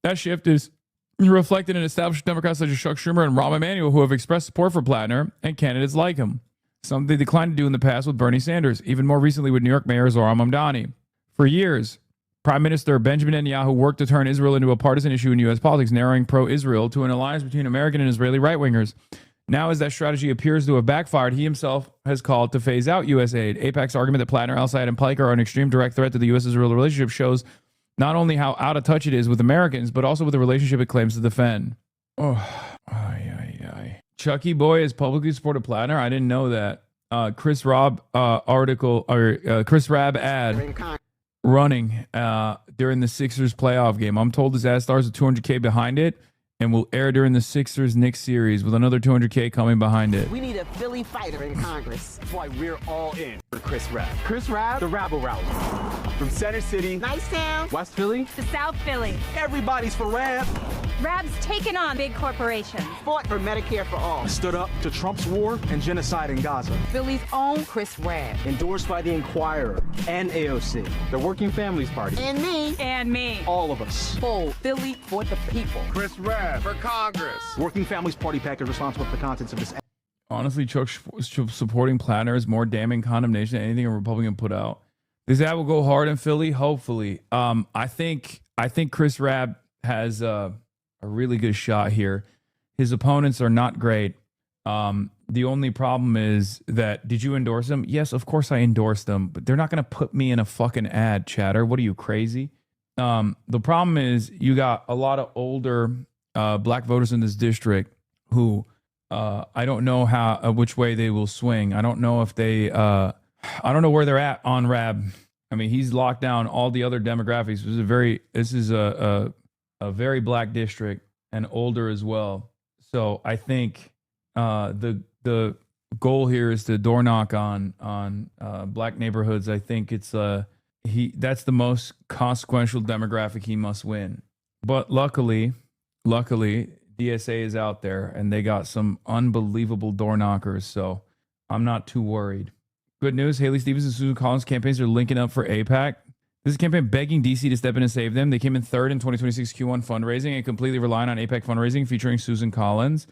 Speaker 10: That shift is reflected in established Democrats such as Chuck Schumer and Rahm Emanuel, who have expressed support for Plattner and candidates like him, something they declined to do in the past with Bernie Sanders, even more recently with New York Mayor Zohran Mamdani. For years, Prime Minister Benjamin Netanyahu worked to turn Israel into a partisan issue in U.S. politics, narrowing pro-Israel to an alliance between American and Israeli right-wingers. Now, as that strategy appears to have backfired, he himself has called to phase out U.S. aid. AIPAC's argument that Plattner, Al-Sayed, and Pike are an extreme direct threat to the U.S.-Israel relationship shows not only how out of touch it is with Americans, but also with the relationship it claims to defend. Chucky Boy has publicly supported Plattner. I didn't know that. Chris Rabb ad running during the Sixers playoff game. I'm told his ad stars a $200K behind it and will air during the Sixers-Knicks series with another $200K coming behind it.
Speaker 15: We need a Philly fighter in Congress. That's why we're all in for Chris Rabb. Chris Rabb, the Rabble Rouser. From Center City,
Speaker 13: Nice town.
Speaker 15: West Philly,
Speaker 13: To South Philly.
Speaker 15: everybody's for Rabb.
Speaker 13: Rab's taken on big corporations.
Speaker 15: Fought for Medicare for all. Stood up to Trump's war and genocide in Gaza.
Speaker 13: Philly's own Chris Rabb.
Speaker 15: Endorsed by the Inquirer and AOC, the Working Families Party.
Speaker 13: And me. And me.
Speaker 15: All of us.
Speaker 13: Full Philly for the people.
Speaker 15: Chris Rabb for Congress. Working Families Party PAC is responsible for the contents of this.
Speaker 10: Honestly, Chuck supporting Plattner is more damning condemnation than anything a Republican put out. This ad will go hard in Philly, hopefully. I think Chris Rabb has a really good shot here. His opponents are not great. The only problem is that, did you endorse them? Yes, of course I endorsed them, but they're not going to put me in a fucking ad, chatter. What are you, crazy? The problem is you got a lot of older black voters in this district who I don't know which way they will swing. I don't know if they I don't know where they're at on Rabb. I mean, he's locked down all the other demographics. This is a very black district and older as well. So I think the goal here is to door knock on black neighborhoods. I think it's that's the most consequential demographic he must win. But luckily, DSA is out there and they got some unbelievable door knockers. So I'm not too worried. Good news, Haley Stevens and Susan Collins campaigns are linking up for AIPAC. This is a campaign begging DC to step in and save them. They came in third in 2026 Q1 fundraising and completely relying on AIPAC fundraising featuring Susan Collins.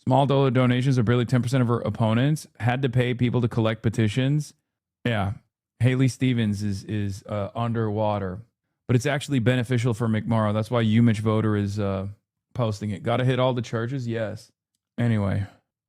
Speaker 10: Small dollar donations are barely 10% of her opponents. Had to pay people to collect petitions. Yeah, Haley Stevens is underwater. But it's actually beneficial for McMorrow. That's why UMich Voter is posting it. Got to hit all the churches? Yes. Anyway,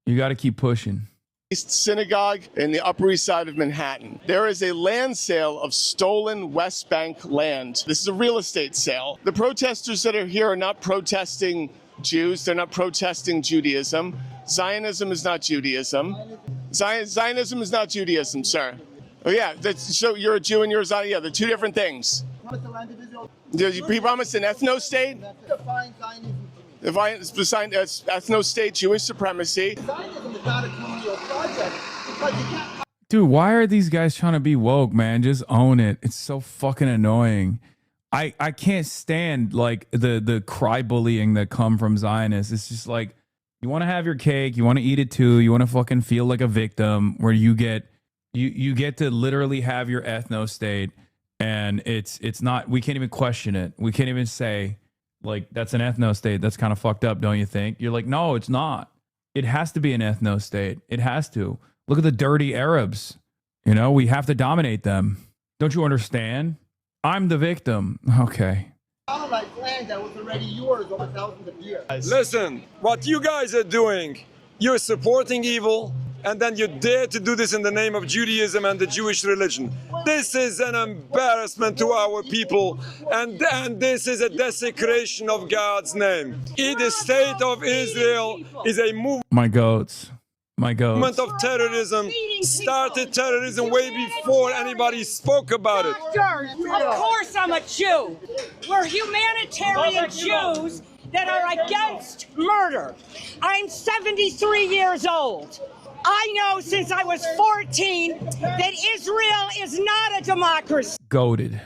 Speaker 10: you got to keep pushing.
Speaker 16: Synagogue in the Upper East Side of Manhattan. There is a land sale of stolen West Bank land. This is a real estate sale. The protesters that are here are not protesting Jews. They're not protesting Judaism. Zionism is not Judaism. Zionism is not Judaism, sir. Oh yeah, so you're a Jew and you're a Zion. Yeah, they're two different things. He promised an ethno-state? Ethno-state, Jewish supremacy.
Speaker 10: Dude, why are these guys trying to be woke, man? Just own it. It's so fucking annoying. I can't stand like the cry bullying that come from Zionists. It's just like, you want to have your cake, you want to eat it too, you want to fucking feel like a victim where you get to literally have your ethno-state and it's not, we can't even question it. We can't even say like, that's an ethno-state. That's kind of fucked up, don't you think? You're like, no, it's not. It has to be an ethno-state. It has to. Look at the dirty Arabs. You know, we have to dominate them. Don't you understand? I'm the victim. Okay.
Speaker 16: Land that was already yours over thousands of years.
Speaker 19: Listen, what you guys are doing, you're supporting evil, and then you dare to do this in the name of Judaism and the Jewish religion. This is an embarrassment to our people, and this is a desecration of God's name. The state of Israel is a movement.
Speaker 10: My goats.
Speaker 19: Of terrorism, started terrorism way before anybody spoke about it.
Speaker 21: Of course I'm a Jew. We're humanitarian Jews that are against murder. I'm 73 years old. I know since I was 14 that Israel is not a democracy.
Speaker 10: Goated.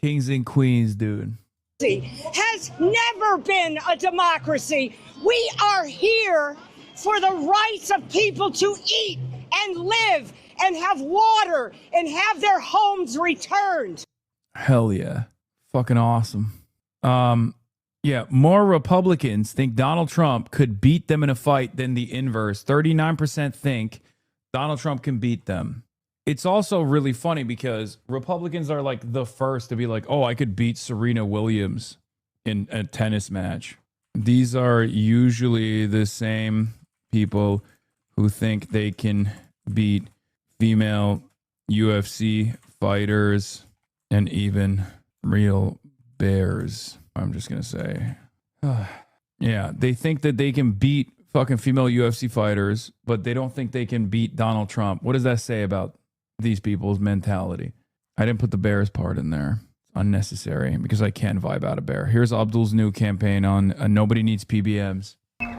Speaker 10: Kings and queens, dude.
Speaker 21: Has never been a democracy. We are here for the rights of people to eat and live and have water and have their homes returned.
Speaker 10: Hell yeah. Fucking awesome. Yeah, more Republicans think Donald Trump could beat them in a fight than the inverse. 39% think Donald Trump can beat them. It's also really funny because Republicans are like the first to be like, oh, I could beat Serena Williams in a tennis match. These are usually the same people who think they can beat female UFC fighters and even real bears. I'm just going to say, yeah, they think that they can beat fucking female UFC fighters, but they don't think they can beat Donald Trump. What does that say about these people's mentality? I didn't put the bears part in there. Unnecessary, because I can vibe out a bear. Here's Abdul's new campaign on Nobody Needs PBMs.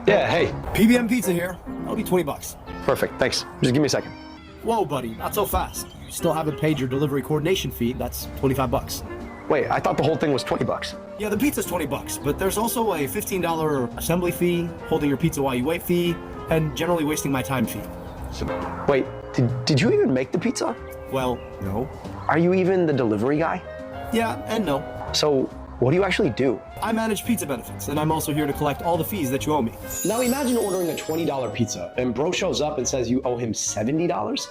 Speaker 8: Yeah, hey. PBM pizza here. That'll be $20. Perfect, thanks. Just give me a second. Whoa, buddy, not so fast. You still haven't paid your delivery coordination fee. That's $25. Wait, I thought the whole thing was $20. Yeah, the pizza's $20, but there's also a $15 assembly fee, holding your pizza while you wait fee, and generally wasting my time fee. So, wait, did you even make the pizza? Well, no. Are you even the delivery guy? Yeah, and no. So, what do you actually do? I manage pizza benefits, and I'm also here to collect all the fees that you owe me. Now imagine ordering a $20 pizza, and bro shows up and says you owe him $70?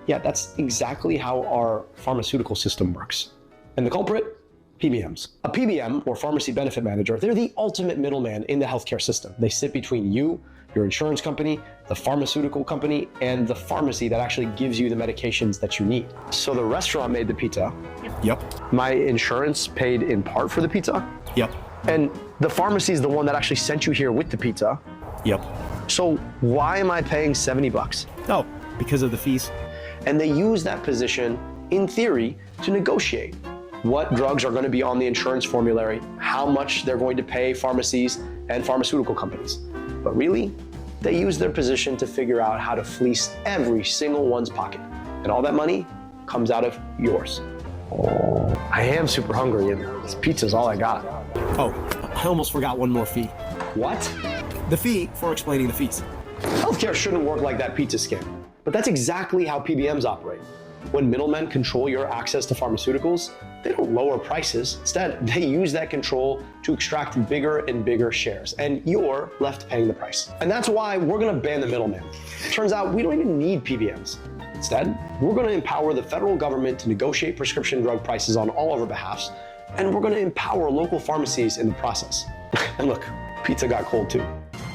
Speaker 8: Yeah, that's exactly how our pharmaceutical system works. And the culprit? PBMs. A PBM, or pharmacy benefit manager, they're the ultimate middleman in the healthcare system. They sit between you, your insurance company, the pharmaceutical company, and the pharmacy that actually gives you the medications that you need. So the restaurant made the pizza. Yep. My insurance paid in part for the pizza. Yep. And the pharmacy is the one that actually sent you here with the pizza. Yep. So why am I paying $70? Oh, because of the fees. And they use that position, in theory, to negotiate what drugs are going to be on the insurance formulary, how much they're going to pay pharmacies and pharmaceutical companies. But really, they use their position to figure out how to fleece every single one's pocket. And all that money comes out of yours. Oh, I am super hungry, and this pizza's all I got. Oh, I almost forgot one more fee. What? The fee for explaining the fees. Healthcare shouldn't work like that pizza scam, but that's exactly how PBMs operate. When middlemen control your access to pharmaceuticals, they don't lower prices. Instead, they use that control to extract bigger and bigger shares, and you're left paying the price. And that's why we're gonna ban the middleman. Turns out we don't even need PBMs. Instead, we're gonna empower the federal government to negotiate prescription drug prices on all of our behalfs, and we're gonna empower local pharmacies in the process. And look, pizza got cold too.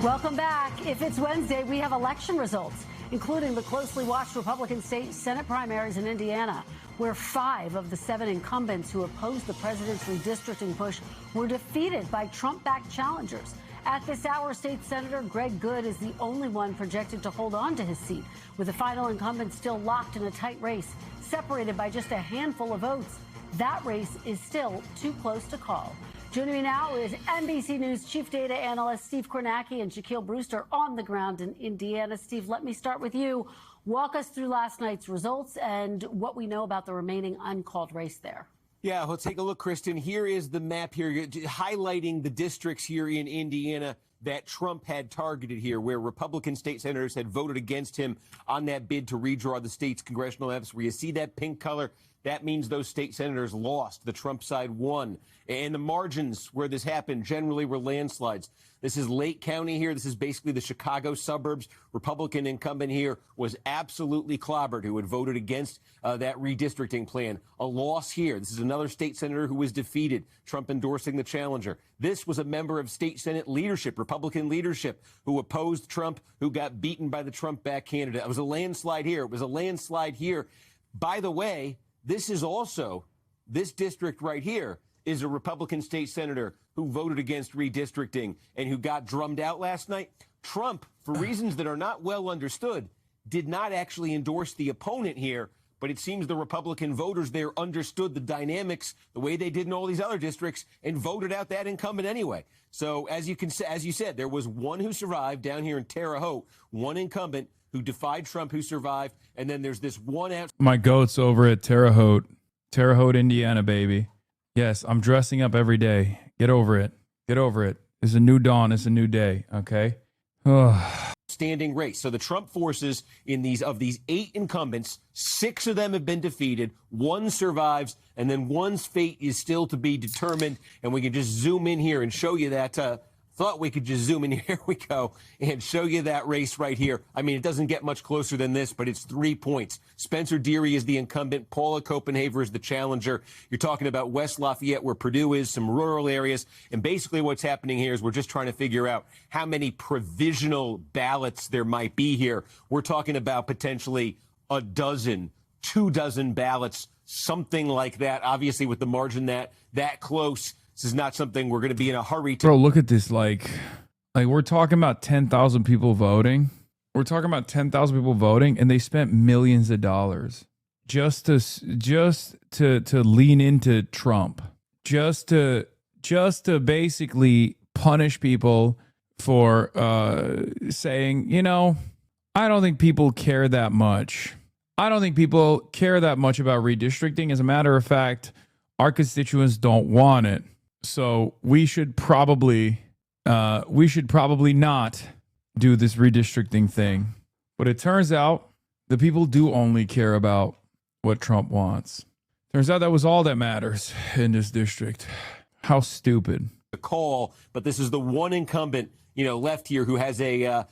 Speaker 20: Welcome back. If it's Wednesday, we have election results, including the closely watched Republican state Senate primaries in Indiana, where 5 of the 7 incumbents who opposed the president's redistricting push were defeated by Trump-backed challengers. At this hour, State Senator Greg Good is the only one projected to hold on to his seat, with the final incumbent still locked in a tight race, separated by just a handful of votes. That race is still too close to call. Joining me now is NBC News Chief Data Analyst Steve Kornacki and Shaquille Brewster on the ground in Indiana. Steve, let me start with you. Walk us through last night's results and what we know about the remaining uncalled race there.
Speaker 22: Yeah, let's take a look, Kristen. Here is the map here, highlighting the districts here in Indiana that Trump had targeted here, where Republican state senators had voted against him on that bid to redraw the state's congressional maps. Where you see that pink color, that means those state senators lost. The Trump side won. And the margins where this happened generally were landslides. This is Lake County here. This is basically the Chicago suburbs. Republican incumbent here was absolutely clobbered, who had voted against that redistricting plan. A loss here. This is another state senator who was defeated, Trump endorsing the challenger. This was a member of state Senate leadership, Republican leadership, who opposed Trump, who got beaten by the Trump-backed candidate. It was a landslide here. It was a landslide here. By the way, this is also, this district right here is a Republican state senator who voted against redistricting and who got drummed out last night. Trump, for reasons that are not well understood, did not actually endorse the opponent here, but it seems the Republican voters there understood the dynamics the way they did in all these other districts and voted out that incumbent anyway. So as you said, there was one who survived down here in Terre Haute, one incumbent who defied Trump who survived, and then there's this one out.
Speaker 10: My goats over at Terre Haute, Indiana, baby. Yes, I'm dressing up every day. Get over it. Get over it. It's a new dawn. It's a new day. Okay.
Speaker 22: Standing race. So the Trump forces in these 8 incumbents, 6 of them have been defeated, 1 survives, and then one's fate is still to be determined. And we can just zoom in here and show you that Thought we could just zoom in. Here we go and show you that race right here. I mean, it doesn't get much closer than this, but it's 3 points. Spencer Deary is the incumbent. Paula Copenhaver is the challenger. You're talking about West Lafayette, where Purdue is, some rural areas. And basically what's happening here is we're just trying to figure out how many provisional ballots there might be here. We're talking about potentially a dozen, 24 ballots, something like that. Obviously, with the margin that close, this is not something we're going to be in a hurry to.
Speaker 10: Bro, look at this. Like we're talking about 10,000 people voting. We're talking about 10,000 people voting, and they spent millions of dollars just to lean into Trump, just to basically punish people for saying, you know, I don't think people care that much. I don't think people care that much about redistricting. As a matter of fact, our constituents don't want it. So we should probably not do this redistricting thing. But it turns out the people do only care about what Trump wants. Turns out that was all that matters in this district. How stupid.
Speaker 22: A call, but this is the one incumbent, you know, left here who has a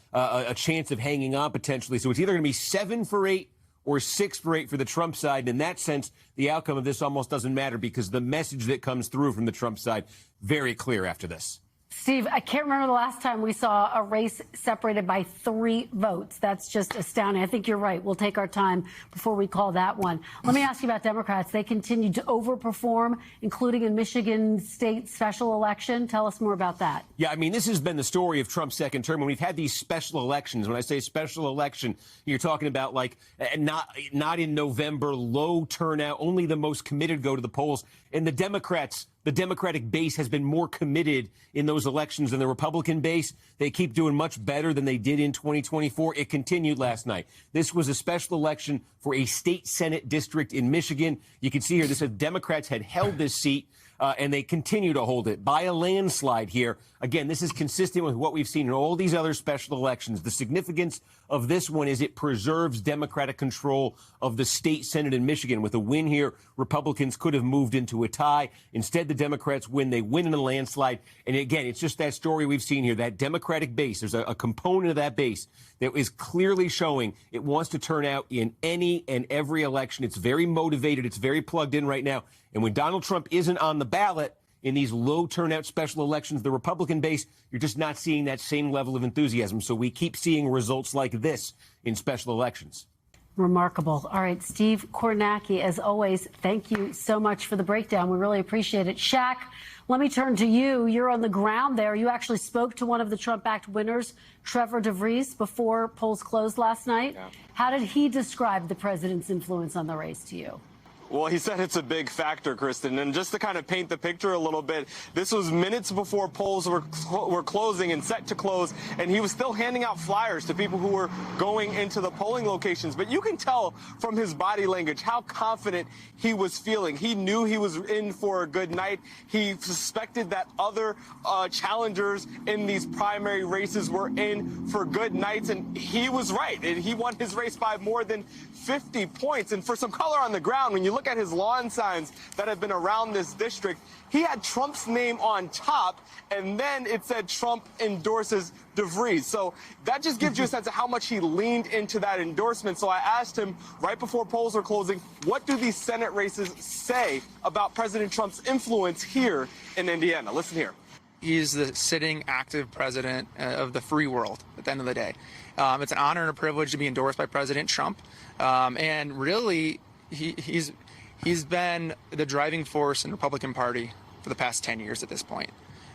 Speaker 22: chance of hanging on potentially. So it's either going to be 7 for 8 or 6 for 8 for the Trump side. And in that sense, the outcome of this almost doesn't matter because the message that comes through from the Trump side, very clear after this.
Speaker 20: Steve, I can't remember the last time we saw a race separated by 3 votes. That's just astounding. I think you're right. We'll take our time before we call that one. Let me ask you about Democrats. They continue to overperform, including in Michigan state special election. Tell us more about that.
Speaker 22: Yeah, I mean, this has been the story of Trump's second term. When we've had these special elections, when I say special election, you're talking about like not in November, low turnout, only the most committed go to the polls. And the Democratic base has been more committed in those elections than the Republican base. They keep doing much better than they did in 2024. It continued last night. This was a special election for a state Senate district in Michigan. You can see here, this said Democrats had held this seat, and they continue to hold it by a landslide here. Again, this is consistent with what we've seen in all these other special elections. The significance of this one is it preserves Democratic control of the state Senate in Michigan. With a win here, Republicans could have moved into a tie. Instead, the Democrats win. They win in a landslide. And again, it's just that story we've seen here, that Democratic base. There's a component of that base that is clearly showing it wants to turn out in any and every election. It's very motivated. It's very plugged in right now. And when Donald Trump isn't on the ballot in these low turnout special elections, the Republican base, you're just not seeing that same level of enthusiasm. So we keep seeing results like this in special elections.
Speaker 20: Remarkable. All right, Steve Kornacki, as always, thank you so much for the breakdown. We really appreciate it. Shaq, let me turn to you. You're on the ground there. You actually spoke to one of the Trump-backed winners, Trevor DeVries, before polls closed last night. Yeah. How did he describe the president's influence on the race to you?
Speaker 6: Well, he said it's a big factor, Kristen. And just to kind of paint the picture a little bit, this was minutes before polls were closing and set to close, and he was still handing out flyers to people who were going into the polling locations. But you can tell from his body language how confident he was feeling. He knew he was in for a good night. He suspected that other challengers in these primary races were in for good nights, and he was right. And he won his race by more than 50 points. And for some color on the ground, when you look at his lawn signs that have been around this district, he had Trump's name on top, and then it said Trump endorses DeVries. So that just gives you a sense of how much he leaned into that endorsement. So I asked him right before polls were closing, what do these Senate races say about President Trump's influence here in Indiana? Listen here.
Speaker 7: He's the sitting active president of the free world at the end of the day. It's an honor and a privilege to be endorsed by President Trump. And really, he's been the driving force in the Republican Party for the past 10 years at this point.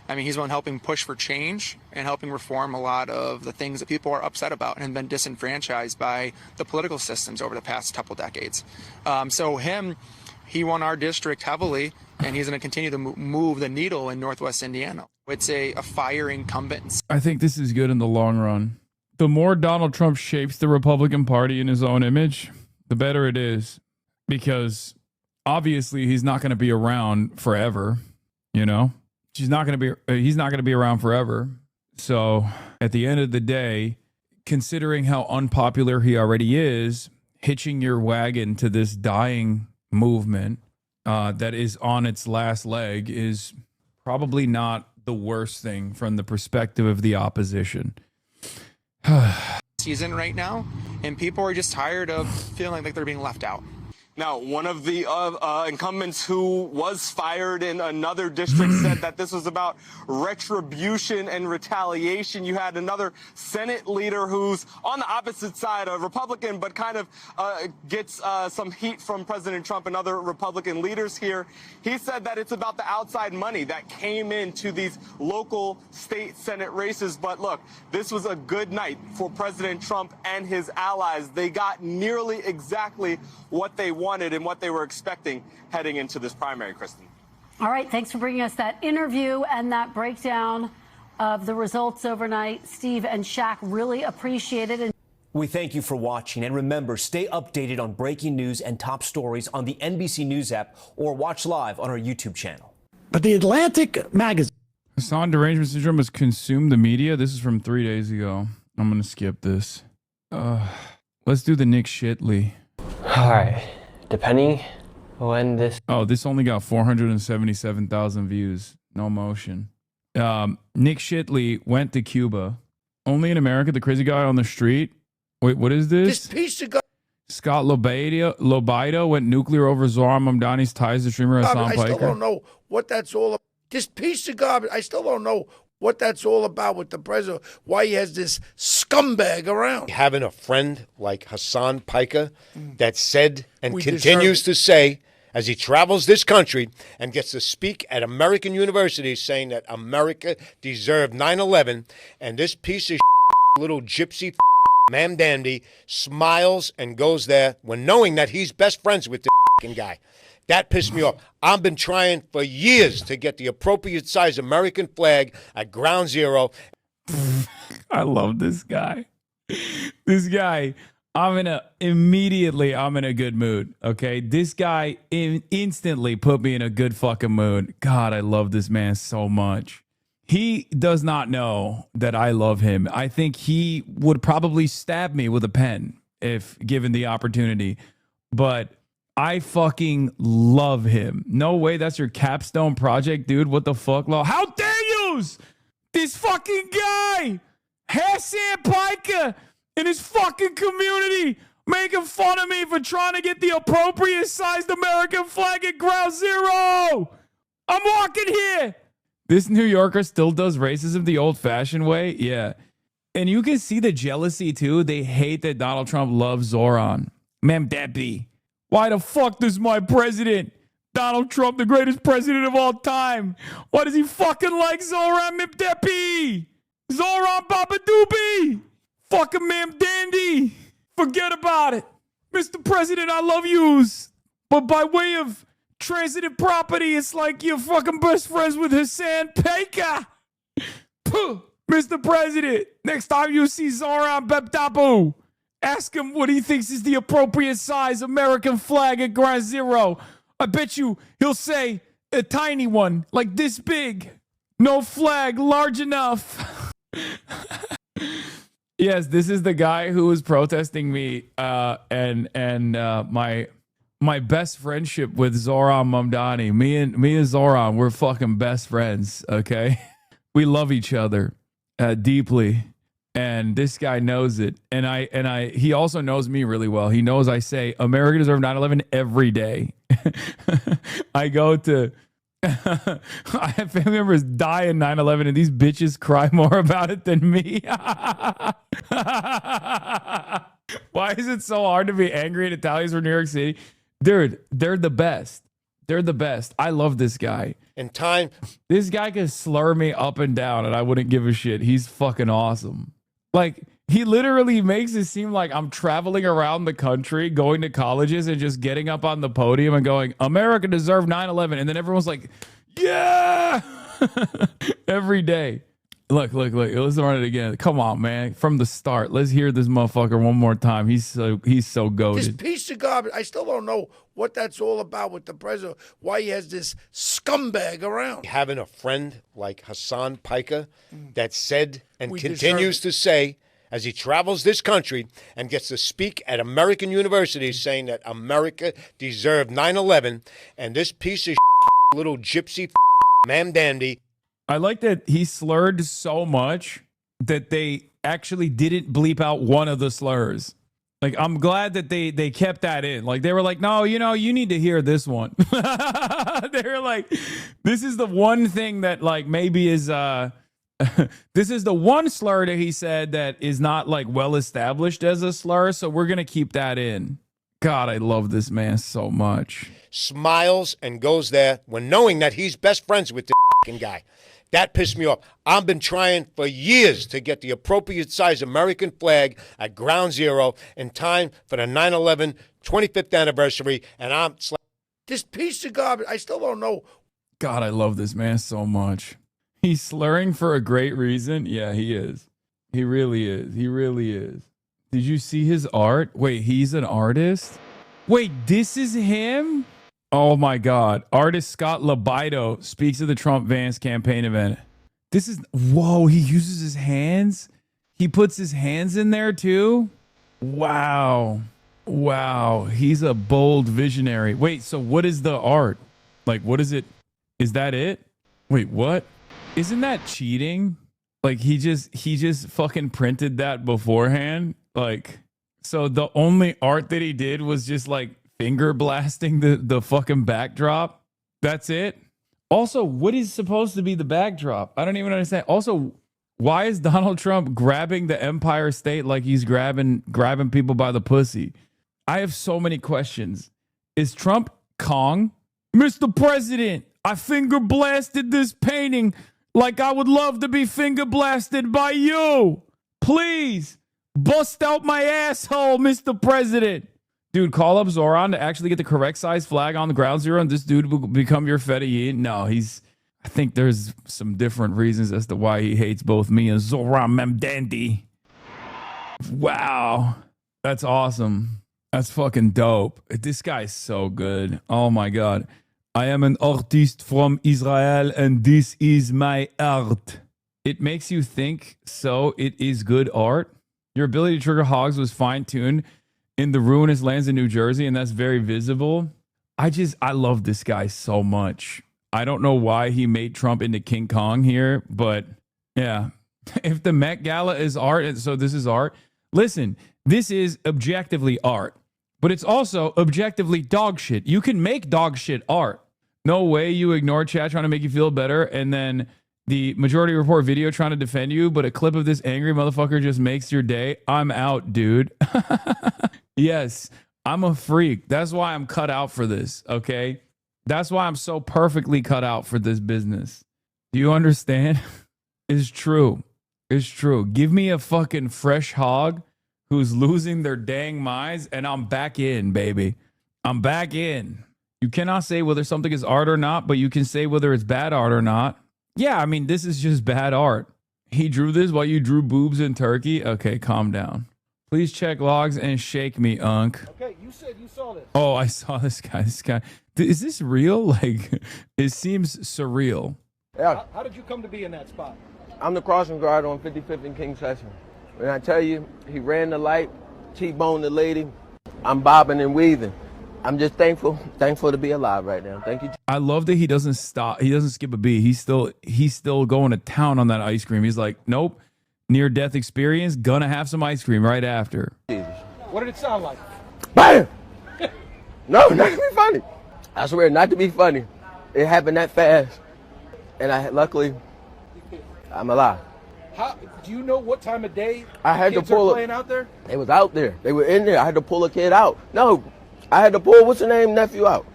Speaker 7: I mean, he's been helping push for change and helping reform a lot of the things that people are upset about and been disenfranchised by the political systems over the past couple decades. He won our district heavily, and he's going to continue to move the needle in Northwest Indiana. It's a fire incumbent.
Speaker 10: I think this is good in the long run. The more Donald Trump shapes the Republican Party in his own image, the better it is. Because obviously he's not going to be around forever, you know? He's not going to be around forever. So at the end of the day, considering how unpopular he already is, hitching your wagon to this dying movement that is on its last leg is probably not the worst thing from the perspective of the opposition.
Speaker 7: Season right now, and people are just tired of feeling like they're being left out.
Speaker 6: Now, one of the incumbents who was fired in another district said that this was about retribution and retaliation. You had another Senate leader who's on the opposite side, a Republican, but kind of gets some heat from President Trump and other Republican leaders here. He said that it's about the outside money that came into these local state Senate races. But look, this was a good night for President Trump and his allies. They got nearly exactly what they wanted and what they were expecting heading into this primary, Kristen.
Speaker 20: All right, thanks for bringing us that interview and that breakdown of the results overnight. Steve and Shaq, really appreciate it.
Speaker 9: We thank you for watching, and remember, stay updated on breaking news and top stories on the NBC News app or watch live on our YouTube channel.
Speaker 11: But the Atlantic magazine.
Speaker 10: Hassan derangement syndrome has consumed the media. This is from 3 days ago. I'm going to skip this. Let's do the Nick Shitley.
Speaker 17: All right. Depending when this...
Speaker 10: Oh, this only got 477,000 views. No motion. Nick Shitley went to Cuba. Only in America, the crazy guy on the street. Wait, what is this?
Speaker 11: This piece of...
Speaker 10: Scott Lobaido went nuclear over Zohran Mamdani's ties to streamer Hassan Piker.
Speaker 11: I still don't know what that's all about. This piece of garbage, I still don't know what that's all about with the president, why he has this scumbag around.
Speaker 23: Having a friend like Hassan Piker that said and continues to say, as he travels this country and gets to speak at American universities saying that America deserved 9/11, and this piece of little gypsy Mam Dandy smiles and goes there when knowing that he's best friends with the guy. That pissed me off. I've been trying for years to get the appropriate size American flag at Ground Zero.
Speaker 10: I love this guy. This guy, I'm in a good mood, okay? This guy instantly put me in a good fucking mood. God, I love this man so much. He does not know that I love him. I think he would probably stab me with a pen if given the opportunity. But I fucking love him. No way that's your capstone project, dude. What the fuck, law? How dare you? This fucking guy, Hassan Piker, and his fucking community making fun of me for trying to get the appropriate sized American flag at Ground Zero. I'm walking here. This New Yorker still does racism the old-fashioned way? Yeah. And you can see the jealousy, too. They hate that Donald Trump loves Zohran. Mamdani. Why the fuck does my president, Donald Trump, the greatest president of all time, why does he fucking like Zohran Mamdani? Zohran Babadoobie. Fucking Mamdani. Forget about it. Mr. President, I love yous. But by way of transitive property, it's like you're fucking best friends with Hassan Piker. Mr. President, next time you see Zohran Babdabu, ask him what he thinks is the appropriate size American flag at Ground Zero. I bet you he'll say a tiny one, like this big. No flag large enough. Yes, this is the guy who was protesting me and my best friendship with Zohran Mamdani. Me and Zohran, we're fucking best friends, okay? We love each other deeply. And this guy knows it. And he also knows me really well. He knows I say America deserved 9/11 every day. I go to I have family members die in 9/11 and these bitches cry more about it than me. Why is it so hard to be angry at Italians from New York City? Dude, they're the best. They're the best. I love this guy.
Speaker 23: In time,
Speaker 10: this guy can slur me up and down and I wouldn't give a shit. He's fucking awesome. Like, he literally makes it seem like I'm traveling around the country, going to colleges and just getting up on the podium and going, America deserved 9/11. And then everyone's like, yeah, every day. Look, let's run it again. Come on, man. From the start. Let's hear this motherfucker one more time. He's so goated.
Speaker 11: This piece of garbage, I still don't know what that's all about with the president, why he has this scumbag around.
Speaker 23: Having a friend like Hassan Piker that said and continues to say, as he travels this country and gets to speak at American universities saying that America deserved 9/11, and this piece of little gypsy Mamdani
Speaker 10: I like that he slurred so much that they actually didn't bleep out one of the slurs. Like, I'm glad that they kept that in. Like, they were like, no, you know, you need to hear this one. They were like, this is the one thing that, like, maybe is, this is the one slur that he said that is not, like, well established as a slur. So we're going to keep that in. God, I love this man so much.
Speaker 23: Smiles and goes there when knowing that he's best friends with the f***ing guy. That pissed me off. I've been trying for years to get the appropriate size American flag at Ground Zero in time for the 9/11 25th anniversary, and I'm this piece of garbage. I still don't know.
Speaker 10: God, I love this man so much. He's slurring for a great reason. Yeah, he is. He really is. He really is. Did you see his art? Wait, he's an artist? Wait, this is him? Oh my God. Artist Scott Labido speaks at the Trump Vance campaign event. This is, whoa, he uses his hands? He puts his hands in there too? Wow. Wow. He's a bold visionary. Wait, so what is the art? Like, what is it? Is that it? Wait, what? Isn't that cheating? Like, he just fucking printed that beforehand? Like, so the only art that he did was just like finger blasting the fucking backdrop. That's it. Also, what is supposed to be the backdrop? I don't even understand. Also, why is Donald Trump grabbing the Empire State like he's grabbing people by the pussy? I have so many questions. Is Trump Kong? Mr. President, I finger blasted this painting like I would love to be finger blasted by you. Please bust out my asshole, Mr. President. Dude, call up Zoran to actually get the correct size flag on the Ground Zero and this dude will become your Fedayeen. No, I think there's some different reasons as to why he hates both me and Zoran Memdandi. Wow. That's awesome. That's fucking dope. This guy's so good. Oh my God. I am an artist from Israel and this is my art. It makes you think, so it is good art. Your ability to trigger hogs was fine-tuned in the ruinous lands in New Jersey, and that's very visible. I love this guy so much. I don't know why he made Trump into King Kong here, but yeah. If the Met Gala is art, and so this is art, listen, this is objectively art, but it's also objectively dog shit. You can make dog shit art. No way you ignore chat trying to make you feel better, and then the Majority Report video trying to defend you, but a clip of this angry motherfucker just makes your day. I'm out, dude. Yes, I'm a freak. That's why I'm cut out for this, okay? That's why I'm so perfectly cut out for this business. Do you understand? It's true. It's true. Give me a fucking fresh hog who's losing their dang minds, and I'm back in, baby. I'm back in. You cannot say whether something is art or not, but you can say whether it's bad art or not. Yeah, I mean, this is just bad art. He drew this while you drew boobs in Turkey? Okay, calm down. Please check logs and shake me, Unc.
Speaker 11: Okay, you said you saw this.
Speaker 10: Oh, I saw this guy. This guy. Is this real? Like, it seems surreal.
Speaker 11: Yeah. How did you come to be in that spot?
Speaker 1: I'm the crossing guard on 55th and King Session. When I tell you, he ran the light, T-boned the lady, I'm bobbing and weaving. I'm just thankful to be alive right now. Thank you. I
Speaker 10: love that he doesn't stop. He doesn't skip a beat. He's still going to town on that ice cream. He's like, nope, near-death experience, gonna have some ice cream right after.
Speaker 11: What did it sound like?
Speaker 1: Bam! No, not to be funny. I swear, not to be funny. It happened that fast, and luckily, I'm alive.
Speaker 11: Do you know what time of day
Speaker 1: I had
Speaker 11: kids
Speaker 1: to pull
Speaker 11: are playing out there?
Speaker 1: They was out there. They were in there. I had to pull a kid out. No, I had to pull what's her name nephew out.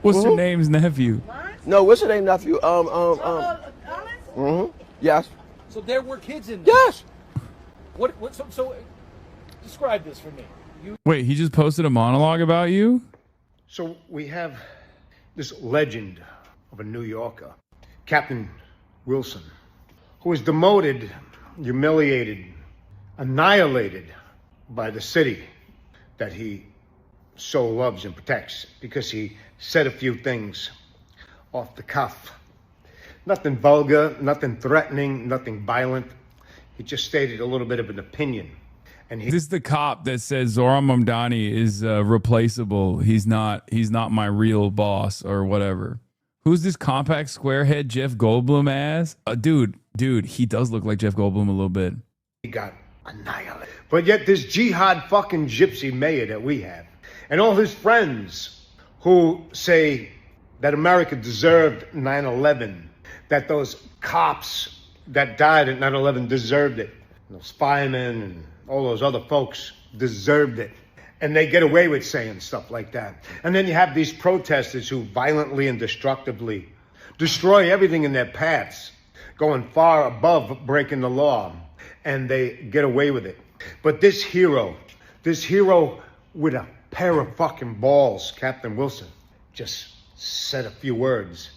Speaker 10: What's her name's nephew?
Speaker 1: No, what's her name nephew? Yes.
Speaker 11: So there were kids in there.
Speaker 1: Yes.
Speaker 11: So describe this for me.
Speaker 10: Wait, he just posted a monologue about you?
Speaker 23: So we have this legend of a New Yorker, Captain Wilson, who was demoted, humiliated, annihilated by the city that he so loves and protects because he said a few things off the cuff. Nothing vulgar, nothing threatening, nothing violent. He just stated a little bit of an opinion. And
Speaker 10: this is the cop that says Zoran Mamdani is replaceable. He's not my real boss or whatever. Who's this compact square head Jeff Goldblum ass? Dude, he does look like Jeff Goldblum a little bit.
Speaker 23: He got annihilated. But yet this jihad fucking gypsy mayor that we have, and all his friends who say that America deserved 9/11, that those cops that died at 9/11 deserved it. Those firemen and all those other folks deserved it. And they get away with saying stuff like that. And then you have these protesters who violently and destructively destroy everything in their paths, going far above breaking the law, and they get away with it. But this hero with a pair of fucking balls, Captain Wilson, just said a few words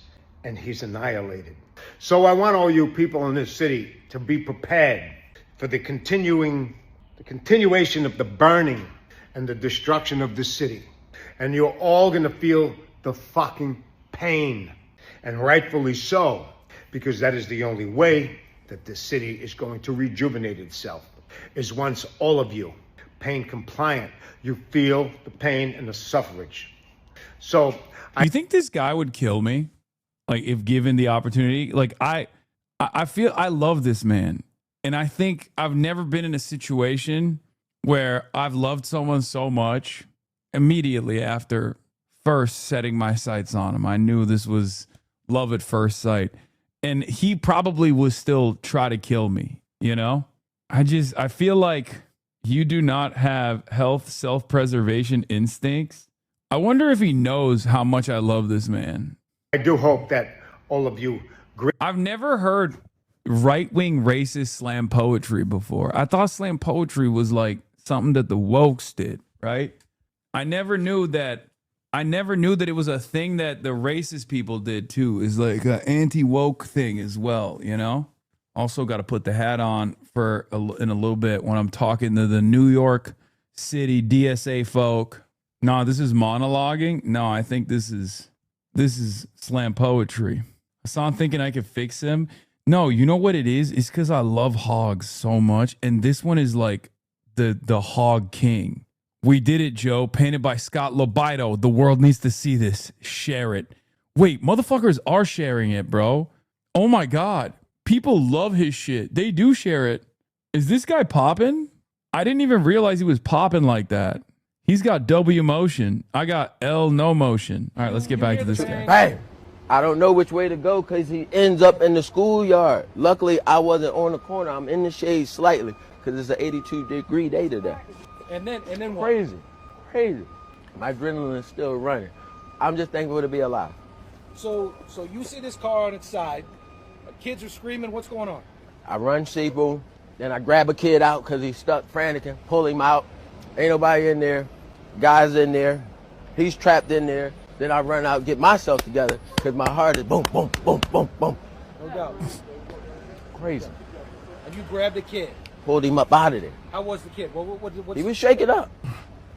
Speaker 23: and he's annihilated. So I want all you people in this city to be prepared for the continuation of the burning and the destruction of this city. And you're all gonna feel the fucking pain, and rightfully so, because that is the only way that this city is going to rejuvenate itself, is once all of you, pain compliant, you feel the pain and the suffrage. So
Speaker 10: you think this guy would kill me? Like, if given the opportunity? Like, I feel I love this man. And I think I've never been in a situation where I've loved someone so much immediately after first setting my sights on him. I knew this was love at first sight. And he probably would still try to kill me, you know? I feel like you do not have health, self-preservation instincts. I wonder if he knows how much I love this man.
Speaker 23: I do hope that all of you...
Speaker 10: I've never heard right-wing racist slam poetry before. I thought slam poetry was like something that the wokes did, right? I never knew that it was a thing that the racist people did too. Is like an anti-woke thing as well, you know? Also got to put the hat on in a little bit when I'm talking to the New York City DSA folk. No, this is monologuing. No, I think this is slam poetry. Hassan thinking I could fix him. No, you know what it is? It's because I love hogs so much. And this one is like the hog king. We did it, Joe. Painted by Scott Lobito. The world needs to see this. Share it. Wait, motherfuckers are sharing it, bro. Oh my God. People love his shit. They do share it. Is this guy popping? I didn't even realize he was popping like that. He's got W motion. I got L no motion. All right, let's get back to this guy.
Speaker 1: Hey, I don't know which way to go because he ends up in the schoolyard. Luckily, I wasn't on the corner. I'm in the shade slightly because it's an 82-degree day today.
Speaker 4: And then what?
Speaker 1: Crazy. My adrenaline is still running. I'm just thankful to be alive.
Speaker 4: So you see this car on its side. Kids are screaming. What's going on?
Speaker 1: I run Sheeple. Then I grab a kid out because he's stuck franticing. Pull him out. Ain't nobody in there. Guys in there. He's trapped in there. Then I run out, get myself together because my heart is boom, boom, boom, boom, boom.
Speaker 4: No doubt.
Speaker 1: Crazy.
Speaker 4: And you grabbed the kid.
Speaker 1: Pulled him up out of there.
Speaker 4: How was the kid? What
Speaker 1: He was shaking up,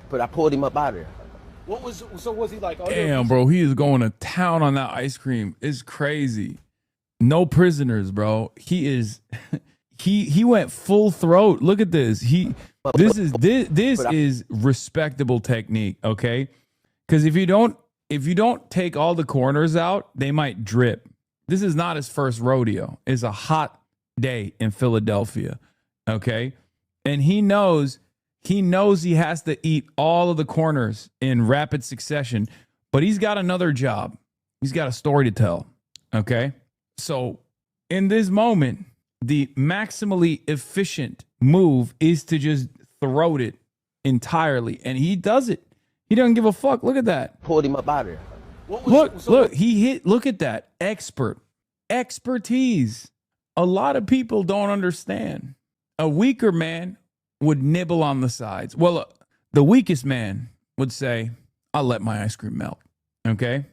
Speaker 1: but I pulled him up out of there.
Speaker 4: Was he like?
Speaker 10: Damn, bro, he is going to town on that ice cream. It's crazy. No prisoners, bro. He is. He went full throat. Look at this. This is respectable technique. Okay, because if you don't take all the corners out, they might drip. This is not his first rodeo. It's a hot day in Philadelphia. Okay. And he knows he has to eat all of the corners in rapid succession, but he's got another job. He's got a story to tell. Okay. So in this moment, the maximally efficient move is to just throat it entirely. And he does it. He doesn't give a fuck. Look at that.
Speaker 1: Pulled him up out of there.
Speaker 10: Look, he hit. Look at that. Expertise. A lot of people don't understand. A weaker man would nibble on the sides. Well, the weakest man would say, I'll let my ice cream melt. Okay.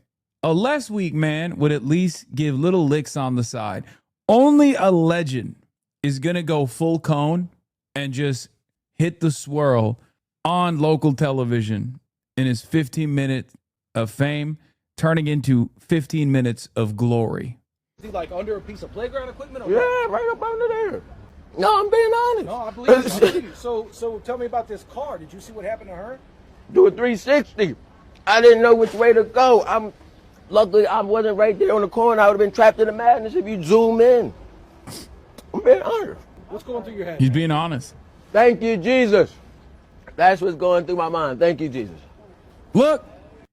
Speaker 10: A less weak man would at least give little licks on the side. Only a legend is going to go full cone and just hit the swirl on local television in his 15 minutes of fame, turning into 15 minutes of glory.
Speaker 4: Is he like under a piece of playground equipment? Or
Speaker 1: yeah, right up under there. No, I'm being honest.
Speaker 4: No, I believe you. So tell me about this car. Did you see what happened to her?
Speaker 1: Do a 360. I didn't know which way to go. Luckily, I wasn't right there on the corner. I would have been trapped in the madness if you zoom in. I'm being honest.
Speaker 4: What's going through your head?
Speaker 10: He's being honest.
Speaker 1: Thank you, Jesus. That's what's going through my mind. Thank you, Jesus.
Speaker 10: Look,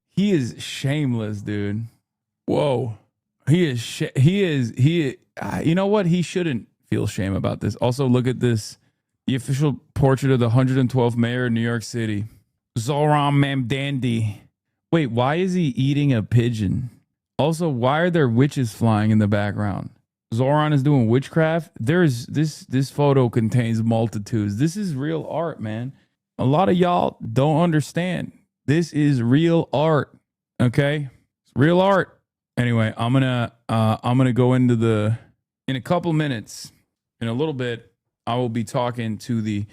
Speaker 10: he is shameless, dude. Whoa. You know what? He shouldn't feel shame about this. Also, look at this. The official portrait of the 112th mayor of New York City, Zohran Mamdani. Wait, why is he eating a pigeon? Also, why are there witches flying in the background? Zohran is doing witchcraft. This photo contains multitudes. This is real art, man. A lot of y'all don't understand. This is real art. Okay? It's real art. Anyway, I'm gonna go into in a couple minutes, in a little bit, I will be talking to the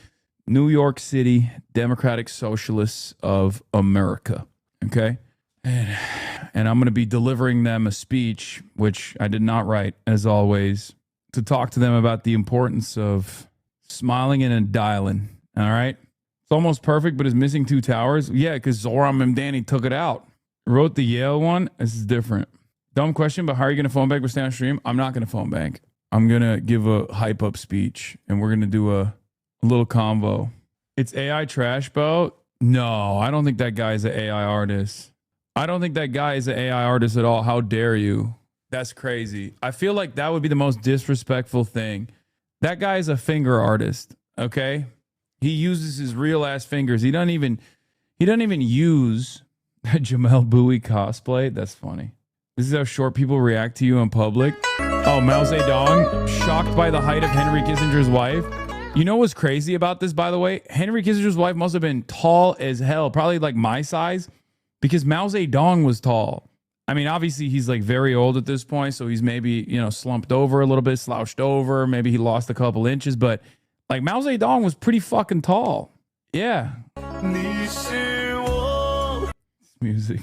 Speaker 10: New York City Democratic Socialists of America. Okay? And I'm going to be delivering them a speech, which I did not write, as always, to talk to them about the importance of smiling and dialing. All right? It's almost perfect, but it's missing 2 towers. Yeah, because Zohran Mamdani took it out. Wrote the Yale one. This is different. Dumb question, but how are you going to phone bank with Stan Stream? I'm not going to phone bank. I'm going to give a hype up speech, and we're going to do a little convo. It's AI trash, Bo? No, I don't think that guy's an AI artist. I don't think that guy is an AI artist at all. How dare you? That's crazy. I feel like that would be the most disrespectful thing. That guy is a finger artist, okay? He uses his real ass fingers. He doesn't even use Jamel Bowie cosplay. That's funny. This is how short people react to you in public. Oh, Mao Zedong, shocked by the height of Henry Kissinger's wife. You know what's crazy about this, by the way? Henry Kissinger's wife must have been tall as hell, probably like my size, because Mao Zedong was tall. I mean, obviously he's like very old at this point, so he's maybe, slumped over a little bit, slouched over, maybe he lost a couple inches, but like Mao Zedong was pretty fucking tall. Yeah. Music.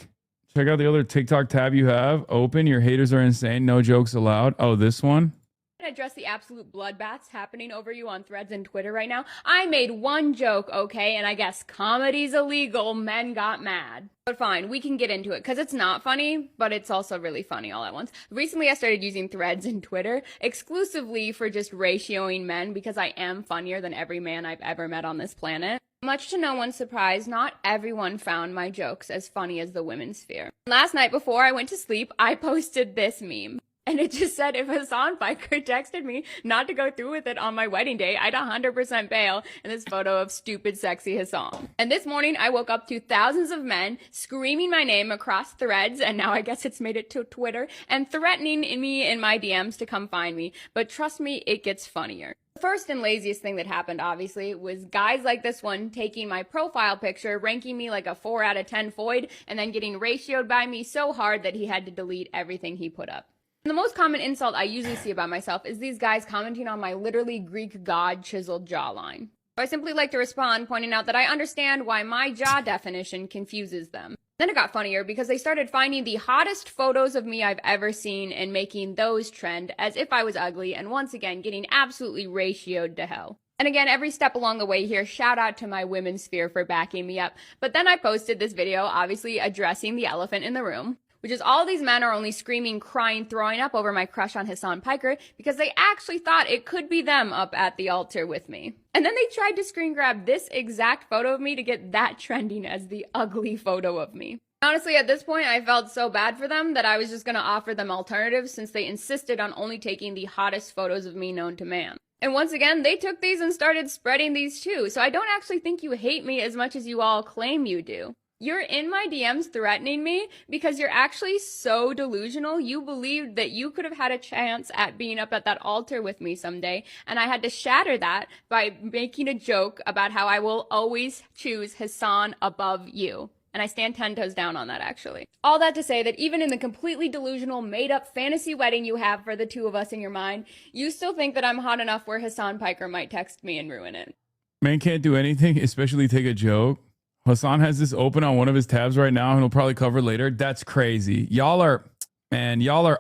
Speaker 10: Check out the other TikTok tab you have open. Your haters are insane. No jokes allowed. Oh, this one?
Speaker 2: Address the absolute bloodbaths happening over you on Threads and Twitter right now. I made one joke, okay, and I guess comedy's illegal. Men got mad. But fine, we can get into it because it's not funny, but it's also really funny all at once. Recently, I started using Threads and Twitter exclusively for just ratioing men because I am funnier than every man I've ever met on this planet. Much to no one's surprise, not everyone found my jokes as funny as the women's sphere. Last night before I went to sleep, I posted this meme. And it just said, if Hasan Piker texted me not to go through with it on my wedding day, I'd 100% bail. And this photo of stupid, sexy Hasan. And this morning, I woke up to thousands of men screaming my name across Threads, and now I guess it's made it to Twitter, and threatening me in my DMs to come find me. But trust me, it gets funnier. The first and laziest thing that happened, obviously, was guys like this one taking my profile picture, ranking me like a 4 out of 10 Foyd, and then getting ratioed by me so hard that he had to delete everything he put up. The most common insult I usually see about myself is these guys commenting on my literally Greek god chiseled jawline. I simply like to respond, pointing out that I understand why my jaw definition confuses them. Then it got funnier because they started finding the hottest photos of me I've ever seen and making those trend as if I was ugly, and once again getting absolutely ratioed to hell. And again, every step along the way here, shout out to my women's sphere for backing me up. But then I posted this video, obviously addressing the elephant in the room, which is all these men are only screaming, crying, throwing up over my crush on Hasan Piker because they actually thought it could be them up at the altar with me. And then they tried to screen grab this exact photo of me to get that trending as the ugly photo of me. Honestly, at this point, I felt so bad for them that I was just going to offer them alternatives since they insisted on only taking the hottest photos of me known to man. And once again, they took these and started spreading these too, so I don't actually think you hate me as much as you all claim you do. You're in my DMs threatening me because you're actually so delusional. You believed that you could have had a chance at being up at that altar with me someday, and I had to shatter that by making a joke about how I will always choose Hasan above you. And I stand 10 toes down on that, actually. All that to say that even in the completely delusional, made-up fantasy wedding you have for the two of us in your mind, you still think that I'm hot enough where Hasan Piker might text me and ruin it.
Speaker 10: Man can't do anything, especially take a joke. Hasan has this open on one of his tabs right now, and he'll probably cover later. That's crazy. Y'all are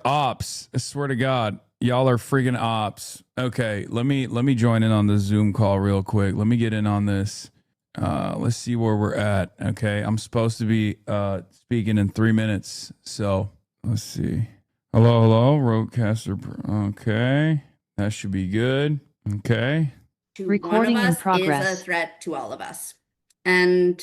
Speaker 10: ops. I swear to God, y'all are freaking ops. Okay, let me join in on the Zoom call real quick. Let me get in on this. Let's see where we're at. Okay, I'm supposed to be speaking in 3 minutes, so Let's see. Hello, Roadcaster. Okay, that should be good. Okay.
Speaker 3: Recording in progress. Is a threat to all of us, and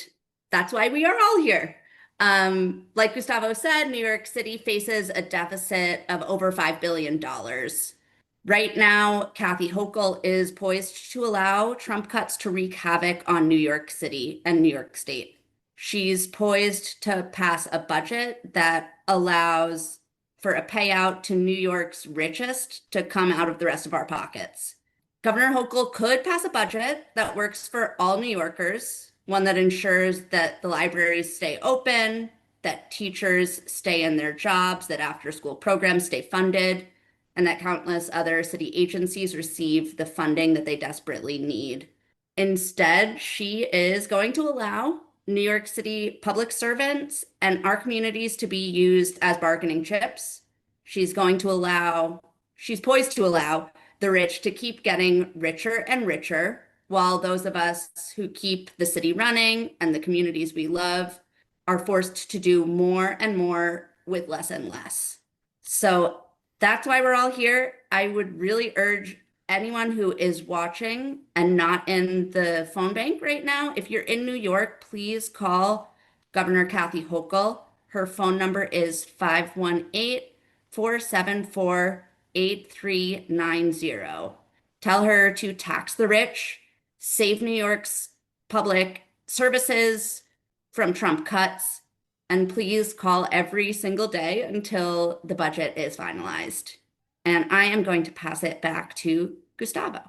Speaker 3: that's why we are all here. Like Gustavo said, New York City faces a deficit of over $5 billion. Right now, Kathy Hochul is poised to allow Trump cuts to wreak havoc on New York City and New York State. She's poised to pass a budget that allows for a payout to New York's richest to come out of the rest of our pockets. Governor Hochul could pass a budget that works for all New Yorkers, one that ensures that the libraries stay open, that teachers stay in their jobs, that after-school programs stay funded, and that countless other city agencies receive the funding that they desperately need. Instead, she is going to allow New York City public servants and our communities to be used as bargaining chips. She's poised to allow the rich to keep getting richer and richer, while those of us who keep the city running and the communities we love are forced to do more and more with less and less. So that's why we're all here. I would really urge anyone who is watching and not in the phone bank right now, if you're in New York, please call Governor Kathy Hochul. Her phone number is 518-474-8390. Tell her to tax the rich, save New York's public services from Trump cuts, and please call every single day until the budget is finalized. And I am going to pass it back to Gustavo.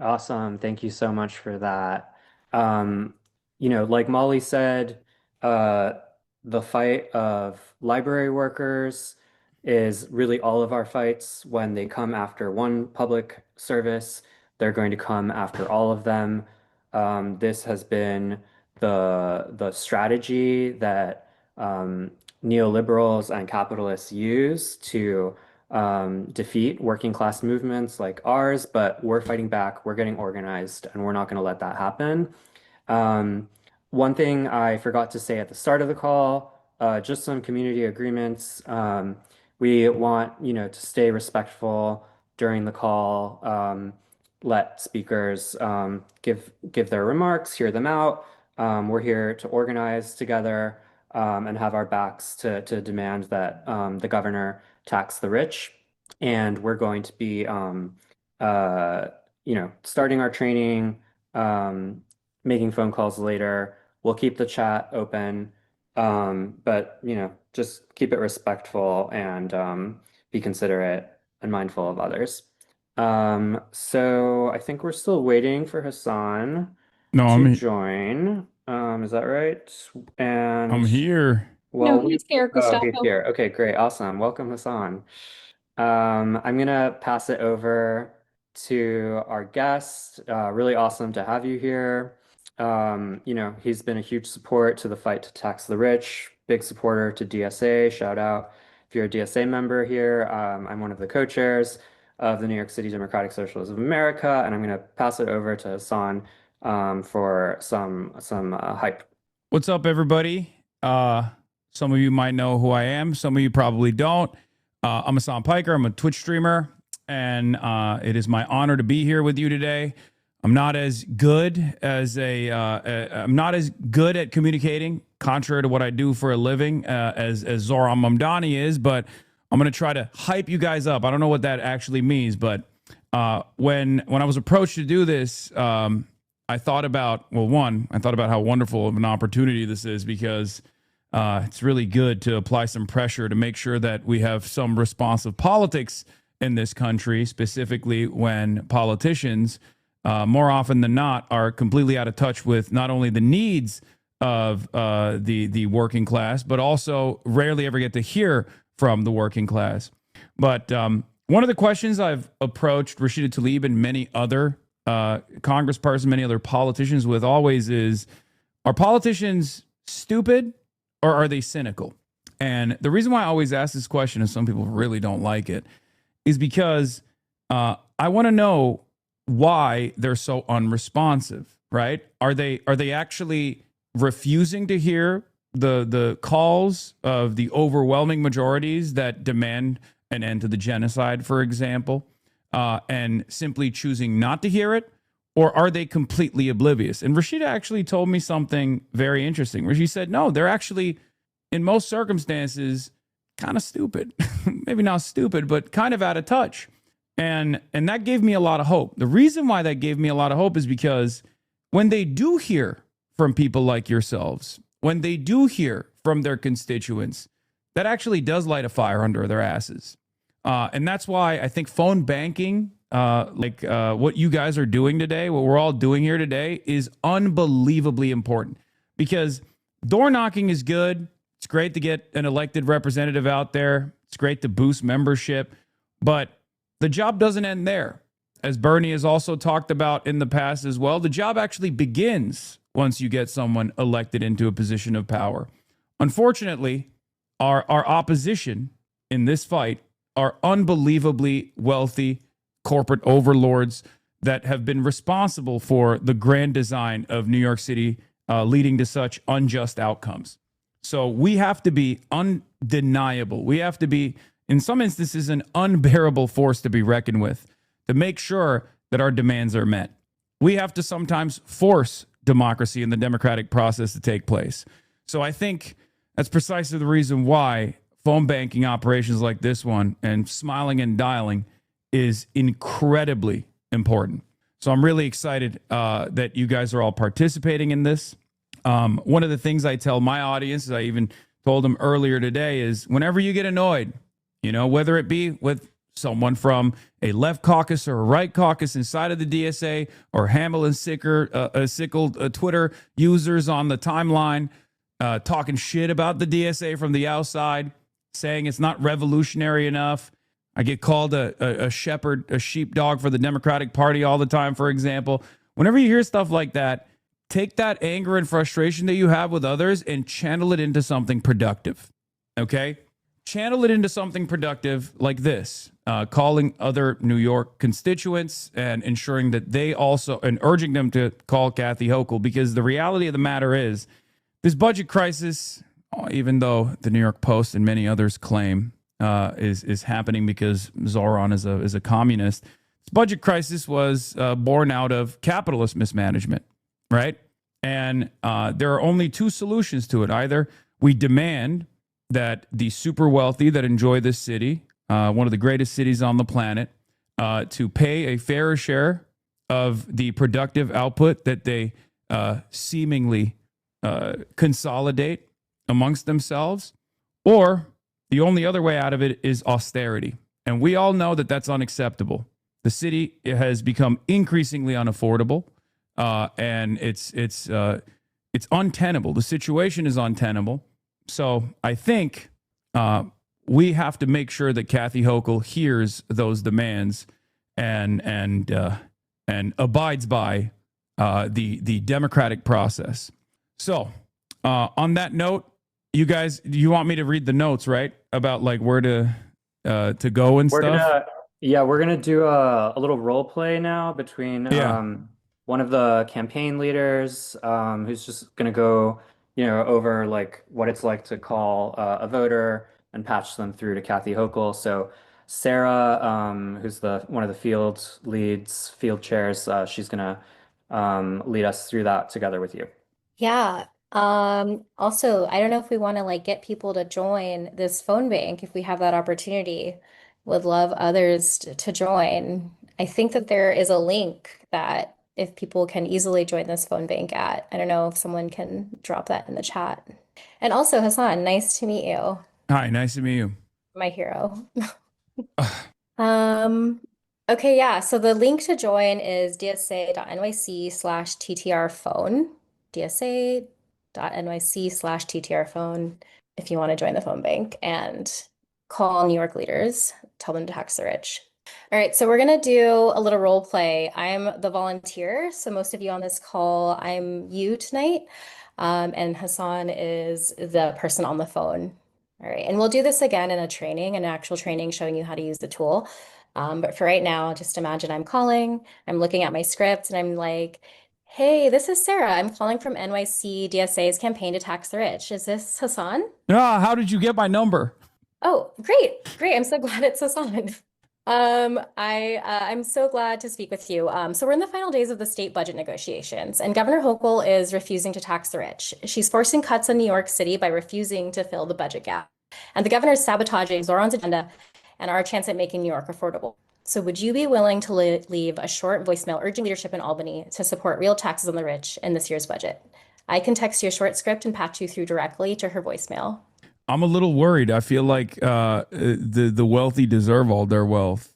Speaker 17: Awesome. Thank you so much for that. Like Molly said, the fight of library workers is really all of our fights. When they come after one public service, they're going to come after all of them. This has been the strategy that neoliberals and capitalists use to defeat working class movements like ours, but we're fighting back, we're getting organized, and we're not going to let that happen. One thing I forgot to say at the start of the call, just some community agreements. We want, to stay respectful during the call, let speakers give their remarks, hear them out. We're here to organize together and have our backs to demand that the governor tax the rich. And we're going to be, starting our training, making phone calls later. We'll keep the chat open, but, just keep it respectful and be considerate and mindful of others. So I think we're still waiting for Hassan to join. Is that right? And
Speaker 10: I'm here.
Speaker 17: Well,
Speaker 2: no, he's here, Gustavo.
Speaker 17: Oh, he's here. Okay, great. Awesome. Welcome, Hassan. I'm going to pass it over to our guest. Really awesome to have you here. He's been a huge support to the fight to tax the rich, big supporter to DSA. Shout out if you're a DSA member here. I'm one of the co-chairs of the New York City Democratic Socialists of America, and I'm going to pass it over to Hassan for some hype.
Speaker 10: What's up, everybody? Some of you might know who I am. Some of you probably don't. I'm Hassan Piker. I'm a Twitch streamer, and it is my honor to be here with you today. I'm not as good as I'm not as good at communicating, contrary to what I do for a living, as Zohran Mamdani is, but I'm going to try to hype you guys up. I don't know what that actually means, but when I was approached to do this, I thought about, how wonderful of an opportunity this is, because it's really good to apply some pressure to make sure that we have some responsive politics in this country, specifically when politicians, more often than not, are completely out of touch with not only the needs of the working class, but also rarely ever get to hear from the working class. But one of the questions I've approached Rashida Tlaib and many other congresspersons, many other politicians with always is, are politicians stupid or are they cynical? And the reason why I always ask this question, and some people really don't like it, is because I want to know why they're so unresponsive, right? Are they actually refusing to hear the calls of the overwhelming majorities that demand an end to the genocide, for example, and simply choosing not to hear it? Or are they completely oblivious? And Rashida actually told me something very interesting, where she said, no, they're actually, in most circumstances, kind of stupid. Maybe not stupid, but kind of out of touch. And that gave me a lot of hope. The reason why that gave me a lot of hope is because when they do hear from people like yourselves, when they do hear from their constituents, that actually does light a fire under their asses. And that's why I think phone banking, what you guys are doing today, what we're all doing here today, is unbelievably important. Because door knocking is good. It's great to get an elected representative out there. It's great to boost membership. But the job doesn't end there. As Bernie has also talked about in the past as well, the job actually begins once you get someone elected into a position of power. Unfortunately, our opposition in this fight are unbelievably wealthy corporate overlords that have been responsible for the grand design of New York City, leading to such unjust outcomes. So we have to be undeniable. We have to be, in some instances, an unbearable force to be reckoned with to make sure that our demands are met. We have to sometimes force democracy and the democratic process to take place. So I think that's precisely the reason why phone banking operations like this one and smiling and dialing is incredibly important. So I'm really excited that you guys are all participating in this. One of the things I tell my audience, I even told them earlier today, is whenever you get annoyed, whether it be with someone from a left caucus or a right caucus inside of the DSA, or Hamill and Sickle Twitter users on the timeline talking shit about the DSA from the outside, saying it's not revolutionary enough. I get called a sheepdog for the Democratic Party all the time, for example. Whenever you hear stuff like that, take that anger and frustration that you have with others and channel it into something productive, okay? Channel it into something productive like this, calling other New York constituents and ensuring that they also, and urging them to call Kathy Hochul, because the reality of the matter is this budget crisis, even though the New York Post and many others claim is happening because Zoran is a communist, this budget crisis was born out of capitalist mismanagement, right? And there are only two solutions to it. Either we demand that the super wealthy that enjoy this city, one of the greatest cities on the planet, to pay a fairer share of the productive output that they seemingly consolidate amongst themselves, or the only other way out of it is austerity. And we all know that that's unacceptable. The city has become increasingly unaffordable, and it's untenable. The situation is untenable. So I think we have to make sure that Kathy Hochul hears those demands and abides by the democratic process. So on that note, you guys, you want me to read the notes, right? About like where to go and stuff?
Speaker 17: We're gonna do a little role play now between one of the campaign leaders who's just gonna go over like what it's like to call a voter and patch them through to Kathy Hochul. So Sarah, who's one of the field chairs, she's gonna lead us through that together with you.
Speaker 5: Yeah. Also, I don't know if we want to like get people to join this phone bank if we have that opportunity. Would love others to join. I think that there is a link that if people can easily join this phone bank at, I don't know if someone can drop that in the chat. And also, Hassan, nice to meet you.
Speaker 10: Hi, nice to meet you.
Speaker 5: My hero. Okay, yeah. So the link to join is dsa.nyc/TTR phone. dsa.nyc/TTR phone if you want to join the phone bank and call New York leaders, tell them to tax the rich. All right, so we're going to do a little role play. I'm the volunteer, so most of you on this call, I'm you tonight, and Hassan is the person on the phone. All right, and we'll do this again in an actual training showing you how to use the tool. But for right now, just imagine I'm calling, I'm looking at my script, and I'm like, Hey, this is Sarah. I'm calling from NYC DSA's campaign to tax the rich. Is this Hassan?
Speaker 10: How did you get my number?
Speaker 5: Oh, great. I'm so glad it's Hassan. I'm so glad to speak with you. So we're in the final days of the state budget negotiations, and Governor Hochul is refusing to tax the rich. She's forcing cuts in New York City by refusing to fill the budget gap. And the governor is sabotaging Zoran's agenda and our chance at making New York affordable. So would you be willing to leave a short voicemail urging leadership in Albany to support real taxes on the rich in this year's budget? I can text you a short script and patch you through directly to her voicemail.
Speaker 10: I'm a little worried. I feel like the wealthy deserve all their wealth.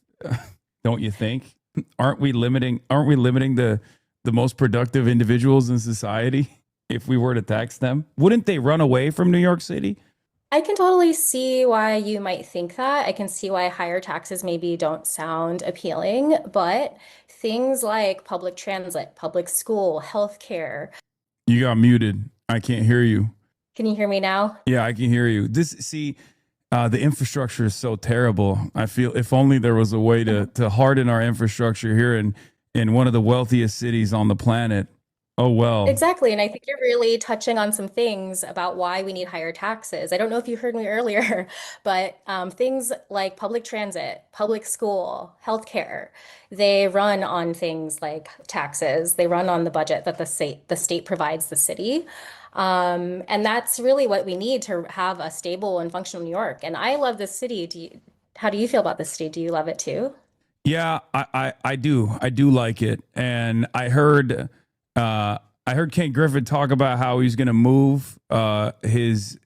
Speaker 10: Don't you think? Aren't we limiting the most productive individuals in society if we were to tax them? Wouldn't they run away from New York City?
Speaker 5: I can totally see why you might think that. I can see why higher taxes maybe don't sound appealing, but things like public transit, public school, healthcare.
Speaker 10: You got muted. I can't hear you.
Speaker 5: Can you hear me now?
Speaker 10: Yeah, I can hear you. The infrastructure is so terrible. I feel if only there was a way to harden our infrastructure here in one of the wealthiest cities on the planet. Oh, well.
Speaker 5: Exactly. And I think you're really touching on some things about why we need higher taxes. I don't know if you heard me earlier, but things like public transit, public school, healthcare, they run on things like taxes. They run on the budget that the state provides the city. And that's really what we need to have a stable and functional New York. And I love this city. How do you feel about this city? Do you love it too?
Speaker 10: Yeah, I do. I do like it. And I heard Ken Griffin talk about how he's going to move his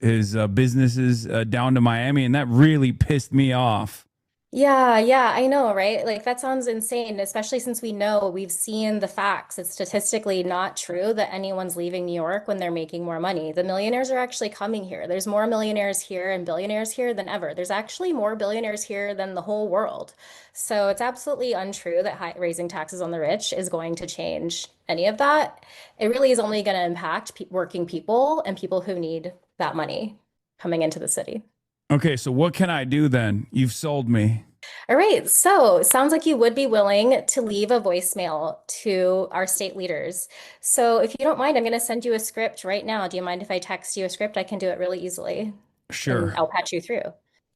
Speaker 10: businesses down to Miami, and that really pissed me off.
Speaker 5: Yeah, I know, right? Like that sounds insane, especially since we've seen the facts. It's statistically not true that anyone's leaving New York when they're making more money. The millionaires are actually coming here. There's more millionaires here and billionaires here than ever. There's actually more billionaires here than the whole world. So it's absolutely untrue that raising taxes on the rich is going to change any of that. It really is only going to impact working people and people who need that money coming into the city.
Speaker 10: Okay, so what can I do then? You've sold me.
Speaker 5: All right, so it sounds like you would be willing to leave a voicemail to our state leaders. So if you don't mind, I'm going to send you a script right now. Do you mind if I text you a script? I can do it really easily.
Speaker 10: Sure.
Speaker 5: And I'll patch you through.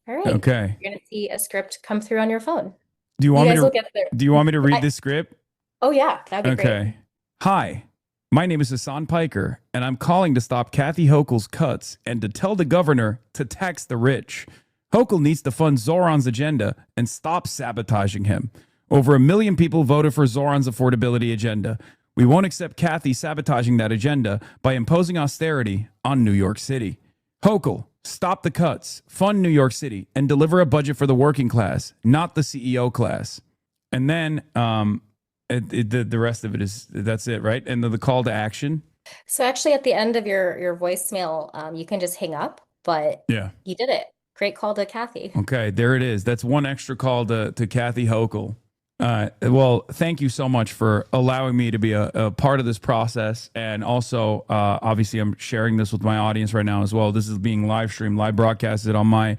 Speaker 5: All right.
Speaker 10: Okay.
Speaker 5: You're going to see a script come through on your phone.
Speaker 10: Do you want
Speaker 5: You
Speaker 10: me
Speaker 5: guys
Speaker 10: to
Speaker 5: will get there.
Speaker 10: Do you want me to read this script?
Speaker 5: Oh yeah, that'd be great.
Speaker 10: Okay. Hi, my name is Hassan Piker, and I'm calling to stop Kathy Hochul's cuts and to tell the governor to tax the rich. Hochul needs to fund Zoran's agenda and stop sabotaging him. Over 1 million people voted for Zoran's affordability agenda. We won't accept Kathy sabotaging that agenda by imposing austerity on New York City. Hochul, stop the cuts, fund New York City, and deliver a budget for the working class, not the CEO class. And then the rest of it that's it, right? And the call to action.
Speaker 5: So actually at the end of your voicemail, you can just hang up, but
Speaker 10: Yeah.
Speaker 5: you did it. Great call to Kathy.
Speaker 10: Okay, there it is. That's one extra call to Kathy Hochul. Well, thank you so much for allowing me to be a part of this process. And also, obviously, I'm sharing this with my audience right now as well. This is being live streamed, live broadcasted on my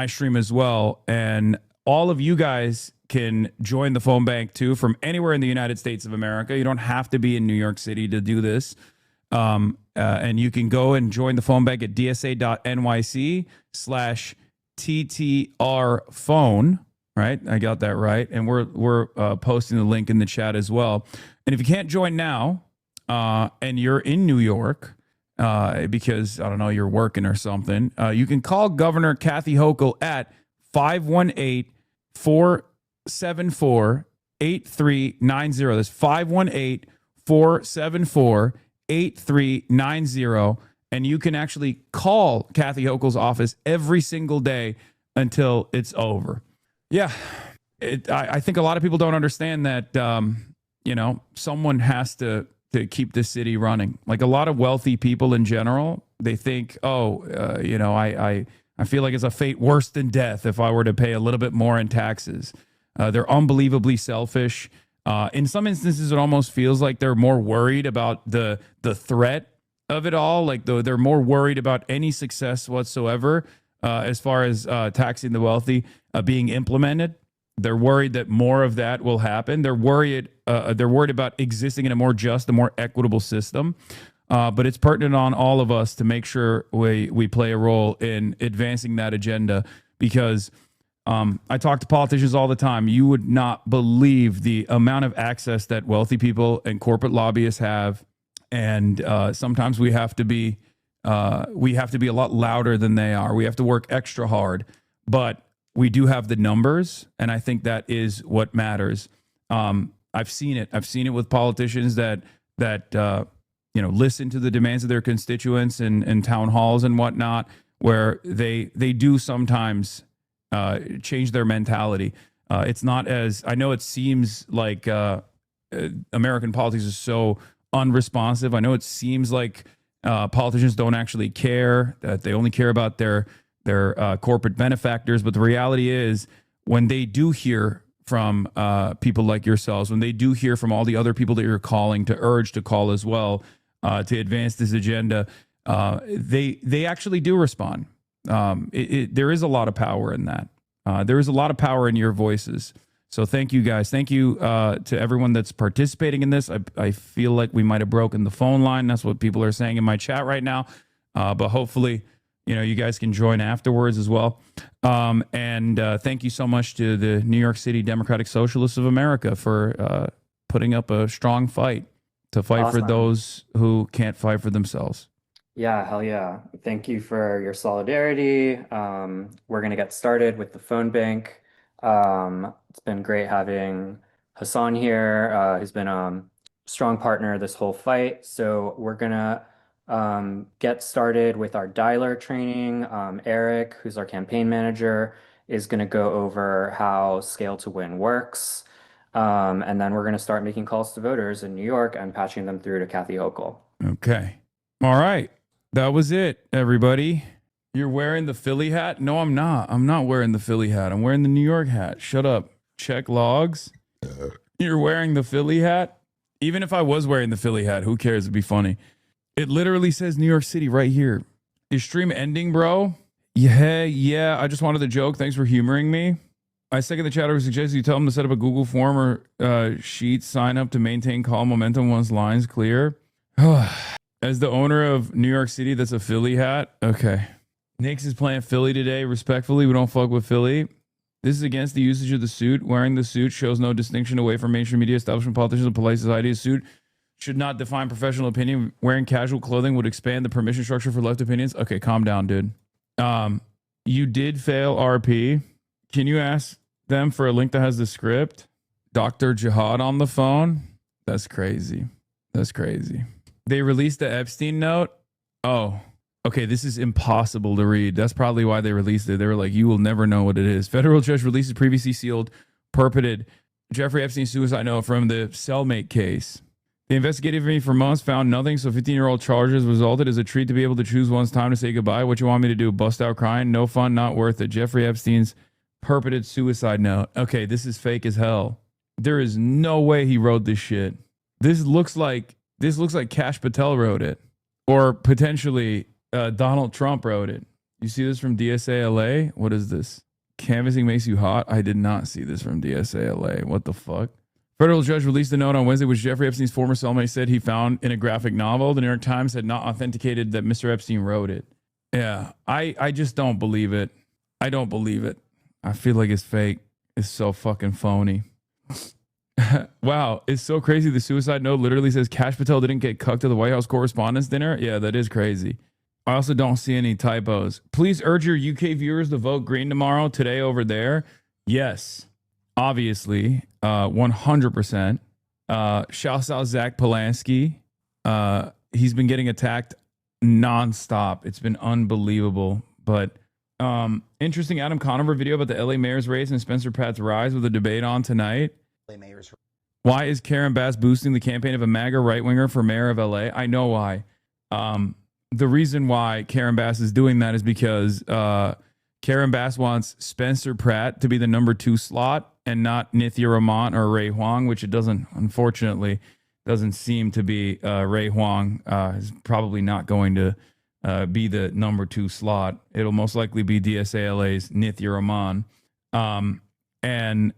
Speaker 10: stream as well. And all of you guys can join the phone bank too from anywhere in the United States of America. You don't have to be in New York City to do this. And you can go and join the phone bank at dsa.nyc/TTR phone. Right. I got that right. And we're posting the link in the chat as well. And if you can't join now, and you're in New York, because I don't know, you're working or something, you can call Governor Kathy Hochul at 518-474-8390. That's 518-474-8390. And you can actually call Kathy Hochul's office every single day until it's over. Yeah, I think a lot of people don't understand that, someone has to keep this city running. Like a lot of wealthy people in general, they think, I feel like it's a fate worse than death if I were to pay a little bit more in taxes. They're unbelievably selfish. In some instances, it almost feels like they're more worried about the threat of it all. Like they're more worried about any success whatsoever as far as taxing the wealthy being implemented. They're worried that more of that will happen. They're worried about existing in a more just, a more equitable system. But it's pertinent on all of us to make sure we play a role in advancing that agenda, because I talk to politicians all the time. You would not believe the amount of access that wealthy people and corporate lobbyists have, and sometimes we have to be a lot louder than they are. We have to work extra hard, but we do have the numbers, and I think that is what matters. I've seen it. I've seen it with politicians that listen to the demands of their constituents in town halls and whatnot, where they do sometimes change their mentality. It's not as, I know it seems like American politics is so unresponsive. I know it seems like politicians don't actually care, that they only care about their corporate benefactors. But the reality is, when they do hear from people like yourselves, when they do hear from all the other people that you're calling to urge to call as well, to advance this agenda, they actually do respond. There is a lot of power in that. There is a lot of power in your voices. So thank you, guys. Thank you to everyone that's participating in this. I feel like we might have broken the phone line. That's what people are saying in my chat right now. But hopefully, you guys can join afterwards as well. And thank you so much to the New York City Democratic Socialists of America for putting up a strong fight to fight for those who can't fight for themselves.
Speaker 17: Yeah, hell yeah. Thank you for your solidarity. We're going to get started with the phone bank. It's been great having Hassan here. He's been a strong partner this whole fight. So we're going to get started with our dialer training. Eric, who's our campaign manager, is going to go over how Scale to Win works. And then we're going to start making calls to voters in New York and patching them through to Kathy Hochul.
Speaker 10: Okay. All right. That was it, everybody. You're wearing the Philly hat? No, I'm not. I'm not wearing the Philly hat. I'm wearing the New York hat. Shut up. Check logs. You're wearing the Philly hat? Even if I was wearing the Philly hat, who cares? It'd be funny. It literally says New York City right here. Is stream ending, bro? Yeah. I just wanted the joke. Thanks for humoring me. I second the chatter who suggests you tell them to set up a Google form or sheet sign up to maintain call momentum once lines clear. As the owner of New York City, that's a Philly hat. Okay. Knicks is playing Philly today. Respectfully, we don't fuck with Philly. This is against the usage of the suit. Wearing the suit shows no distinction away from mainstream media, establishment, politicians, and polite society. A suit should not define professional opinion. Wearing casual clothing would expand the permission structure for left opinions. Okay, calm down, dude. You did fail RP. Can you ask them for a link that has the script? Dr. Jihad on the phone? That's crazy. That's crazy. They released the Epstein note. Oh, okay. This is impossible to read. That's probably why they released it. They were like, you will never know what it is. Federal judge releases previously sealed, purported Jeffrey Epstein suicide note from the cellmate case. The investigative committee for months found nothing, so 15-year-old charges resulted as a treat to be able to choose one's time to say goodbye. What you want me to do? Bust out crying? No fun, not worth it. Jeffrey Epstein's purported suicide note. Okay, this is fake as hell. There is no way he wrote this shit. This looks like Kash Patel wrote it, or potentially Donald Trump wrote it. You see this from DSA LA? What is this? Canvassing makes you hot? I did not see this from DSA LA. What the fuck? Federal judge released a note on Wednesday which Jeffrey Epstein's former cellmate said he found in a graphic novel. The New York Times had not authenticated that Mr. Epstein wrote it. Yeah, I just don't believe it. I don't believe it. I feel like it's fake. It's so fucking phony. Wow, it's so crazy. The suicide note literally says Kash Patel didn't get cucked to the White House Correspondents' Dinner. Yeah, that is crazy. I also don't see any typos. Please urge your UK viewers to vote green tomorrow, today over there. Yes, obviously, 100%. Shouts out Zach Polanski. He's been getting attacked nonstop. It's been unbelievable. But interesting Adam Conover video about the LA mayor's race and Spencer Pratt's rise with a debate on tonight. Why is Karen Bass boosting the campaign of a MAGA right-winger for mayor of LA? I know why. The reason why Karen Bass is doing that is because Karen Bass wants Spencer Pratt to be the number 2 slot and not Nithya Raman or Ray Huang, which it doesn't, unfortunately, doesn't seem to be. Ray Huang is probably not going to be the number 2 slot. It'll most likely be DSA LA's Nithya Raman. And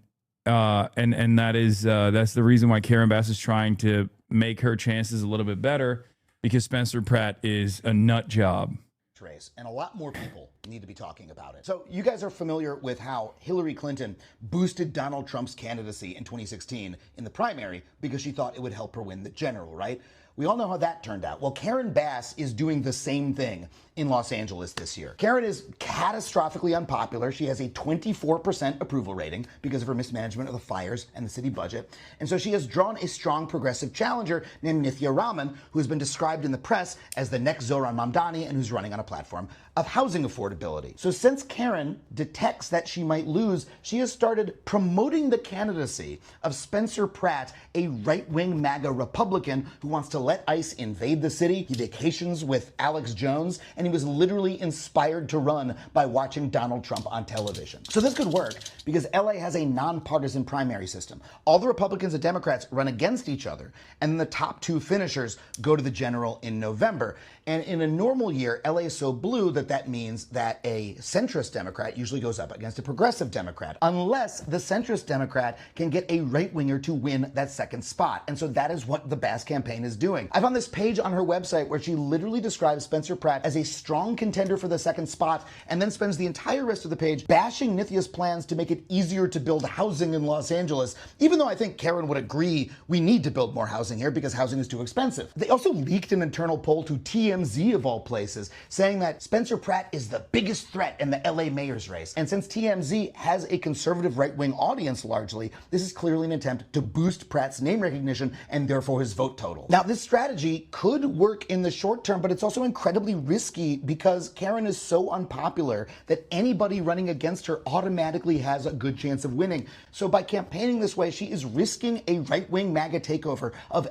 Speaker 10: And that is that's the reason why Karen Bass is trying to make her chances a little bit better, because Spencer Pratt is a nut job.
Speaker 12: Race, and a lot more people need to be talking about it. So you guys are familiar with how Hillary Clinton boosted Donald Trump's candidacy in 2016 in the primary because she thought it would help her win the general, right? We all know how that turned out. Well, Karen Bass is doing the same thing in Los Angeles this year. Karen is catastrophically unpopular. She has a 24% approval rating because of her mismanagement of the fires and the city budget. And so she has drawn a strong progressive challenger named Nithya Raman, who has been described in the press as the next Zohran Mamdani and who's running on a platform of housing affordability. So since Karen detects that she might lose, she has started promoting the candidacy of Spencer Pratt, a right-wing MAGA Republican who wants to let ICE invade the city. He vacations with Alex Jones, and he was literally inspired to run by watching Donald Trump on television. So this could work because LA has a nonpartisan primary system. All the Republicans and Democrats run against each other, and then the top two finishers go to the general in November. And in a normal year, LA is so blue that means that a centrist Democrat usually goes up against a progressive Democrat, unless the centrist Democrat can get a right-winger to win that second spot. And so that is what the Bass campaign is doing. I found this page on her website where she literally describes Spencer Pratt as a strong contender for the second spot, and then spends the entire rest of the page bashing Nithya's plans to make it easier to build housing in Los Angeles, even though I think Karen would agree we need to build more housing here because housing is too expensive. They also leaked an internal poll to TMZ of all places, saying that Spencer Pratt is the biggest threat in the LA mayor's race. And since TMZ has a conservative right-wing audience largely, this is clearly an attempt to boost Pratt's name recognition and therefore his vote total. Now, this strategy could work in the short term, but it's also incredibly risky because Karen is so unpopular that anybody running against her automatically has a good chance of winning. So by campaigning this way, she is risking a right-wing MAGA takeover of...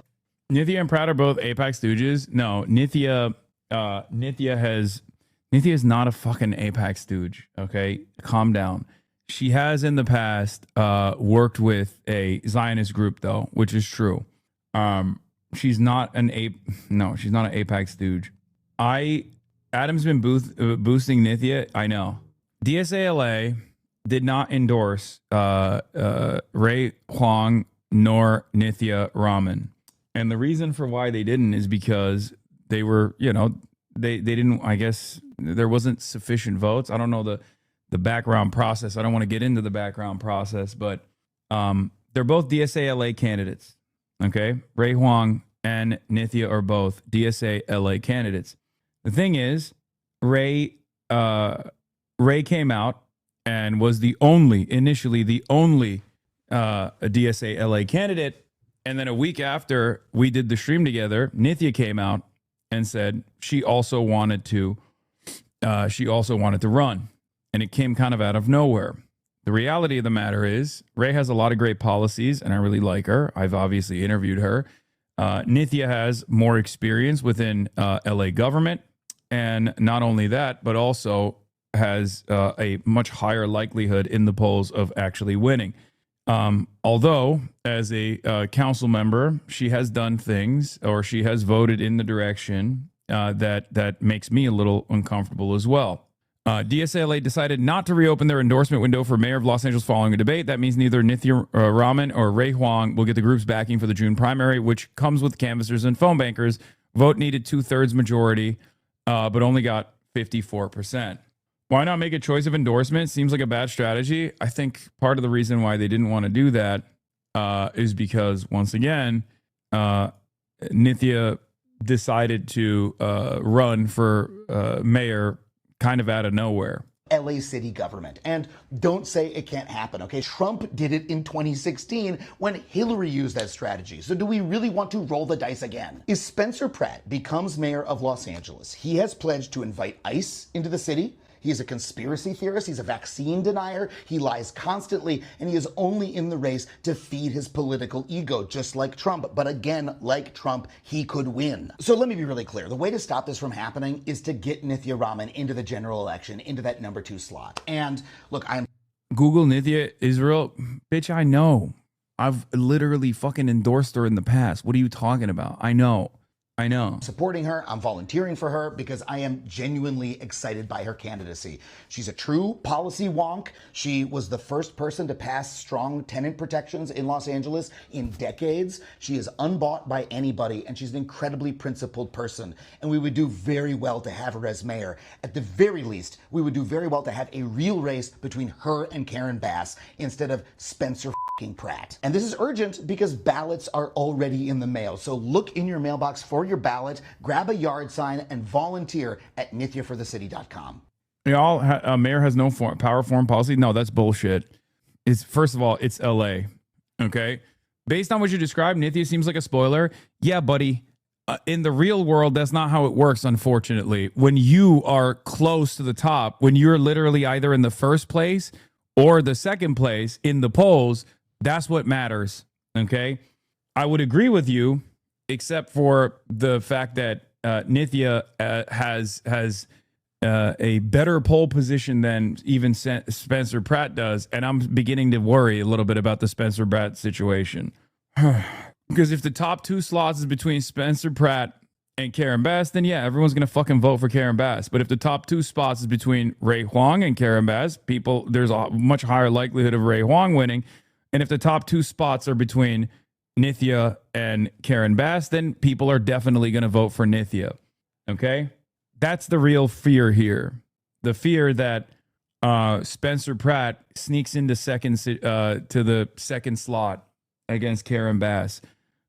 Speaker 10: Nithya and Pratt are both AIPAC stooges. No, Nithya is not a fucking AIPAC stooge, okay? Calm down. She has in the past worked with a Zionist group, though, which is true. She's not an AIPAC stooge. Adam's been boosting Nithya, I know. DSA LA did not endorse Ray Huang nor Nithya Raman. And the reason for why they didn't is because they were, they didn't, I guess there wasn't sufficient votes. I don't know the background process. I don't want to get into the background process, but they're both DSA LA candidates. Okay. Ray Huang and Nithya are both DSA LA candidates. The thing is, Ray came out and was initially the only DSA LA candidate. And then a week after we did the stream together, Nithya came out and said she also wanted to run, and it came kind of out of nowhere. The reality of the matter is Ray has a lot of great policies, and I really like her. I've obviously interviewed her. Nithya has more experience within LA government, and not only that, but also has a much higher likelihood in the polls of actually winning. Although, as a council member, she has done things, or she has voted in the direction that makes me a little uncomfortable as well. DSLA decided not to reopen their endorsement window for mayor of Los Angeles following a debate. That means neither Nithya Raman or Ray Huang will get the group's backing for the June primary, which comes with canvassers and phone bankers. Vote needed 2/3 majority, but only got 54%. Why not make a choice of endorsement? Seems like a bad strategy. I think part of the reason why they didn't want to do that is because, once again, Nithya decided to run for mayor kind of out of nowhere.
Speaker 12: LA city government. And don't say it can't happen, okay? Trump did it in 2016 when Hillary used that strategy. So do we really want to roll the dice again? If Spencer Pratt becomes mayor of Los Angeles, he has pledged to invite ICE into the city. He's a conspiracy theorist. He's a vaccine denier. He lies constantly, and he is only in the race to feed his political ego, just like Trump. But again, like Trump, he could win. So let me be really clear. The way to stop this from happening is to get Nithya Raman into the general election, into that number 2 slot. And look,
Speaker 10: Google Nithya Israel. Bitch, I know. I've literally fucking endorsed her in the past. What are you talking about? I know. I know.
Speaker 12: Supporting her, I'm volunteering for her because I am genuinely excited by her candidacy. She's a true policy wonk. She was the first person to pass strong tenant protections in Los Angeles in decades. She is unbought by anybody, and she's an incredibly principled person. And we would do very well to have her as mayor. At the very least, we would do very well to have a real race between her and Karen Bass instead of Spencer Pratt. And this is urgent because ballots are already in the mail. So look in your mailbox for your ballot, grab a yard sign, and volunteer at nithyaforthecity.com.
Speaker 10: Y'all, a mayor has no power foreign policy? No, that's bullshit. It's, first of all, it's LA. Okay? Based on what you described, Nithya seems like a spoiler. Yeah, buddy. In the real world, that's not how it works, unfortunately. When you are close to the top, when you're literally either in the first place or the second place in the polls, that's what matters, okay? I would agree with you, except for the fact that Nithya has a better poll position than even Spencer Pratt does, and I'm beginning to worry a little bit about the Spencer Pratt situation. Because if the top 2 slots is between Spencer Pratt and Karen Bass, then yeah, everyone's going to fucking vote for Karen Bass. But if the top 2 spots is between Ray Huang and Karen Bass, there's a much higher likelihood of Ray Huang winning. And if the top 2 spots are between Nithya and Karen Bass, then people are definitely going to vote for Nithya. Okay? That's the real fear here. The fear that Spencer Pratt sneaks into to the second slot against Karen Bass,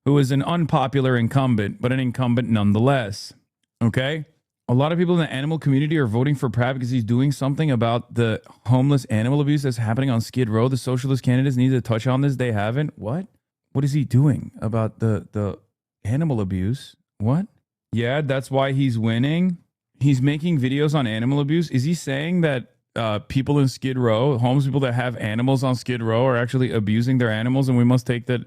Speaker 10: who is an unpopular incumbent, but an incumbent nonetheless. Okay? A lot of people in the animal community are voting for Pratt because he's doing something about the homeless animal abuse that's happening on Skid Row. The socialist candidates need to touch on this. They haven't. What? What is he doing about the animal abuse? What? Yeah, that's why he's winning. He's making videos on animal abuse. Is he saying that people in Skid Row, homeless people that have animals on Skid Row, are actually abusing their animals, and we must take the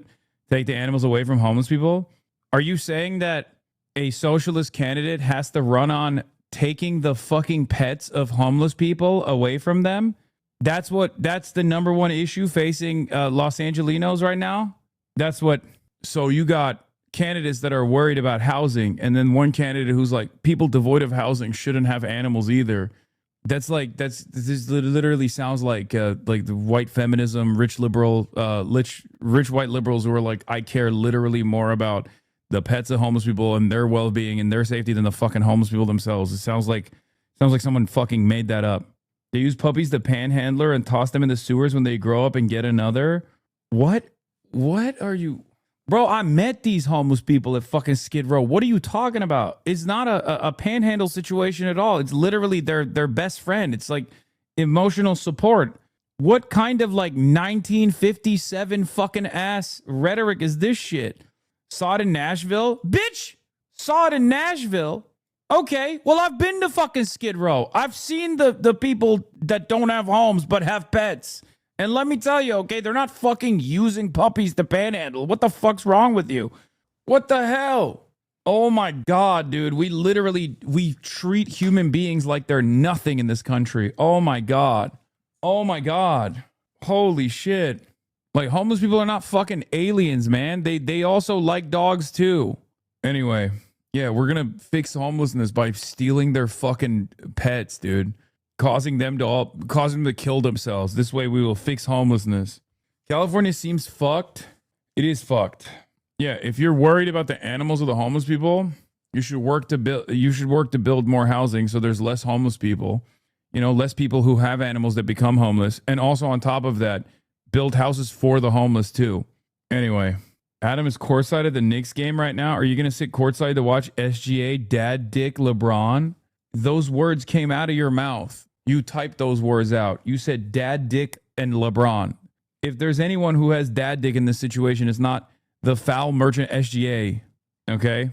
Speaker 10: animals away from homeless people? Are you saying that a socialist candidate has to run on taking the fucking pets of homeless people away from them? That's the number one issue facing Los Angelinos right now. So you got candidates that are worried about housing, and then one candidate who's like, people devoid of housing shouldn't have animals either. This literally sounds like the white feminism, rich white liberals who are like, I care literally more about the pets of homeless people and their well-being and their safety than the fucking homeless people themselves. It sounds like someone fucking made that up. They use puppies to panhandler and toss them in the sewers when they grow up and get another. What are you? Bro, I met these homeless people at fucking Skid Row. What are you talking about? It's not a panhandle situation at all. It's literally their best friend. It's like emotional support. What kind of like 1957 fucking ass rhetoric is this shit? Saw it in Nashville? Bitch! Saw it in Nashville? Okay, well, I've been to fucking Skid Row. I've seen the people that don't have homes but have pets. And let me tell you, okay, they're not fucking using puppies to panhandle. What the fuck's wrong with you? What the hell? Oh my God, dude. We treat human beings like they're nothing in this country. Oh my God. Oh my God. Holy shit. Like, homeless people are not fucking aliens, man. They also like dogs too. Anyway, yeah, we're gonna fix homelessness by stealing their fucking pets, dude. Causing them to kill themselves. This way we will fix homelessness. California seems fucked. It is fucked. Yeah, if you're worried about the animals of the homeless people, you should work to build more housing so there's less homeless people. You know, less people who have animals that become homeless. And also on top of that, build houses for the homeless too. Anyway, Adam is courtside at the Knicks game right now. Are you going to sit courtside to watch SGA, Dad Dick, LeBron? Those words came out of your mouth. You typed those words out. You said Dad Dick and LeBron. If there's anyone who has Dad Dick in this situation, it's not the foul merchant SGA. Okay?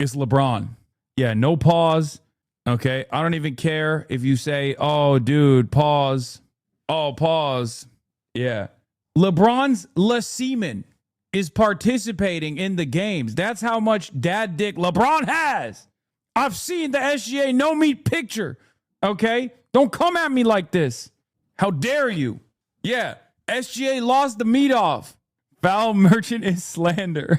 Speaker 10: It's LeBron. Yeah, no pause. Okay? I don't even care if you say, oh, dude, pause. Oh, pause. Yeah. LeBron's semen is participating in the games. That's how much Dad Dick LeBron has. I've seen the SGA no meat picture. Okay? Don't come at me like this. How dare you? Yeah. SGA lost the meat off. Foul merchant is slander.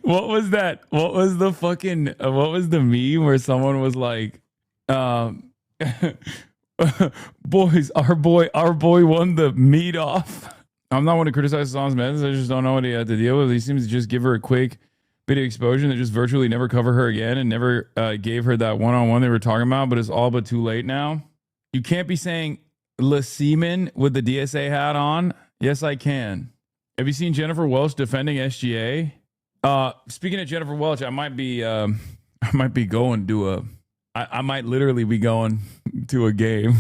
Speaker 10: What was that? What was the fucking? What was the meme where someone was like, "Boys, our boy won the meat off." I'm not one to criticize Hassan's methods. I just don't know what he had to deal with. He seems to just give her a quick bit of exposure that just virtually never cover her again and never gave her that one-on-one they were talking about. But it's all but too late now. You can't be saying Le Seaman with the DSA hat on. Yes, I can. Have you seen Jennifer Welch defending SGA? Speaking of Jennifer Welch, I might be going to I might literally be going to a game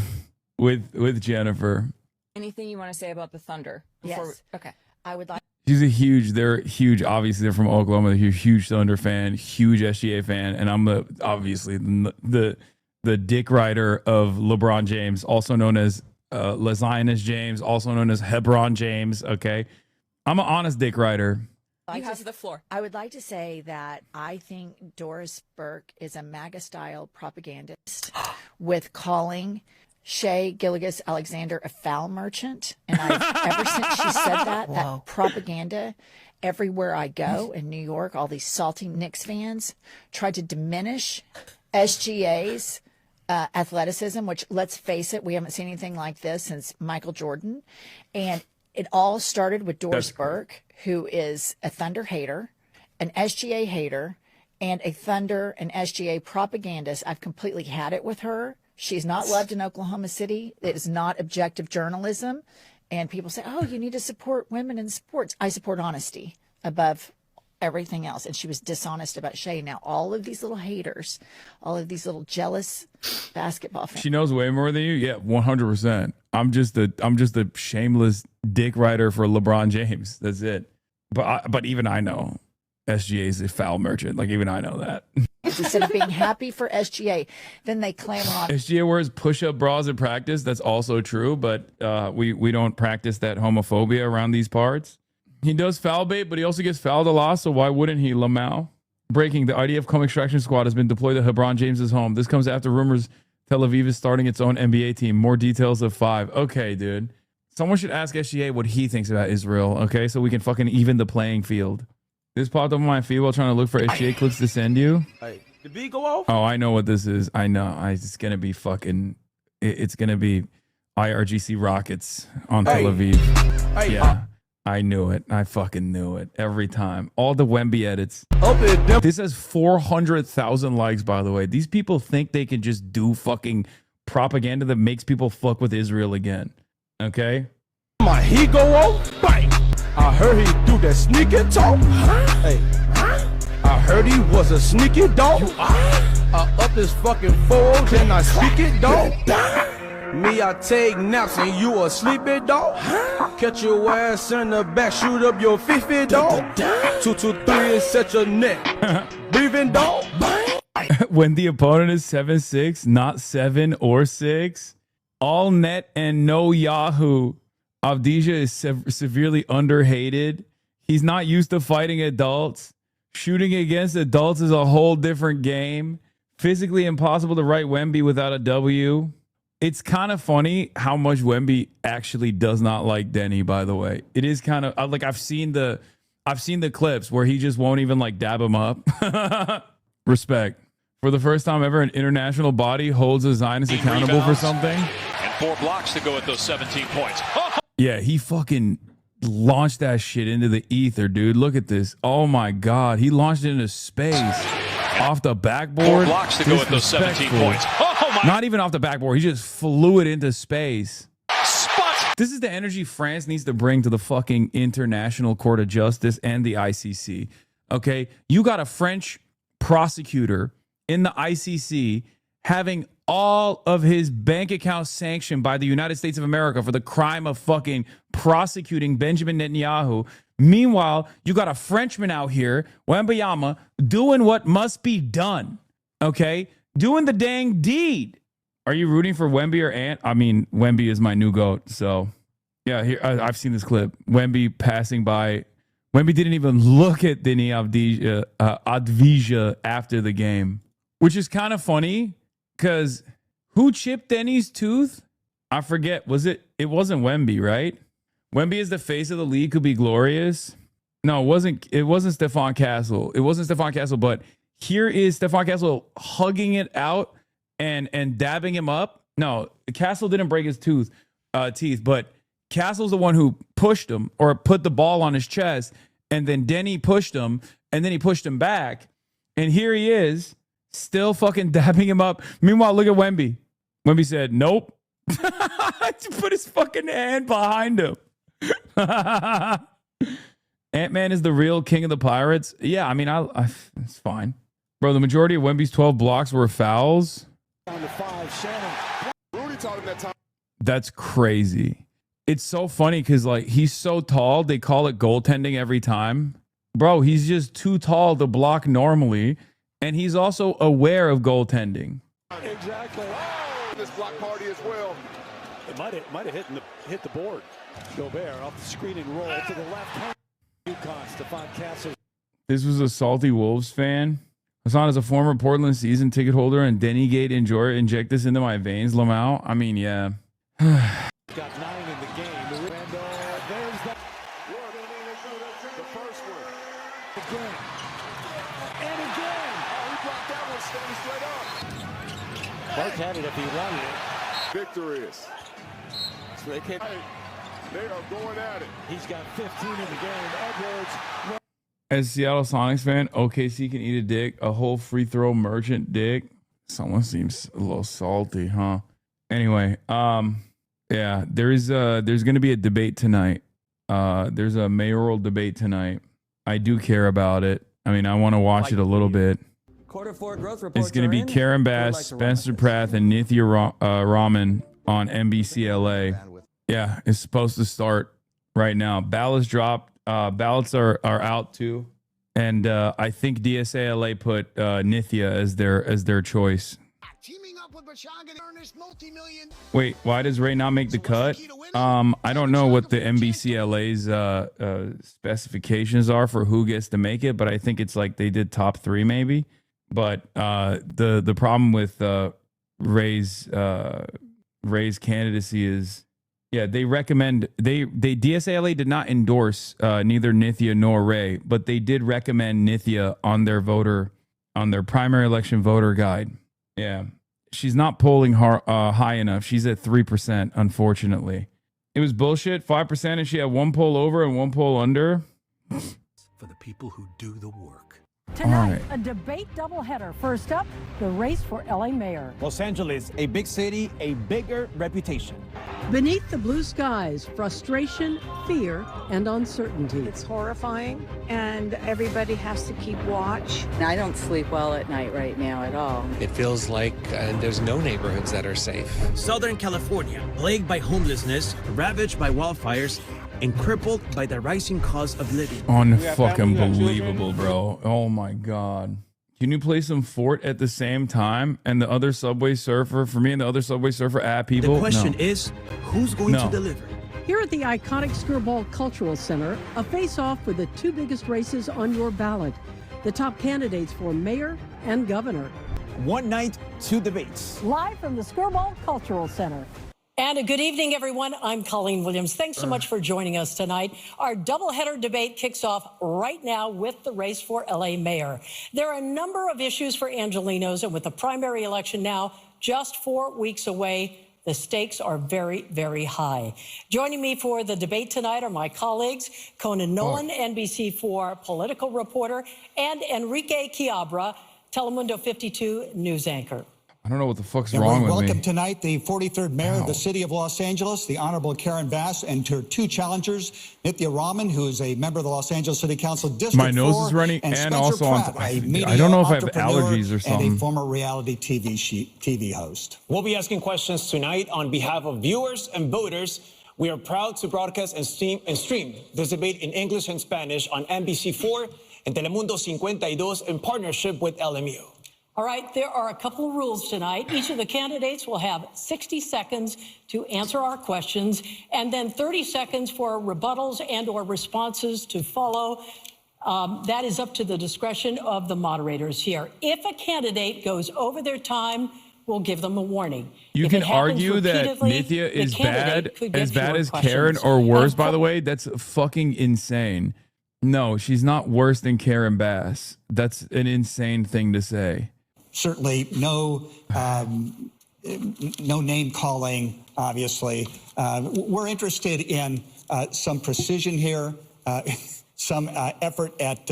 Speaker 10: with Jennifer.
Speaker 13: Anything you want to say about the Thunder?
Speaker 14: Yes. Okay. I would like.
Speaker 10: They're huge. Obviously, they're from Oklahoma. They're a huge Thunder fan, huge SGA fan, and I'm obviously the dick rider of LeBron James, also known as Lazionus James, also known as Hebron James. Okay, I'm an honest dick rider.
Speaker 13: You have the floor.
Speaker 14: I would like to say that I think Doris Burke is a MAGA-style propagandist with calling Shea Gilgeous Alexander a foul merchant. And ever since she said that propaganda, everywhere I go in New York, all these salty Knicks fans tried to diminish SGA's athleticism, which, let's face it, we haven't seen anything like this since Michael Jordan. And it all started with Doris Burke, who is a Thunder hater, an SGA hater, and a Thunder and SGA propagandist. I've completely had it with her. She's not loved in Oklahoma City. It is not objective journalism. And people say, oh, you need to support women in sports. I support honesty above everything else. And she was dishonest about Shea. Now, all of these little haters, all of these little jealous basketball fans.
Speaker 10: She knows way more than you. Yeah, 100%. I'm just a shameless dick rider for LeBron James. That's it. But even I know SGA is a foul merchant. Like, even I know that.
Speaker 14: Instead of being happy for SGA, then they clamor on.
Speaker 10: SGA wears push-up bras in practice. That's also true, but we don't practice that homophobia around these parts. He does foul bait, but he also gets fouled a lot, so why wouldn't he, Lamau? Breaking, the IDF Home Extraction Squad has been deployed to Hebron James's home. This comes after rumors Tel Aviv is starting its own NBA team. More details of 5. Okay, dude. Someone should ask SGA what he thinks about Israel, okay? So we can fucking even the playing field. This popped up on my feed while trying to look for SGA clips to send you.
Speaker 4: Hey, the beat go off?
Speaker 10: Oh, I know what this is. I know. It's going to be fucking... It's going to be IRGC Rockets on Tel Aviv.
Speaker 4: Hey,
Speaker 10: yeah. I knew it. I fucking knew it. Every time. All the Wemby edits. This has 400,000 likes, by the way. These people think they can just do fucking propaganda that makes people fuck with Israel again. Okay?
Speaker 4: My he go off? Bang! I heard he do that sneaky talk. Hey, I heard he was a sneaky dog. I up his fucking fold and I speak it, dog. Me, I take naps and you a sleepy dog. Catch your ass in the back, shoot up your fifi, dog. 223 and set your neck. Breathing, dog.
Speaker 10: When the opponent is 7'6", not 7 or 6, all net and no Yahoo. Avdija is severely underhated. He's not used to fighting adults. Shooting against adults is a whole different game. Physically impossible to write Wemby without a W. It's kind of funny how much Wemby actually does not like Denny, by the way. It is kind of like I've seen the clips where he just won't even like dab him up. Respect. For the first time ever, an international body holds a Zionist accountable for something.
Speaker 18: And 4 blocks to go with those 17 points.
Speaker 10: Yeah, he fucking launched that shit into the ether, dude. Look at this. Oh my God. He launched it into space. Off the backboard.
Speaker 18: 4 blocks to go with those 17 points. Oh my.
Speaker 10: Not even off the backboard. He just flew it into space. Spot. This is the energy France needs to bring to the fucking International Court of Justice and the ICC. Okay? You got a French prosecutor in the ICC having all of his bank accounts sanctioned by the United States of America for the crime of fucking prosecuting Benjamin Netanyahu. Meanwhile, you got a Frenchman out here, Wembanyama, doing what must be done. Okay? Doing the dang deed. Are you rooting for Wemby or Ant? I mean, Wemby is my new GOAT. So, yeah, here I've seen this clip. Wemby passing by. Wemby didn't even look at Deni Avdija after the game, which is kind of funny because who chipped Denny's tooth? I forget. It wasn't Wemby, right? Wemby is the face of the league, could be glorious. No, it wasn't Stefan Castle. It wasn't Stefan Castle, but here is Stefan Castle hugging it out and dabbing him up. No, Castle didn't break his teeth, but Castle's the one who pushed him or put the ball on his chest, and then Denny pushed him, and then he pushed him back. And here he is, still fucking dabbing him up. Meanwhile, look at Wemby. Wemby said, nope. Put his fucking hand behind him. Ant-Man is the real king of the Pirates. Yeah, I mean, it's fine. Bro, the majority of Wemby's 12 blocks were fouls. That's crazy. It's so funny because, like, he's so tall, they call it goaltending every time. Bro, he's just too tall to block normally, and he's also aware of goaltending.
Speaker 15: Exactly. Oh, this block party as well. It might have hit the board. Gobert off the screening roll to the left. UConn, Stefan Castle.
Speaker 10: This was a salty Wolves fan. Hassan is a former Portland season ticket holder, and Denny Gate inject this into my veins, Lamau. I mean, yeah.
Speaker 15: Got 9 in the game. And there's the first one. Again. And again. Oh, he blocked that one standing straight up. Mark had it if he wanted it. Victorious. So they can't. They are going at it. He's got 15 in the game. Edwards.
Speaker 10: As Seattle Sonics fan, OKC can eat a dick. A whole free throw merchant dick. Someone seems a little salty, huh? Anyway, yeah, there's going to be a debate tonight. There's a mayoral debate tonight. I do care about it. I mean, I want to watch it a little bit.
Speaker 16: Q4 growth reports.
Speaker 10: It's going to be Karen Bass, Spencer Pratt, and Nithya Raman on NBC LA. Yeah, it's supposed to start right now. Ballots dropped. Ballots are out too, and I think DSA LA put Nithya as their choice. Wait, why does Ray not make the cut? I don't know what the NBC LA's specifications are for who gets to make it, but I think it's like they did top 3 maybe. But the problem with Ray's candidacy is. Yeah, they recommend DSALA did not endorse neither Nithya nor Ray, but they did recommend Nithya on their primary election voter guide. Yeah, she's not polling high enough. She's at 3%, unfortunately. It was bullshit, 5%, and she had 1 poll over and 1 poll under.
Speaker 19: For the people who do the work.
Speaker 20: Tonight, a debate doubleheader. First up, the race for LA mayor.
Speaker 24: Los Angeles, a big city, a bigger reputation.
Speaker 20: Beneath the blue skies, frustration, fear, and uncertainty.
Speaker 25: It's horrifying, and everybody has to keep watch.
Speaker 26: I don't sleep well at night right now at all.
Speaker 27: It feels like there's no neighborhoods that are safe.
Speaker 28: Southern California, plagued by homelessness, ravaged by wildfires, and crippled by the rising cost of living.
Speaker 10: Unfucking believable, bro. Oh my God. Can you play some Fort at the same time? And the other Subway Surfer, for me and the other Subway Surfer at people?
Speaker 28: The question is, who's going to deliver?
Speaker 20: Here at the iconic Skirball Cultural Center, a face-off for the 2 biggest races on your ballot. The top candidates for mayor and governor.
Speaker 24: One night, 2 debates.
Speaker 20: Live from the Skirball Cultural Center. And a good evening, everyone. I'm Colleen Williams. Thanks so much for joining us tonight. Our doubleheader debate kicks off right now with the race for LA mayor. There are a number of issues for Angelenos, and with the primary election now just 4 weeks away, the stakes are very, very high. Joining me for the debate tonight are my colleagues, Conan Nolan, NBC4 political reporter, and Enrique Chiabra, Telemundo 52 news anchor.
Speaker 10: I don't know what the fuck's wrong with me.
Speaker 29: Welcome tonight the 43rd mayor of the city of Los Angeles, the Honorable Karen Bass, and her 2 challengers, Nithya Raman, who is a member of the Los Angeles City Council District 4.
Speaker 10: My nose is running, and
Speaker 29: Spencer
Speaker 10: also
Speaker 29: Pratt, a media
Speaker 10: I don't know if I have
Speaker 29: entrepreneur
Speaker 10: allergies or something.
Speaker 29: And a former reality TV host.
Speaker 28: We'll be asking questions tonight on behalf of viewers and voters. We are proud to broadcast and stream this debate in English and Spanish on NBC4 and Telemundo 52 in partnership with LMU.
Speaker 20: All right, there are a couple of rules tonight. Each of the candidates will have 60 seconds to answer our questions, and then 30 seconds for rebuttals and or responses to follow. That is up to the discretion of the moderators here. If a candidate goes over their time, we'll give them a warning.
Speaker 10: You can argue that Nithya is as bad as Karen, or worse, by the way. That's fucking insane. No, she's not worse than Karen Bass. That's an insane thing to say.
Speaker 29: Certainly no name calling, obviously. We're interested in some precision here, some effort at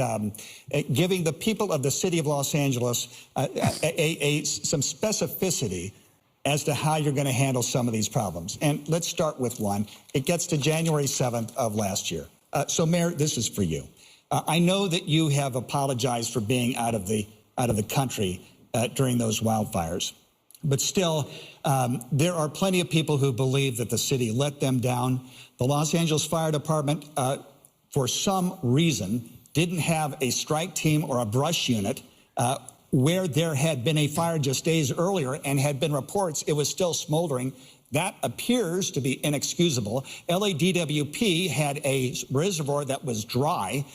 Speaker 29: giving the people of the city of Los Angeles some specificity as to how you're going to handle some of these problems. And let's start with one. It gets to January 7th of last year. So, Mayor, this is for you. I know that you have apologized for being out of the country during those wildfires. But still, there are plenty of people who believe that the city let them down. The Los Angeles Fire Department, for some reason, didn't have a strike team or a brush unit where there had been a fire just days earlier and had been reports it was still smoldering. That appears to be inexcusable. LADWP had a reservoir that was dry.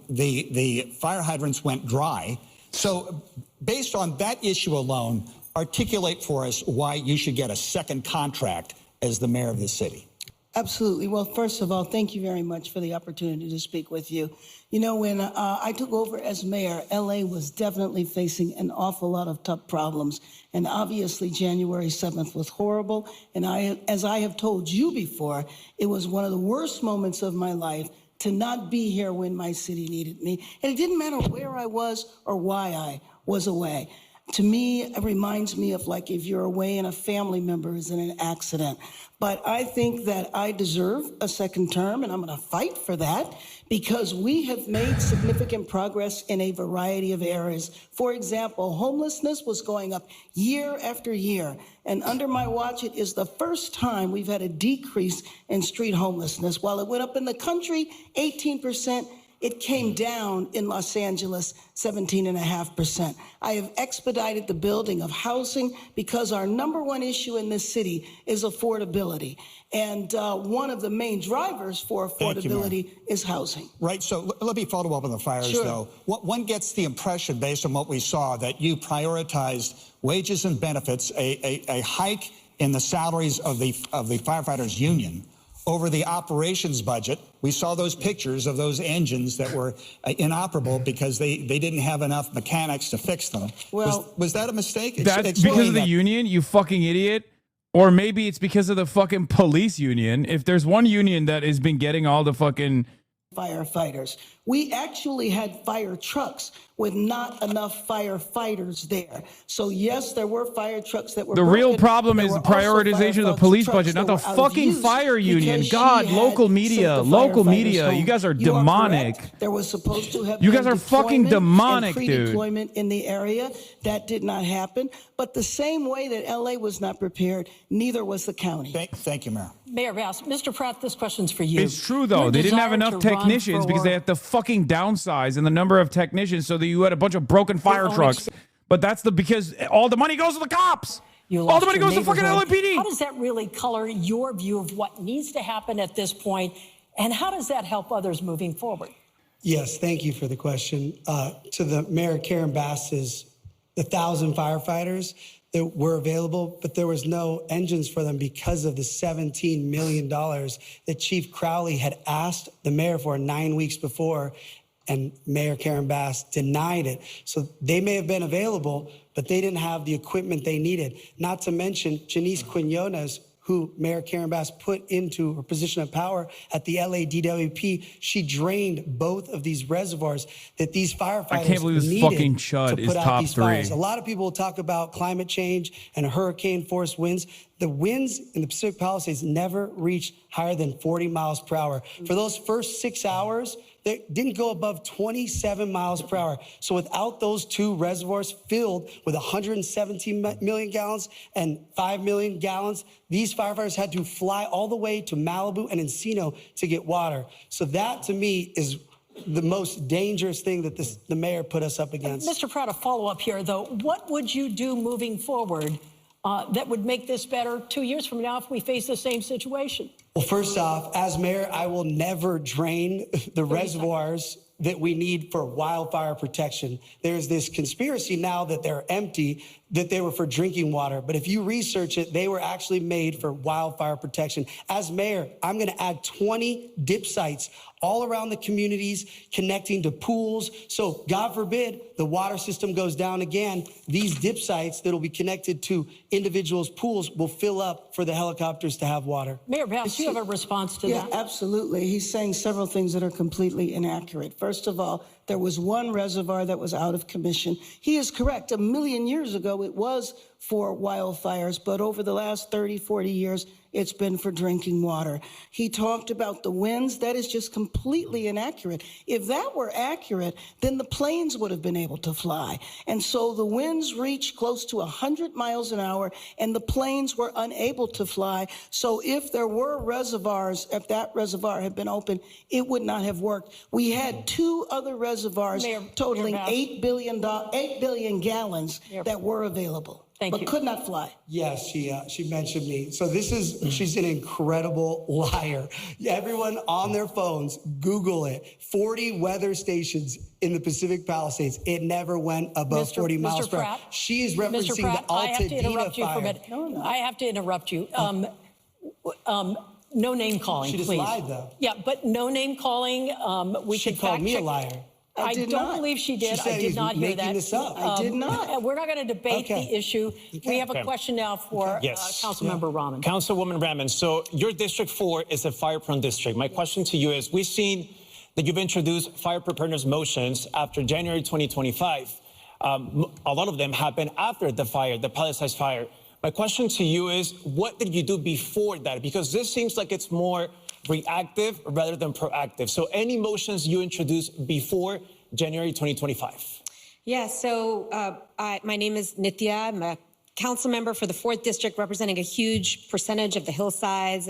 Speaker 29: The fire hydrants went dry. So based on that issue alone, articulate for us why you should get a second contract as the mayor of the city.
Speaker 6: Absolutely. Well, first of all, thank you very much for the opportunity to speak with you. You know, when I took over as mayor, LA was definitely facing an awful lot of tough problems. And obviously, January 7th was horrible. And as I have told you before, it was one of the worst moments of my life to not be here when my city needed me. And it didn't matter where I was or why I was away. To me, it reminds me of like if you're away and a family member is in an accident. But I think that I deserve a second term, and I'm going to fight for that because we have made significant progress in a variety of areas. For example, homelessness was going up year after year. And under my watch, it is the first time we've had a decrease in street homelessness. While it went up in the country, 18%, it came down in Los Angeles, 17.5%. I have expedited the building of housing because our number one issue in this city is affordability. And one of the main drivers for affordability is housing.
Speaker 29: Right. So let me follow up on the fires,
Speaker 6: Sure.
Speaker 29: though. One gets the impression, based on what we saw, that you prioritized wages and benefits, a hike in the salaries of the firefighters union over the operations budget. We saw those pictures of those engines that were inoperable because they didn't have enough mechanics to fix them.
Speaker 6: Well,
Speaker 29: was that a mistake?
Speaker 10: That's because of the union, you fucking idiot. Or maybe it's because of the fucking police union. If there's one union that has been getting all the fucking
Speaker 6: firefighters. We actually had fire trucks with not enough firefighters there. So yes, there were fire trucks that were
Speaker 10: The real problem is the prioritization of the police budget, not the fucking fire union. God, local media, you guys are demonic.
Speaker 6: There was supposed to have
Speaker 10: You guys are fucking demonic, dude.
Speaker 6: Pre-deployment in the area. That did not happen. But the same way that LA was not prepared, neither was the county.
Speaker 29: Thank you, Mayor.
Speaker 20: Mayor Bass, Mr. Pratt, this question's for you.
Speaker 10: It's true, though. They didn't have enough technicians because they had to fucking downsize in the number of technicians so that you had a bunch of broken fire trucks. But that's because all the money goes to the cops. All the money goes to fucking LAPD.
Speaker 20: How does that really color your view of what needs to happen at this point, and how does that help others moving forward?
Speaker 7: Yes, thank you for the question. To the Mayor Karen Bass's, the 1,000 firefighters that were available, but there was no engines for them because of the $17 million that Chief Crowley had asked the mayor for 9 weeks before, and Mayor Karen Bass denied it. So they may have been available, but they didn't have the equipment they needed. Not to mention Janice Quinones, who Mayor Karen Bass put into her position of power at the LADWP. She drained both of these reservoirs that these firefighters
Speaker 10: I can't believe this fucking chud is top three.
Speaker 7: Fires. A lot of people will talk about climate change and hurricane force winds. The winds in the Pacific Palisades never reached higher than 40 miles per hour. For those first 6 hours, they didn't go above 27 miles per hour. So without those two reservoirs filled with 117 million gallons and 5 million gallons, these firefighters had to fly all the way to Malibu and Encino to get water. So that, to me, is the most dangerous thing that the mayor put us up against.
Speaker 20: Mr. Pratt, a follow-up here, though. What would you do moving forward that would make this better 2 years from now if we face the same situation?
Speaker 7: Well, first off, as mayor, I will never drain the reservoirs that we need for wildfire protection. There's this conspiracy now that they're empty, that they were for drinking water. But if you research it, they were actually made for wildfire protection. As mayor, I'm going to add 20 dip sites all around the communities connecting to pools. So God forbid the water system goes down again, these dip sites that will be connected to individuals' pools will fill up for the helicopters to have water.
Speaker 20: Mayor Bass, you have a response to that?
Speaker 6: Yeah, absolutely. He's saying several things that are completely inaccurate. First of all, there was one reservoir that was out of commission. He is correct. 1 million years ago, it was for wildfires, but over the last 30, 40 years, it's been for drinking water. He talked about the winds. That is just completely inaccurate. If that were accurate, then the planes would have been able to fly. And so the winds reached close to 100 miles an hour, and the planes were unable to fly. So if there were reservoirs, if that reservoir had been open, it would not have worked. We had 2 other reservoirs totaling 8 billion gallons that were available. But could not fly.
Speaker 7: Yes, she mentioned me. So she's an incredible liar. Everyone on their phones, Google it. 40 weather stations in the Pacific Palisades. It never went above 40 miles per hour. She is referencing the Altadena fire.
Speaker 20: I have to interrupt you. No name calling,
Speaker 7: She just
Speaker 20: please.
Speaker 7: lied, though.
Speaker 20: Yeah, but no name calling.
Speaker 7: She called me a liar.
Speaker 20: I don't believe she did. I did not hear that.
Speaker 7: This up.
Speaker 6: I did not.
Speaker 20: We're not going to debate the issue. We have a question now for Councilmember Rahman.
Speaker 28: Councilwoman Rahman, so your District 4 is a fire-prone district. My question to you is, we've seen that you've introduced fire preparedness motions after January 2025. A lot of them happened after the fire, the Palisades fire. My question to you is, what did you do before that? Because this seems like it's more reactive rather than proactive. So any motions you introduced before January 2025?
Speaker 1: Yeah, so my name is Nithya. I'm a council member for the 4th District, representing a huge percentage of the hillsides.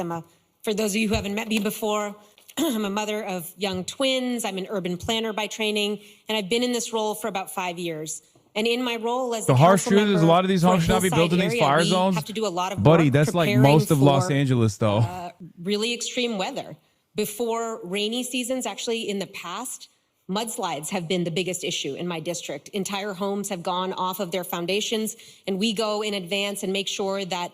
Speaker 1: For those of you who haven't met me before, I'm a mother of young twins. I'm an urban planner by training, and I've been in this role for about 5 years. And in my role as
Speaker 10: the harsh truth is a lot of these homes should not be built in these fire zones.
Speaker 1: Have to do a lot of
Speaker 10: Buddy,
Speaker 1: work
Speaker 10: that's like most of Los Angeles, though.
Speaker 1: Really extreme weather. Before rainy seasons, actually in the past, mudslides have been the biggest issue in my district. Entire homes have gone off of their foundations, and we go in advance and make sure that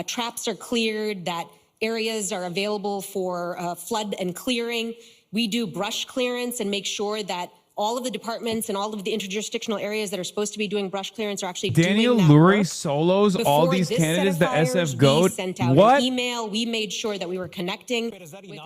Speaker 1: traps are cleared, that areas are available for flood and clearing. We do brush clearance and make sure that all of the departments and all of the interjurisdictional areas that are supposed to be doing brush clearance are actually
Speaker 10: Daniel
Speaker 1: doing that
Speaker 10: Lurie
Speaker 1: work.
Speaker 10: solos all these candidates, the SF GOAT.
Speaker 1: We sent out
Speaker 10: What?
Speaker 1: an email. We made sure that we were connecting.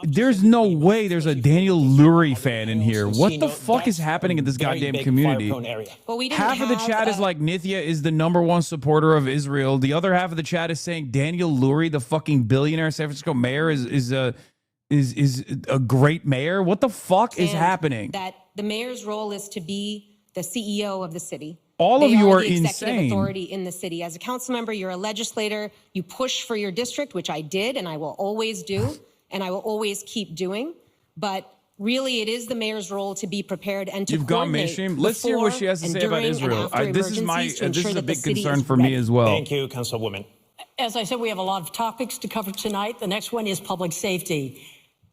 Speaker 10: There's no way there's a Daniel Lurie fan in here. What the fuck is happening in this goddamn community?
Speaker 1: Well, we didn't
Speaker 10: half of the chat is like Nithya is the #1 supporter of Israel. The other half of the chat is saying Daniel Lurie, the fucking billionaire San Francisco mayor, is a great mayor. What the fuck is happening?
Speaker 1: That the mayor's role is to be the CEO of the city.
Speaker 10: All of you are
Speaker 1: the executive
Speaker 10: insane.
Speaker 1: authority in the city. As a council member, you're a legislator. You push for your district, which I did, and I will always do, and I will always keep doing. But really, it is the mayor's role to be prepared and to
Speaker 10: You've gone
Speaker 1: coordinate
Speaker 10: mainstream. Let's hear what she has to
Speaker 1: and
Speaker 10: say about
Speaker 1: during and
Speaker 10: Israel.
Speaker 1: after
Speaker 10: This is
Speaker 1: emergencies to
Speaker 10: this
Speaker 1: ensure
Speaker 10: is a
Speaker 1: that the
Speaker 10: big
Speaker 1: city
Speaker 10: concern
Speaker 1: is
Speaker 10: for me
Speaker 1: ready.
Speaker 10: as well.
Speaker 28: Thank you, Councilwoman.
Speaker 20: As I said, we have a lot of topics to cover tonight. The next one is public safety.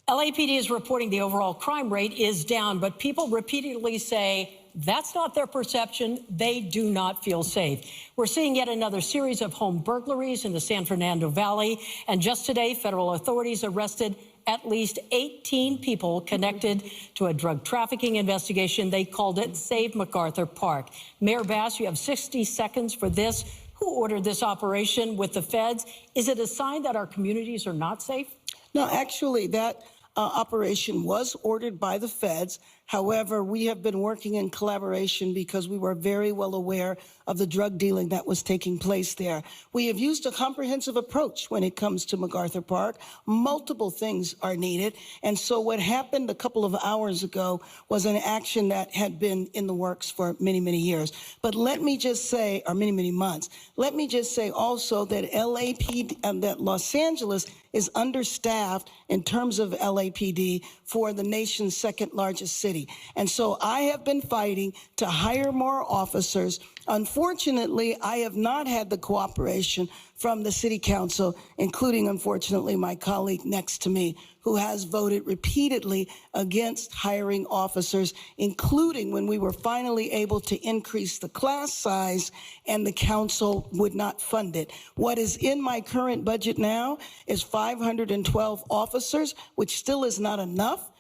Speaker 20: LAPD is reporting the overall crime rate is down, but people repeatedly say that's not their perception. They do not feel safe. We're seeing yet another series of home burglaries in the San Fernando Valley. And just today, federal authorities arrested at least 18 people connected to a drug trafficking investigation. They called it Save MacArthur Park. Mayor Bass, you have 60 seconds for this. Who ordered this operation with the feds? Is it a sign that our communities are not safe?
Speaker 6: No, actually, that operation was ordered by the feds. However, we have been working in collaboration because we were very well aware of the drug dealing that was taking place there. We have used a comprehensive approach when it comes to MacArthur Park. Multiple things are needed. And so what happened a couple of hours ago was an action that had been in the works for many, many years. But let me just say, or many, many months, let me just say also that LAPD and that Los Angeles is understaffed in terms of LAPD for the nation's second largest city. And so I have been fighting to hire more officers. Unfortunately, I have not had the cooperation from the city council, including, unfortunately, my colleague next to me, who has voted repeatedly against hiring officers, including when we were finally able to increase the class size and the council would not fund it. What is in my current budget now is 512 officers, which still is not enough.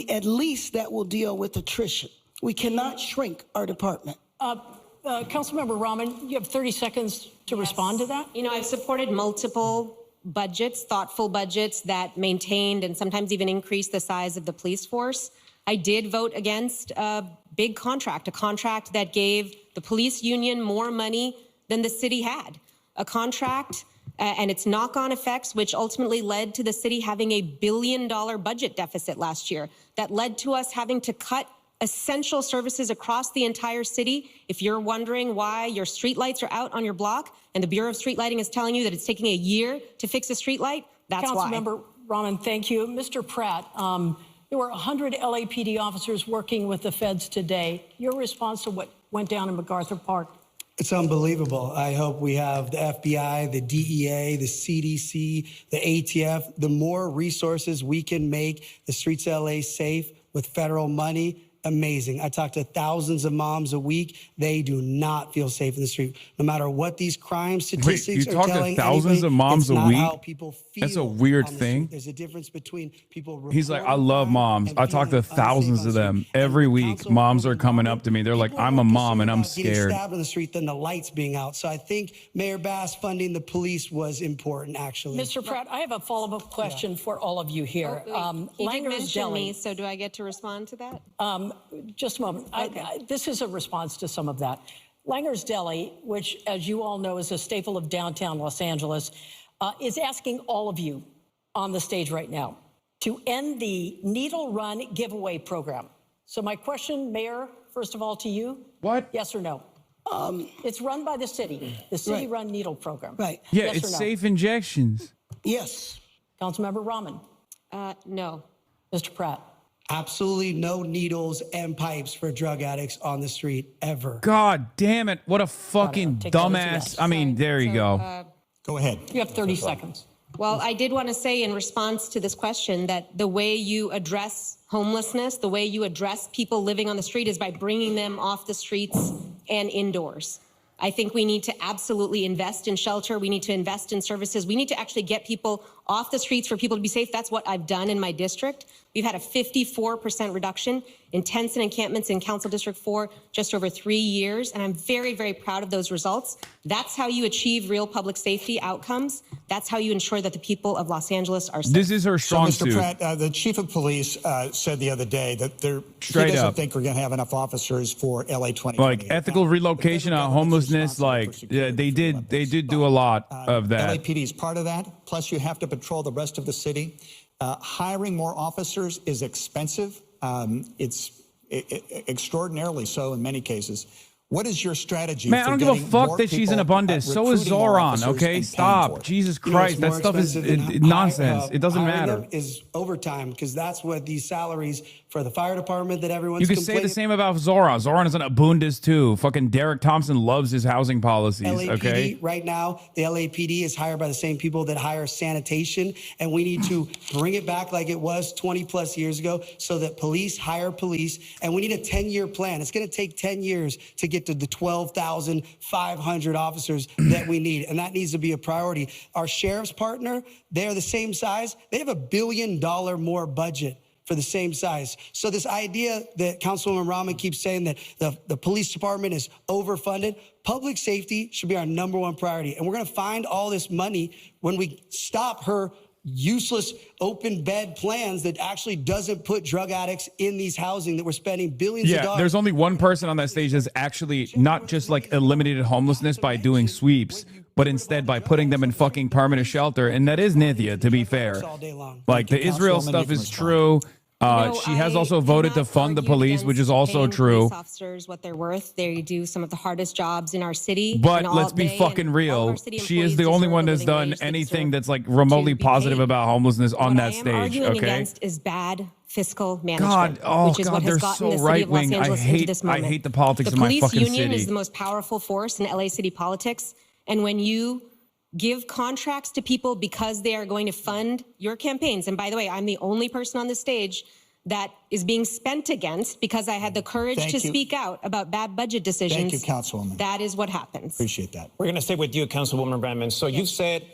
Speaker 6: At least that will deal with attrition. We cannot shrink our department.
Speaker 20: Councilmember Rahman, you have 30 seconds to respond to that.
Speaker 1: You know, I've supported multiple budgets, thoughtful budgets that maintained and sometimes even increased the size of the police force. I did vote against a big contract, a contract that gave the police union more money than the city had. A contract and its knock-on effects, which ultimately led to the city having a $1 billion budget deficit last year. That led to us having to cut essential services across the entire city. If you're wondering why your streetlights are out on your block and the Bureau of Street Lighting is telling you that it's taking a year to fix a streetlight, that's why.
Speaker 20: Councilmember Rahman, thank you. Mr. Pratt, there were 100 LAPD officers working with the feds today. Your response to what went down in MacArthur Park?
Speaker 7: It's unbelievable. I hope we have the FBI, the DEA, the CDC, the ATF. The more resources we can make the streets of LA safe with federal money, amazing. I talk to thousands of moms a week. They do not feel safe in the street. No matter what these crime statistics
Speaker 10: you
Speaker 7: are
Speaker 10: talk
Speaker 7: telling
Speaker 10: to thousands
Speaker 7: anybody,
Speaker 10: of moms
Speaker 7: it's
Speaker 10: a
Speaker 7: not
Speaker 10: week?
Speaker 7: how people feel.
Speaker 10: That's a weird
Speaker 7: on the
Speaker 10: thing.
Speaker 7: street. There's a difference between people.
Speaker 10: He's like, I love moms. I talk to thousands of them every week. Moms are coming up to me. They're like, I'm a mom and I'm
Speaker 7: Getting
Speaker 10: scared.
Speaker 7: stabbed in the street than the lights being out. So I think Mayor Bass funding the police was important, actually.
Speaker 20: Mr. Pratt, I have a follow-up question for all of you here.
Speaker 1: He did
Speaker 20: Langer's
Speaker 1: mention
Speaker 20: Deli.
Speaker 1: me, so do I get to respond to that?
Speaker 20: Just a moment. This is a response to some of that. Langer's Deli, which, as you all know, is a staple of downtown Los Angeles, is asking all of you on the stage right now to end the Needle Run giveaway program. So my question, Mayor, first of all to you.
Speaker 10: What?
Speaker 20: Yes or no? It's run by the city-run needle program.
Speaker 6: Right.
Speaker 10: Yeah,
Speaker 20: Yes
Speaker 10: it's
Speaker 20: or no?
Speaker 10: safe injections.
Speaker 6: Yes.
Speaker 20: Councilmember Rahman.
Speaker 1: No.
Speaker 20: Mr. Pratt.
Speaker 7: Absolutely no needles and pipes for drug addicts on the street ever.
Speaker 10: God damn it. What a fucking
Speaker 20: Take that as a
Speaker 10: dumbass.
Speaker 20: yes.
Speaker 10: I mean, there you go.
Speaker 29: Go ahead.
Speaker 20: You have 30 seconds.
Speaker 1: Well, I did want to say in response to this question that the way you address homelessness, the way you address people living on the street is by bringing them off the streets and indoors. I think we need to absolutely invest in shelter. We need to invest in services. We need to actually get people off the streets for people to be safe. That's what I've done in my district. We've had a 54% reduction in tents and encampments in Council District 4 just over 3 years. And I'm very, very proud of those results. That's how you achieve real public safety outcomes. That's how you ensure that the people of Los Angeles are safe.
Speaker 10: This is her strong
Speaker 29: so, Mr.
Speaker 10: suit.
Speaker 29: Pratt, the chief of police said the other day that he
Speaker 10: Straight
Speaker 29: doesn't
Speaker 10: up.
Speaker 29: think we're going to have enough officers for LA 2028.
Speaker 10: Like ethical relocation on homelessness, like yeah, they did do a lot of that.
Speaker 29: LAPD is part of that. Plus, you have to patrol the rest of the city. Hiring more officers is expensive. It's extraordinarily so in many cases. What is your strategy?
Speaker 10: Man, I
Speaker 29: for
Speaker 10: don't give a
Speaker 29: getting
Speaker 10: fuck
Speaker 29: more
Speaker 10: that she's in
Speaker 29: people,
Speaker 10: abundance. So is
Speaker 29: recruiting more
Speaker 10: Zoran,
Speaker 29: officers and
Speaker 10: okay?
Speaker 29: paying
Speaker 10: Stop.
Speaker 29: for it?
Speaker 10: Jesus
Speaker 7: You know,
Speaker 10: Christ.
Speaker 7: it's
Speaker 10: That
Speaker 7: more
Speaker 10: stuff is
Speaker 7: expensive than
Speaker 10: nonsense. It doesn't
Speaker 7: hiring
Speaker 10: matter.
Speaker 7: them is overtime because that's what these salaries for the fire department that everyone's
Speaker 10: You could say
Speaker 7: complaining.
Speaker 10: the same about Zoran. Zoran is an abundance too. Fucking Derek Thompson loves his housing policies,
Speaker 7: LAPD
Speaker 10: okay?
Speaker 7: right now, the LAPD is hired by the same people that hire sanitation, and we need to bring it back like it was 20 plus years ago so that police hire police, and we need a 10-year plan. It's going to take 10 years to get to the 12,500 officers that we need, and that needs to be a priority. Our sheriff's partner, they're the same size. They have $1 billion more budget for the same size. So this idea that Councilwoman Rahman keeps saying that the police department is overfunded, public safety should be our #1 priority. And we're gonna find all this money when we stop her useless open bed plans that actually doesn't put drug addicts in these housing that we're spending billions of
Speaker 10: Yeah,
Speaker 7: dollars.
Speaker 10: there's only one person on that stage that's actually not just like eliminated homelessness by doing sweeps, but instead by putting them in fucking permanent shelter. And that is Nithya, to be fair. Like the Israel stuff is true. She has also voted to fund the police, which is also
Speaker 1: Paying
Speaker 10: true.
Speaker 1: Police officers what they're worth. They do some of the hardest jobs in our city.
Speaker 10: But
Speaker 1: and all
Speaker 10: let's be
Speaker 1: they
Speaker 10: fucking
Speaker 1: and all of
Speaker 10: real.
Speaker 1: our city
Speaker 10: She is
Speaker 1: employees
Speaker 10: the only
Speaker 1: deserve
Speaker 10: one
Speaker 1: a
Speaker 10: that's
Speaker 1: living
Speaker 10: done
Speaker 1: wage. They
Speaker 10: anything
Speaker 1: deserve
Speaker 10: that's like remotely
Speaker 1: to be
Speaker 10: positive
Speaker 1: paid.
Speaker 10: about homelessness on that
Speaker 1: What I am
Speaker 10: stage.
Speaker 1: arguing
Speaker 10: Okay.
Speaker 1: against is bad fiscal management,
Speaker 10: God,
Speaker 1: which is what has
Speaker 10: they're
Speaker 1: gotten
Speaker 10: so
Speaker 1: the city
Speaker 10: right
Speaker 1: of Los
Speaker 10: wing.
Speaker 1: Angeles into this moment.
Speaker 10: I hate the politics
Speaker 1: the
Speaker 10: of my
Speaker 1: police
Speaker 10: fucking
Speaker 1: union
Speaker 10: city.
Speaker 1: is the most powerful force in LA city politics, and when you give contracts to people because they are going to fund your campaigns. And by the way, I'm the only person on the stage that is being spent against because I had the courage to speak out about bad budget decisions.
Speaker 29: Thank you, Councilwoman.
Speaker 1: That is what happens.
Speaker 29: Appreciate that.
Speaker 28: We're going to stay with you, Councilwoman Brandman. So you've said,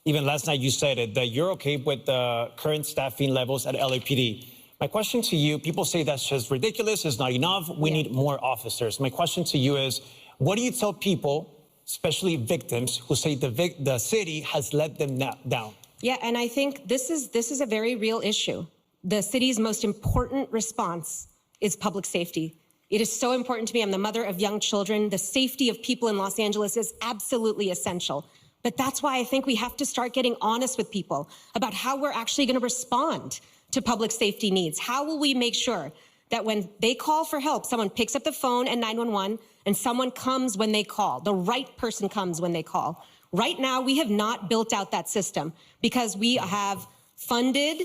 Speaker 28: even last night you said it, that you're okay with the current staffing levels at LAPD. My question to you, people say that's just ridiculous, it's not enough, we need more officers. My question to you is, what do you tell people, especially victims, who say the city has let them down?
Speaker 1: Yeah, and I think this is a very real issue. The city's most important response is public safety. It is so important to me. I'm the mother of young children. The safety of people in Los Angeles is absolutely essential. But that's why I think we have to start getting honest with people about how we're actually going to respond to public safety needs. How will we make sure that when they call for help, someone picks up the phone at 911 and someone comes when they call, the right person comes when they call? Right now, we have not built out that system because we have funded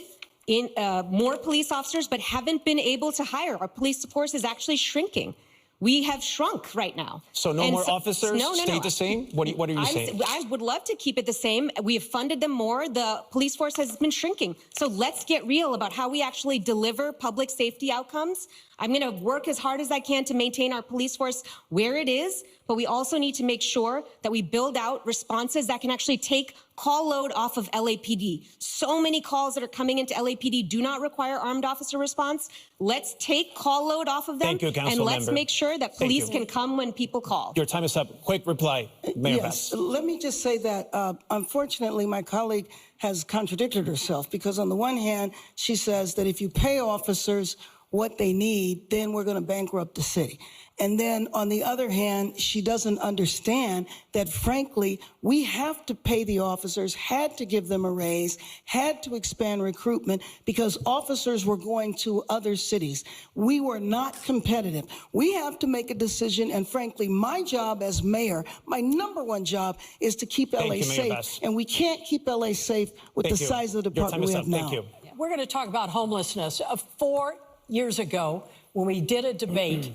Speaker 1: more police officers, but haven't been able to hire. Our police force is actually shrinking. We have shrunk right now.
Speaker 28: So no more officers? Stay the same? What are you saying?
Speaker 1: I would love to keep it the same. We have funded them more. The police force has been shrinking. So let's get real about how we actually deliver public safety outcomes. I'm going to work as hard as I can to maintain our police force where it is, but we also need to make sure that we build out responses that can actually take call load off of LAPD. So many calls that are coming into LAPD do not require armed officer response. Let's take call load off of them.
Speaker 28: Thank you,
Speaker 1: and let's make sure that police can come when people call.
Speaker 28: Your time is up. Quick reply, Mayor
Speaker 6: Yes,
Speaker 28: Bass.
Speaker 6: let me just say that unfortunately my colleague has contradicted herself because on the one hand, she says that if you pay officers what they need, then we're going to bankrupt the city. And then on the other hand, she doesn't understand that, frankly, we have to pay the officers, had to give them a raise, had to expand recruitment because officers were going to other cities. We were not competitive. We have to make a decision. And frankly, my job as mayor, my number one job is to keep LA safe. And we can't keep LA safe with the size of the department we have now.
Speaker 28: Thank you.
Speaker 2: We're going to talk about homelessness. 4 years ago, when we did a debate,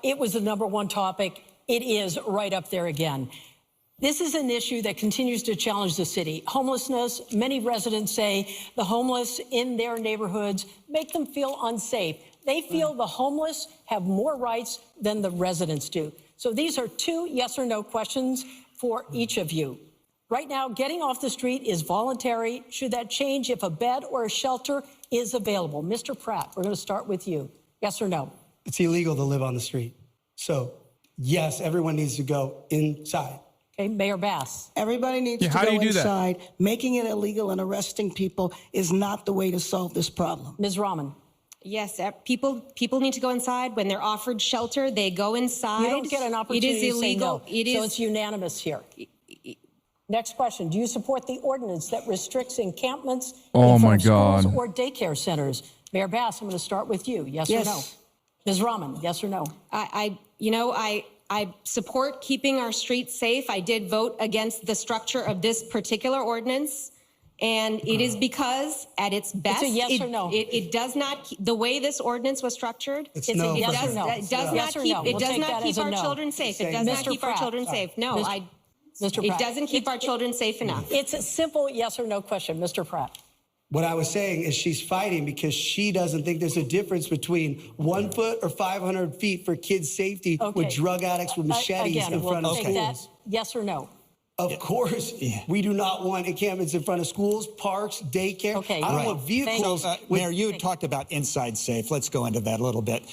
Speaker 2: it was the number one topic. It is right up there again. This is an issue that continues to challenge the city. Homelessness, many residents say the homeless in their neighborhoods make them feel unsafe. They feel the homeless have more rights than the residents do. So these are 2 yes or no questions for each of you. Right now, getting off the street is voluntary. Should that change if a bed or a shelter is available? Mr. Pratt, we're going to start with you. Yes or no?
Speaker 7: It's illegal to live on the street. So, yes, everyone needs to go inside.
Speaker 2: Okay, Mayor Bass.
Speaker 6: Everybody needs to go inside. Making it illegal and arresting people is not the way to solve this problem.
Speaker 2: Ms. Rahman.
Speaker 1: Yes, people need to go inside. When they're offered shelter, they go inside.
Speaker 2: You don't get an opportunity
Speaker 1: It is illegal.
Speaker 2: to say no. So it's unanimous here. Next question. Do you support the ordinance that restricts encampments in front of schools or daycare centers? Mayor Bass, I'm going to start with you. Yes or no? Ms. Rahman, yes or no?
Speaker 1: I support keeping our streets safe. I did vote against the structure of this particular ordinance. And it is because at its best,
Speaker 2: it's a yes or no.
Speaker 1: It does not, the way this ordinance was structured,
Speaker 2: it's a yes or no.
Speaker 1: It does not keep our children safe. It does not keep our children safe. No, it doesn't keep our children safe enough.
Speaker 2: It's a simple yes or no question. Mr. Pratt.
Speaker 7: What I was saying is she's fighting because she doesn't think there's a difference between 1 foot or 500 feet for kids' safety with drug addicts with machetes in front of schools.
Speaker 2: Yes or no?
Speaker 7: Of course, we do not want encampments in front of schools, parks, daycare. I don't want vehicles.
Speaker 29: Mayor, you had talked about Inside Safe. Let's go into that a little bit.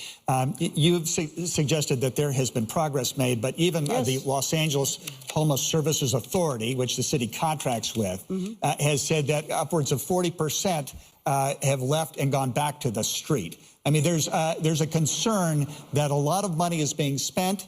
Speaker 29: You've suggested that there has been progress made, but even the Los Angeles Homeless Services Authority, which the city contracts with, has said that upwards of 40% have left and gone back to the street. I mean, there's a concern that a lot of money is being spent.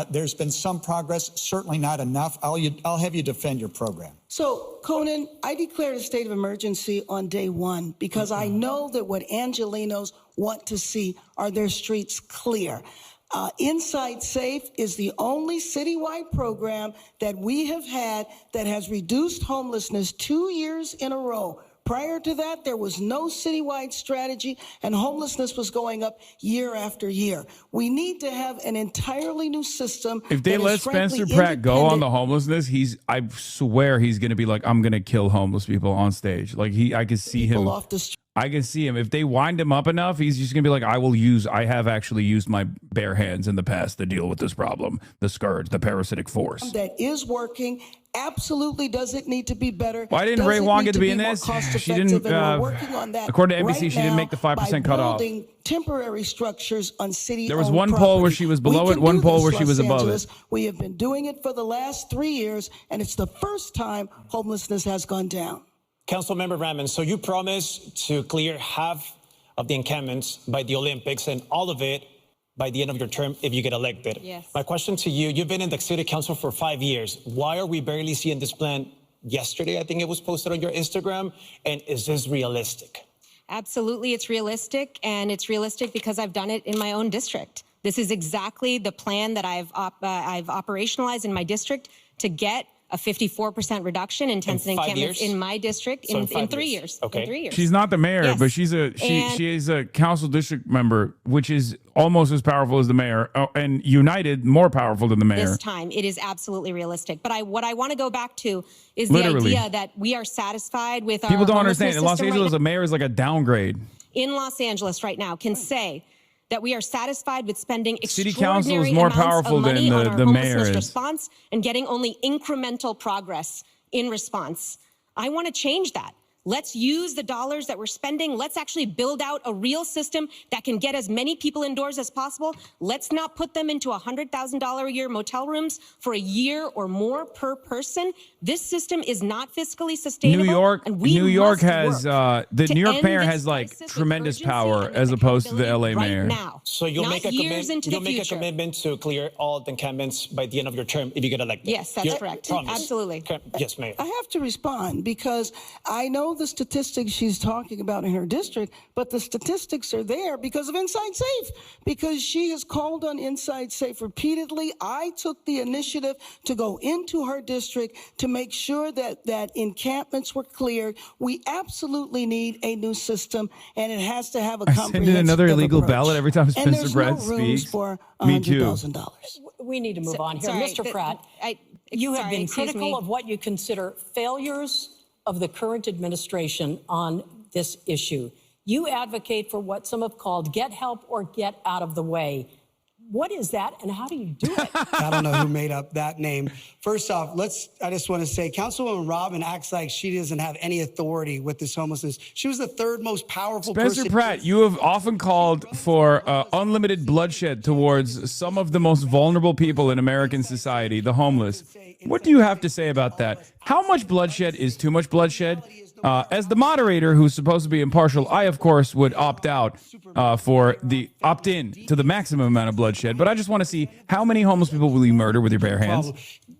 Speaker 29: There's been some progress, certainly not enough. I'll have you defend your program.
Speaker 6: So, Conan, I declared a state of emergency on day 1 because I know that what Angelenos want to see are their streets clear. Inside Safe is the only citywide program that we have had that has reduced homelessness 2 years in a row Prior to that, there was no citywide strategy, and homelessness was going up year after year. We need to have an entirely new system.
Speaker 10: If they
Speaker 6: that
Speaker 10: let
Speaker 6: is frankly
Speaker 10: Spencer Pratt go on
Speaker 6: independent.
Speaker 10: the homelessness, I swear he's going to be like, I'm going to kill homeless people on stage. Like I could see him.
Speaker 6: Off the street.
Speaker 10: I can see him. If they wind him up enough, he's just going to be like, I have actually used my bare hands in the past to deal with this problem. The scourge, the parasitic force.
Speaker 6: That is working. Absolutely doesn't need to be better.
Speaker 10: Why didn't Ray
Speaker 6: Doesn't
Speaker 10: Wong
Speaker 6: need
Speaker 10: get to be in
Speaker 6: more
Speaker 10: this? She
Speaker 6: cost-effective,
Speaker 10: didn't,
Speaker 6: and we're working on that
Speaker 10: according to NBC,
Speaker 6: right
Speaker 10: she didn't
Speaker 6: now
Speaker 10: make the 5% cutoff.
Speaker 6: Building temporary structures on city.
Speaker 10: There was one poll where she was below it, one poll where she was above it.
Speaker 6: We have been doing it for the last 3 years, and it's the first time homelessness has gone down.
Speaker 28: Councilmember Raman, so you promised to clear half of the encampments by the Olympics and all of it by the end of your term if you get elected.
Speaker 1: Yes.
Speaker 28: My question to you, you've been in the city council for 5 years. Why are we barely seeing this plan yesterday? I think it was posted on your Instagram. And is this realistic?
Speaker 1: Absolutely, it's realistic, and it's realistic because I've done it in my own district. This is exactly the plan that I've operationalized in my district to get a 54% reduction in tents and encampments in my district in 3 years.
Speaker 28: Okay.
Speaker 1: In 3 years.
Speaker 10: She's not the mayor,
Speaker 1: Yes.
Speaker 10: but she is a council district member, which is almost as powerful as the mayor, and united more powerful than the mayor.
Speaker 1: This time, it is absolutely realistic. But what I want to go back to is
Speaker 10: Literally.
Speaker 1: the idea that we are satisfied with
Speaker 10: People
Speaker 1: our
Speaker 10: don't understand. In
Speaker 1: homelessness
Speaker 10: Los
Speaker 1: system
Speaker 10: Angeles,
Speaker 1: right
Speaker 10: the mayor is like a downgrade.
Speaker 1: in Los Angeles right now can say that we are satisfied with spending
Speaker 10: City
Speaker 1: extraordinary
Speaker 10: council is more
Speaker 1: amounts
Speaker 10: powerful
Speaker 1: of money
Speaker 10: than
Speaker 1: on our
Speaker 10: the mayor
Speaker 1: homelessness
Speaker 10: is.
Speaker 1: response and getting only incremental progress in response. I want to change that. Let's use the dollars that we're spending. Let's actually build out a real system that can get as many people indoors as possible. Let's not put them into $100,000 a year motel rooms for a year or more per person. This system is not fiscally sustainable.
Speaker 10: New York
Speaker 1: must
Speaker 10: has
Speaker 1: work
Speaker 10: the
Speaker 1: to
Speaker 10: New York
Speaker 1: end
Speaker 10: mayor
Speaker 1: this
Speaker 10: has like
Speaker 1: crisis with
Speaker 10: tremendous
Speaker 1: urgency
Speaker 10: power
Speaker 1: and
Speaker 10: as opposed to the LA
Speaker 1: right
Speaker 10: mayor.
Speaker 1: now.
Speaker 28: So you'll
Speaker 1: Not
Speaker 28: make a
Speaker 1: years into the
Speaker 28: you'll make a
Speaker 1: future.
Speaker 28: commitment to clear all the encampments by the end of your term if you get elected.
Speaker 1: Yes, that's
Speaker 28: Your
Speaker 1: correct.
Speaker 28: promise.
Speaker 1: Absolutely.
Speaker 28: Okay. Yes, Mayor.
Speaker 6: I have to respond because I know the statistics she's talking about in her district, but the statistics are there because of Inside Safe, because she has called on Inside Safe repeatedly. I took the initiative to go into her district to make sure that encampments were cleared. We absolutely need a new system, and it has to have a
Speaker 10: I
Speaker 6: comprehensive
Speaker 10: send in another illegal
Speaker 6: approach.
Speaker 10: ballot every time
Speaker 6: And
Speaker 10: Spencer
Speaker 6: there's
Speaker 10: Pratt
Speaker 6: no rooms
Speaker 10: speaks.
Speaker 6: for
Speaker 10: Me too.
Speaker 6: $100,000.
Speaker 2: We need to move on here.
Speaker 1: Sorry,
Speaker 2: Mr. Pratt, you have been critical of what you consider failures of the current administration on this issue. You advocate for what some have called get help or get out of the way. What is that, and how do you do it?
Speaker 7: I don't know who made up that name. First off, I just want to say, Councilwoman Robin acts like she doesn't have any authority with this homelessness. She was the third most powerful
Speaker 10: Spencer
Speaker 7: person.
Speaker 10: Pratt, you have often called for unlimited bloodshed towards some of the most vulnerable people in American society, the homeless. What do you have to say about that? How much bloodshed is too much bloodshed? As the moderator who's supposed to be impartial, I, of course, would opt out for the opt-in to the maximum amount of bloodshed. But I just want to see how many homeless people will you murder with your bare hands?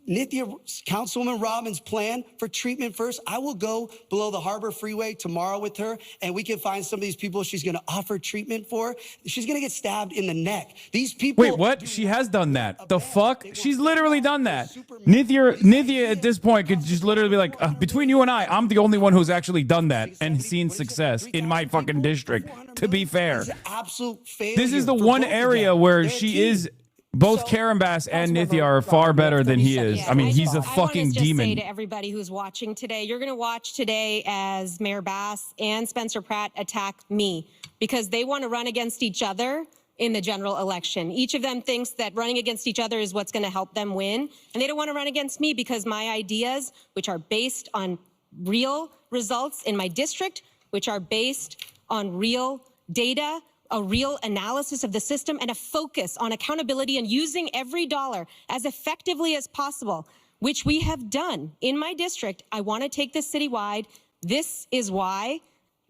Speaker 7: Nithya, Councilwoman Robin's plan for treatment first. I will go below the Harbor Freeway tomorrow with her, and we can find some of these people she's going to offer treatment for. She's going to get stabbed in the neck. These people.
Speaker 10: Wait, what? She has done that. The fuck? She's literally done that. Nithya at this point could just literally be like, between you and I, I'm the only one who's actually done that and seen success in my fucking district, to be fair.
Speaker 7: Absolute failure.
Speaker 10: This is the
Speaker 7: for
Speaker 10: one
Speaker 7: both of
Speaker 10: area
Speaker 7: them.
Speaker 10: where
Speaker 7: Their
Speaker 10: she
Speaker 7: team.
Speaker 10: is. Both Karen Bass and Nithya are far better than he is. I mean, he's a fucking
Speaker 1: I want to
Speaker 10: demon.
Speaker 1: say to everybody who's watching today, you're going to watch today as Mayor Bass and Spencer Pratt attack me because they want to run against each other in the general election. Each of them thinks that running against each other is what's going to help them win. And they don't want to run against me because my ideas, which are based on real results in my district, which are based on real data, a real analysis of the system, and a focus on accountability and using every dollar as effectively as possible, which we have done in my district. I want to take this citywide. This is why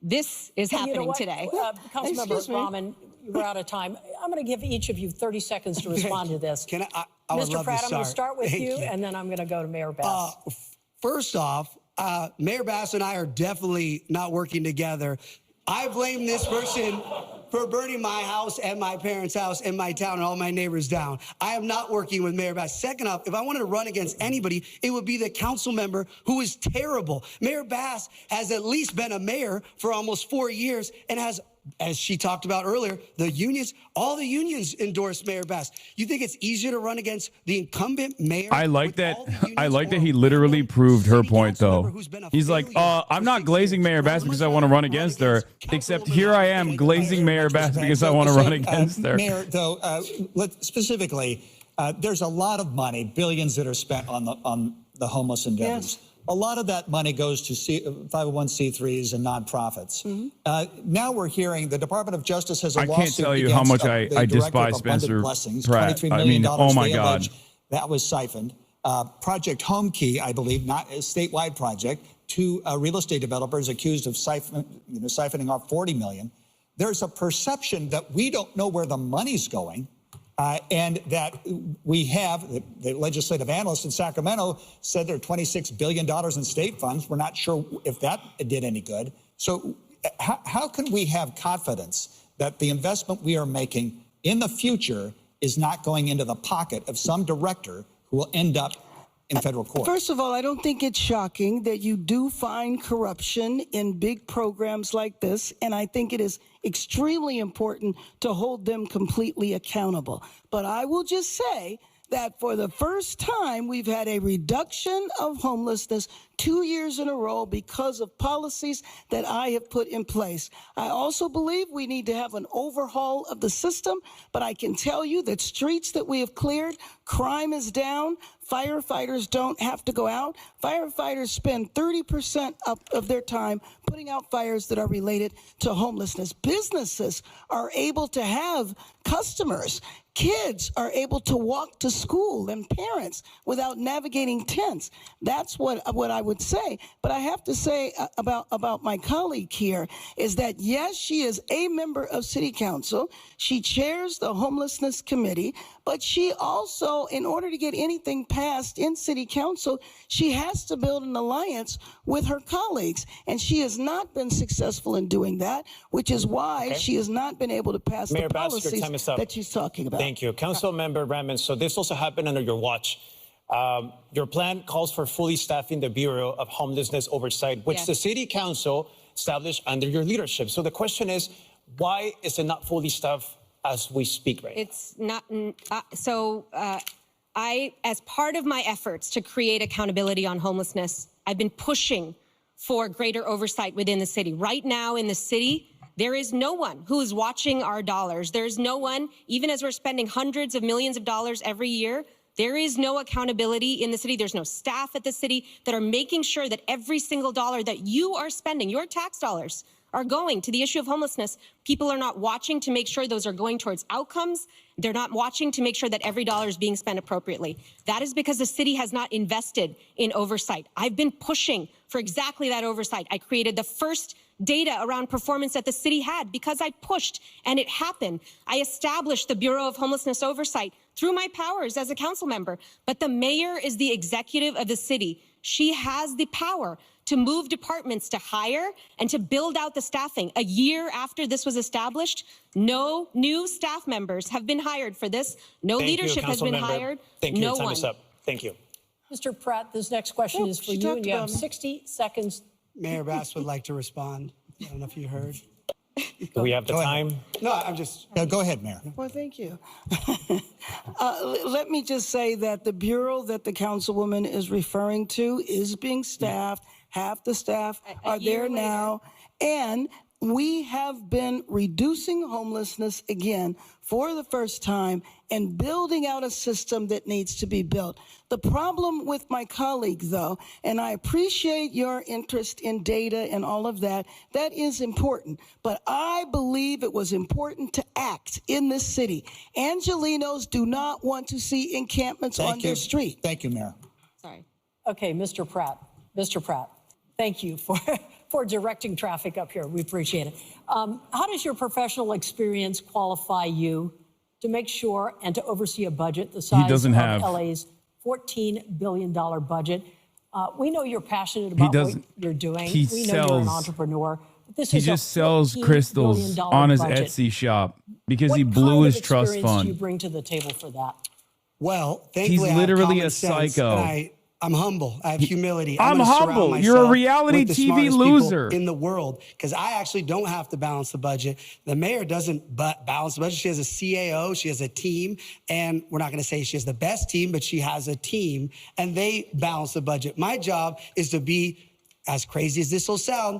Speaker 1: this is happening today.
Speaker 2: Councilmember Rahman, we're out of time. I'm going to give each of you 30 seconds to respond to this.
Speaker 7: I would
Speaker 2: Mr.
Speaker 7: love
Speaker 2: Pratt,
Speaker 7: to
Speaker 2: I'm going to start with
Speaker 7: Thank
Speaker 2: you, and then I'm going to go to Mayor Bass.
Speaker 7: First off, Mayor Bass and I are definitely not working together. I blame this person for burning my house and my parents' house and my town and all my neighbors down. I am not working with Mayor Bass. Second off, if I wanted to run against anybody, it would be the council member who is terrible. Mayor Bass has at least been a mayor for almost 4 years and has, as she talked about earlier, the unions, all the unions endorse Mayor Bass. You think it's easier to run against the incumbent mayor?
Speaker 10: I like that. I like that he literally proved her point, though. He's like, I'm not glazing Mayor Bass because I want to run against her, except here I am glazing Mayor Bass because I want to run against her.
Speaker 29: Mayor, though, specifically, there's a lot of money, billions that are spent on the homeless endeavors. Yes. A lot of that money goes to 501c3s and nonprofits. Now we're hearing the Department of Justice has a lawsuit.
Speaker 10: I can't tell you how much I despise Spencer Pratt.
Speaker 29: $23 million,
Speaker 10: oh my God.
Speaker 29: That was siphoned. Project Home Key, I believe, not a statewide project, two real estate developers accused of siphoning off $40 million. There's a perception that we don't know where the money's going. And that we have, the legislative analyst in Sacramento said there are $26 billion in state funds. We're not sure if that did any good. So how can we have confidence that the investment we are making in the future is not going into the pocket of some director who will end up in federal court?
Speaker 6: First of all, I don't think it's shocking that you do find corruption in big programs like this, and I think it is extremely important to hold them completely accountable. But I will just say that for the first time, we've had a reduction of homelessness 2 years in a row because of policies that I have put in place. I also believe we need to have an overhaul of the system, but I can tell you that streets that we have cleared, crime is down, firefighters don't have to go out. Firefighters spend 30% of their time putting out fires that are related to homelessness. Businesses are able to have customers. Kids are able to walk to school and parents without navigating tents. That's what I would say. But I have to say about my colleague here is that, yes, she is a member of City Council. She chairs the Homelessness Committee, but she also, in order to get anything passed in City Council, she has to build an alliance with her colleagues. And she has not been successful in doing that, which is why she has not been able to pass
Speaker 28: Mayor
Speaker 6: the
Speaker 28: Bass, your
Speaker 6: policies
Speaker 28: time is up.
Speaker 6: that she's talking about.
Speaker 28: Thank you. Councilmember Raman, so this also happened under your watch. Your plan calls for fully staffing the Bureau of Homelessness Oversight, which the City Council established under your leadership. So the question is, why is it not fully staffed as we speak right now?
Speaker 1: It's not. I, as part of my efforts to create accountability on homelessness, I've been pushing for greater oversight within the city. Right now in the city, there is no one who is watching our dollars. There's no one, even as we're spending hundreds of millions of dollars every year, there is no accountability in the city. There's no staff at the city that are making sure that every single dollar that you are spending, your tax dollars, are going to the issue of homelessness. People are not watching to make sure those are going towards outcomes. They're not watching to make sure that every dollar is being spent appropriately. That is because the city has not invested in oversight. I've been pushing for exactly that oversight. I created the first data around performance that the city had because I pushed and it happened. I established the Bureau of Homelessness Oversight through my powers as a council member. But the mayor is the executive of the city. She has the power to move departments to hire and to build out the staffing. A year after this was established, no new staff members have been hired for this. No leadership has been hired.
Speaker 28: Thank you.
Speaker 1: No
Speaker 28: Time
Speaker 1: one.
Speaker 28: is up. Thank you.
Speaker 2: Mr. Pratt, this next question is for you, and you have 60 seconds.
Speaker 7: Mayor Bass would like to respond. I don't know if you heard.
Speaker 28: Do we have the time?
Speaker 7: No, I'm just.
Speaker 29: No, go ahead, Mayor.
Speaker 6: Well, thank you. Let me just say that the bureau that the councilwoman is referring to is being staffed. Half the staff are there now. And we have been reducing homelessness again for the first time and building out a system that needs to be built. The problem with my colleague, though, and I appreciate your interest in data and all of that, that is important. But I believe it was important to act in this city. Angelenos do not want to see encampments on their street.
Speaker 29: Thank you, Mayor.
Speaker 1: Sorry.
Speaker 2: Okay, Mr. Pratt. Mr. Pratt, thank you for directing traffic up here. We appreciate it. How does your professional experience qualify you to make sure and to oversee a budget the size of LA's $14 billion budget? We know you're passionate about what you're doing. We know you're an entrepreneur. This
Speaker 10: He
Speaker 2: is a
Speaker 10: just sells
Speaker 2: $14
Speaker 10: crystals
Speaker 2: billion
Speaker 10: on his
Speaker 2: budget.
Speaker 10: Etsy shop because
Speaker 2: What
Speaker 10: he blew
Speaker 2: kind
Speaker 10: his
Speaker 2: of
Speaker 10: trust
Speaker 2: experience do you
Speaker 10: fund.
Speaker 2: bring to the table for that?
Speaker 7: Well, thankfully,
Speaker 10: He's
Speaker 7: I have
Speaker 10: literally
Speaker 7: common
Speaker 10: a
Speaker 7: sense,
Speaker 10: psycho.
Speaker 7: and I'm humble. I have humility.
Speaker 10: I'm
Speaker 7: gonna surround
Speaker 10: humble. You're a
Speaker 7: myself
Speaker 10: reality
Speaker 7: with the
Speaker 10: TV
Speaker 7: smartest
Speaker 10: loser.
Speaker 7: people in the world, because I actually don't have to balance the budget. The mayor doesn't balance the budget. She has a CAO. She has a team. And we're not going to say she has the best team, but she has a team, and they balance the budget. My job is to be, as crazy as this will sound,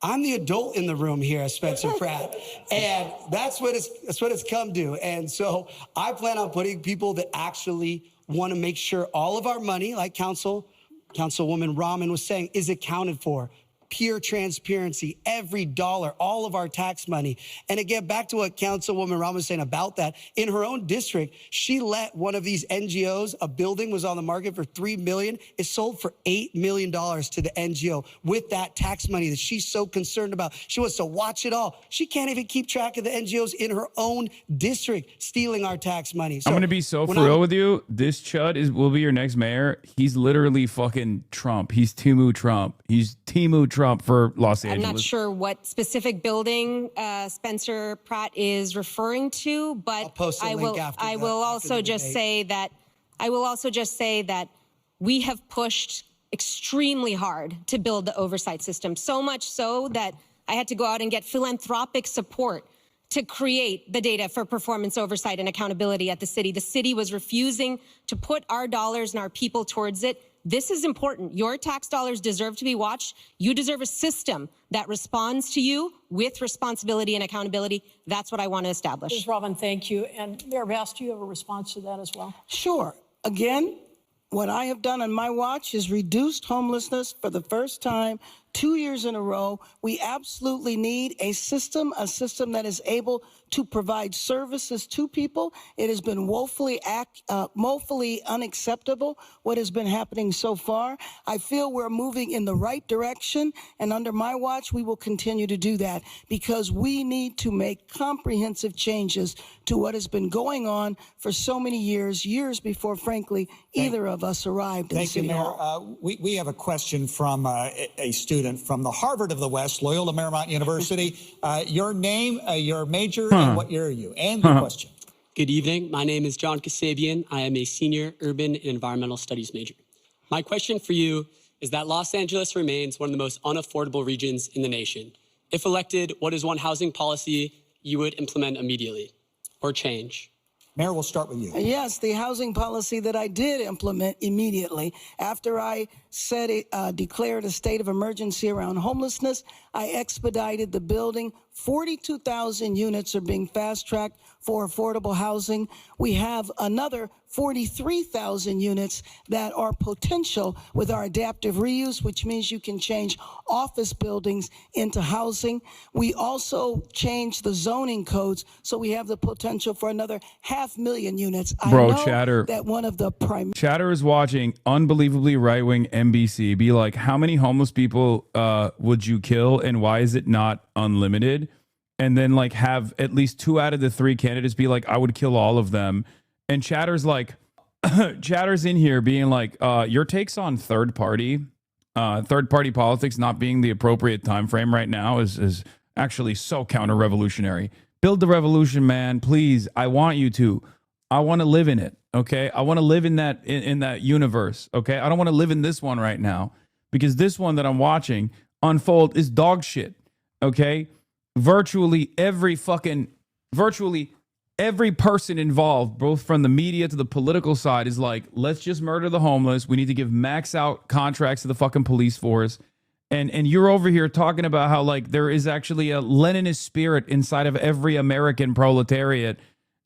Speaker 7: I'm the adult in the room here at Spencer Pratt, and that's what it's come to. And so I plan on putting people that actually want to make sure all of our money, like Councilwoman Rahman was saying, is accounted for. Pure transparency, every dollar, all of our tax money. And again, back to what Councilwoman Rahman was saying about that, in her own district, she let one of these NGOs, a building was on the market for $3 million. It sold for $8 million to the NGO with that tax money that she's so concerned about. She wants to watch it all. She can't even keep track of the NGOs in her own district stealing our tax money. So
Speaker 10: I'm gonna be so for real with you. This chud will be your next mayor. He's literally fucking Trump. He's Timu Trump. He's Timu Trump for Los Angeles.
Speaker 1: I'm not sure what specific building Spencer Pratt is referring to, but I will also just say that we have pushed extremely hard to build the oversight system, so much so that I had to go out and get philanthropic support to create the data for performance oversight and accountability at the city. The city was refusing to put our dollars and our people towards it. This is important. Your tax dollars deserve to be watched. You deserve a system that responds to you with responsibility and accountability. That's what I want to establish.
Speaker 2: Ms. Robin, thank you. And Mayor Bass, do you have a response to that as well?
Speaker 6: Sure. Again, what I have done on my watch is reduced homelessness for the first time 2 years in a row. We absolutely need a system that is able to provide services to people. It has been woefully unacceptable what has been happening so far. I feel we're moving in the right direction, and under my watch, we will continue to do that because we need to make comprehensive changes to what has been going on for so many years before, frankly, either of us arrived in City Hall.
Speaker 29: We have a question from a student from the Harvard of the West, Loyola Marymount University. Your name, your major, and what year are you? And your question.
Speaker 3: Good evening. My name is John Kasabian. I am a senior urban and environmental studies major. My question for you is that Los Angeles remains one of the most unaffordable regions in the nation. If elected, what is one housing policy you would implement immediately or change?
Speaker 29: Mayor, we'll start with you.
Speaker 6: Yes, the housing policy that I did implement immediately after I declared a state of emergency around homelessness. I expedited the building. 42,000 units are being fast-tracked for affordable housing. We have another 43,000 units that are potential with our adaptive reuse, which means you can change office buildings into housing. We also changed the zoning codes, so we have the potential for another 500,000 units.
Speaker 10: Bro,
Speaker 6: I know
Speaker 10: Chatter.
Speaker 6: that one of the
Speaker 10: Chatter is watching unbelievably right-wing NBC. Be like, how many homeless people would you kill, and why is it not unlimited? And then like have at least 2 out of the 3 candidates be like, I would kill all of them. And Chatter's like, Chatter's in here being like, your takes on third party politics not being the appropriate time frame right now is actually so counter-revolutionary. Build the revolution, man. Please. I want you to. I want to live in it. Okay. I want to live in that universe. Okay. I don't want to live in this one right now because this one that I'm watching unfold is dog shit. Okay. Virtually every person involved, both from the media to the political side, is like, let's just murder the homeless. We need to give max out contracts to the fucking police force. And you're over here talking about how like there is actually a Leninist spirit inside of every American proletariat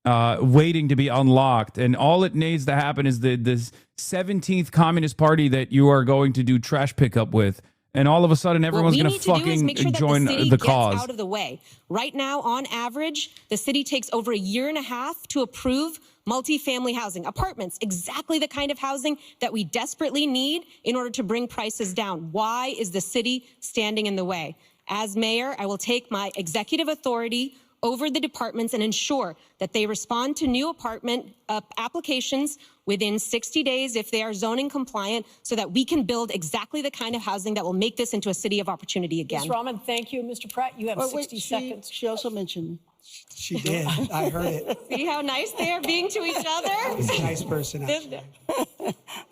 Speaker 10: waiting to be unlocked. And all it needs to happen is this 17th Communist Party that you are going to do trash pickup with. And all of a sudden, everyone's going to fucking join the cause.
Speaker 1: Out of the way. Right now, on average, the city takes over 1.5 years to approve multifamily housing, apartments, exactly the kind of housing that we desperately need in order to bring prices down. Why is the city standing in the way? As mayor, I will take my executive authority over the departments and ensure that they respond to new apartment applications within 60 days if they are zoning compliant, so that we can build exactly the kind of housing that will make this into a city of opportunity again.
Speaker 2: Ms. Rahman, thank you. Mr. Pratt, you have 60 seconds.
Speaker 6: She also mentioned me.
Speaker 7: She did. I heard it.
Speaker 1: See how nice they are being to each other?
Speaker 7: He's a nice person, actually.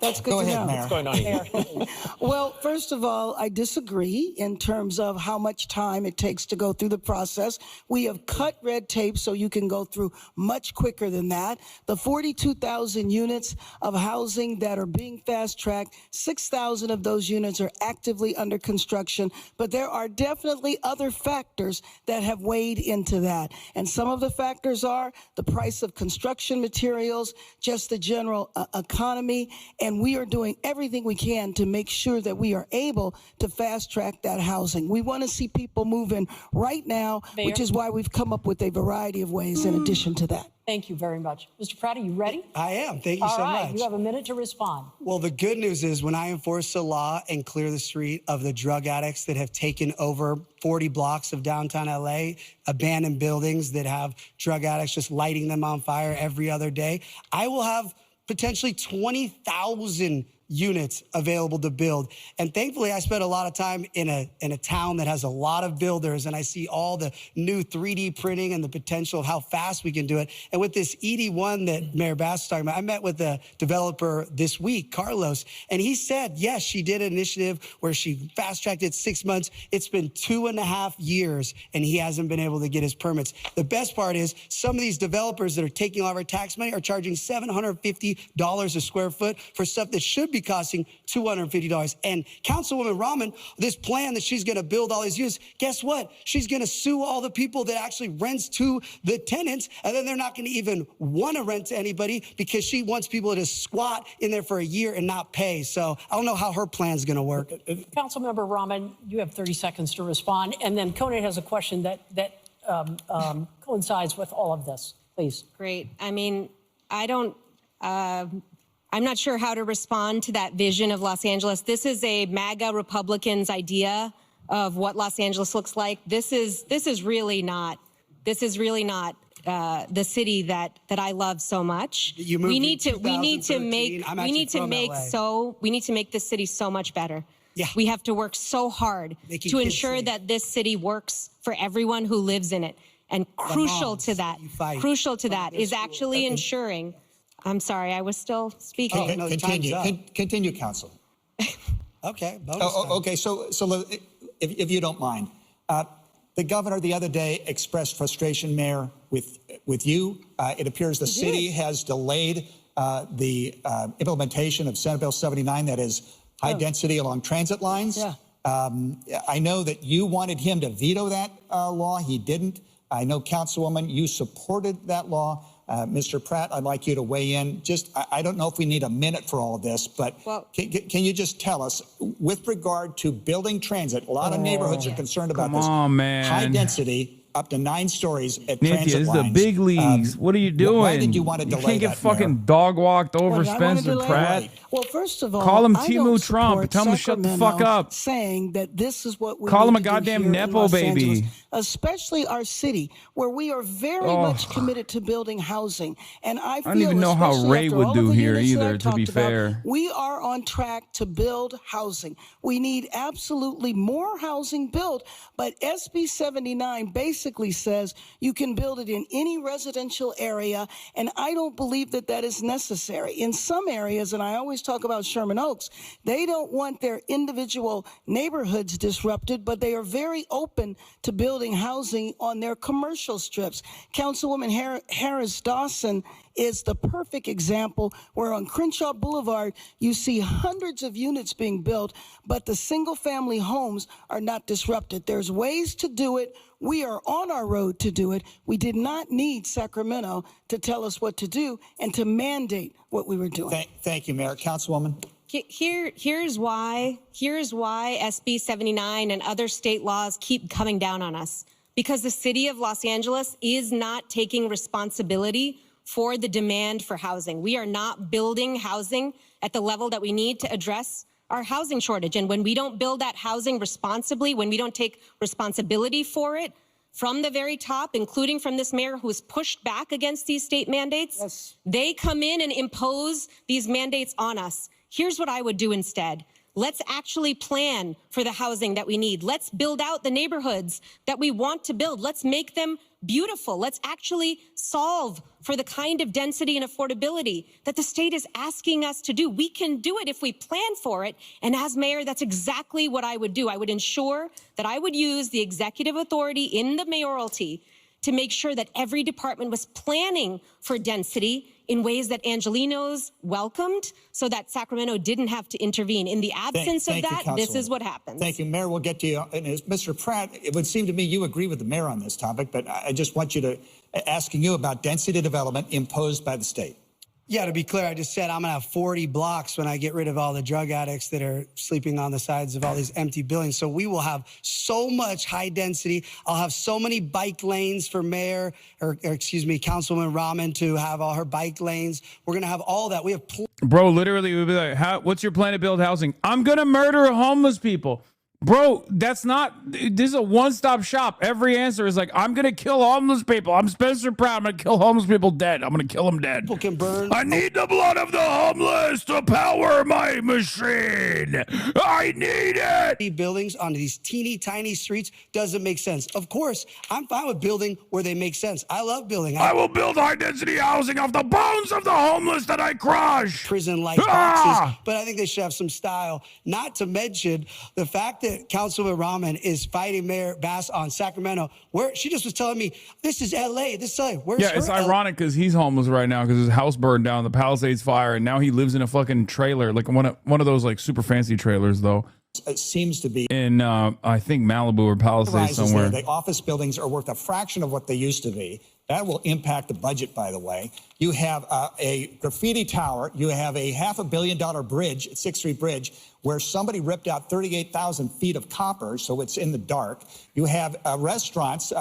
Speaker 6: That's good
Speaker 29: Go
Speaker 6: to
Speaker 29: ahead,
Speaker 6: know.
Speaker 29: Mayor.
Speaker 28: What's going on here?
Speaker 6: Well, first of all, I disagree in terms of how much time it takes to go through the process. We have cut red tape so you can go through much quicker than that. The 42,000 units of housing that are being fast-tracked, 6,000 of those units are actively under construction, but there are definitely other factors that have weighed into that. And some of the factors are the price of construction materials, just the general economy, and we are doing everything we can to make sure that we are able to fast-track that housing. We want to see people move in right now,
Speaker 2: Mayor?
Speaker 6: which is why we've come up with a variety of ways in addition to that.
Speaker 2: Thank you very much. Mr. Pratt, are you ready?
Speaker 7: I am. Thank you so
Speaker 2: All right,
Speaker 7: much.
Speaker 2: you have a minute to respond.
Speaker 7: Well, the good news is when I enforce the law and clear the street of the drug addicts that have taken over 40 blocks of downtown LA, abandoned buildings that have drug addicts just lighting them on fire every other day, I will have potentially 20,000 units available to build. And thankfully, I spent a lot of time in a town that has a lot of builders, and I see all the new 3D printing and the potential of how fast we can do it. And with this ED1 that Mayor Bass is talking about, I met with the developer this week, Carlos, and he said, yes, she did an initiative where she fast-tracked it 6 months. It's been 2.5 years, and he hasn't been able to get his permits. The best part is some of these developers that are taking all of our tax money are charging $750 a square foot for stuff that should be costing $250. And Councilwoman Rahman, this plan that she's going to build all these units, guess what? She's going to sue all the people that actually rents to the tenants, and then they're not going to even want to rent to anybody because she wants people to squat in there for a year and not pay. So I don't know how her plan's going to work.
Speaker 2: Councilmember Rahman, you have 30 seconds to respond. And then Conant has a question that coincides with all of this. Please.
Speaker 1: Great. I mean, I'm not sure how to respond to that vision of Los Angeles. This is a MAGA Republicans' idea of what Los Angeles looks like. This is really not the city that I love so much. We need to make this city so much better.
Speaker 7: Yeah.
Speaker 1: We have to work so hard
Speaker 7: Making
Speaker 1: to
Speaker 7: kids
Speaker 1: ensure
Speaker 7: safe.
Speaker 1: that this city works for everyone who lives in it. And crucial to that is actually ensuring. I'm sorry, I was still speaking.
Speaker 29: Okay, no, continue, Council.
Speaker 7: Okay.
Speaker 29: Okay. So if you don't mind, the governor the other day expressed frustration, Mayor, with you. It appears the city has delayed the implementation of Senate Bill 79, that is high density along transit lines.
Speaker 6: Yeah.
Speaker 29: I know that you wanted him to veto that law. He didn't. I know, Councilwoman, you supported that law. Mr. Pratt, I'd like you to weigh in. I don't know if we need a minute for all of this, but can you just tell us, with regard to building transit, a lot of neighborhoods are concerned about this.
Speaker 10: Come on, man.
Speaker 29: High density, up to 9 stories at
Speaker 10: Nithya,
Speaker 29: transit
Speaker 10: this is
Speaker 29: lines.
Speaker 10: the big leagues. What are you doing?
Speaker 29: Why did you want to delay
Speaker 10: can't get
Speaker 29: that,
Speaker 10: fucking
Speaker 29: Mayor?
Speaker 10: dog walked over
Speaker 6: Well, I wanna
Speaker 10: Spencer
Speaker 6: delay
Speaker 10: Pratt.
Speaker 6: it. Well, first of all,
Speaker 10: Call him
Speaker 6: I
Speaker 10: Timu
Speaker 6: don't
Speaker 10: Trump.
Speaker 6: support
Speaker 10: Tell him to shut the fuck
Speaker 6: Sacramento
Speaker 10: up.
Speaker 6: Saying that this is what we
Speaker 10: Call
Speaker 6: need
Speaker 10: him a
Speaker 6: to do
Speaker 10: goddamn
Speaker 6: here in
Speaker 10: Nepo
Speaker 6: Los
Speaker 10: baby.
Speaker 6: Angeles, especially our city, where we are very much committed to building housing. And I feel,
Speaker 10: don't even know how
Speaker 6: especially
Speaker 10: Ray
Speaker 6: after
Speaker 10: would
Speaker 6: all
Speaker 10: do
Speaker 6: of the
Speaker 10: here
Speaker 6: units that I
Speaker 10: either, to be
Speaker 6: talked about,
Speaker 10: fair.
Speaker 6: we are on track to build housing. We need absolutely more housing built, but SB 79 basically says you can build it in any residential area, and I don't believe that that is necessary. In some areas, and I always talk about Sherman Oaks, they don't want their individual neighborhoods disrupted, but they are very open to building housing on their commercial strips. Councilwoman Harris Dawson is the perfect example where on Crenshaw Boulevard, you see hundreds of units being built, but the single-family homes are not disrupted. There's ways to do it. We are on our road to do it. We did not need Sacramento to tell us what to do and to mandate what we were doing.
Speaker 29: Thank you, Mayor. Councilwoman.
Speaker 1: Here's why SB 79 and other state laws keep coming down on us. Because the city of Los Angeles is not taking responsibility for the demand for housing. We are not building housing at the level that we need to address our housing shortage. And when we don't build that housing responsibly, when we don't take responsibility for it, from the very top, including from this mayor who has pushed back against these state mandates, they come in and impose these mandates on us. Here's what I would do instead. Let's actually plan for the housing that we need. Let's build out the neighborhoods that we want to build. Let's make them beautiful. Let's actually solve for the kind of density and affordability that the state is asking us to do. We can do it if we plan for it. And as mayor, that's exactly what I would do. I would ensure that I would use the executive authority in the mayoralty to make sure that every department was planning for density in ways that Angelenos welcomed so that Sacramento didn't have to intervene. In the absence of that, this is what happens.
Speaker 29: Thank you, Mayor. We'll get to you. And Mr. Pratt, it would seem to me you agree with the mayor on this topic, but I just want you to asking you about density development imposed by the state.
Speaker 7: Yeah, to be clear, I just said I'm going to have 40 blocks when I get rid of all the drug addicts that are sleeping on the sides of all these empty buildings. So we will have so much high density. I'll have so many bike lanes for Mayor, or excuse me, Councilwoman Rahman to have all her bike lanes. We're going to have all that. We have...
Speaker 10: Bro, literally, we'd be like, what's your plan to build housing? I'm going to murder homeless people. Bro, that's not, this is a one-stop shop. Every answer is like, I'm going to kill homeless people. I'm Spencer Pratt. I'm going to kill homeless people dead. I'm going to kill them dead.
Speaker 7: People can burn.
Speaker 10: I need the blood of the homeless to power my machine. I need it.
Speaker 7: Buildings on these teeny tiny streets doesn't make sense. Of course, I'm fine with building where they make sense. I love building.
Speaker 10: I will build high-density housing off the bones of the homeless that I crush.
Speaker 7: Prison-like boxes, but I think they should have some style. Not to mention the fact that Councilwoman Rahman is fighting Mayor Bass on Sacramento, where she just was telling me, this is LA, this is LA. Where's
Speaker 10: yeah, it's ironic because he's homeless right now because his house burned down, the Palisades fire, and now he lives in a fucking trailer, like one of those like super fancy trailers though.
Speaker 29: It seems to be
Speaker 10: in I think Malibu or Palisades somewhere.
Speaker 29: The office buildings are worth a fraction of what they used to be. That will impact the budget, by the way. You have a graffiti tower. You have a $500 million bridge, 6th Street Bridge, where somebody ripped out 38,000 feet of copper, so it's in the dark. You have restaurants,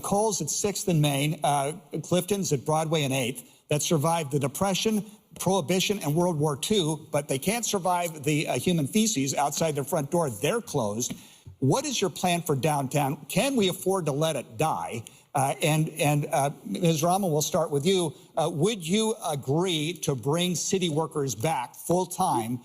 Speaker 29: Kohl's at 6th and Main, Clifton's at Broadway and 8th, that survived the Depression, Prohibition, and World War II, but they can't survive the human feces outside their front door. They're closed. What is your plan for downtown? Can we afford to let it die? Ms. Rahman, we'll start with you. Would you agree to bring city workers back full-time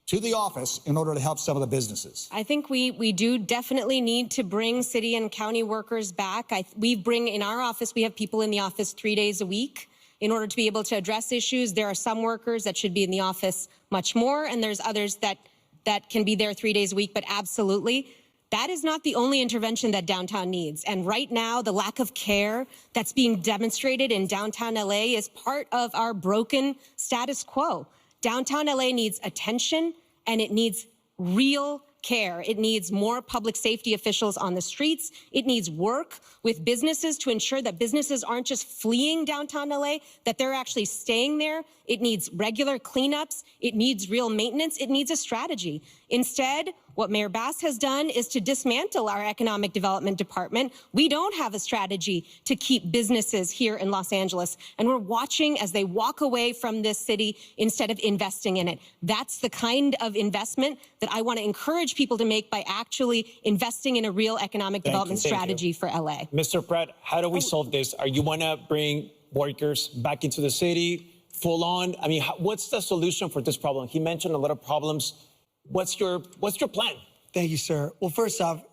Speaker 29: to the office in order to help some of the businesses?
Speaker 1: I think we do definitely need to bring city and county workers back. In our office, we have people in the office 3 days a week in order to be able to address issues. There are some workers that should be in the office much more, and there's others that can be there 3 days a week, but absolutely. That is not the only intervention that downtown needs. And right now, the lack of care that's being demonstrated in downtown LA is part of our broken status quo. Downtown LA needs attention, and it needs real care. It needs more public safety officials on the streets. It needs work with businesses to ensure that businesses aren't just fleeing downtown LA, that they're actually staying there. It needs regular cleanups. It needs real maintenance. It needs a strategy. Instead, what Mayor Bass has done is to dismantle our economic development department. We don't have a strategy to keep businesses here in Los Angeles, and we're watching as they walk away from this city instead of investing in it. That's the kind of investment that I want to encourage people to make by actually investing in a real economic development strategy for LA.
Speaker 28: Mr. Pratt, how do we solve this? Are you want to bring workers back into the city full on? I mean, what's the solution for this problem? He mentioned a lot of problems. What's your plan?
Speaker 7: Thank you, sir. Well, first off,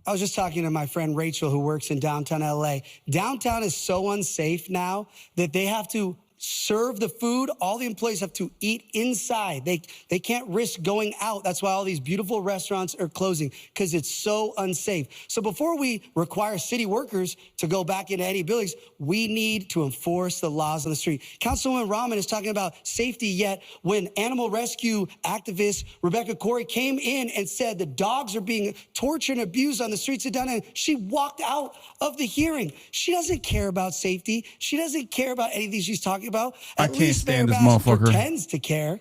Speaker 7: I was just talking to my friend Rachel, who works in downtown LA. Downtown is so unsafe now that they have to serve the food. All the employees have to eat inside. They can't risk going out. That's why all these beautiful restaurants are closing, because it's so unsafe. So before we require city workers to go back into any buildings, we need to enforce the laws on the street. Councilwoman Rahman is talking about safety, yet when animal rescue activist Rebecca Corey came in and said the dogs are being tortured and abused on the streets of downtown, she walked out of the hearing. She doesn't care about safety. She doesn't care about anything she's talking about.
Speaker 10: I can't stand this motherfucker.
Speaker 7: Pretends to care.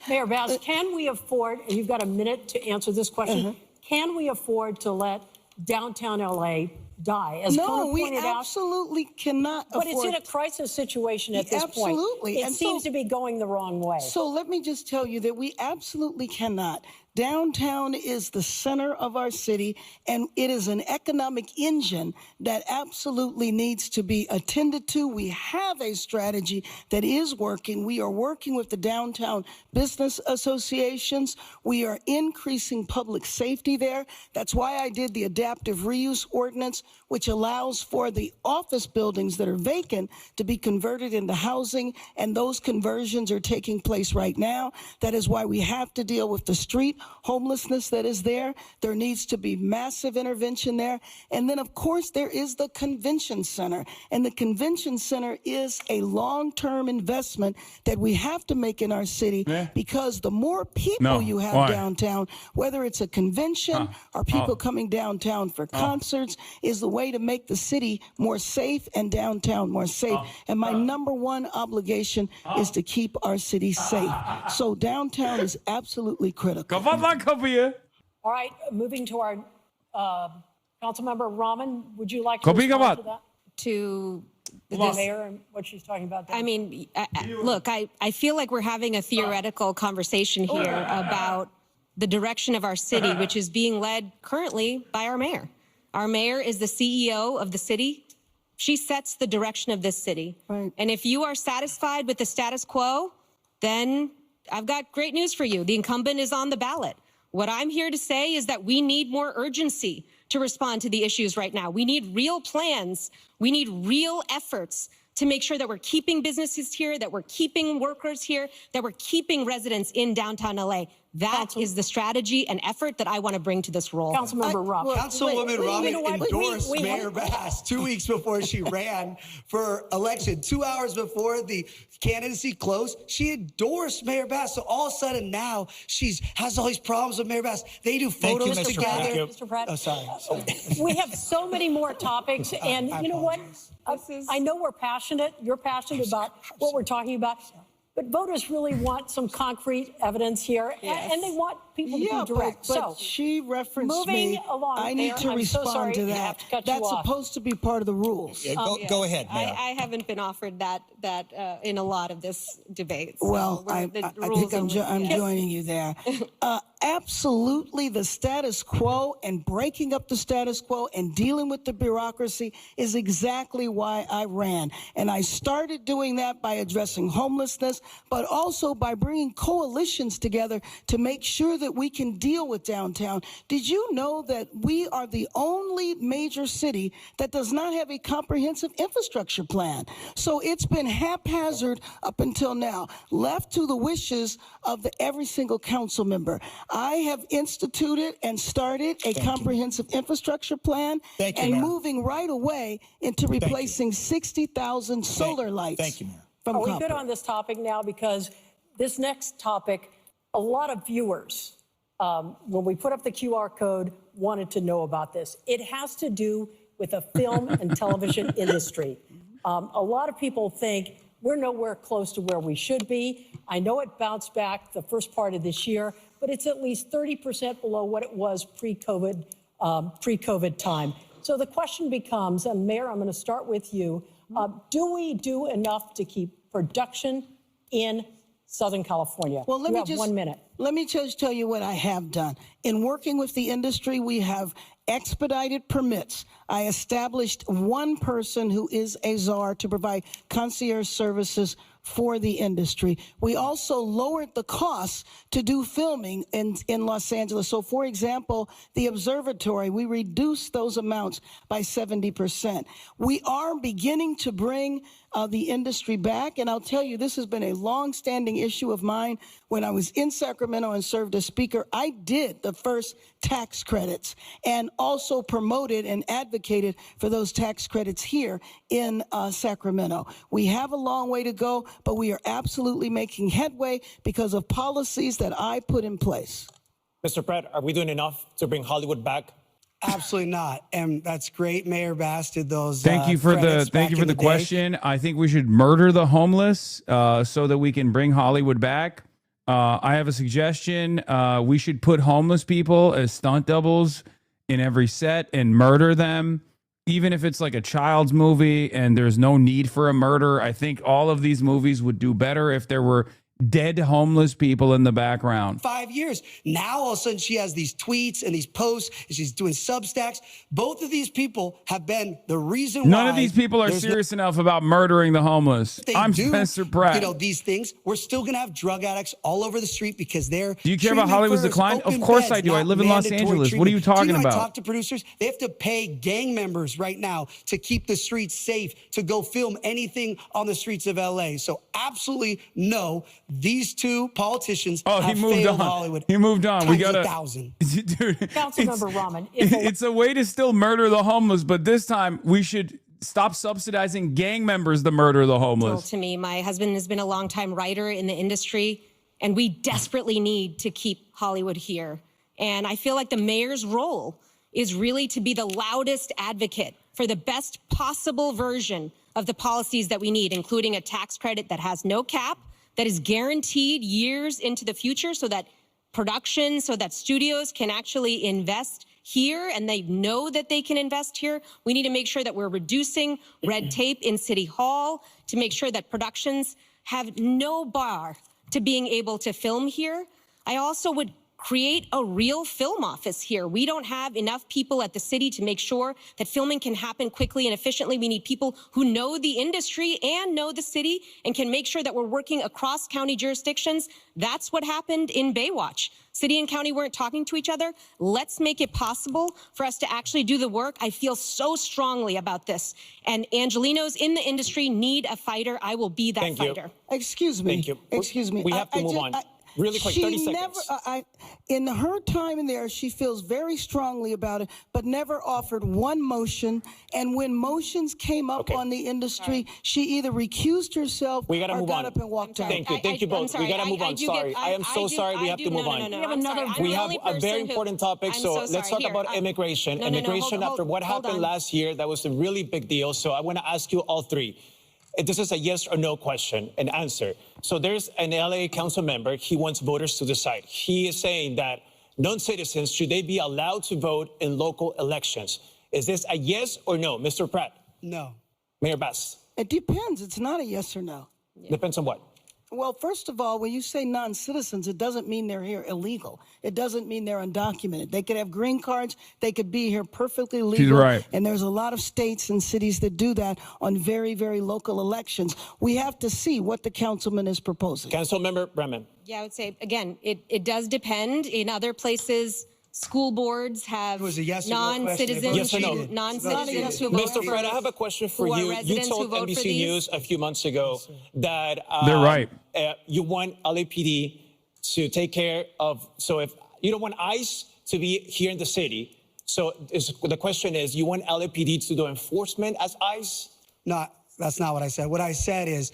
Speaker 2: Mayor Bass, can we afford, and you've got a minute to answer this question, can we afford to let downtown LA die? As
Speaker 6: No, we
Speaker 2: pointed out,
Speaker 6: absolutely cannot afford.
Speaker 2: but it's in a crisis situation at this point.
Speaker 6: Absolutely.
Speaker 2: It seems to be going the wrong way.
Speaker 6: So let me just tell you that we absolutely cannot. Downtown is the center of our city, and it is an economic engine that absolutely needs to be attended to. We have a strategy that is working. We are working with the downtown business associations. We are increasing public safety there. That's why I did the adaptive reuse ordinance, which allows for the office buildings that are vacant to be converted into housing, and those conversions are taking place right now. That is why we have to deal with the street homelessness that is there. There needs to be massive intervention there. And then, of course, there is the convention center. And the convention center is a long-term investment that we have to make in our city, because the more people you have downtown, whether it's a convention or people coming downtown for concerts, is the way to make the city more safe and downtown more safe. And my number one obligation is to keep our city safe. So downtown is absolutely critical.
Speaker 2: All right, moving to our Councilmember Rahman, would you like to respond to that?
Speaker 1: To
Speaker 2: The mayor and what she's talking about there?
Speaker 1: I mean, look, I feel like we're having a theoretical conversation here about the direction of our city, which is being led currently by our mayor. Our mayor is the CEO of the city. She sets the direction of this city.
Speaker 6: Right.
Speaker 1: And if you are satisfied with the status quo, then I've got great news for you. The incumbent is on the ballot. What I'm here to say is that we need more urgency to respond to the issues right now. We need real plans. We need real efforts to make sure that we're keeping businesses here, that we're keeping workers here, that we're keeping residents in downtown LA. That is the strategy and effort that I want to bring to this role.
Speaker 2: Councilmember Rahman.
Speaker 7: Councilwoman Rahman endorsed
Speaker 2: wait.
Speaker 7: Mayor Bass 2 weeks before she ran for election. 2 hours before the candidacy closed, she endorsed Mayor Bass. So all of a sudden now she has all these problems with Mayor Bass. They do photos together.
Speaker 2: Mr. Pratt.
Speaker 7: Oh, sorry.
Speaker 2: We have so many more topics, and you know what? I know we're passionate. You're passionate about what we're talking about. But voters really want some concrete evidence here, and they want people to be direct.
Speaker 6: But she referenced
Speaker 2: moving
Speaker 6: me.
Speaker 2: along,
Speaker 6: I need
Speaker 2: Mayor,
Speaker 6: to
Speaker 2: I'm so
Speaker 6: respond
Speaker 2: sorry
Speaker 6: to
Speaker 2: to
Speaker 6: that.
Speaker 2: have to cut you
Speaker 6: That's
Speaker 2: off.
Speaker 6: supposed to be part of the rules.
Speaker 29: Go ahead, Mayor.
Speaker 1: I haven't been offered that in a lot of this debate. So
Speaker 6: Well, I think I'm joining you there. Absolutely, the status quo and breaking up the status quo and dealing with the bureaucracy is exactly why I ran. And I started doing that by addressing homelessness, but also by bringing coalitions together to make sure that we can deal with downtown. Did you know that we are the only major city that does not have a comprehensive infrastructure plan? So it's been haphazard up until now, left to the wishes of every single council member. I have instituted and started a comprehensive infrastructure plan and moving right away into replacing 60,000 solar lights.
Speaker 29: Thank you, Mayor.
Speaker 2: Are we good on this topic now? Because this next topic, a lot of viewers, when we put up the QR code, wanted to know about this. It has to do with the film and television industry. A lot of people think we're nowhere close to where we should be. I know it bounced back the first part of this year, but it's at least 30% below what it was pre-COVID time. So the question becomes, and Mayor, I'm going to start with you. Do we do enough to keep production in Southern California?
Speaker 6: Well, let
Speaker 2: you
Speaker 6: me
Speaker 2: have
Speaker 6: just
Speaker 2: 1 minute.
Speaker 6: Let me just tell you what I have done. In working with the industry, we have expedited permits. I established one person who is a czar to provide concierge services for the industry. We also lowered the costs to do filming in Los Angeles. So, for example, the observatory, we reduced those amounts by 70%. We are beginning to bring the industry back. And I'll tell you, this has been a long-standing issue of mine. When I was in Sacramento and served as speaker, I did the first tax credits and also promoted and advocated for those tax credits here in Sacramento. We have a long way to go, but we are absolutely making headway because of policies that I put in place.
Speaker 28: Mr. Pratt, are we doing enough to bring Hollywood back?
Speaker 7: Absolutely not. And that's great. Mayor Bass did those.
Speaker 10: Thank you for the question. I think we should murder the homeless so that we can bring Hollywood back. I have a suggestion. We should put homeless people as stunt doubles in every set and murder them, even if it's like a child's movie and there's no need for a murder. I think all of these movies would do better if there were dead homeless people in the background.
Speaker 7: 5 years. Now, all of a sudden, she has these tweets and these posts, and she's doing Substacks. Both of these people have been the reason why.
Speaker 10: None of these people are serious enough about murdering the homeless. I'm Spencer Pratt.
Speaker 7: You know, these things, we're still going to have drug addicts all over the street because they're.
Speaker 10: Do you care about Hollywood's decline? Of course I do. I live in Los Angeles. What are you talking about?
Speaker 7: I talk to producers. They have to pay gang members right now to keep the streets safe, to go film anything on the streets of LA. So absolutely no. These two politicians have failed Hollywood.
Speaker 10: He moved on. We got
Speaker 7: 1,000.
Speaker 2: Dude, Councilmember Rahman.
Speaker 10: It's a way to still murder the homeless, but this time we should stop subsidizing gang members to murder the homeless.
Speaker 1: To me, my husband has been a longtime writer in the industry, and we desperately need to keep Hollywood here. And I feel like the mayor's role is really to be the loudest advocate for the best possible version of the policies that we need, including a tax credit that has no cap, that is guaranteed years into the future so that production, so that studios can actually invest here and they know that they can invest here. We need to make sure that we're reducing red tape in City Hall to make sure that productions have no bar to being able to film here. I also would create a real film office here. We don't have enough people at the city to make sure that filming can happen quickly and efficiently. We need people who know the industry and know the city and can make sure that we're working across county jurisdictions. That's what happened in Baywatch. City and county weren't talking to each other. Let's make it possible for us to actually do the work. I feel so strongly about this. And Angelinos in the industry need a fighter. I will be that fighter.
Speaker 6: Excuse me.
Speaker 2: Thank you.
Speaker 6: Excuse me.
Speaker 2: We have to move on. Really quick, 30 seconds.
Speaker 6: In her time in there, she feels very strongly about it, but never offered one motion. And when motions came up on the industry, she either recused herself or got up and walked out.
Speaker 28: Thank you. Thank you both. We got to move on. Sorry. I am so sorry. We have to move on. We have a very important topic. So let's talk about immigration. Immigration after what happened last year, that was a really big deal. So I want to ask you all three. This is a yes or no question and answer. So there's an LA council member. He wants voters to decide. He is saying that non-citizens, should they be allowed to vote in local elections? Is this a yes or no, Mr. Pratt?
Speaker 6: No.
Speaker 28: Mayor Bass?
Speaker 6: It depends. It's not a yes or no.
Speaker 28: Depends on what?
Speaker 6: Well, first of all, when you say non-citizens, it doesn't mean they're here illegal. It doesn't mean they're undocumented. They could have green cards. They could be here perfectly legal.
Speaker 10: She's right.
Speaker 6: And there's a lot of states and cities that do that on very, very local elections. We have to see what the councilman is proposing.
Speaker 28: Councilmember Bremen.
Speaker 1: Yeah, I would say, again, it does depend. In other places, school boards have non-citizens.
Speaker 28: Yes or no?
Speaker 1: Non-citizens who vote
Speaker 28: Mr. Pratt, I have a question for you. You told NBC News a few months ago that
Speaker 10: they're right.
Speaker 28: You want LAPD to take care of. So if you don't want ICE to be here in the city, so the question is, you want LAPD to do enforcement as ICE?
Speaker 7: No, that's not what I said. What I said is,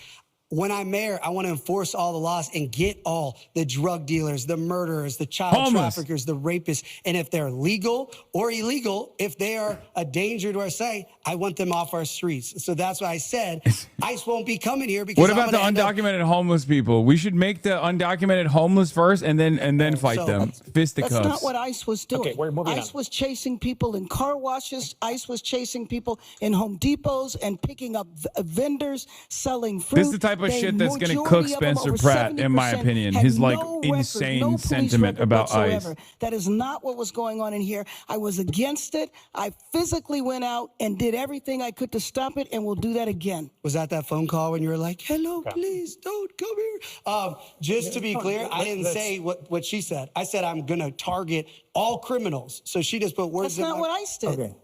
Speaker 7: when I'm mayor, I want to enforce all the laws and get all the drug dealers, the murderers, the child traffickers, the rapists. And if they're legal or illegal, if they are a danger to our society, I want them off our streets. So that's why I said ICE won't be coming here because
Speaker 10: what about the undocumented homeless people? We should make the undocumented homeless first and then fight them. Fisticuffs.
Speaker 6: That's not what ICE was doing.
Speaker 28: Okay, we're moving
Speaker 6: ICE was chasing people in car washes. ICE was chasing people in Home Depots and picking up vendors selling fruit.
Speaker 10: This is the type of shit that's going to cook Spencer Pratt, in my opinion. His insane sentiment about ICE.
Speaker 6: That is not what was going on in here. I was against it. I physically went out and did everything I could to stop it, and we'll do that again.
Speaker 7: Was that phone call when you were like, hello, please don't come here? Just to be clear, I didn't say what she said. I said I'm going to target all criminals. So she just put words in my...
Speaker 6: That's not what I said.
Speaker 7: Okay.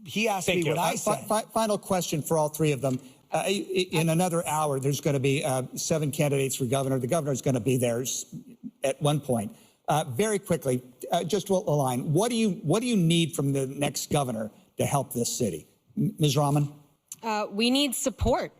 Speaker 7: He asked me what I said.
Speaker 24: Final question for all three of them. In another hour, there's going to be 7 candidates for governor. The governor's going to be there at one point. Very quickly, just to align, what do you need from the next governor to help this city? Ms. Rahman?
Speaker 1: We need support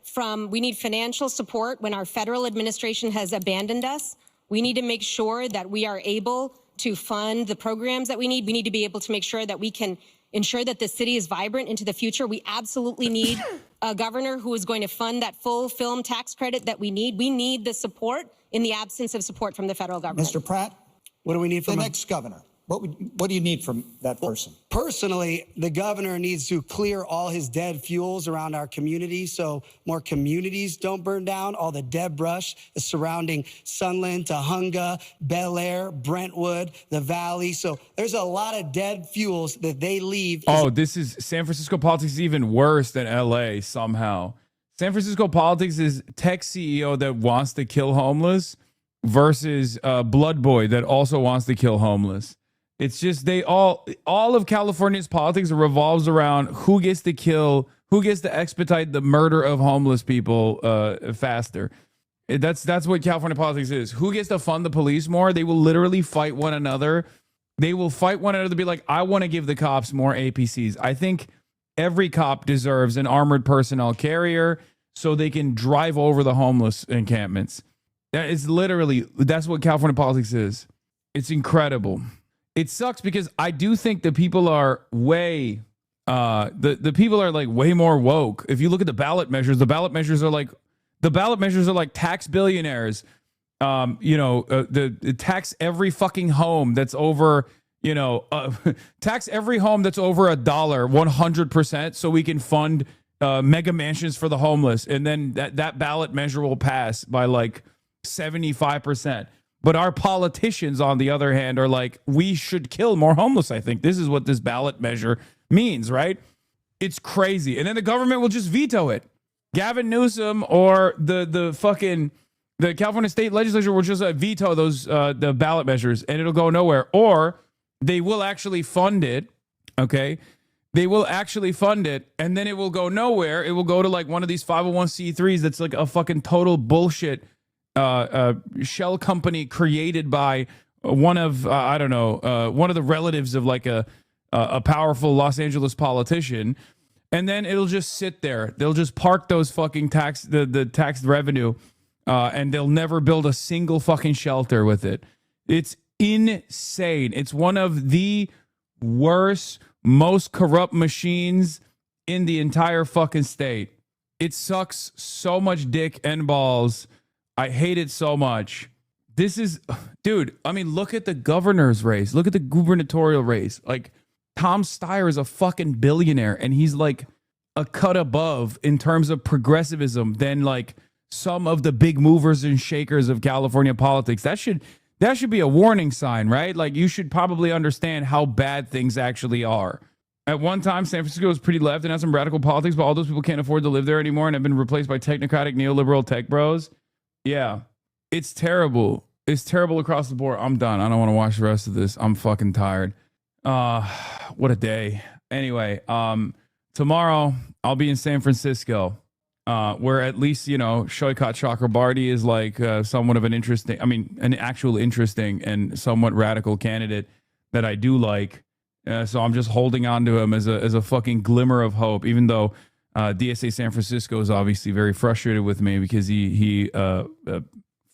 Speaker 1: we need financial support when our federal administration has abandoned us. We need to make sure that we are able to fund the programs that we need. We need to be able to make sure that we can ensure that the city is vibrant into the future. We absolutely need a governor who is going to fund that full film tax credit that we need. We need the support in the absence of support from the federal government.
Speaker 24: Mr. Pratt?
Speaker 7: What do we need from
Speaker 24: the next governor? What do you need from that person?
Speaker 7: Personally, the governor needs to clear all his dead fuels around our community so more communities don't burn down. All the dead brush surrounding Sunland, Tahunga, Bel Air, Brentwood, the Valley. So there's a lot of dead fuels that they leave.
Speaker 10: Oh, this is San Francisco politics is even worse than LA somehow. San Francisco politics is tech CEO that wants to kill homeless versus Blood Boy that also wants to kill homeless. It's just all of California's politics revolves around who gets to kill, who gets to expedite the murder of homeless people faster. That's what California politics is. Who gets to fund the police more? They will literally fight one another. They will fight one another to be like, I want to give the cops more APCs. I think every cop deserves an armored personnel carrier so they can drive over the homeless encampments. That's what California politics is. It's incredible. It sucks because I do think the people are way way more woke. If you look at the ballot measures are like tax billionaires. The tax every fucking home that's over, tax every home that's over $1 100% so we can fund mega mansions for the homeless, and then that ballot measure will pass by like 75%. But our politicians, on the other hand, are like, we should kill more homeless. I think this is what this ballot measure means, right? It's crazy. And then the government will just veto it. Gavin Newsom or the California state legislature will just veto those the ballot measures, and it'll go nowhere. Or they will actually fund it, okay? They will actually fund it, and then it will go nowhere. It will go to like one of these 501c3s that's like a fucking total bullshit shell company created by one of one of the relatives of like a powerful Los Angeles politician, and then it'll just sit there. They'll just park those fucking the tax revenue, and they'll never build a single fucking shelter with it. It's insane. It's one of the worst, most corrupt machines in the entire fucking state. It sucks so much dick and balls. I hate it so much. This is, dude, I mean, look at the governor's race. Look at the gubernatorial race. Like, Tom Steyer is a fucking billionaire, and he's like a cut above in terms of progressivism than like some of the big movers and shakers of California politics. That should be a warning sign, right? Like, you should probably understand how bad things actually are. At one time, San Francisco was pretty left and had some radical politics, but all those people can't afford to live there anymore and have been replaced by technocratic neoliberal tech bros. Yeah, it's terrible. It's terrible across the board. I'm done. I don't want to watch the rest of this. I'm fucking tired. What a day. Anyway, tomorrow I'll be in San Francisco, where at least, Shoykat Chakrabarti is like somewhat of an actual interesting and somewhat radical candidate that I do like. So I'm just holding on to him as a fucking glimmer of hope, even though DSA San Francisco is obviously very frustrated with me because he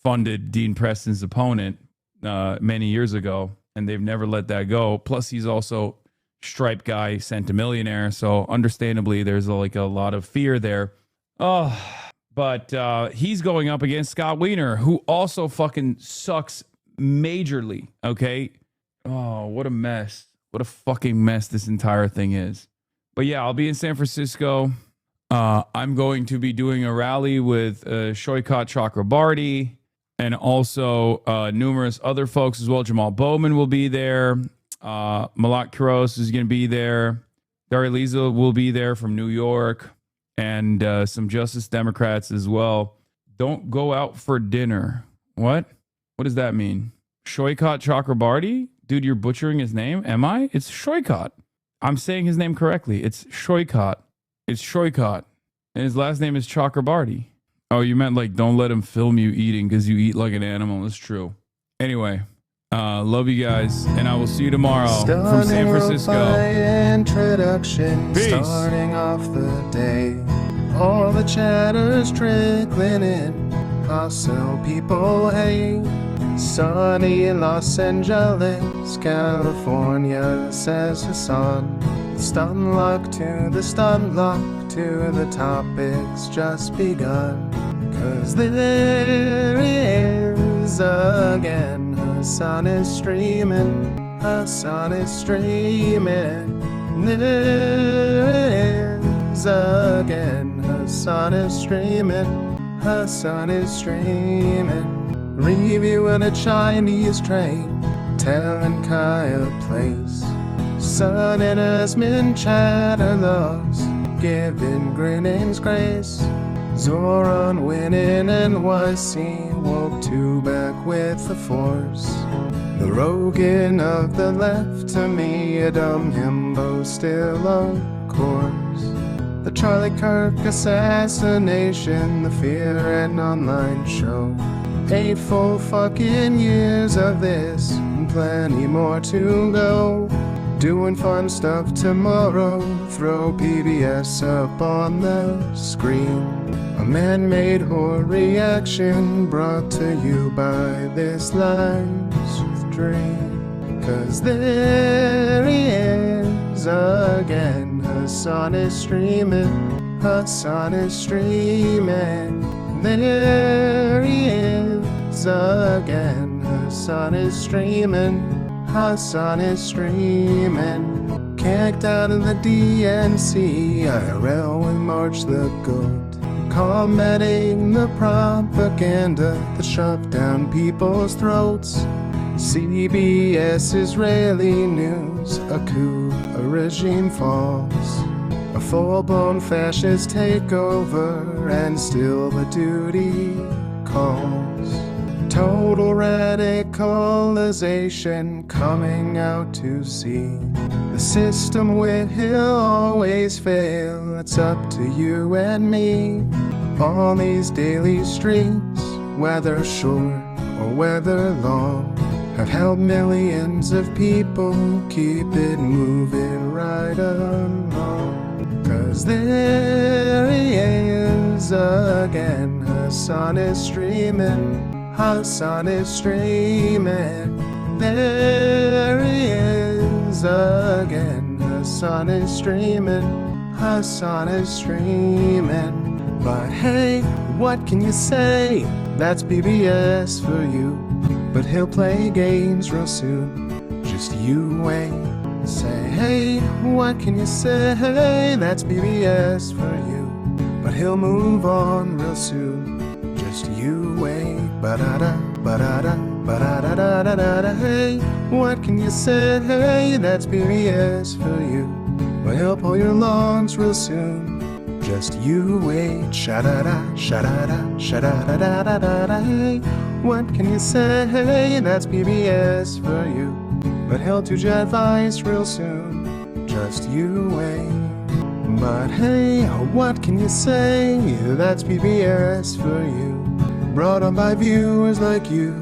Speaker 10: funded Dean Preston's opponent many years ago, and they've never let that go. Plus, he's also Stripe guy, centimillionaire, so understandably, there's like a lot of fear there. But he's going up against Scott Wiener, who also fucking sucks majorly. Okay, oh, what a mess! What a fucking mess this entire thing is. But yeah, I'll be in San Francisco. I'm going to be doing a rally with Shoykat Chakrabarti and also numerous other folks as well. Jamal Bowman will be there. Malak Kuros is going to be there. Dari Liza will be there from New York, and some Justice Democrats as well. Don't go out for dinner. What? What does that mean? Shoykat Chakrabarti? Dude, you're butchering his name? Am I? It's Shoykat. I'm saying his name correctly. It's Shoykat. It's Shoykat. And his last name is Chakrabarti. Oh, you meant like don't let him film you eating because you eat like an animal. It's true. Anyway, love you guys, and I will see you tomorrow from San Francisco.
Speaker 5: Introduction,
Speaker 10: peace.
Speaker 5: Starting off the day, all the chatter's trickling in. Hostile people hate. Sunny in Los Angeles, California, says Hassan. Stun luck to the stun luck to the topics just begun. 'Cause there is again, Hassan is streaming Her sun is streaming. There is again. Her sun is streaming. Her sun is streaming. Reviewing a Chinese train, telling Kaya Place. Sun and Esmond Chatterloss, giving Grinning's grace. Zoran winning NYC, woke two back with the force. The Rogan of the left, to me a dumb himbo still of course. The Charlie Kirk assassination, the Fear and Online show. 8 full fucking years of this, and plenty more to go. Doing fun stuff tomorrow, throw PBS up on the screen. A man-made horror reaction brought to you by this life's dream. 'Cause there he is again, Hassan is streaming, Hassan is streaming. There he is again, Hassan is streaming, Hassan is streaming. Kicked out of the DNC, IRL with March the Goat. Combating the propaganda that shoved down people's throats. CBS Israeli news, a coup, a regime falls. A full-blown fascist takeover, and still the duty calls. Total radicalization coming out to see. The system will always fail, it's up to you and me. On these daily streets, whether short or whether long, have helped millions of people keep it moving right along. 'Cause there he is again, Hassan is streaming, Hassan is streaming. There he is again, Hassan is streaming, Hassan is streaming. But hey, what can you say? That's BBS for you. But he'll play games real soon, just you wait. Say, hey, what can you say? That's BBS for you. But he'll move on real soon, just you wait. Ba-da-da, ba-da-da, ba-da-da-da-da-da. Hey, what can you say? That's BBS for you. But he'll pull your lungs real soon, just you wait. Sha-da-da, sha-da-da, sha-da-da-da-da-da. Hey, what can you say? That's BBS for you. But he'll do your advice real soon, just you wait. But hey, what can you say? That's BBS for you. Brought on by viewers like you.